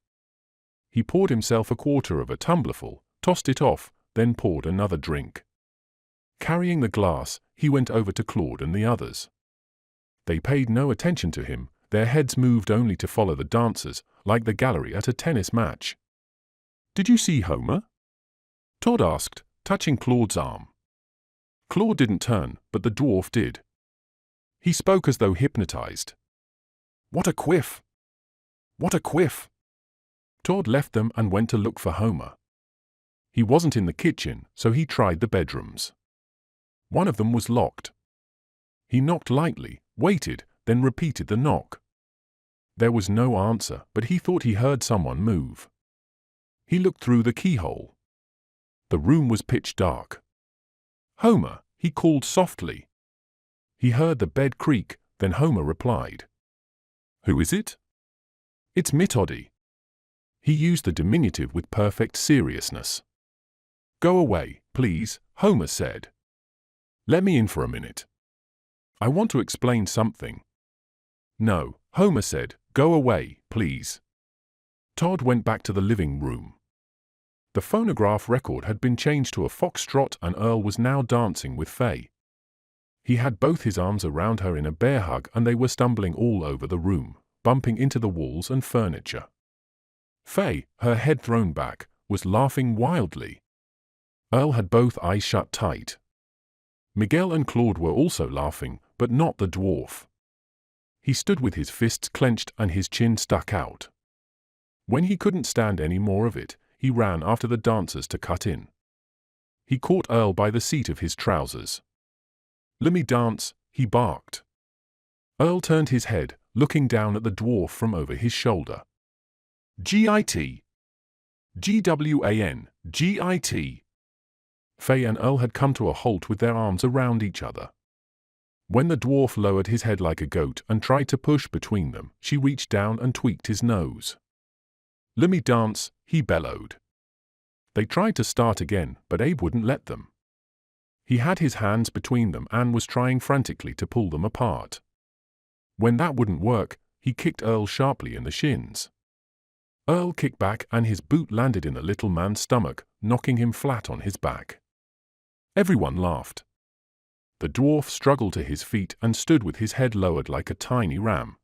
He poured himself a quarter of a tumblerful, tossed it off, then poured another drink. Carrying the glass, he went over to Claude and the others. They paid no attention to him, their heads moved only to follow the dancers, like the gallery at a tennis match. Did you see Homer? Todd asked, touching Claude's arm. Claude didn't turn, but the dwarf did. He spoke as though hypnotized. What a quiff! What a quiff! Todd left them and went to look for Homer. He wasn't in the kitchen, so he tried the bedrooms. One of them was locked. He knocked lightly, waited, then repeated the knock. There was no answer, but he thought he heard someone move. He looked through the keyhole. The room was pitch dark. Homer, he called softly. He heard the bed creak, then Homer replied. Who is it? It's me, Toddy. He used the diminutive with perfect seriousness. Go away, please, Homer said. Let me in for a minute. I want to explain something. No, Homer said, go away, please. Todd went back to the living room. The phonograph record had been changed to a foxtrot and Earl was now dancing with Faye. He had both his arms around her in a bear hug and they were stumbling all over the room, bumping into the walls and furniture. Faye, her head thrown back, was laughing wildly. Earl had both eyes shut tight. Miguel and Claude were also laughing, but not the dwarf. He stood with his fists clenched and his chin stuck out. When he couldn't stand any more of it, he ran after the dancers to cut in. He caught Earl by the seat of his trousers. "Let me dance," he barked. Earl turned his head, looking down at the dwarf from over his shoulder. "Git. GWAN, GIT. Faye and Earl had come to a halt with their arms around each other. When the dwarf lowered his head like a goat and tried to push between them, she reached down and tweaked his nose. "Let me dance," he bellowed. They tried to start again, but Abe wouldn't let them. He had his hands between them and was trying frantically to pull them apart. When that wouldn't work, he kicked Earl sharply in the shins. Earl kicked back and his boot landed in the little man's stomach, knocking him flat on his back. Everyone laughed. The dwarf struggled to his feet and stood with his head lowered like a tiny ram.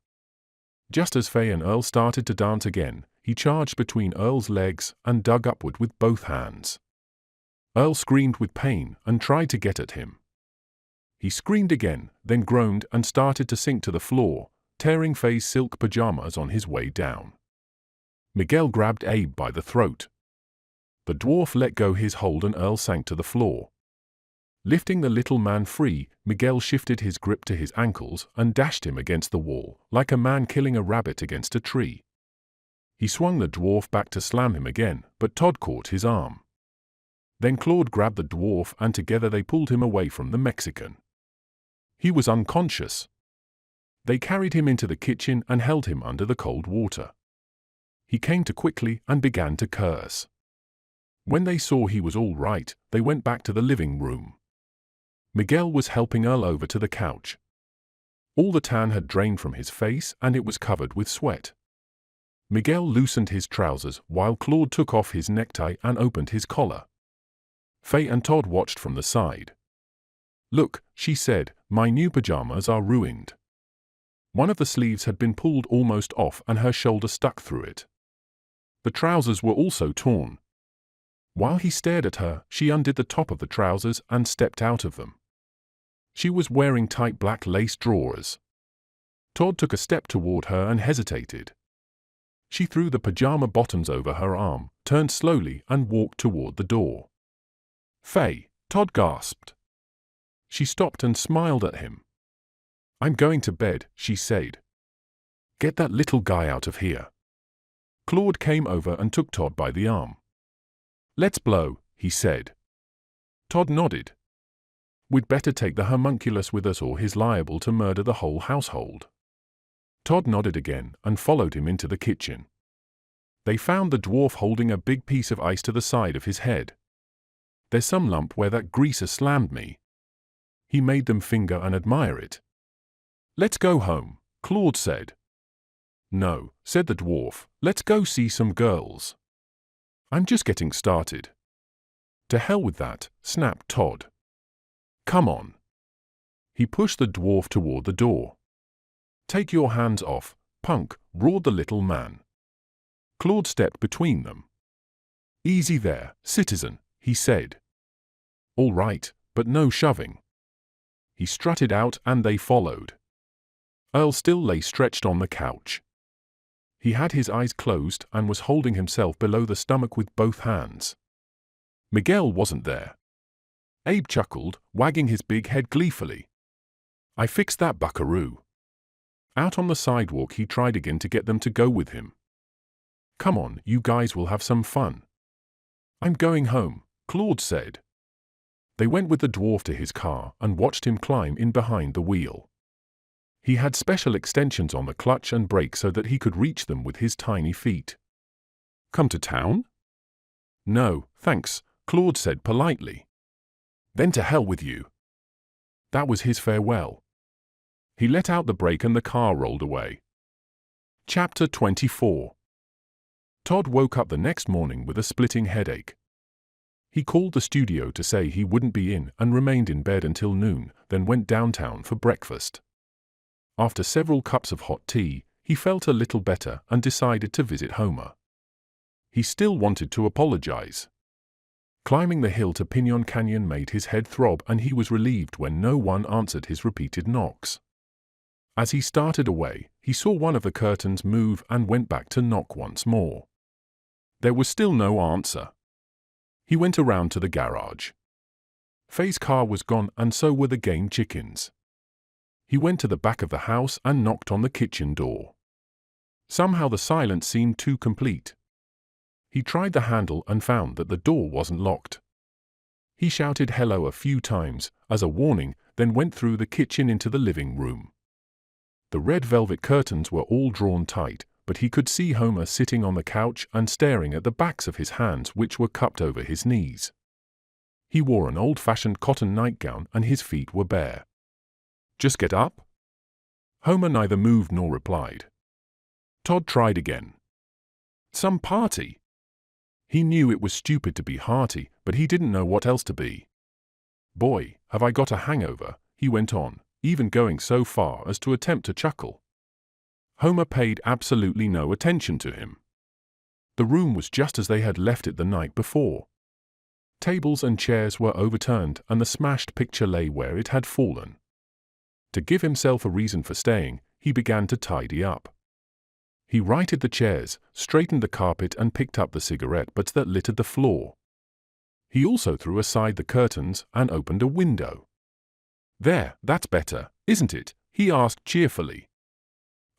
Just as Fay and Earl started to dance again, he charged between Earl's legs and dug upward with both hands. Earl screamed with pain and tried to get at him. He screamed again, then groaned and started to sink to the floor, tearing Fay's silk pajamas on his way down. Miguel grabbed Abe by the throat. The dwarf let go his hold and Earl sank to the floor. Lifting the little man free, Miguel shifted his grip to his ankles and dashed him against the wall, like a man killing a rabbit against a tree. He swung the dwarf back to slam him again, but Todd caught his arm. Then Claude grabbed the dwarf and together they pulled him away from the Mexican. He was unconscious. They carried him into the kitchen and held him under the cold water. He came to quickly and began to curse. When they saw he was all right, they went back to the living room. Miguel was helping Earl over to the couch. All the tan had drained from his face and it was covered with sweat. Miguel loosened his trousers while Claude took off his necktie and opened his collar. Fay and Todd watched from the side. "Look," she said, "my new pajamas are ruined." One of the sleeves had been pulled almost off and her shoulder stuck through it. The trousers were also torn. While he stared at her, she undid the top of the trousers and stepped out of them. She was wearing tight black lace drawers. Todd took a step toward her and hesitated. She threw the pajama bottoms over her arm, turned slowly and walked toward the door. "Fay," Todd gasped. She stopped and smiled at him. "I'm going to bed," she said. "Get that little guy out of here." Claude came over and took Todd by the arm. "Let's blow," he said. Todd nodded. "We'd better take the homunculus with us or he's liable to murder the whole household." Todd nodded again and followed him into the kitchen. They found the dwarf holding a big piece of ice to the side of his head. "There's some lump where that greaser slammed me." He made them finger and admire it. "Let's go home," Claude said. "No," said the dwarf, "let's go see some girls." "I'm just getting started." "To hell with that," snapped Todd. "Come on." He pushed the dwarf toward the door. "Take your hands off, punk," roared the little man. Claude stepped between them. "Easy there, citizen," he said. "All right, but no shoving." He strutted out and they followed. Earl still lay stretched on the couch. He had his eyes closed and was holding himself below the stomach with both hands. Miguel wasn't there. Abe chuckled, wagging his big head gleefully. "I fixed that buckaroo." Out on the sidewalk he tried again to get them to go with him. "Come on, you guys will have some fun." "I'm going home," Claude said. They went with the dwarf to his car and watched him climb in behind the wheel. He had special extensions on the clutch and brake so that he could reach them with his tiny feet. "Come to town?" "No, thanks," Claude said politely. "Then to hell with you." That was his farewell. He let out the brake and the car rolled away. Chapter 24. Todd woke up the next morning with a splitting headache. He called the studio to say he wouldn't be in and remained in bed until noon, then went downtown for breakfast. After several cups of hot tea, he felt a little better and decided to visit Homer. He still wanted to apologize. Climbing the hill to Pinon Canyon made his head throb and he was relieved when no one answered his repeated knocks. As he started away, he saw one of the curtains move and went back to knock once more. There was still no answer. He went around to the garage. Fay's car was gone and so were the game chickens. He went to the back of the house and knocked on the kitchen door. Somehow the silence seemed too complete. He tried the handle and found that the door wasn't locked. He shouted hello a few times as a warning, then went through the kitchen into the living room. The red velvet curtains were all drawn tight, but he could see Homer sitting on the couch and staring at the backs of his hands which were cupped over his knees. He wore an old-fashioned cotton nightgown and his feet were bare. "Just get up?" Homer neither moved nor replied. Todd tried again. "Some party?" He knew it was stupid to be hearty, but he didn't know what else to be. "Boy, have I got a hangover," he went on, even going so far as to attempt to chuckle. Homer paid absolutely no attention to him. The room was just as they had left it the night before. Tables and chairs were overturned, and the smashed picture lay where it had fallen. To give himself a reason for staying, he began to tidy up. He righted the chairs, straightened the carpet, and picked up the cigarette butts that littered the floor. He also threw aside the curtains and opened a window. "There, that's better, isn't it?" he asked cheerfully.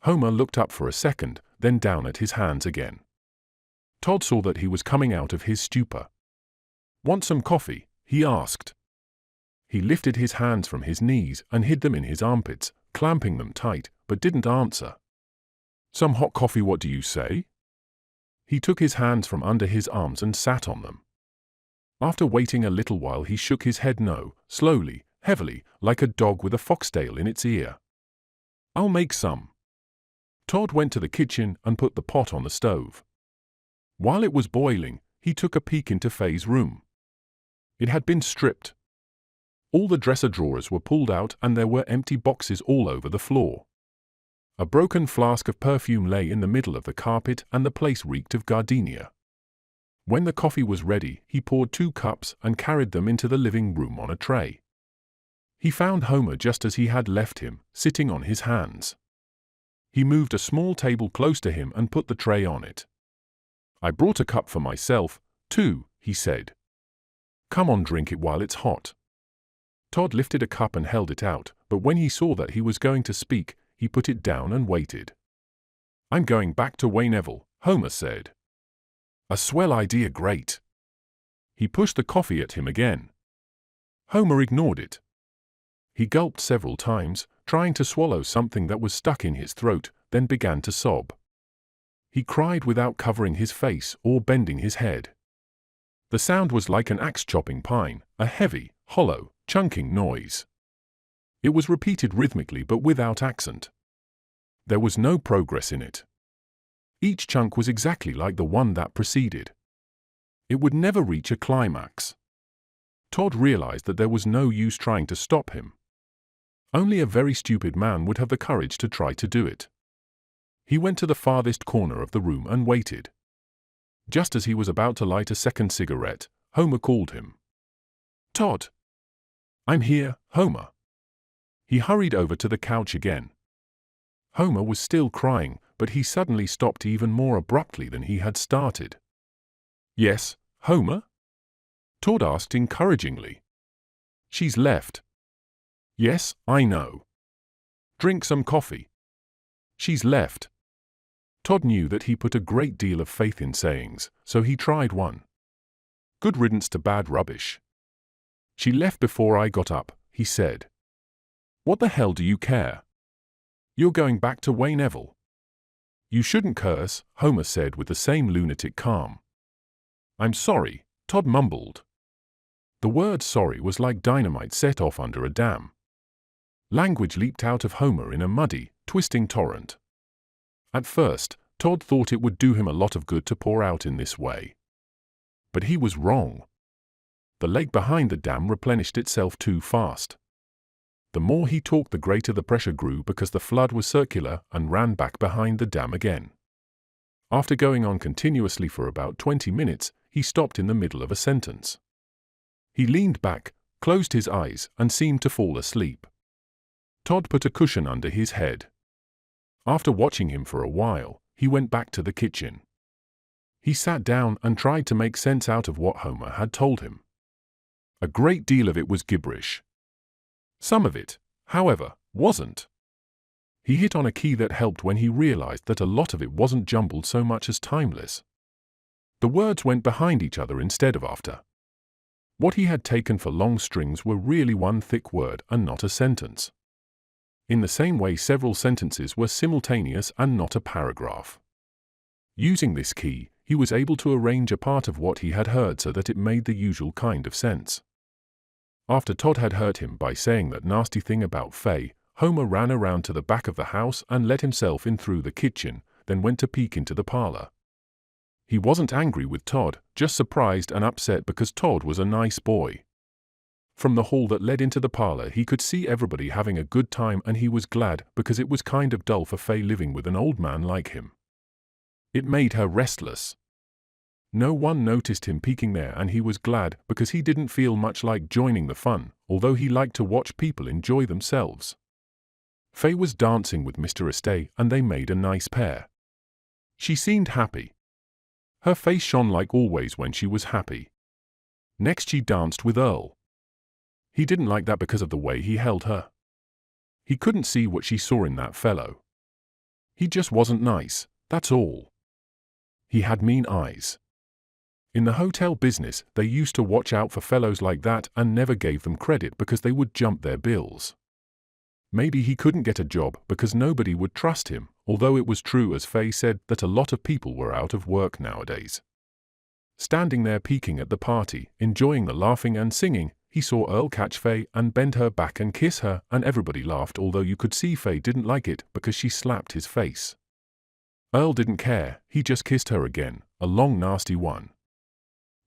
Homer looked up for a second, then down at his hands again. Todd saw that he was coming out of his stupor. "Want some coffee?" he asked. He lifted his hands from his knees and hid them in his armpits, clamping them tight, but didn't answer. "Some hot coffee, what do you say?" He took his hands from under his arms and sat on them. After waiting a little while, he shook his head no, slowly, heavily, like a dog with a foxtail in its ear. "I'll make some." Todd went to the kitchen and put the pot on the stove. While it was boiling, he took a peek into Faye's room. It had been stripped. All the dresser drawers were pulled out and there were empty boxes all over the floor. A broken flask of perfume lay in the middle of the carpet and the place reeked of gardenia. When the coffee was ready, he poured 2 cups and carried them into the living room on a tray. He found Homer just as he had left him, sitting on his hands. He moved a small table close to him and put the tray on it. "I brought a cup for myself, too," he said. "Come on, drink it while it's hot." Todd lifted a cup and held it out, but when he saw that he was going to speak, he put it down and waited. "I'm going back to Waynevel," Homer said. "A swell idea, great." He pushed the coffee at him again. Homer ignored it. He gulped several times, trying to swallow something that was stuck in his throat, then began to sob. He cried without covering his face or bending his head. The sound was like an axe chopping pine, a heavy, hollow, chunking noise. It was repeated rhythmically but without accent. There was no progress in it. Each chunk was exactly like the one that preceded. It would never reach a climax. Todd realized that there was no use trying to stop him. Only a very stupid man would have the courage to try to do it. He went to the farthest corner of the room and waited. Just as he was about to light a second cigarette, Homer called him. "Todd." "I'm here, Homer." He hurried over to the couch again. Homer was still crying, but he suddenly stopped even more abruptly than he had started. "Yes, Homer?" Todd asked encouragingly. "She's left." "Yes, I know." "Drink some coffee." "She's left." Todd knew that he put a great deal of faith in sayings, so he tried one. "Good riddance to bad rubbish." "She left before I got up," he said. "What the hell do you care? You're going back to Waynevel." "You shouldn't curse," Homer said with the same lunatic calm. "I'm sorry," Todd mumbled. The word sorry was like dynamite set off under a dam. Language leaped out of Homer in a muddy, twisting torrent. At first, Todd thought it would do him a lot of good to pour out in this way. But he was wrong. The lake behind the dam replenished itself too fast. The more he talked, the greater the pressure grew because the flood was circular and ran back behind the dam again. After going on continuously for about 20 minutes, he stopped in the middle of a sentence. He leaned back, closed his eyes, and seemed to fall asleep. Todd put a cushion under his head. After watching him for a while, he went back to the kitchen. He sat down and tried to make sense out of what Homer had told him. A great deal of it was gibberish. Some of it, however, wasn't. He hit on a key that helped when he realized that a lot of it wasn't jumbled so much as timeless. The words went behind each other instead of after. What he had taken for long strings were really one thick word and not a sentence. In the same way, several sentences were simultaneous and not a paragraph. Using this key, he was able to arrange a part of what he had heard so that it made the usual kind of sense. After Todd had hurt him by saying that nasty thing about Faye, Homer ran around to the back of the house and let himself in through the kitchen, then went to peek into the parlor. He wasn't angry with Todd, just surprised and upset because Todd was a nice boy. From the hall that led into the parlor he could see everybody having a good time, and he was glad because it was kind of dull for Faye living with an old man like him. It made her restless. No one noticed him peeking there, and he was glad because he didn't feel much like joining the fun, although he liked to watch people enjoy themselves. Faye was dancing with Mr. Estee, and they made a nice pair. She seemed happy. Her face shone like always when she was happy. Next she danced with Earl. He didn't like that because of the way he held her. He couldn't see what she saw in that fellow. He just wasn't nice, that's all. He had mean eyes. In the hotel business, they used to watch out for fellows like that and never gave them credit because they would jump their bills. Maybe he couldn't get a job because nobody would trust him, although it was true, as Faye said, that a lot of people were out of work nowadays. Standing there peeking at the party, enjoying the laughing and singing, he saw Earl catch Faye and bend her back and kiss her, and everybody laughed, although you could see Faye didn't like it because she slapped his face. Earl didn't care, he just kissed her again, a long nasty one.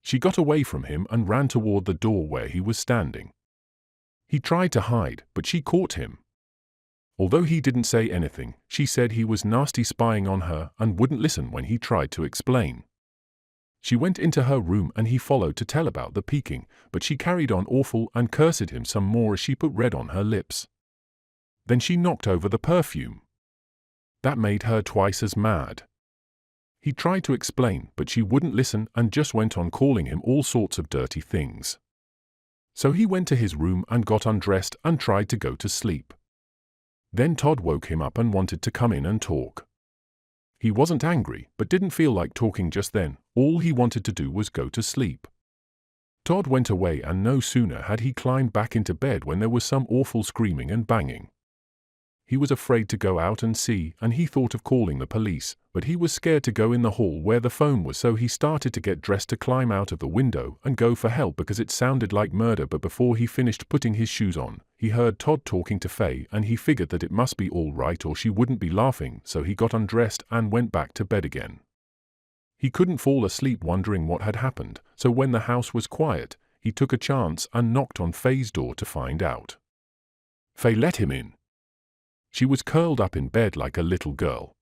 She got away from him and ran toward the door where he was standing. He tried to hide, but she caught him. Although he didn't say anything, she said he was nasty spying on her and wouldn't listen when he tried to explain. She went into her room and he followed to tell about the peeking, but she carried on awful and cursed him some more as she put red on her lips. Then she knocked over the perfume. That made her twice as mad. He tried to explain, but she wouldn't listen and just went on calling him all sorts of dirty things. So he went to his room and got undressed and tried to go to sleep. Then Todd woke him up and wanted to come in and talk. He wasn't angry, but didn't feel like talking just then. All he wanted to do was go to sleep. Todd went away, and no sooner had he climbed back into bed when there was some awful screaming and banging. He was afraid to go out and see, and he thought of calling the police, but he was scared to go in the hall where the phone was, so he started to get dressed to climb out of the window and go for help because it sounded like murder. But before he finished putting his shoes on, he heard Todd talking to Faye, and he figured that it must be all right or she wouldn't be laughing, so he got undressed and went back to bed again. He couldn't fall asleep wondering what had happened, so when the house was quiet, he took a chance and knocked on Faye's door to find out. Faye let him in. She was curled up in bed like a little girl.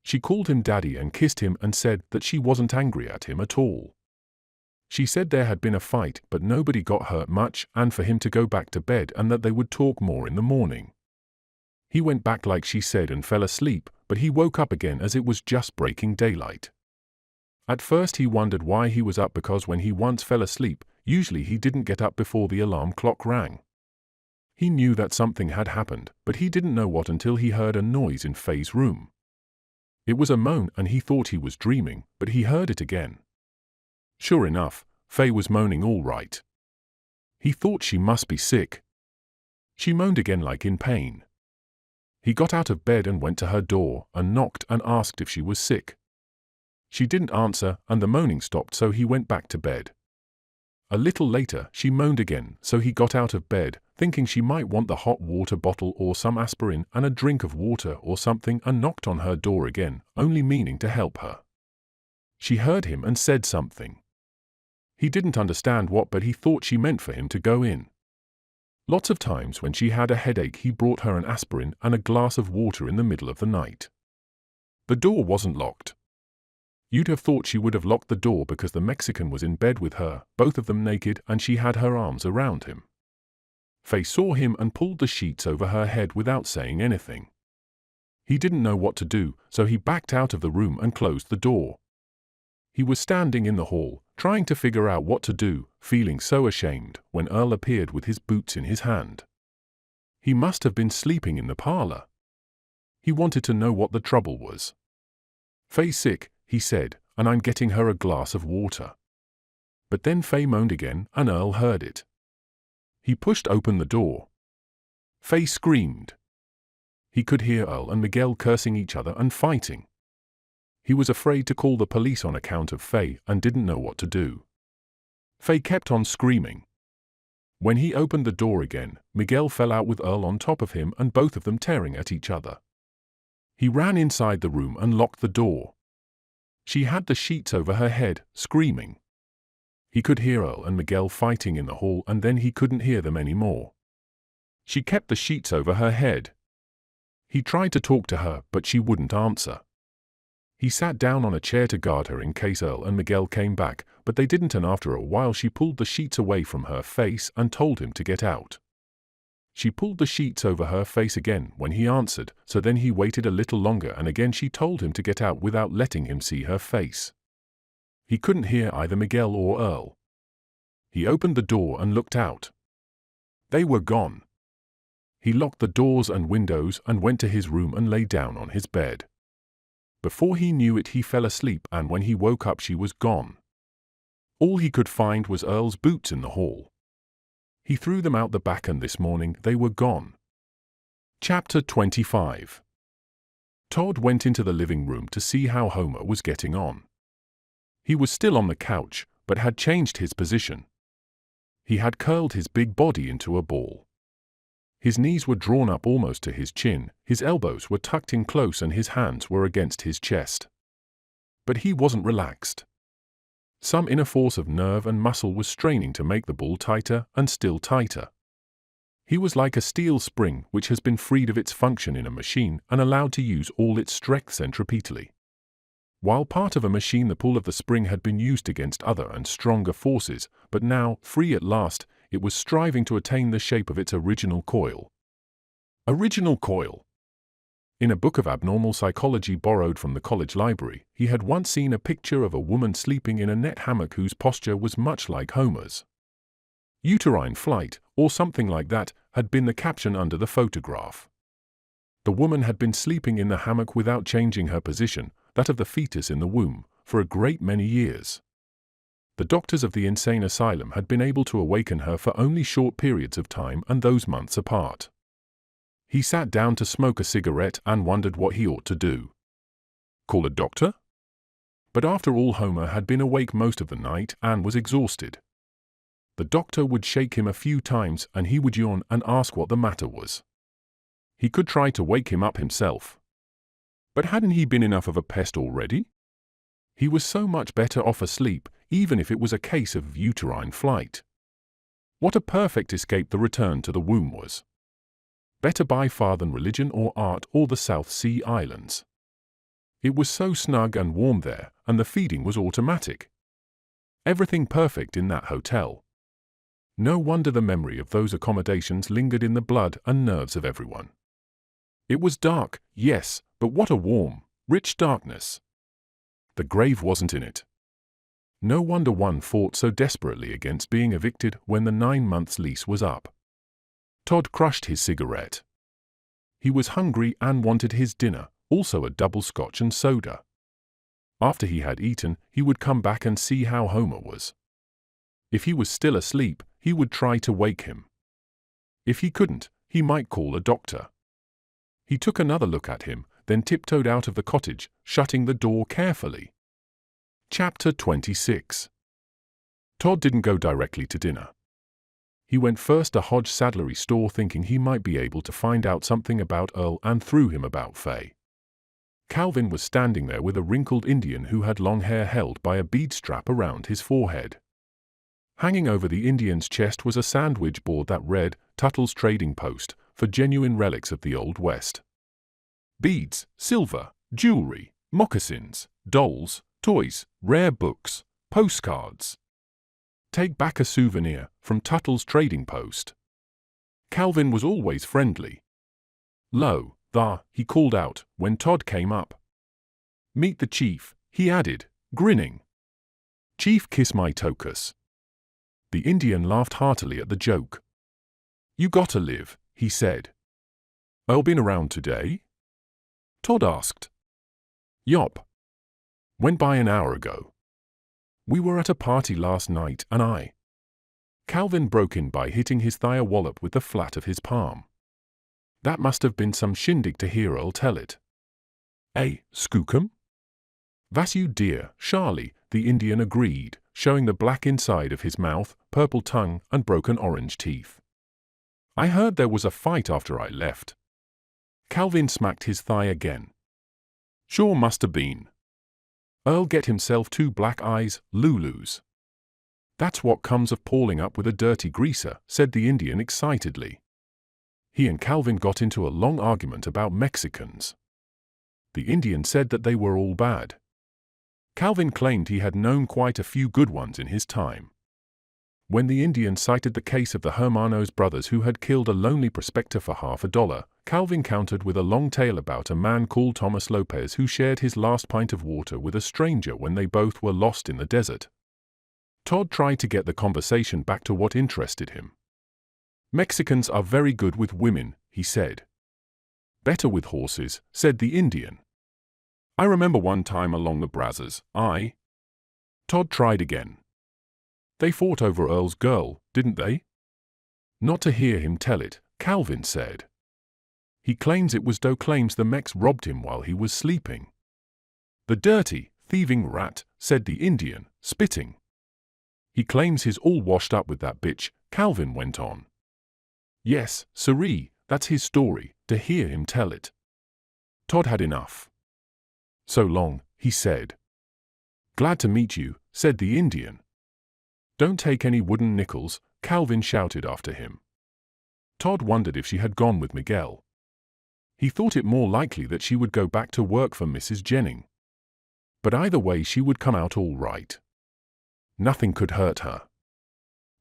She called him Daddy and kissed him and said that she wasn't angry at him at all. She said there had been a fight, but nobody got hurt much, and for him to go back to bed and that they would talk more in the morning. He went back like she said and fell asleep, but he woke up again as it was just breaking daylight. At first he wondered why he was up because when he once fell asleep, usually he didn't get up before the alarm clock rang. He knew that something had happened, but he didn't know what until he heard a noise in Faye's room. It was a moan and he thought he was dreaming, but he heard it again. Sure enough, Faye was moaning all right. He thought she must be sick. She moaned again like in pain. He got out of bed and went to her door and knocked and asked if she was sick. She didn't answer and the moaning stopped, so he went back to bed. A little later, she moaned again, so he got out of bed, thinking she might want the hot water bottle or some aspirin and a drink of water or something, and knocked on her door again, only meaning to help her. She heard him and said something. He didn't understand what, but he thought she meant for him to go in. Lots of times when she had a headache, he brought her an aspirin and a glass of water in the middle of the night. The door wasn't locked. You'd have thought she would have locked the door because the Mexican was in bed with her, both of them naked, and she had her arms around him. Faye saw him and pulled the sheets over her head without saying anything. He didn't know what to do, so he backed out of the room and closed the door. He was standing in the hall, trying to figure out what to do, feeling so ashamed, when Earl appeared with his boots in his hand. He must have been sleeping in the parlor. He wanted to know what the trouble was. "Faye's sick," he said, "and I'm getting her a glass of water." But then Faye moaned again, and Earl heard it. He pushed open the door. Faye screamed. He could hear Earl and Miguel cursing each other and fighting. He was afraid to call the police on account of Faye and didn't know what to do. Faye kept on screaming. When he opened the door again, Miguel fell out with Earl on top of him and both of them tearing at each other. He ran inside the room and locked the door. She had the sheets over her head, screaming. He could hear Earl and Miguel fighting in the hall, and then he couldn't hear them anymore. She kept the sheets over her head. He tried to talk to her, but she wouldn't answer. He sat down on a chair to guard her in case Earl and Miguel came back, but they didn't, and after a while she pulled the sheets away from her face and told him to get out. She pulled the sheets over her face again when he answered, so then he waited a little longer, and again she told him to get out without letting him see her face. He couldn't hear either Miguel or Earl. He opened the door and looked out. They were gone. He locked the doors and windows and went to his room and lay down on his bed. Before he knew it, he fell asleep, and when he woke up she was gone. All he could find was Earl's boots in the hall. He threw them out the back, and this morning they were gone. Chapter 25. Todd went into the living room to see how Homer was getting on. He was still on the couch, but had changed his position. He had curled his big body into a ball. His knees were drawn up almost to his chin, his elbows were tucked in close, and his hands were against his chest. But he wasn't relaxed. Some inner force of nerve and muscle was straining to make the ball tighter and still tighter. He was like a steel spring which has been freed of its function in a machine and allowed to use all its strength centripetally. While part of a machine, the pull of the spring had been used against other and stronger forces, but now, free at last, it was striving to attain the shape of its original coil. Original coil. In a book of abnormal psychology borrowed from the college library, he had once seen a picture of a woman sleeping in a net hammock whose posture was much like Homer's. Uterine flight, or something like that, had been the caption under the photograph. The woman had been sleeping in the hammock without changing her position, that of the fetus in the womb, for a great many years. The doctors of the insane asylum had been able to awaken her for only short periods of time, and those months apart. He sat down to smoke a cigarette and wondered what he ought to do. Call a doctor? But after all, Homer had been awake most of the night and was exhausted. The doctor would shake him a few times, and he would yawn and ask what the matter was. He could try to wake him up himself. But hadn't he been enough of a pest already? He was so much better off asleep, even if it was a case of uterine flight. What a perfect escape the return to the womb was. Better by far than religion or art or the South Sea Islands. It was so snug and warm there, and the feeding was automatic. Everything perfect in that hotel. No wonder the memory of those accommodations lingered in the blood and nerves of everyone. It was dark, yes, but what a warm, rich darkness. The grave wasn't in it. No wonder one fought so desperately against being evicted when the 9 months lease was up. Todd crushed his cigarette. He was hungry and wanted his dinner, also a double scotch and soda. After he had eaten, he would come back and see how Homer was. If he was still asleep, he would try to wake him. If he couldn't, he might call a doctor. He took another look at him, then tiptoed out of the cottage, shutting the door carefully. Chapter 26. Todd didn't go directly to dinner. He went first to Hodge Saddlery store, thinking he might be able to find out something about Earl, and through him about Fay. Calvin was standing there with a wrinkled Indian who had long hair held by a bead strap around his forehead. Hanging over the Indian's chest was a sandwich board that read, "Tuttle's Trading Post, for genuine relics of the Old West. Beads, silver, jewelry, moccasins, dolls, toys, rare books, postcards. Take back a souvenir from Tuttle's Trading Post." Calvin was always friendly. "Lo, thar," he called out when Todd came up. "Meet the chief," he added, grinning. "Chief, kiss my tokus." The Indian laughed heartily at the joke. "You gotta live," he said. "Earl been around today?" Todd asked. "Yop. Went by an hour ago. We were at a party last night, and I—" Calvin broke in by hitting his thigh a wallop with the flat of his palm. That must have been some shindig to hear Earl tell it. "Eh, skookum?" "Vas you dear, Charlie," the Indian agreed, showing the black inside of his mouth, purple tongue, and broken orange teeth. "I heard there was a fight after I left." Calvin smacked his thigh again. "Sure must have been. Earl get himself 2 black eyes, Lulus." "That's what comes of pawling up with a dirty greaser," said the Indian excitedly. He and Calvin got into a long argument about Mexicans. The Indian said that they were all bad. Calvin claimed he had known quite a few good ones in his time. When the Indian cited the case of the Hermanos brothers who had killed a lonely prospector for $50, Calvin countered with a long tale about a man called Thomas Lopez who shared his last pint of water with a stranger when they both were lost in the desert. Todd tried to get the conversation back to what interested him. "Mexicans are very good with women," he said. "Better with horses," said the Indian. "I remember one time along the Brazos, Todd tried again. "They fought over Earl's girl, didn't they?" Not to hear him tell it, Calvin said. "He claims it was Doe claims the Mex robbed him while he was sleeping." "The dirty, thieving rat," said the Indian, spitting. "He claims he's all washed up with that bitch," Calvin went on. "Yes, sirree, that's his story, to hear him tell it." Todd had enough. "So long," he said. "Glad to meet you," said the Indian. "Don't take any wooden nickels," Calvin shouted after him. Todd wondered if she had gone with Miguel. He thought it more likely that she would go back to work for Mrs. Jennings. But either way she would come out all right. Nothing could hurt her.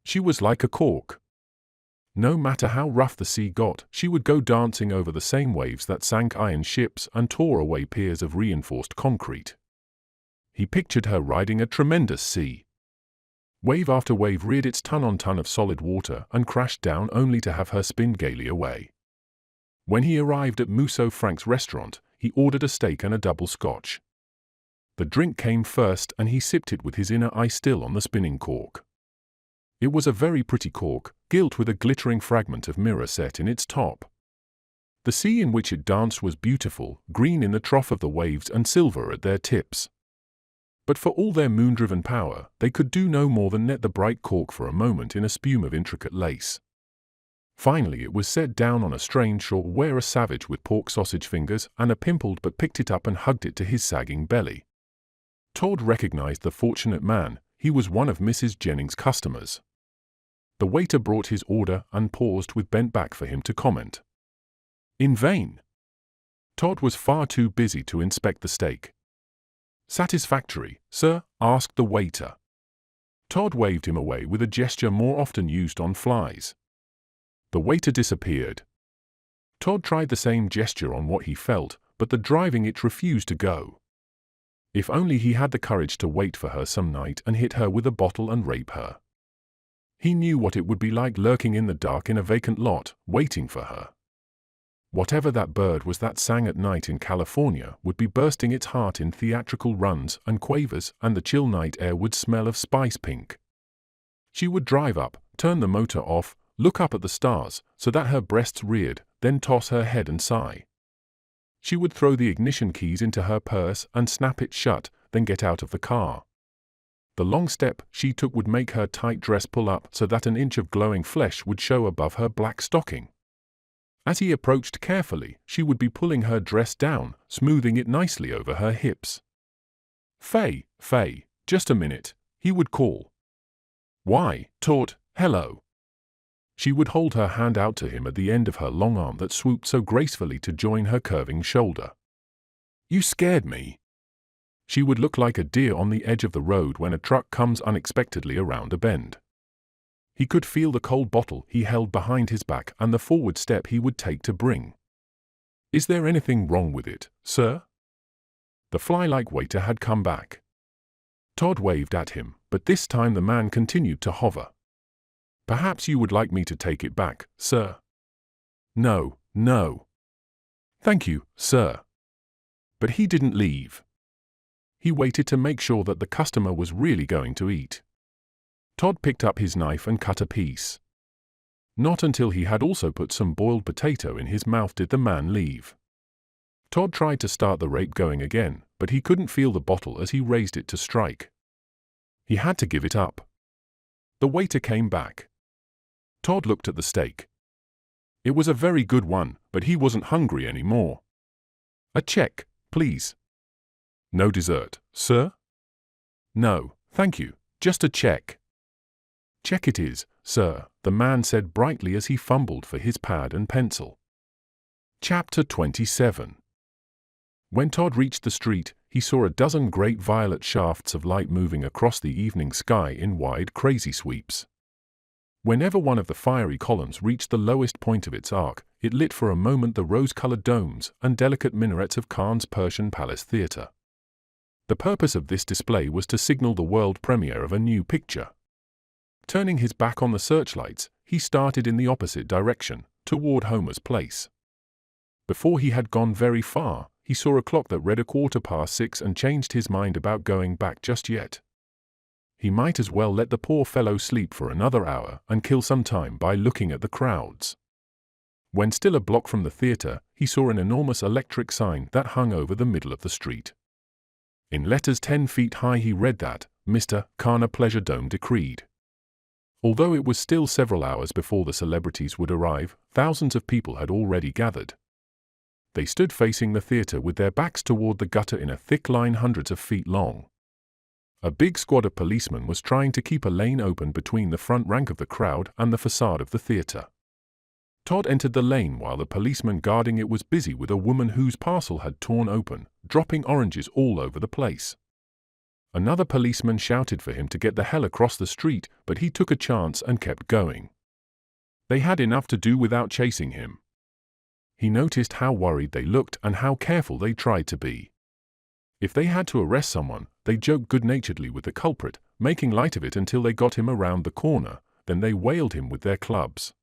She was like a cork. No matter how rough the sea got, she would go dancing over the same waves that sank iron ships and tore away piers of reinforced concrete. He pictured her riding a tremendous sea. Wave after wave reared its ton on ton of solid water and crashed down only to have her spin gaily away. When he arrived at Musso Frank's restaurant, he ordered a steak and a double scotch. The drink came first and he sipped it with his inner eye still on the spinning cork. It was a very pretty cork, gilt with a glittering fragment of mirror set in its top. The sea in which it danced was beautiful, green in the trough of the waves and silver at their tips. But for all their moon-driven power, they could do no more than net the bright cork for a moment in a spume of intricate lace. Finally it was set down on a strange shore where a savage with pork sausage fingers and a pimpled but picked it up and hugged it to his sagging belly. Todd recognized the fortunate man. He was one of Mrs. Jennings' customers. The waiter brought his order and paused with bent back for him to comment. In vain. Todd was far too busy to inspect the steak. "Satisfactory, sir?" asked the waiter. Todd waved him away with a gesture more often used on flies. The waiter disappeared. Todd tried the same gesture on what he felt, but the driving itch refused to go. If only he had the courage to wait for her some night and hit her with a bottle and rape her. He knew what it would be like lurking in the dark in a vacant lot, waiting for her. Whatever that bird was that sang at night in California would be bursting its heart in theatrical runs and quavers, and the chill night air would smell of spice pink. She would drive up, turn the motor off, look up at the stars, so that her breasts reared, then toss her head and sigh. She would throw the ignition keys into her purse and snap it shut, then get out of the car. The long step she took would make her tight dress pull up so that an inch of glowing flesh would show above her black stocking. As he approached carefully, she would be pulling her dress down, smoothing it nicely over her hips. "Faye, Faye, just a minute," he would call. "Why, Todd, hello." She would hold her hand out to him at the end of her long arm that swooped so gracefully to join her curving shoulder. "You scared me." She would look like a deer on the edge of the road when a truck comes unexpectedly around a bend. He could feel the cold bottle he held behind his back and the forward step he would take to bring. "Is there anything wrong with it, sir?" The fly-like waiter had come back. Todd waved at him, but this time the man continued to hover. "Perhaps you would like me to take it back, sir?" "No, no. Thank you, sir." But he didn't leave. He waited to make sure that the customer was really going to eat. Todd picked up his knife and cut a piece. Not until he had also put some boiled potato in his mouth did the man leave. Todd tried to start the rape going again, but he couldn't feel the bottle as he raised it to strike. He had to give it up. The waiter came back. Todd looked at the steak. It was a very good one, but he wasn't hungry anymore. "A check, please." "No dessert, sir?" "No, thank you, just a check." "Check it is, sir," the man said brightly as he fumbled for his pad and pencil. Chapter 27. When Todd reached the street, he saw a dozen great violet shafts of light moving across the evening sky in wide, crazy sweeps. Whenever one of the fiery columns reached the lowest point of its arc, it lit for a moment the rose-colored domes and delicate minarets of Khan's Persian Palace Theatre. The purpose of this display was to signal the world premiere of a new picture. Turning his back on the searchlights, he started in the opposite direction, toward Homer's place. Before he had gone very far, he saw a clock that read 6:15 and changed his mind about going back just yet. He might as well let the poor fellow sleep for another hour and kill some time by looking at the crowds. When still a block from the theater, he saw an enormous electric sign that hung over the middle of the street. In letters 10 feet high he read that, Mr. Khan Pleasure Dome decreed. Although it was still several hours before the celebrities would arrive, thousands of people had already gathered. They stood facing the theater with their backs toward the gutter in a thick line hundreds of feet long. A big squad of policemen was trying to keep a lane open between the front rank of the crowd and the facade of the theater. Todd entered the lane while the policeman guarding it was busy with a woman whose parcel had torn open, dropping oranges all over the place. Another policeman shouted for him to get the hell across the street, but he took a chance and kept going. They had enough to do without chasing him. He noticed how worried they looked and how careful they tried to be. If they had to arrest someone, they joked good-naturedly with the culprit, making light of it until they got him around the corner, then they whaled him with their clubs.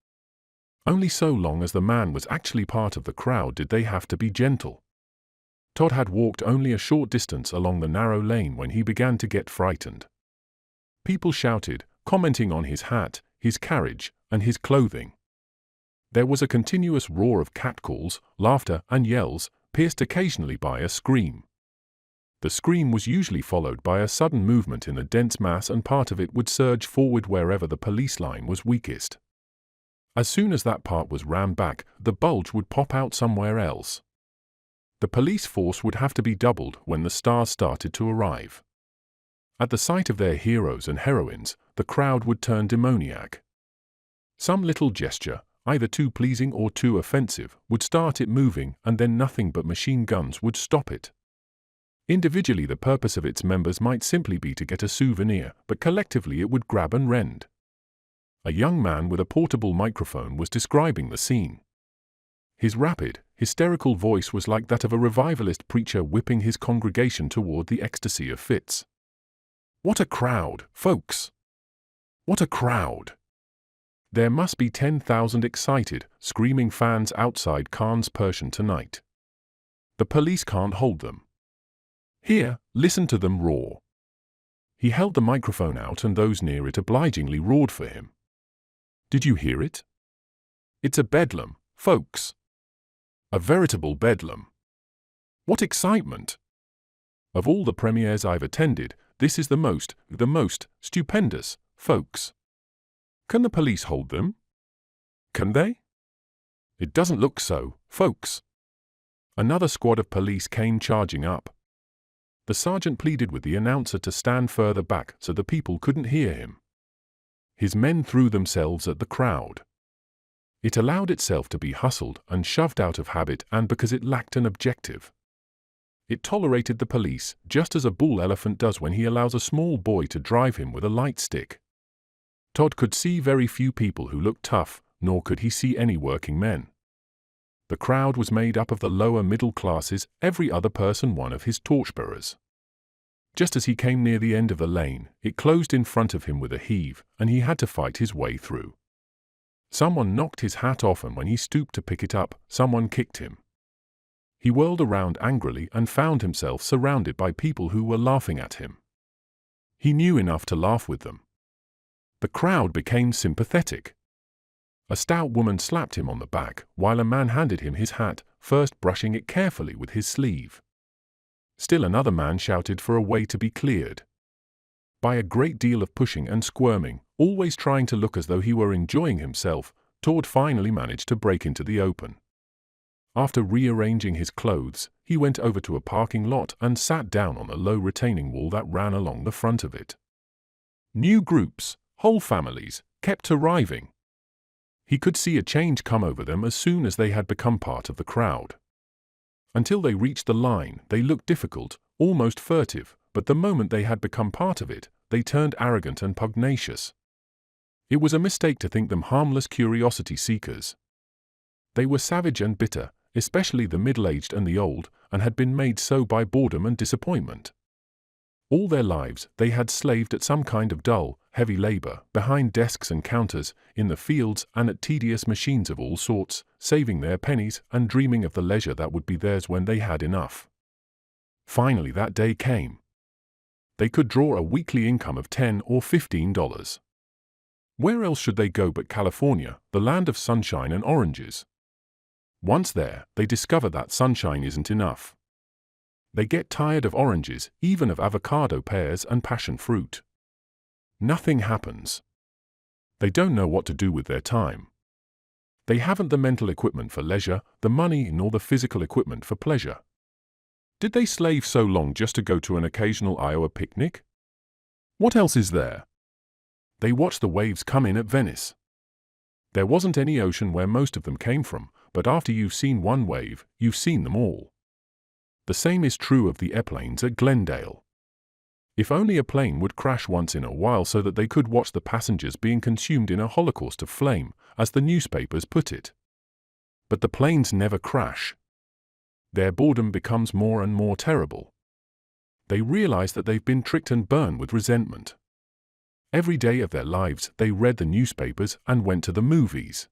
Only so long as the man was actually part of the crowd did they have to be gentle. Todd had walked only a short distance along the narrow lane when he began to get frightened. People shouted, commenting on his hat, his carriage, and his clothing. There was a continuous roar of catcalls, laughter, and yells, pierced occasionally by a scream. The scream was usually followed by a sudden movement in the dense mass, and part of it would surge forward wherever the police line was weakest. As soon as that part was rammed back, the bulge would pop out somewhere else. The police force would have to be doubled when the stars started to arrive. At the sight of their heroes and heroines, the crowd would turn demoniac. Some little gesture, either too pleasing or too offensive, would start it moving, and then nothing but machine guns would stop it. Individually the purpose of its members might simply be to get a souvenir, but collectively it would grab and rend. A young man with a portable microphone was describing the scene. His rapid, hysterical voice was like that of a revivalist preacher whipping his congregation toward the ecstasy of fits. "What a crowd, folks! What a crowd! There must be 10,000 excited, screaming fans outside Khan's Persian tonight. The police can't hold them. Here, listen to them roar." He held the microphone out and those near it obligingly roared for him. "Did you hear it? It's a bedlam, folks. A veritable bedlam. What excitement! Of all the premieres I've attended, this is the most stupendous, folks. Can the police hold them? Can they? It doesn't look so, folks." Another squad of police came charging up. The sergeant pleaded with the announcer to stand further back so the people couldn't hear him. His men threw themselves at the crowd. It allowed itself to be hustled and shoved out of habit and because it lacked an objective. It tolerated the police just as a bull elephant does when he allows a small boy to drive him with a light stick. Todd could see very few people who looked tough, nor could he see any working men. The crowd was made up of the lower middle classes, every other person one of his torchbearers. Just as he came near the end of the lane, it closed in front of him with a heave, and he had to fight his way through. Someone knocked his hat off, and when he stooped to pick it up, someone kicked him. He whirled around angrily and found himself surrounded by people who were laughing at him. He knew enough to laugh with them. The crowd became sympathetic. A stout woman slapped him on the back, while a man handed him his hat, first brushing it carefully with his sleeve. Still another man shouted for a way to be cleared. By a great deal of pushing and squirming, always trying to look as though he were enjoying himself, Todd finally managed to break into the open. After rearranging his clothes, he went over to a parking lot and sat down on a low retaining wall that ran along the front of it. New groups, Whole families kept arriving. He could see a change come over them as soon as they had become part of the crowd. Until they reached the line, they looked difficult, almost furtive, but the moment they had become part of it, they turned arrogant and pugnacious. It was a mistake to think them harmless curiosity seekers. They were savage and bitter, especially the middle-aged and the old, and had been made so by boredom and disappointment. All their lives they had slaved at some kind of dull, heavy labor, behind desks and counters, in the fields and at tedious machines of all sorts, saving their pennies and dreaming of the leisure that would be theirs when they had enough. Finally that day came. They could draw a weekly income of $10 or $15. Where else should they go but California, the land of sunshine and oranges? Once there, they discover that sunshine isn't enough. They get tired of oranges, even of avocado, pears, and passion fruit. Nothing happens. They don't know what to do with their time. They haven't the mental equipment for leisure, the money, nor the physical equipment for pleasure. Did they slave so long just to go to an occasional Iowa picnic? What else is there? They watched the waves come in at Venice. There wasn't any ocean where most of them came from, but after you've seen one wave, you've seen them all. The same is true of the airplanes at Glendale. If only a plane would crash once in a while so that they could watch the passengers being consumed in a holocaust of flame, as the newspapers put it. But the planes never crash. Their boredom becomes more and more terrible. They realize that they've been tricked and burn with resentment. Every day of their lives they read the newspapers and went to the movies.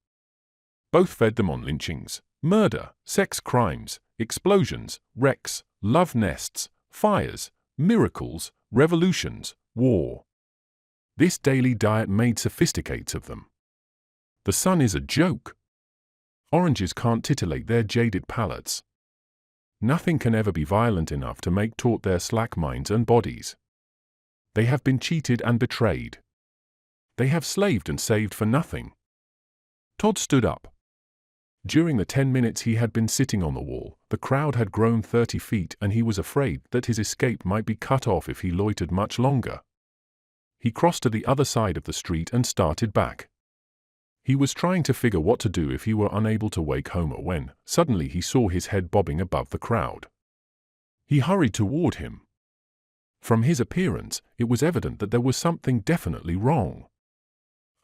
Both fed them on lynchings, murder, sex crimes, explosions, wrecks, love nests, fires, miracles, revolutions, war. This daily diet made sophisticates of them. The sun is a joke. Oranges can't titillate their jaded palates. Nothing can ever be violent enough to make taut their slack minds and bodies. They have been cheated and betrayed. They have slaved and saved for nothing. Todd stood up. During the 10 minutes he had been sitting on the wall, the crowd had grown 30 feet and he was afraid that his escape might be cut off if he loitered much longer. He crossed to the other side of the street and started back. He was trying to figure what to do if he were unable to wake Homer when, suddenly the saw his head bobbing above the crowd. He hurried toward him. From his appearance, it was evident that there was something definitely wrong.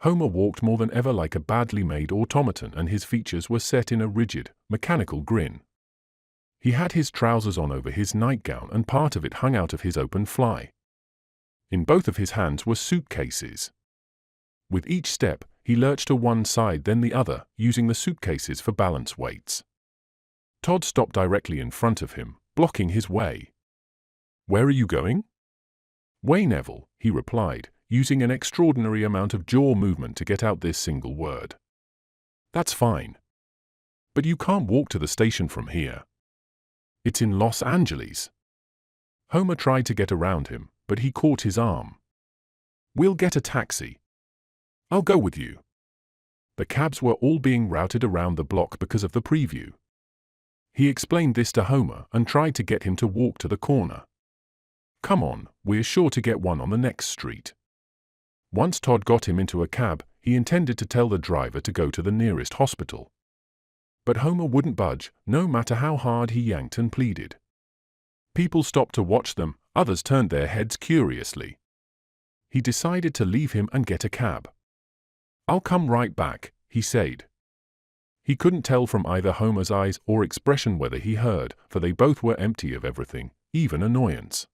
Homer walked more than ever like a badly made automaton and his features were set in a rigid, mechanical grin. He had his trousers on over his nightgown and part of it hung out of his open fly. In both of his hands were suitcases. With each step, he lurched to one side then the other, using the suitcases for balance weights. Todd stopped directly in front of him, blocking his way. "Where are you going?" "Way, Neville," he replied, using an extraordinary amount of jaw movement to get out this single word. "That's fine. But you can't walk to the station from here. It's in Los Angeles." Homer tried to get around him, but he caught his arm. "We'll get a taxi. I'll go with you." The cabs were all being routed around the block because of the preview. He explained this to Homer and tried to get him to walk to the corner. "Come on, we're sure to get one on the next street." Once Todd got him into a cab, he intended to tell the driver to go to the nearest hospital. But Homer wouldn't budge, no matter how hard he yanked and pleaded. People stopped to watch them, others turned their heads curiously. He decided to leave him and get a cab. "I'll come right back," he said. He couldn't tell from either Homer's eyes or expression whether he heard, for they both were empty of everything, even annoyance.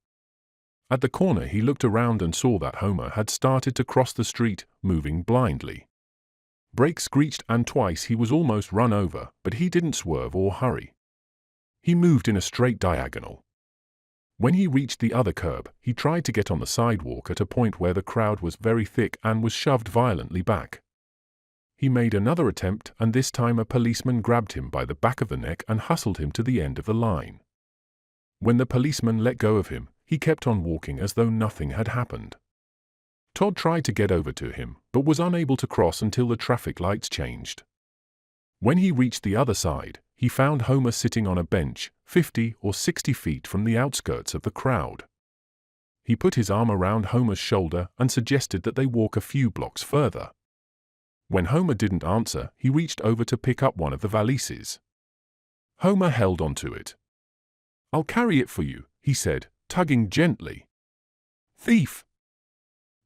At the corner he looked around and saw that Homer had started to cross the street, moving blindly. Brakes screeched and twice he was almost run over, but he didn't swerve or hurry. He moved in a straight diagonal. When he reached the other curb, he tried to get on the sidewalk at a point where the crowd was very thick and was shoved violently back. He made another attempt and this time a policeman grabbed him by the back of the neck and hustled him to the end of the line. When the policeman let go of him, he kept on walking as though nothing had happened. Todd tried to get over to him, but was unable to cross until the traffic lights changed. When he reached the other side, he found Homer sitting on a bench, 50 or 60 feet from the outskirts of the crowd. He put his arm around Homer's shoulder and suggested that they walk a few blocks further. When Homer didn't answer, he reached over to pick up one of the valises. Homer held onto it. "I'll carry it for you," he said, tugging gently. "Thief!"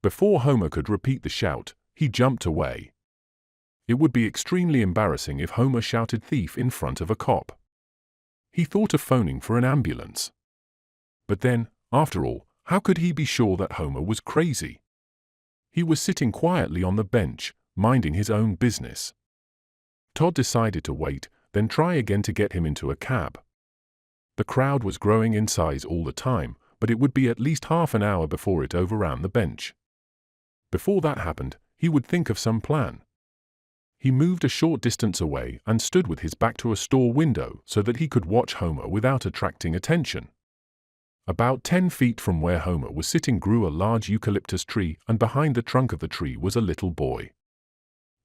Before Homer could repeat the shout, he jumped away. It would be extremely embarrassing if Homer shouted thief in front of a cop. He thought of phoning for an ambulance. But then, after all, how could he be sure that Homer was crazy? He was sitting quietly on the bench, minding his own business. Todd decided to wait, then try again to get him into a cab. The crowd was growing in size all the time, but it would be at least half an hour before it overran the bench. Before that happened, he would think of some plan. He moved a short distance away and stood with his back to a store window so that he could watch Homer without attracting attention. About 10 feet from where Homer was sitting grew a large eucalyptus tree, and behind the trunk of the tree was a little boy.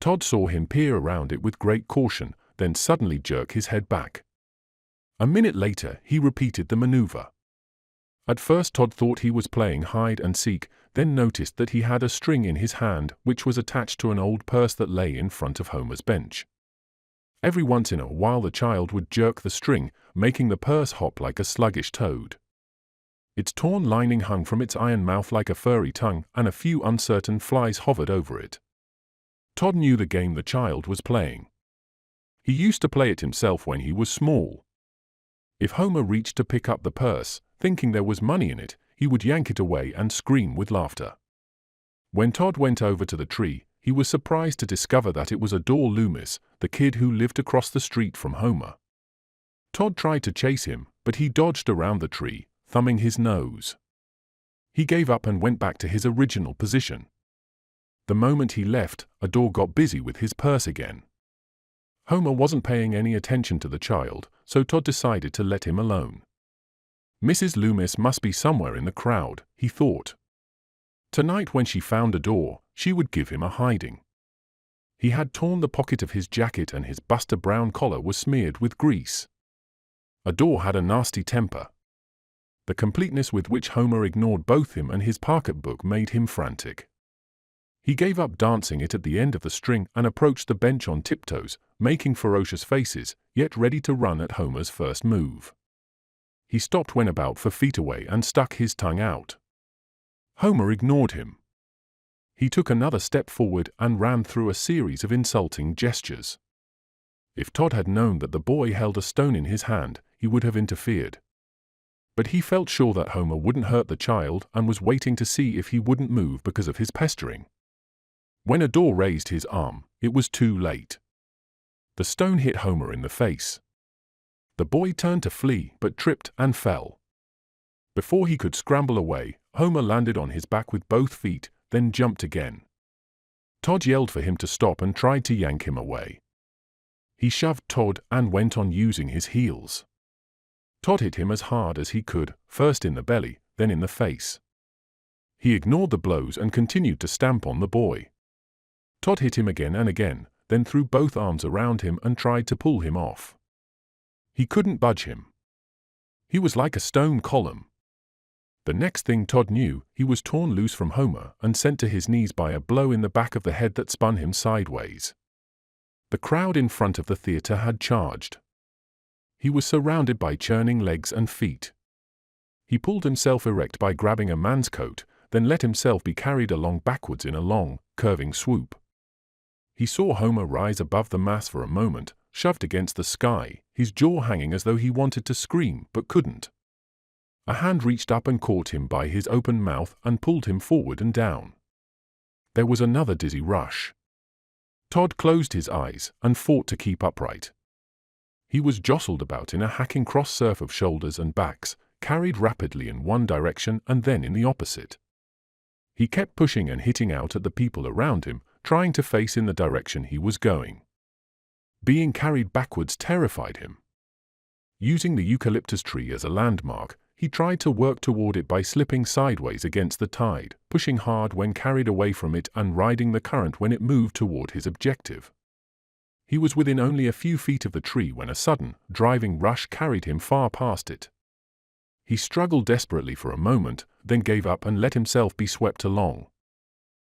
Todd saw him peer around it with great caution, then suddenly jerk his head back. A minute later, he repeated the maneuver. At first Todd thought he was playing hide and seek, then noticed that he had a string in his hand which was attached to an old purse that lay in front of Homer's bench. Every once in a while the child would jerk the string, making the purse hop like a sluggish toad. Its torn lining hung from its iron mouth like a furry tongue, and a few uncertain flies hovered over it. Todd knew the game the child was playing. He used to play it himself when he was small. If Homer reached to pick up the purse, thinking there was money in it, he would yank it away and scream with laughter. When Todd went over to the tree, he was surprised to discover that it was Adore Loomis, the kid who lived across the street from Homer. Todd tried to chase him, but he dodged around the tree, thumbing his nose. He gave up and went back to his original position. The moment he left, Adore got busy with his purse again. Homer wasn't paying any attention to the child, so Todd decided to let him alone. Mrs. Loomis must be somewhere in the crowd, he thought. Tonight when she found Adore, she would give him a hiding. He had torn the pocket of his jacket and his Buster Brown collar was smeared with grease. Adore had a nasty temper. The completeness with which Homer ignored both him and his pocketbook made him frantic. He gave up dancing it at the end of the string and approached the bench on tiptoes, making ferocious faces, yet ready to run at Homer's first move. He stopped when about 4 feet away and stuck his tongue out. Homer ignored him. He took another step forward and ran through a series of insulting gestures. If Todd had known that the boy held a stone in his hand, he would have interfered. But he felt sure that Homer wouldn't hurt the child and was waiting to see if he wouldn't move because of his pestering. When Adore raised his arm, it was too late. The stone hit Homer in the face. The boy turned to flee but tripped and fell. Before he could scramble away, Homer landed on his back with both feet, then jumped again. Todd yelled for him to stop and tried to yank him away. He shoved Todd and went on using his heels. Todd hit him as hard as he could, first in the belly, then in the face. He ignored the blows and continued to stamp on the boy. Todd hit him again and again, then threw both arms around him and tried to pull him off. He couldn't budge him. He was like a stone column. The next thing Todd knew, he was torn loose from Homer and sent to his knees by a blow in the back of the head that spun him sideways. The crowd in front of the theater had charged. He was surrounded by churning legs and feet. He pulled himself erect by grabbing a man's coat, then let himself be carried along backwards in a long, curving swoop. He saw Homer rise above the mass for a moment, shoved against the sky, his jaw hanging as though he wanted to scream but couldn't. A hand reached up and caught him by his open mouth and pulled him forward and down. There was another dizzy rush. Todd closed his eyes and fought to keep upright. He was jostled about in a hacking cross-surf of shoulders and backs, carried rapidly in one direction and then in the opposite. He kept pushing and hitting out at the people around him, trying to face in the direction he was going. Being carried backwards terrified him. Using the eucalyptus tree as a landmark, he tried to work toward it by slipping sideways against the tide, pushing hard when carried away from it and riding the current when it moved toward his objective. He was within only a few feet of the tree when a sudden, driving rush carried him far past it. He struggled desperately for a moment, then gave up and let himself be swept along.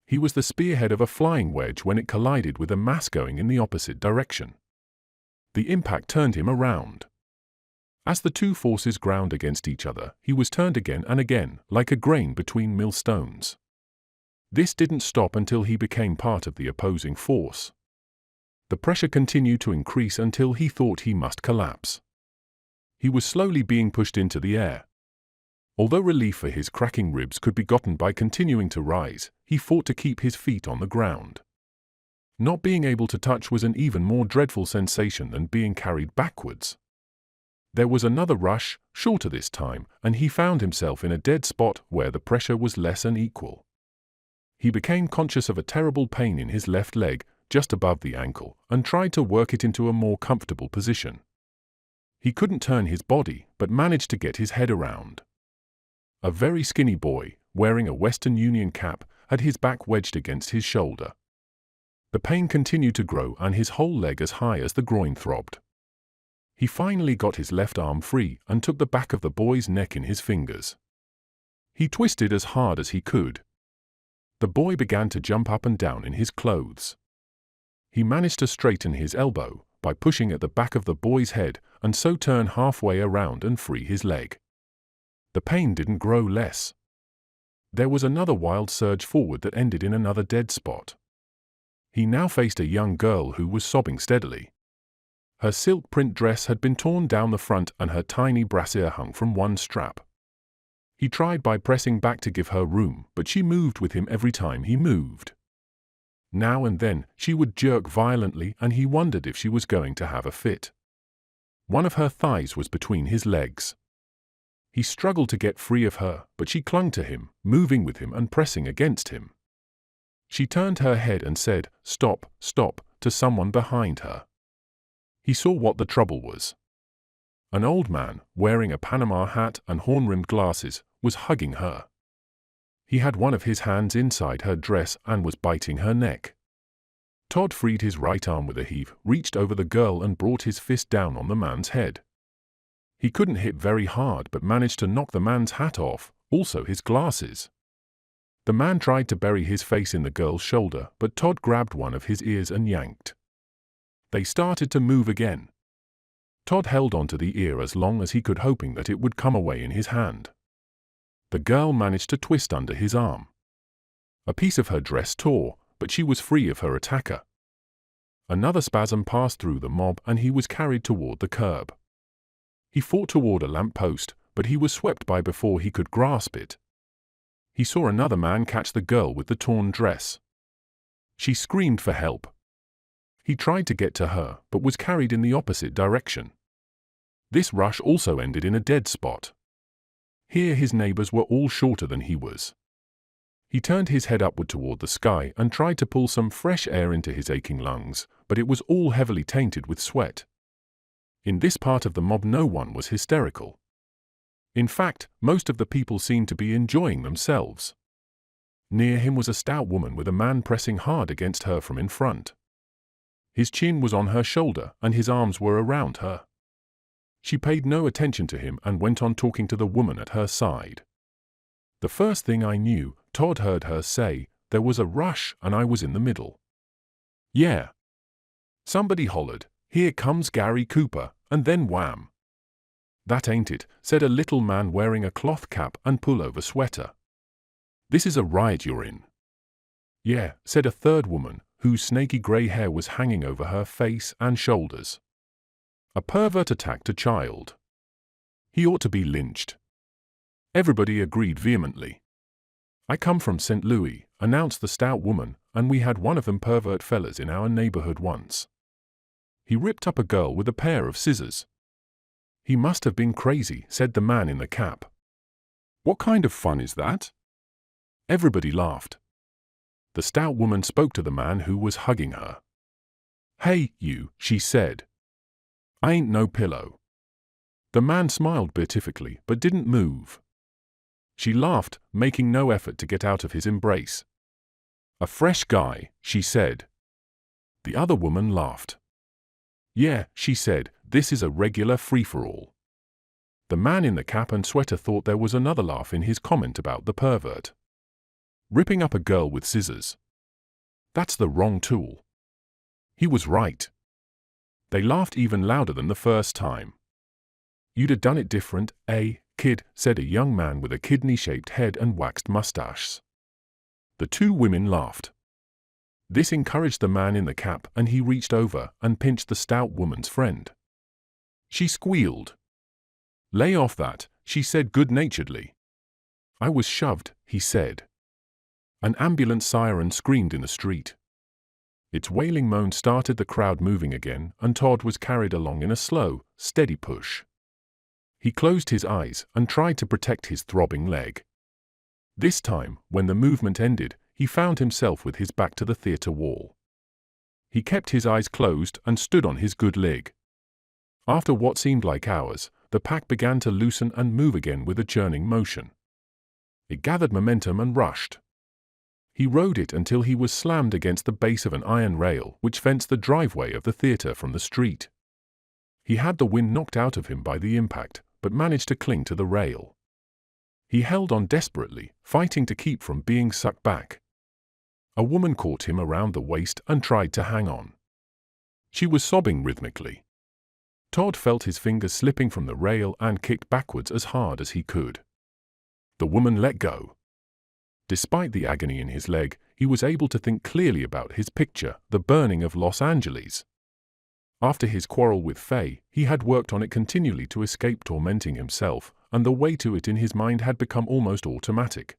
He was the spearhead of a flying wedge when it collided with a mass going in the opposite direction. The impact turned him around. As the two forces ground against each other, he was turned again and again, like a grain between millstones. This didn't stop until he became part of the opposing force. The pressure continued to increase until he thought he must collapse. He was slowly being pushed into the air. Although relief for his cracking ribs could be gotten by continuing to rise, he fought to keep his feet on the ground. Not being able to touch was an even more dreadful sensation than being carried backwards. There was another rush, shorter this time, and he found himself in a dead spot where the pressure was less and equal. He became conscious of a terrible pain in his left leg, just above the ankle, and tried to work it into a more comfortable position. He couldn't turn his body, but managed to get his head around. A very skinny boy, wearing a Western Union cap, had his back wedged against his shoulder. The pain continued to grow and his whole leg as high as the groin throbbed. He finally got his left arm free and took the back of the boy's neck in his fingers. He twisted as hard as he could. The boy began to jump up and down in his clothes. He managed to straighten his elbow by pushing at the back of the boy's head and so turn halfway around and free his leg. The pain didn't grow less. There was another wild surge forward that ended in another dead spot. He now faced a young girl who was sobbing steadily. Her silk print dress had been torn down the front and her tiny brassiere hung from one strap. He tried by pressing back to give her room, but she moved with him every time he moved. Now and then, she would jerk violently and he wondered if she was going to have a fit. One of her thighs was between his legs. He struggled to get free of her, but she clung to him, moving with him and pressing against him. She turned her head and said, "Stop, stop," to someone behind her. He saw what the trouble was. An old man, wearing a Panama hat and horn-rimmed glasses, was hugging her. He had one of his hands inside her dress and was biting her neck. Todd freed his right arm with a heave, reached over the girl and brought his fist down on the man's head. He couldn't hit very hard but managed to knock the man's hat off, also his glasses. The man tried to bury his face in the girl's shoulder, but Todd grabbed one of his ears and yanked. They started to move again. Todd held onto the ear as long as he could, hoping that it would come away in his hand. The girl managed to twist under his arm. A piece of her dress tore, but she was free of her attacker. Another spasm passed through the mob and he was carried toward the curb. He fought toward a lamp post, but he was swept by before he could grasp it. He saw another man catch the girl with the torn dress. She screamed for help. He tried to get to her, but was carried in the opposite direction. This rush also ended in a dead spot. Here his neighbors were all shorter than he was. He turned his head upward toward the sky and tried to pull some fresh air into his aching lungs, but it was all heavily tainted with sweat. In this part of the mob no one was hysterical. In fact, most of the people seemed to be enjoying themselves. Near him was a stout woman with a man pressing hard against her from in front. His chin was on her shoulder and his arms were around her. She paid no attention to him and went on talking to the woman at her side. The first thing I knew, Todd heard her say, there was a rush and I was in the middle. Yeah. Somebody hollered, "Here comes Gary Cooper," and then wham. "That ain't it," said a little man wearing a cloth cap and pullover sweater. "This is a riot you're in." "Yeah," said a third woman, whose snaky gray hair was hanging over her face and shoulders. "A pervert attacked a child. He ought to be lynched." Everybody agreed vehemently. "I come from St. Louis," announced the stout woman, "and we had one of them pervert fellas in our neighborhood once. He ripped up a girl with a pair of scissors." "He must have been crazy," said the man in the cap. "What kind of fun is that?" Everybody laughed. The stout woman spoke to the man who was hugging her. "Hey, you," she said. "I ain't no pillow." The man smiled beatifically but didn't move. She laughed, making no effort to get out of his embrace. "A fresh guy," she said. The other woman laughed. "Yeah," she said, "this is a regular free-for-all." The man in the cap and sweater thought there was another laugh in his comment about the pervert. Ripping up a girl with scissors. That's the wrong tool. He was right. They laughed even louder than the first time. You'd have done it different, eh, kid, said a young man with a kidney-shaped head and waxed mustaches. The two women laughed. This encouraged the man in the cap, and he reached over and pinched the stout woman's friend. She squealed. Lay off that, she said good-naturedly. I was shoved, he said. An ambulance siren screamed in the street. Its wailing moan started the crowd moving again, and Todd was carried along in a slow, steady push. He closed his eyes and tried to protect his throbbing leg. This time, when the movement ended, he found himself with his back to the theater wall. He kept his eyes closed and stood on his good leg. After what seemed like hours, the pack began to loosen and move again with a churning motion. It gathered momentum and rushed. He rode it until he was slammed against the base of an iron rail which fenced the driveway of the theater from the street. He had the wind knocked out of him by the impact, but managed to cling to the rail. He held on desperately, fighting to keep from being sucked back. A woman caught him around the waist and tried to hang on. She was sobbing rhythmically. Todd felt his fingers slipping from the rail and kicked backwards as hard as he could. The woman let go. Despite the agony in his leg, he was able to think clearly about his picture, the burning of Los Angeles. After his quarrel with Faye, he had worked on it continually to escape tormenting himself, and the way to it in his mind had become almost automatic.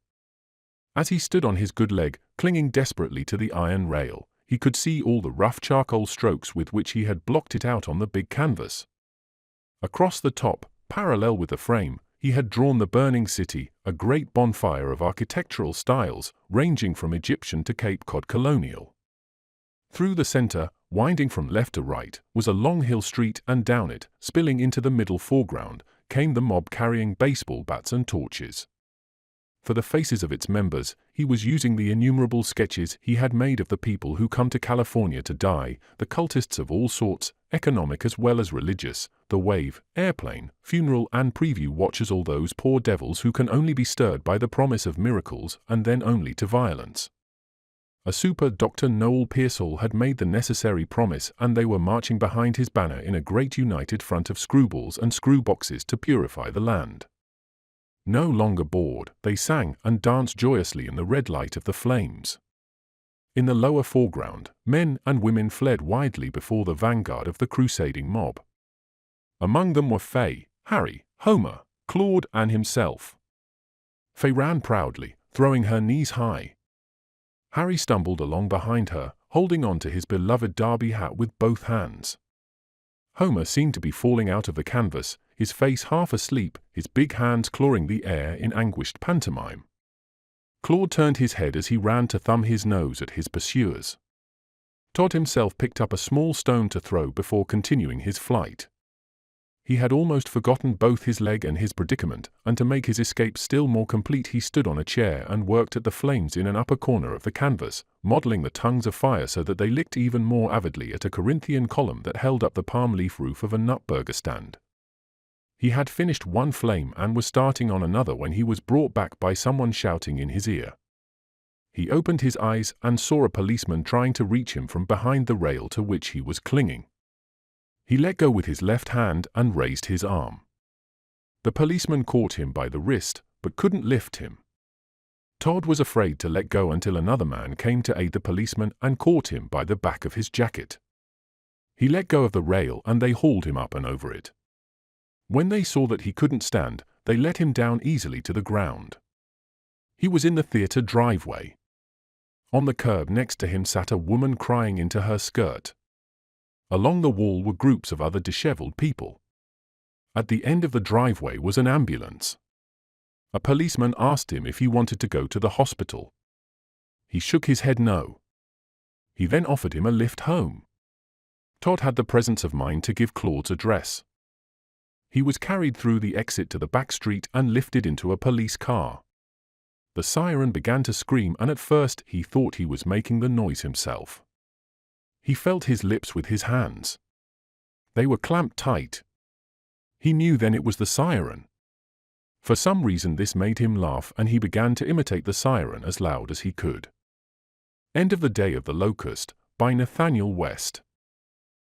As he stood on his good leg, clinging desperately to the iron rail, he could see all the rough charcoal strokes with which he had blocked it out on the big canvas. Across the top, parallel with the frame, he had drawn the burning city, a great bonfire of architectural styles, ranging from Egyptian to Cape Cod colonial. Through the center, winding from left to right, was a long hill street, and down it, spilling into the middle foreground, came the mob carrying baseball bats and torches. For the faces of its members, he was using the innumerable sketches he had made of the people who come to California to die, the cultists of all sorts, economic as well as religious, the wave, airplane, funeral and preview watchers, all those poor devils who can only be stirred by the promise of miracles and then only to violence. A super Dr. Noel Pearsall had made the necessary promise, and they were marching behind his banner in a great united front of screwballs and screwboxes to purify the land. No longer bored, they sang and danced joyously in the red light of the flames. In the lower foreground, men and women fled widely before the vanguard of the crusading mob. Among them were Faye, Harry, Homer, Claude, and himself. Faye ran proudly, throwing her knees high. Harry stumbled along behind her, holding on to his beloved derby hat with both hands. Homer seemed to be falling out of the canvas, his face half asleep, his big hands clawing the air in anguished pantomime. Claude turned his head as he ran to thumb his nose at his pursuers. Todd himself picked up a small stone to throw before continuing his flight. He had almost forgotten both his leg and his predicament, and to make his escape still more complete he stood on a chair and worked at the flames in an upper corner of the canvas, modeling the tongues of fire so that they licked even more avidly at a Corinthian column that held up the palm leaf roof of a nut burger stand. He had finished one flame and was starting on another when he was brought back by someone shouting in his ear. He opened his eyes and saw a policeman trying to reach him from behind the rail to which he was clinging. He let go with his left hand and raised his arm. The policeman caught him by the wrist, but couldn't lift him. Todd was afraid to let go until another man came to aid the policeman and caught him by the back of his jacket. He let go of the rail and they hauled him up and over it. When they saw that he couldn't stand, they let him down easily to the ground. He was in the theater driveway. On the curb next to him sat a woman crying into her skirt. Along the wall were groups of other disheveled people. At the end of the driveway was an ambulance. A policeman asked him if he wanted to go to the hospital. He shook his head no. He then offered him a lift home. Todd had the presence of mind to give Claude's address. He was carried through the exit to the back street and lifted into a police car. The siren began to scream, and at first he thought he was making the noise himself. He felt his lips with his hands. They were clamped tight. He knew then it was the siren. For some reason this made him laugh, and he began to imitate the siren as loud as he could. End of the Day of the Locust, by Nathanael West.